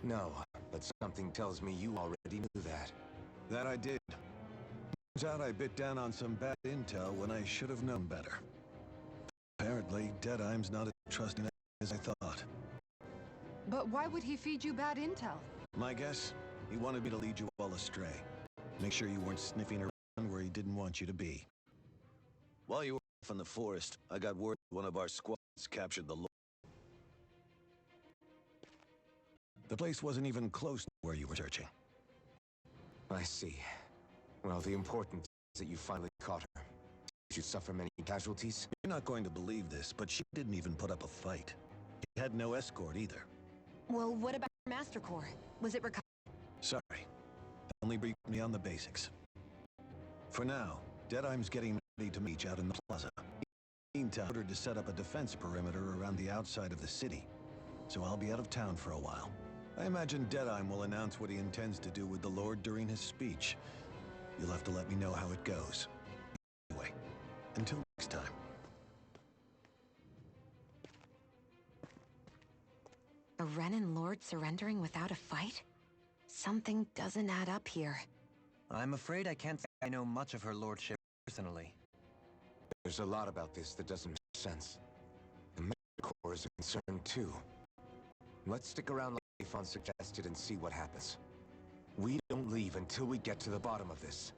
No, but something tells me you already knew that. That I did. Turns out I bit down on some bad intel when I should have known better. Apparently, Deadeye's not as trusting as I thought. But why would he feed you bad intel? My guess? He wanted me to lead you all astray. Make sure you weren't sniffing around where he didn't want you to be. While you were off in the forest, I got word one of our squads captured the Lord. The place wasn't even close to where you were searching. I see. Well, the important thing is that you finally caught her. Did you suffer many casualties? You're not going to believe this, but she didn't even put up a fight. She had no escort either. Well, what about Master Core? Was it recovered? Sorry. Only briefed me on the basics. For now, Deadeye's getting ready to meet you out in the plaza. Meantime, ordered to set up a defense perimeter around the outside of the city. So I'll be out of town for a while. I imagine Deadeye will announce what he intends to do with the Lord during his speech. You'll have to let me know how it goes. Anyway, until next time. A Renan Lord surrendering without a fight? Something doesn't add up here. I'm afraid I can't say I know much of her lordship personally. There's a lot about this that doesn't make sense. The Master Core is a concern too. Let's stick around like Ifan suggested and see what happens. We don't leave until we get to the bottom of this.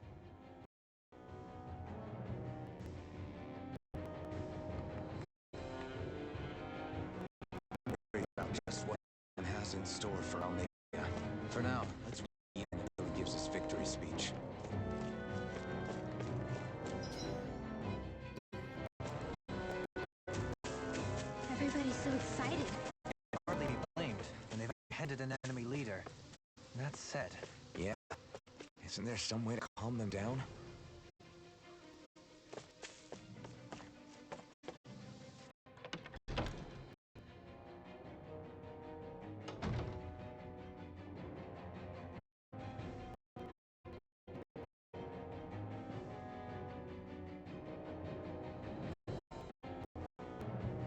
Worry about just what he has in store for Almeida. For now. Let's wait until he gives his victory speech. Everybody's so excited. Hardly be blamed, and they've headed an enemy leader. That said, Yeah. Isn't there some way to calm them down?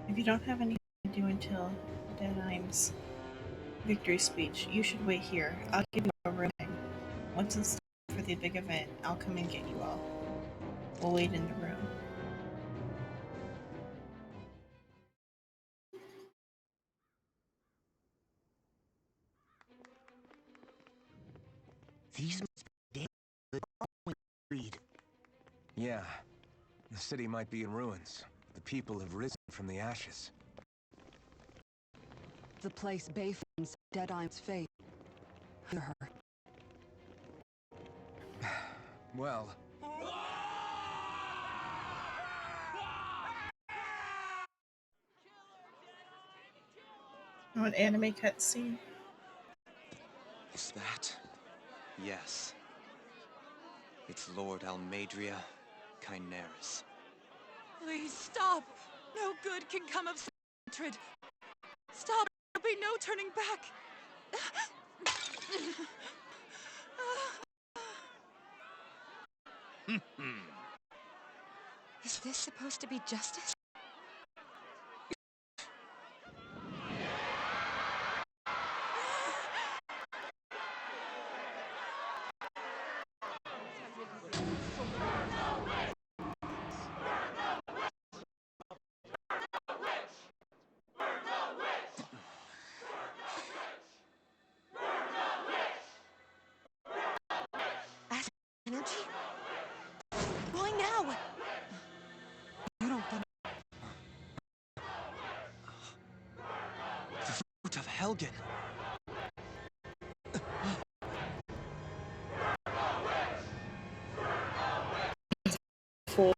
If you don't have anything to do until Deadeye's victory speech, you should wait here. I'll give you a room. Once it's time for the big event, I'll come and get you all. We'll wait in the room. These must be damn good read. Yeah. The city might be in ruins. The people have risen from the ashes. The place Bayfong's Deadeye's fate. Hear her. Well, Oh, an anime cutscene. Is that? Yes. It's Lord Almadria Kynaris. Please stop. No good can come of hatred. Stop. There'll be no turning back. Is this supposed to be justice? As energy? Why now? You don't think... The fruit of Helgen. Full.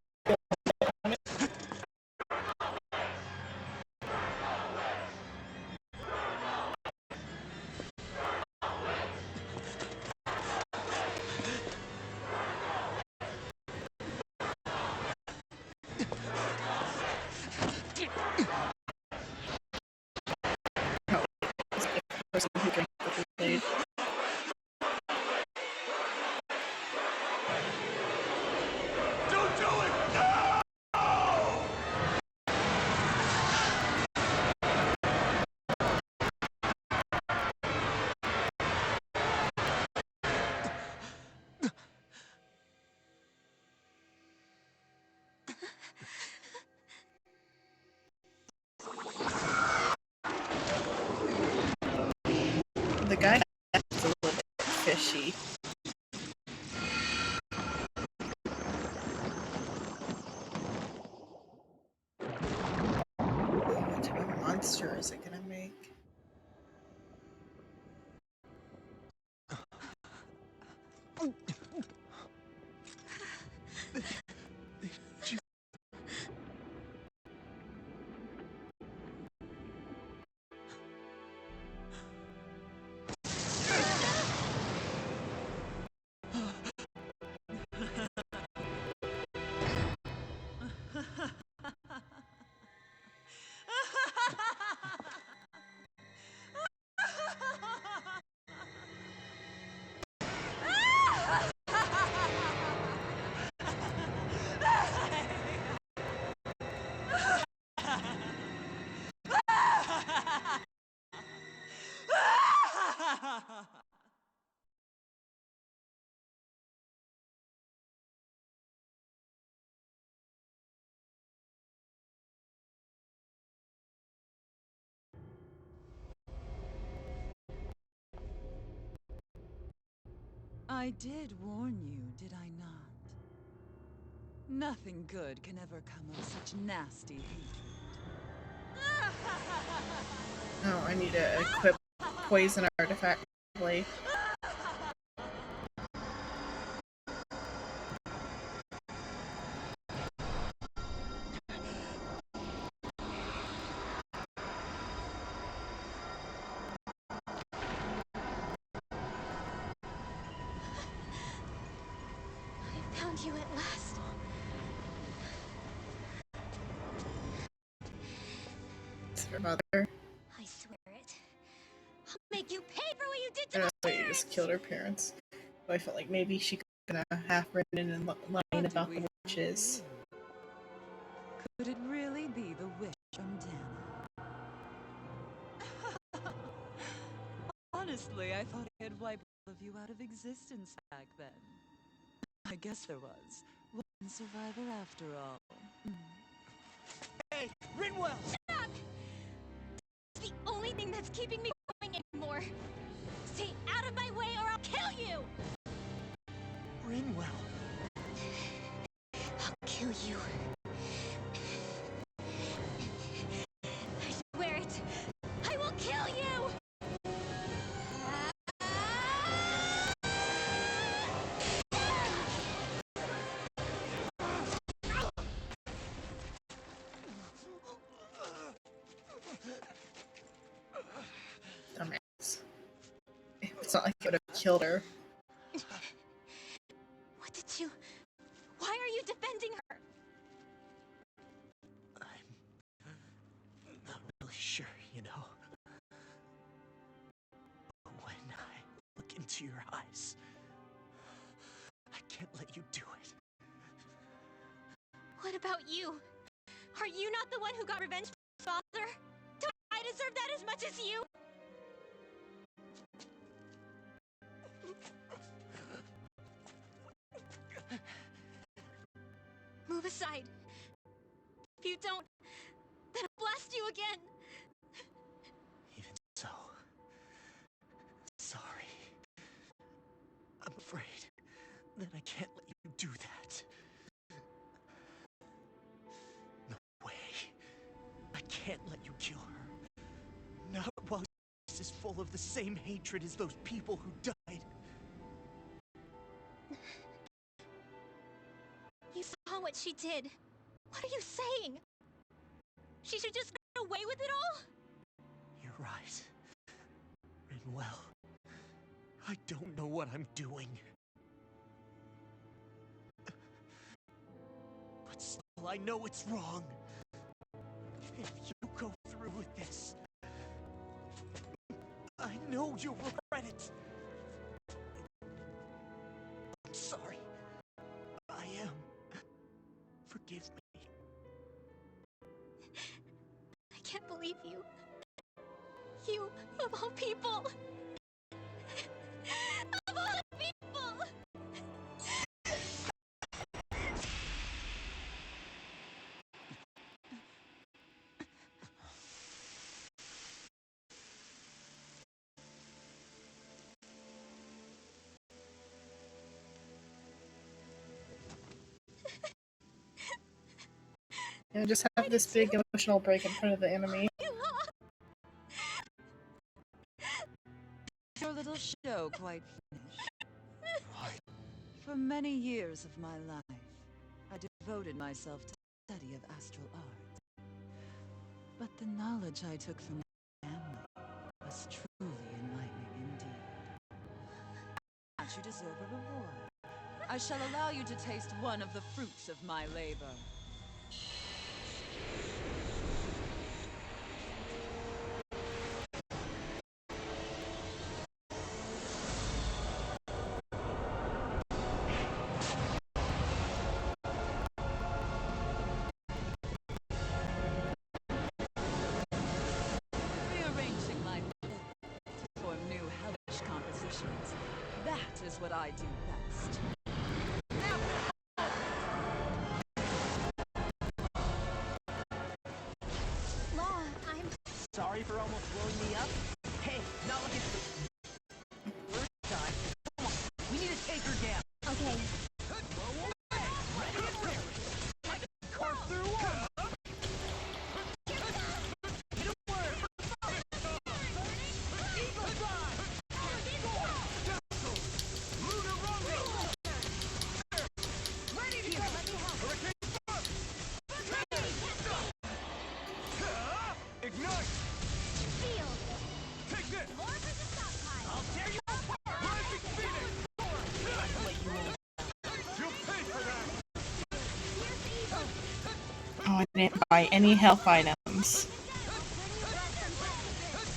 Person who drank the Kool-Aid. Don't do it! The guy is a little bit fishy. What type of monster is it gonna make? I did warn you, did I not? Nothing good can ever come of such nasty hatred. No, I need to equip poison artifact blade. I found you at last. It's her mother. I swear it. I'll make you pay for what you did to I my don't know, you parents! just killed her parents. So I felt like maybe she could have half written in line about the witches. Could it really be the wish from Dana? Honestly, I thought I had wiped all of you out of existence back then. I guess there was one survivor after all. Hey, Rinwell! Stop! It's the only thing that's keeping me going anymore. Stay out of my way or I'll kill you! Rinwell. I'll kill you. I swear it. I will kill you! It's not like it would have killed her. What did you... Why are you defending her? I'm not really sure, you know. But when I look into your eyes, I can't let you do it. What about you? Are you not the one who got revenge for his father? Don't I deserve that as much as you? Move aside. If you don't, then I'll blast you again. Even so, sorry. I'm afraid that I can't let you do that. No way. I can't let you kill her. Not while she is full of the same hatred as those people who died. You saw what she did. What are you saying? She should just get away with it all? You're right. Rinwell, I don't know what I'm doing. But still, I know it's wrong. If you go through with this, I know you'll regret it. I'm sorry. I am. Forgive me. I can't believe you. You, of all people. Of all people! Yeah, just have this big emotional break in front of the enemy. Your little show quite finished. For many years of my life, I devoted myself to the study of astral art. But the knowledge I took from my family was truly enlightening indeed. You deserve a reward. I shall allow you to taste one of the fruits of my labor. Rearranging my to form new hellish compositions. That is what I do best. Law, I'm... Sorry for almost blowing me up. Hey, not like it's the first time. Come on, we need to take her down. Okay. Ready and ready. I can carve through one. Eagle fly. Lunar rumble. Ready to go. Hurricane spark. Ignite. Feel. Take this. More for the stockpile. I'll tear you apart. Rising Phoenix. You'll pay for that. Here's evil. Oh, I didn't buy any health items.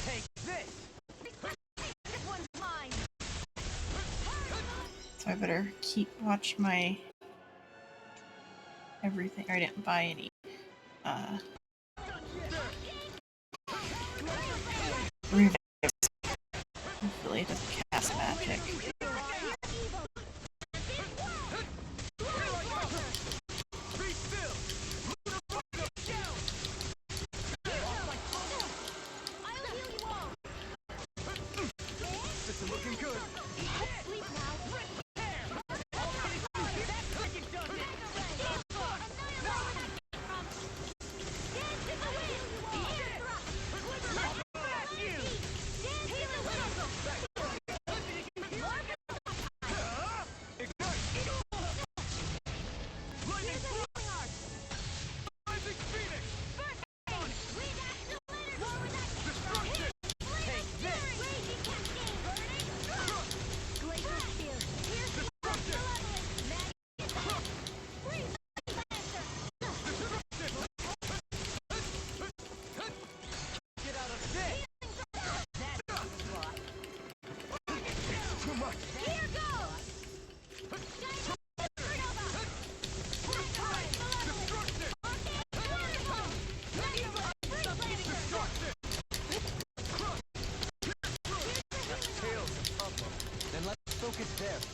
Take this. This one's mine. So I better watch my everything. I didn't buy any revives. Hopefully it doesn't cast magic. This is looking good. Sleep now.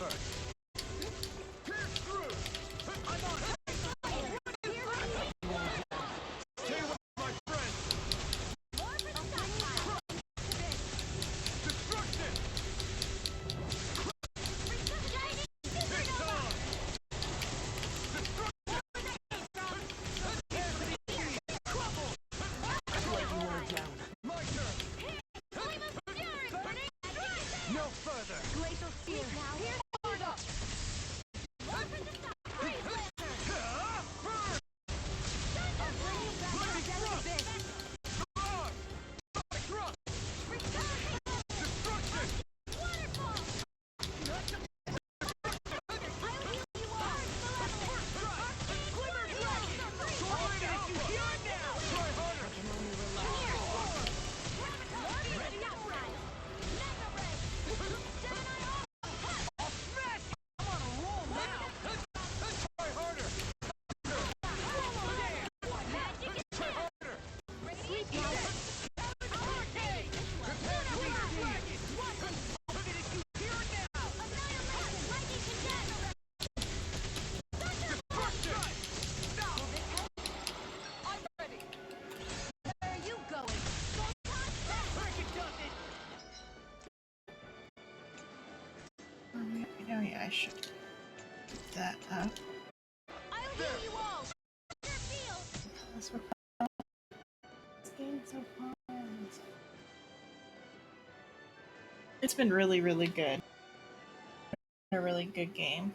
first. Oh yeah, I should keep that up. That's what this game's so fun. It's been really, really good. A really good game.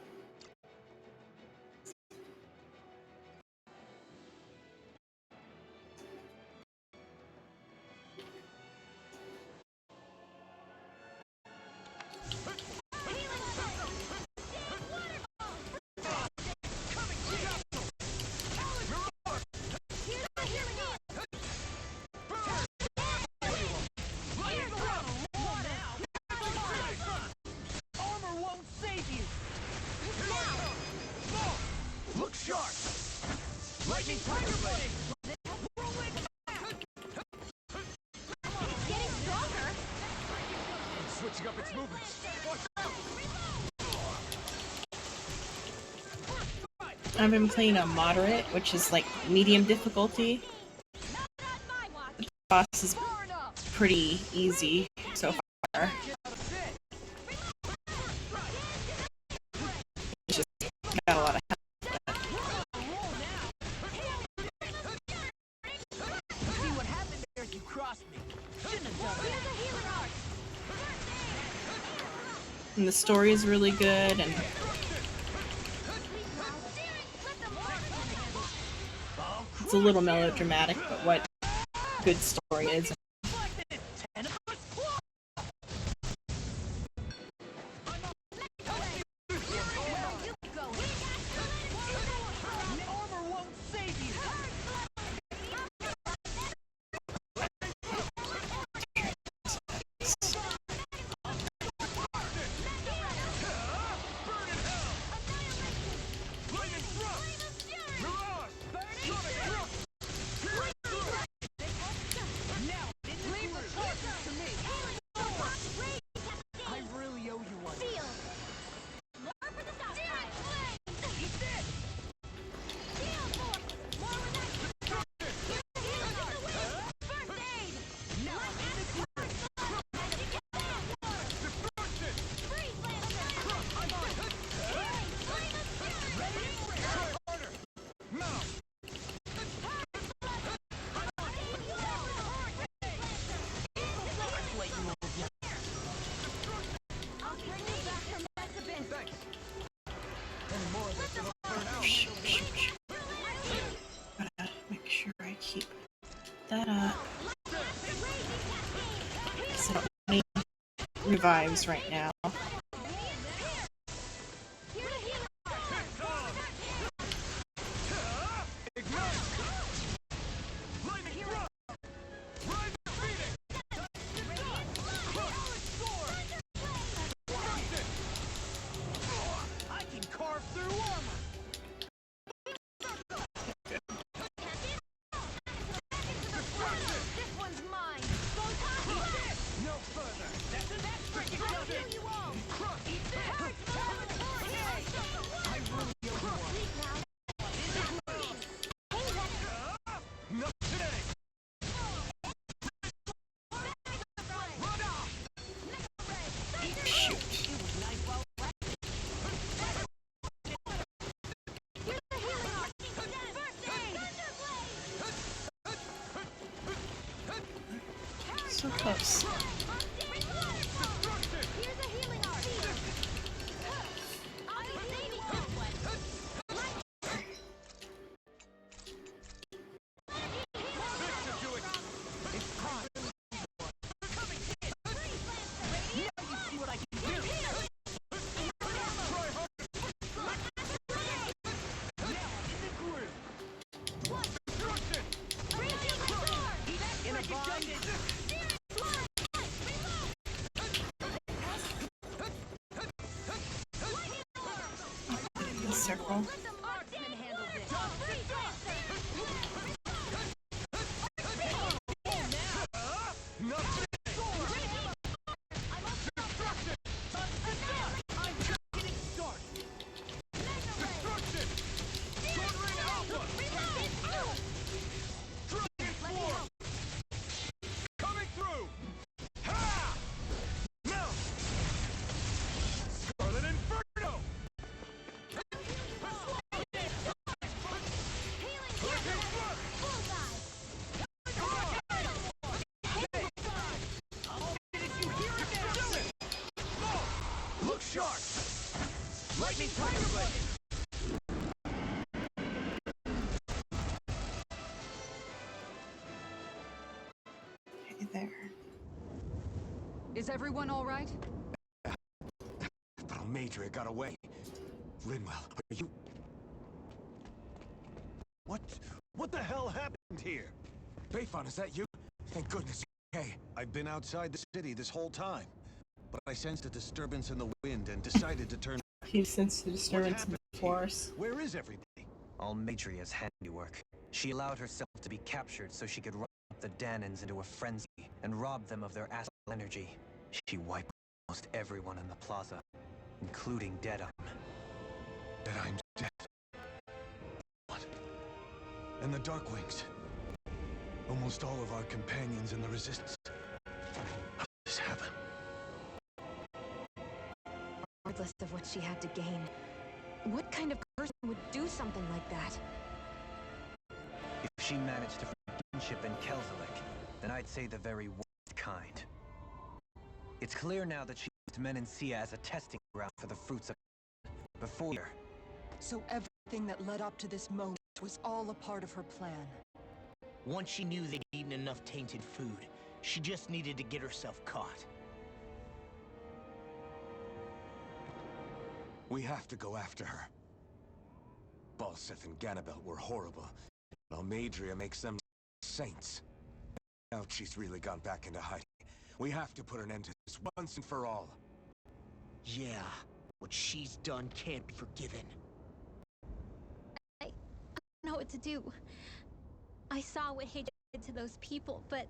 Look sharp! Lightning Tiger Blade! It's getting stronger! Switching up its movements. Watch out! I've been playing on moderate, which is like medium difficulty. The boss is pretty easy so far. It's just got a lot of help. See what happened there as you crossed me. Shouldn't have done that. And the story is really good, and it's a little melodramatic, but what good story is. Gotta make sure I keep that up. Because I don't have any revives right now. This one's mine! Go top! No further! That's freaking So close. Here's a healing art. I'll be saving this one. The circle. Look sharp! Lightning Tiger Blade! Okay, there. Is everyone all right? But Almadria got away. Linwell, are you... What the hell happened here? Bayfon, is that you? Thank goodness you're okay. I've been outside the city this whole time, but I sensed a disturbance in the wind and decided to turn... You sense the disturbance in the force. Where is everybody? Almadria's handiwork. She allowed herself to be captured so she could run up the Danans into a frenzy and rob them of their astral energy. She wiped almost everyone in the plaza, including Deadeye. Deadeye's dead. What? And the Darkwings. Almost all of our companions in the Resistance. How did this happen? Regardless of what she had to gain, what kind of person would do something like that? If she managed to find kinship in Kelzelik, then I'd say the very worst kind. It's clear now that she used Menancia as a testing ground for the fruits of before. So everything that led up to this moment was all a part of her plan. Once she knew they'd eaten enough tainted food, she just needed to get herself caught. We have to go after her. Balseth and Ganabelt were horrible. Almadria makes them saints. Now she's really gone back into hiding. We have to put an end to this once and for all. Yeah, what she's done can't be forgiven. I don't know what to do. I saw what hatred did to those people, but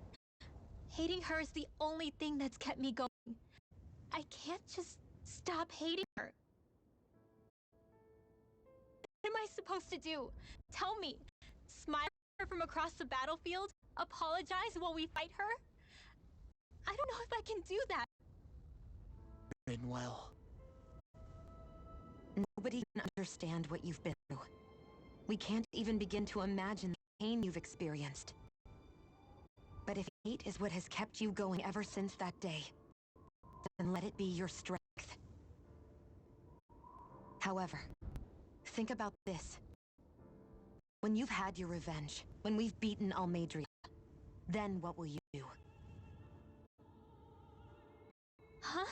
hating her is the only thing that's kept me going. I can't just stop hating her. What am I supposed to do? Tell me. Smile at her from across the battlefield? Apologize while we fight her? I don't know if I can do that. Linwell. Nobody can understand what you've been through. We can't even begin to imagine the pain you've experienced. But if hate is what has kept you going ever since that day, then let it be your strength. However, think about this. When you've had your revenge, when we've beaten Almadria, then what will you do? Huh?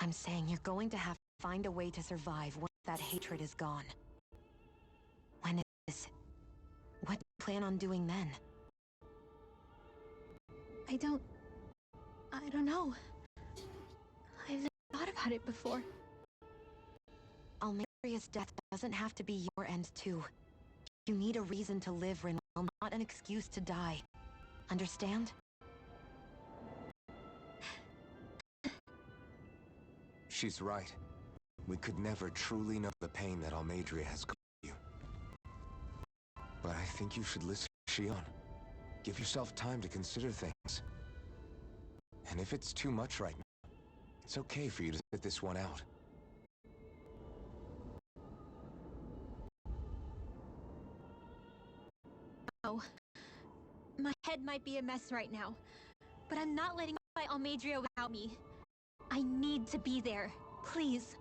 I'm saying you're going to have to find a way to survive once that hatred is gone. When it is, what do you plan on doing then? I don't know. I've never thought about it before. Almadria's death doesn't have to be your end too. You need a reason to live, Rinwell, not an excuse to die. Understand? She's right. We could never truly know the pain that Almadria has caused you. But I think you should listen to Shion. Give yourself time to consider things. And if it's too much right now, it's okay for you to sit this one out. Oh, my head might be a mess right now, but I'm not letting you fight Almadria without me. I need to be there. Please.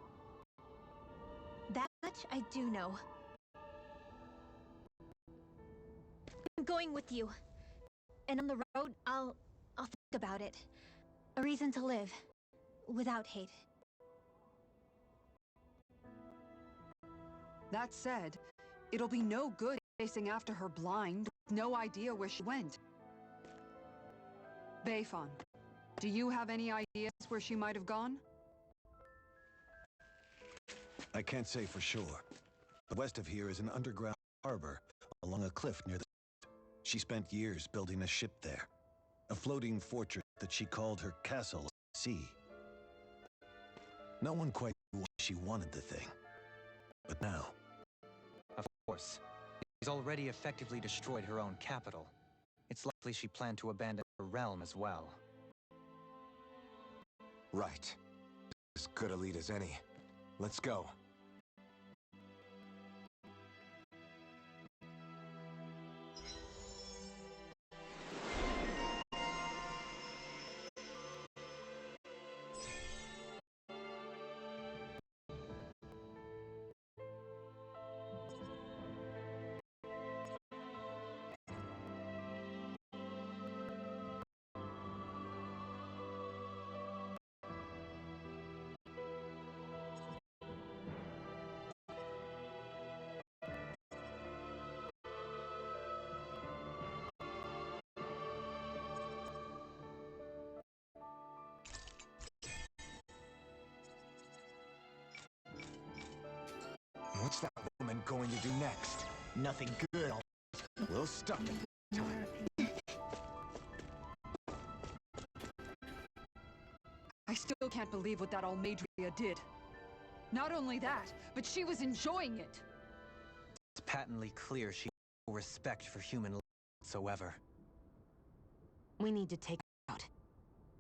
That much I do know. I'm going with you. And on the road, I'll think about it. A reason to live. Without hate. That said, it'll be no good chasing after her blind, with no idea where she went. Beifan, do you have any ideas where she might have gone? I can't say for sure. But west of here is an underground harbor along a cliff near the... She spent years building a ship there. A floating fortress that she called her castle at sea. No one quite knew why she wanted the thing. But now... Of course. She's already effectively destroyed her own capital. It's likely she planned to abandon her realm as well. Right. As good a lead as any. Let's go. What's that woman going to do next? Nothing good. We'll stop it. Time. I still can't believe what that Almadria did. Not only that, but she was enjoying it. It's patently clear she has no respect for human life whatsoever. We need to take her out.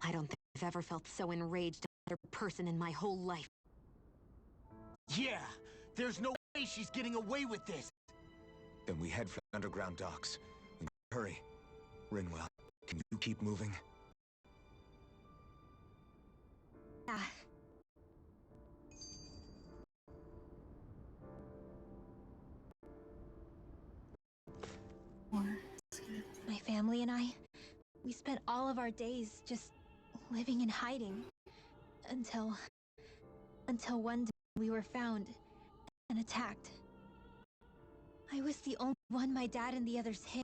I don't think I've ever felt so enraged at another person in my whole life. Yeah! There's no way she's getting away with this! Then we head for the underground docks. And hurry. Rinwell, can you keep moving? Yeah. My family and I, we spent all of our days just living in hiding. Until one day we were found and attacked. I was the only one my dad and the others hid.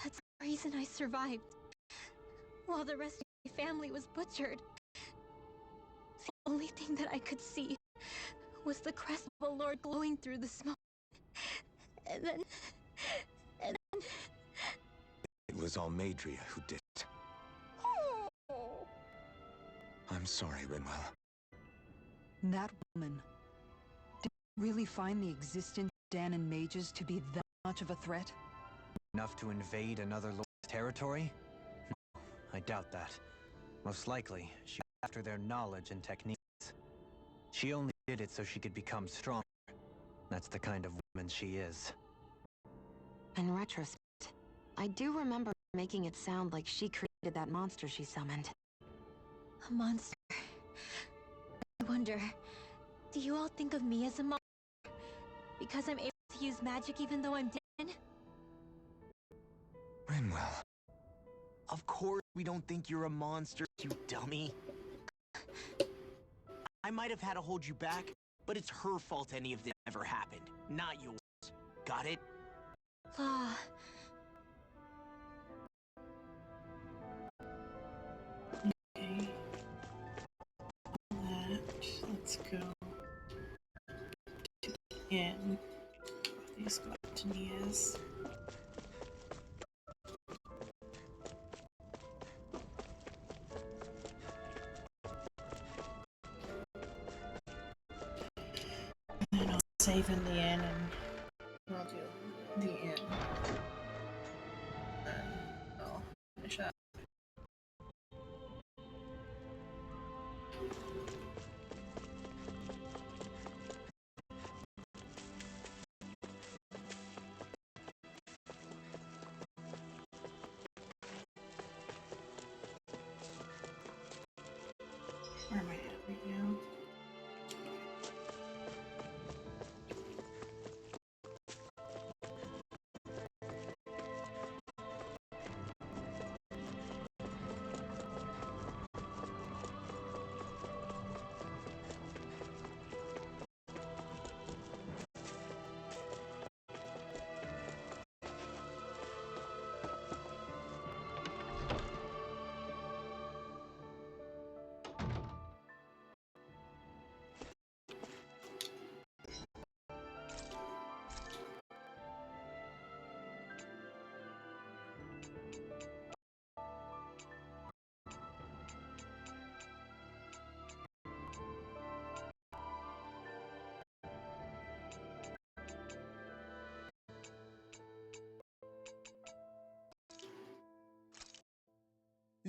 That's the reason I survived. While the rest of my family was butchered. The only thing that I could see was the crest of a lord glowing through the smoke. And then... It was Almadria who did it. I'm sorry, Rinwell. That woman... Did you really find the existence of Danon mages to be that much of a threat? Enough to invade another lord's territory? No, I doubt that. Most likely, she was after their knowledge and techniques. She only did it so she could become stronger. That's the kind of woman she is. In retrospect, I do remember making it sound like she created that monster she summoned. A monster. I wonder, do you all think of me as a monster? Because I'm able to use magic even though I'm dead? Rinwell. Of course we don't think you're a monster, you dummy. I might have had to hold you back, but it's her fault any of this ever happened, not yours. Got it? Law. Okay. Let's go to the inn. These Martinias. And I'll save in the inn and I'll do the inn. And I'll finish up.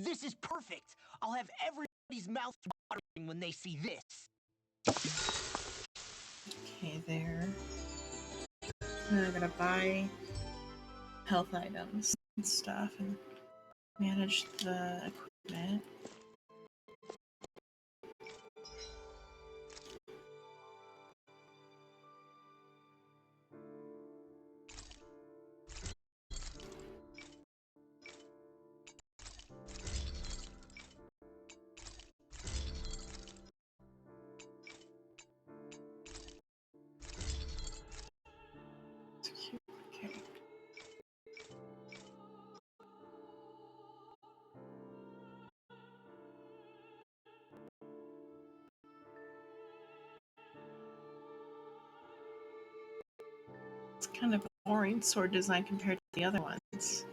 This is perfect! I'll have everybody's mouth watering when they see this. Okay, there. Then I'm gonna buy health items and stuff and manage the equipment. Okay. It's kind of a boring sword design compared to the other ones.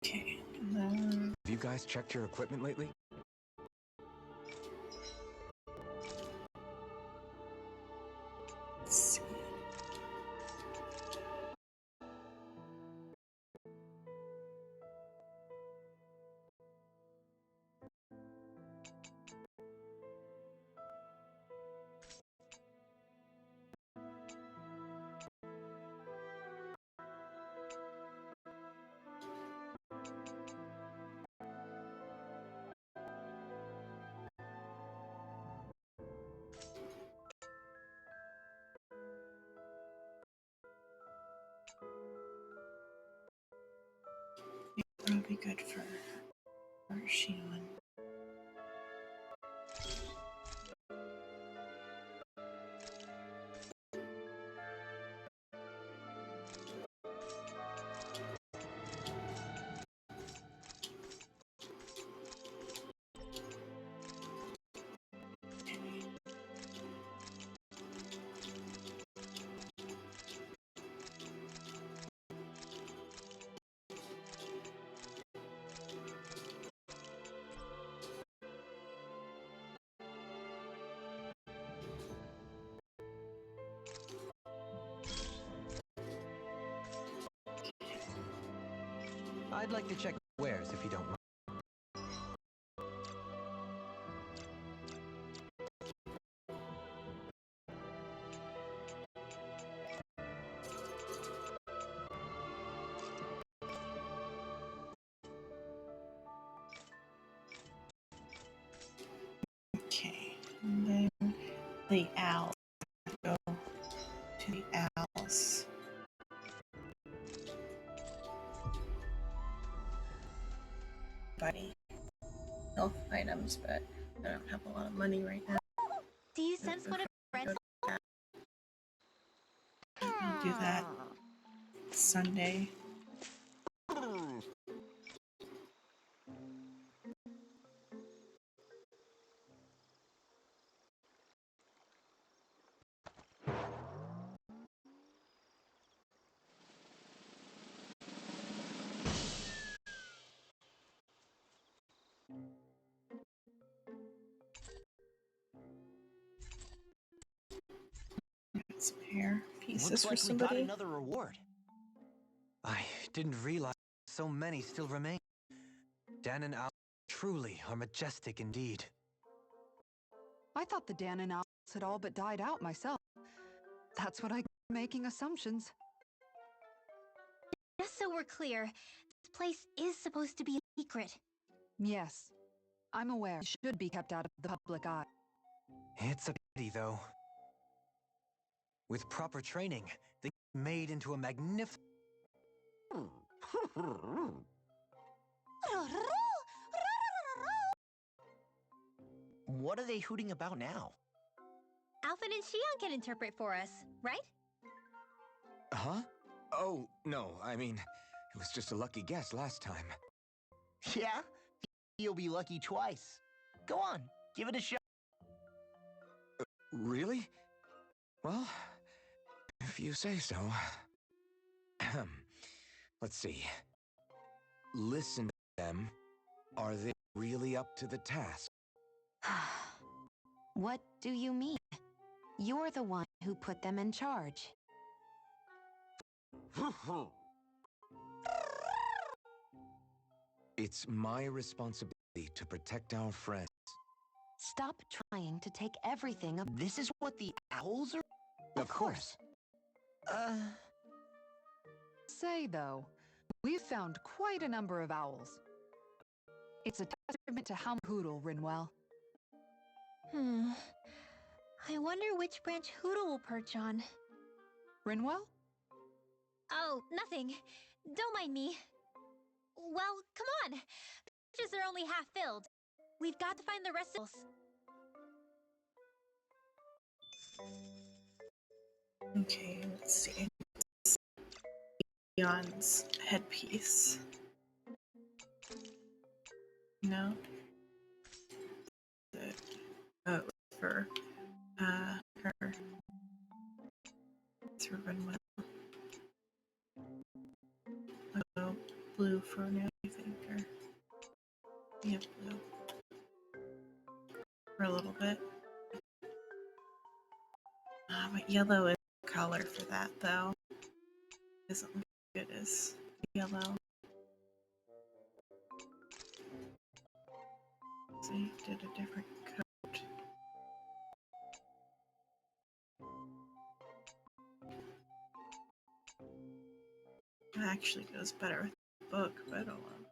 Okay, and then... Have you guys checked your equipment lately? Let's see. That'll be good for Shion. I'd like to check wares if you don't mind. Okay, and then the owl. Go to the owls. Buddy. Health items, but I don't have a lot of money right now. Do you sense what a red? I'll do that Sunday. Got some hair pieces Looks for like somebody. we got another reward. I didn't realize so many still remain. Dan and Al truly are majestic indeed. I thought the Dan and Owls had all but died out myself. That's what I get for making assumptions. Just so we're clear, this place is supposed to be a secret. Yes, I'm aware it should be kept out of the public eye. It's a pity, though. With proper training, they made into a magnificent... What are they hooting about now? Alfred and Shion can interpret for us, right? Huh? Oh, no, I mean, it was just a lucky guess last time. Yeah? You'll be lucky twice. Go on, give it a shot. Really? Well, if you say so. Let's see. Listen to them. Are they really up to the task? What do you mean? You're the one who put them in charge. It's my responsibility to protect our friends. Stop trying to take everything. This is what the owls are? Of course. Say, though, we've found quite a number of owls. It's a testament to how Hoodle, Rinwell. I wonder which branch Hoodle will perch on. Rinwell? Oh, nothing. Don't mind me. Well, come on. The branches are only half filled. We've got to find the rest of Okay, let's see. Beyond's headpiece. No? Oh, it was for her. It's for Rinwell. Oh, blue for now, I think, or yeah, blue. For a little bit. But yellow is the color for that, though. Doesn't look as good as yellow. So he did a different coat. It actually goes better with the book, but I don't know.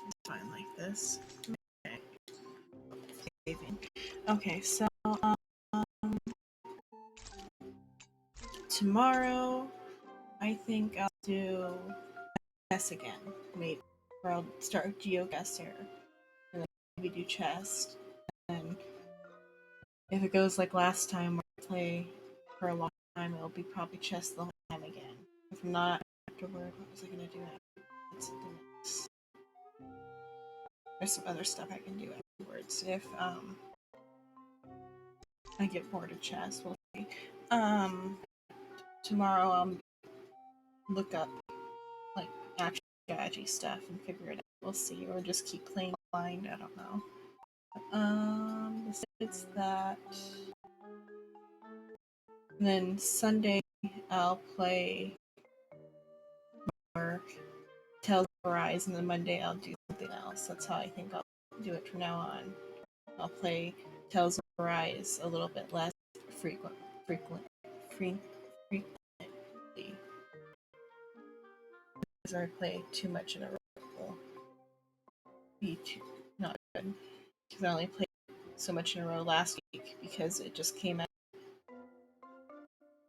It's fine like this. Okay. Saving. Okay, so tomorrow I think I'll do chess again, maybe. Or I'll start geoguessr and then maybe do chess. And if it goes like last time where I play for a long time, it'll be probably chess the whole time again. If not, afterward, what was I gonna do after? There's some other stuff I can do afterwards. If I get bored of chess, we'll see. Tomorrow I'll look up like actual strategy stuff and figure it out. We'll see, or just keep playing blind. I don't know. Besides that, and then Sunday I'll play more Tales of Arise, and then Monday I'll do something else. That's how I think I'll do it from now on. I'll play Tales of Arise a little bit less frequently. Because I play too much in a row will be not good. Because I only played so much in a row last week because it just came out.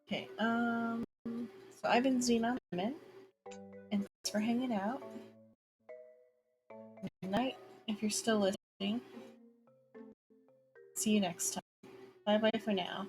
Okay, so I've been Xenon Lemon, and thanks for hanging out. Good night, if you're still listening. See you next time. Bye bye for now.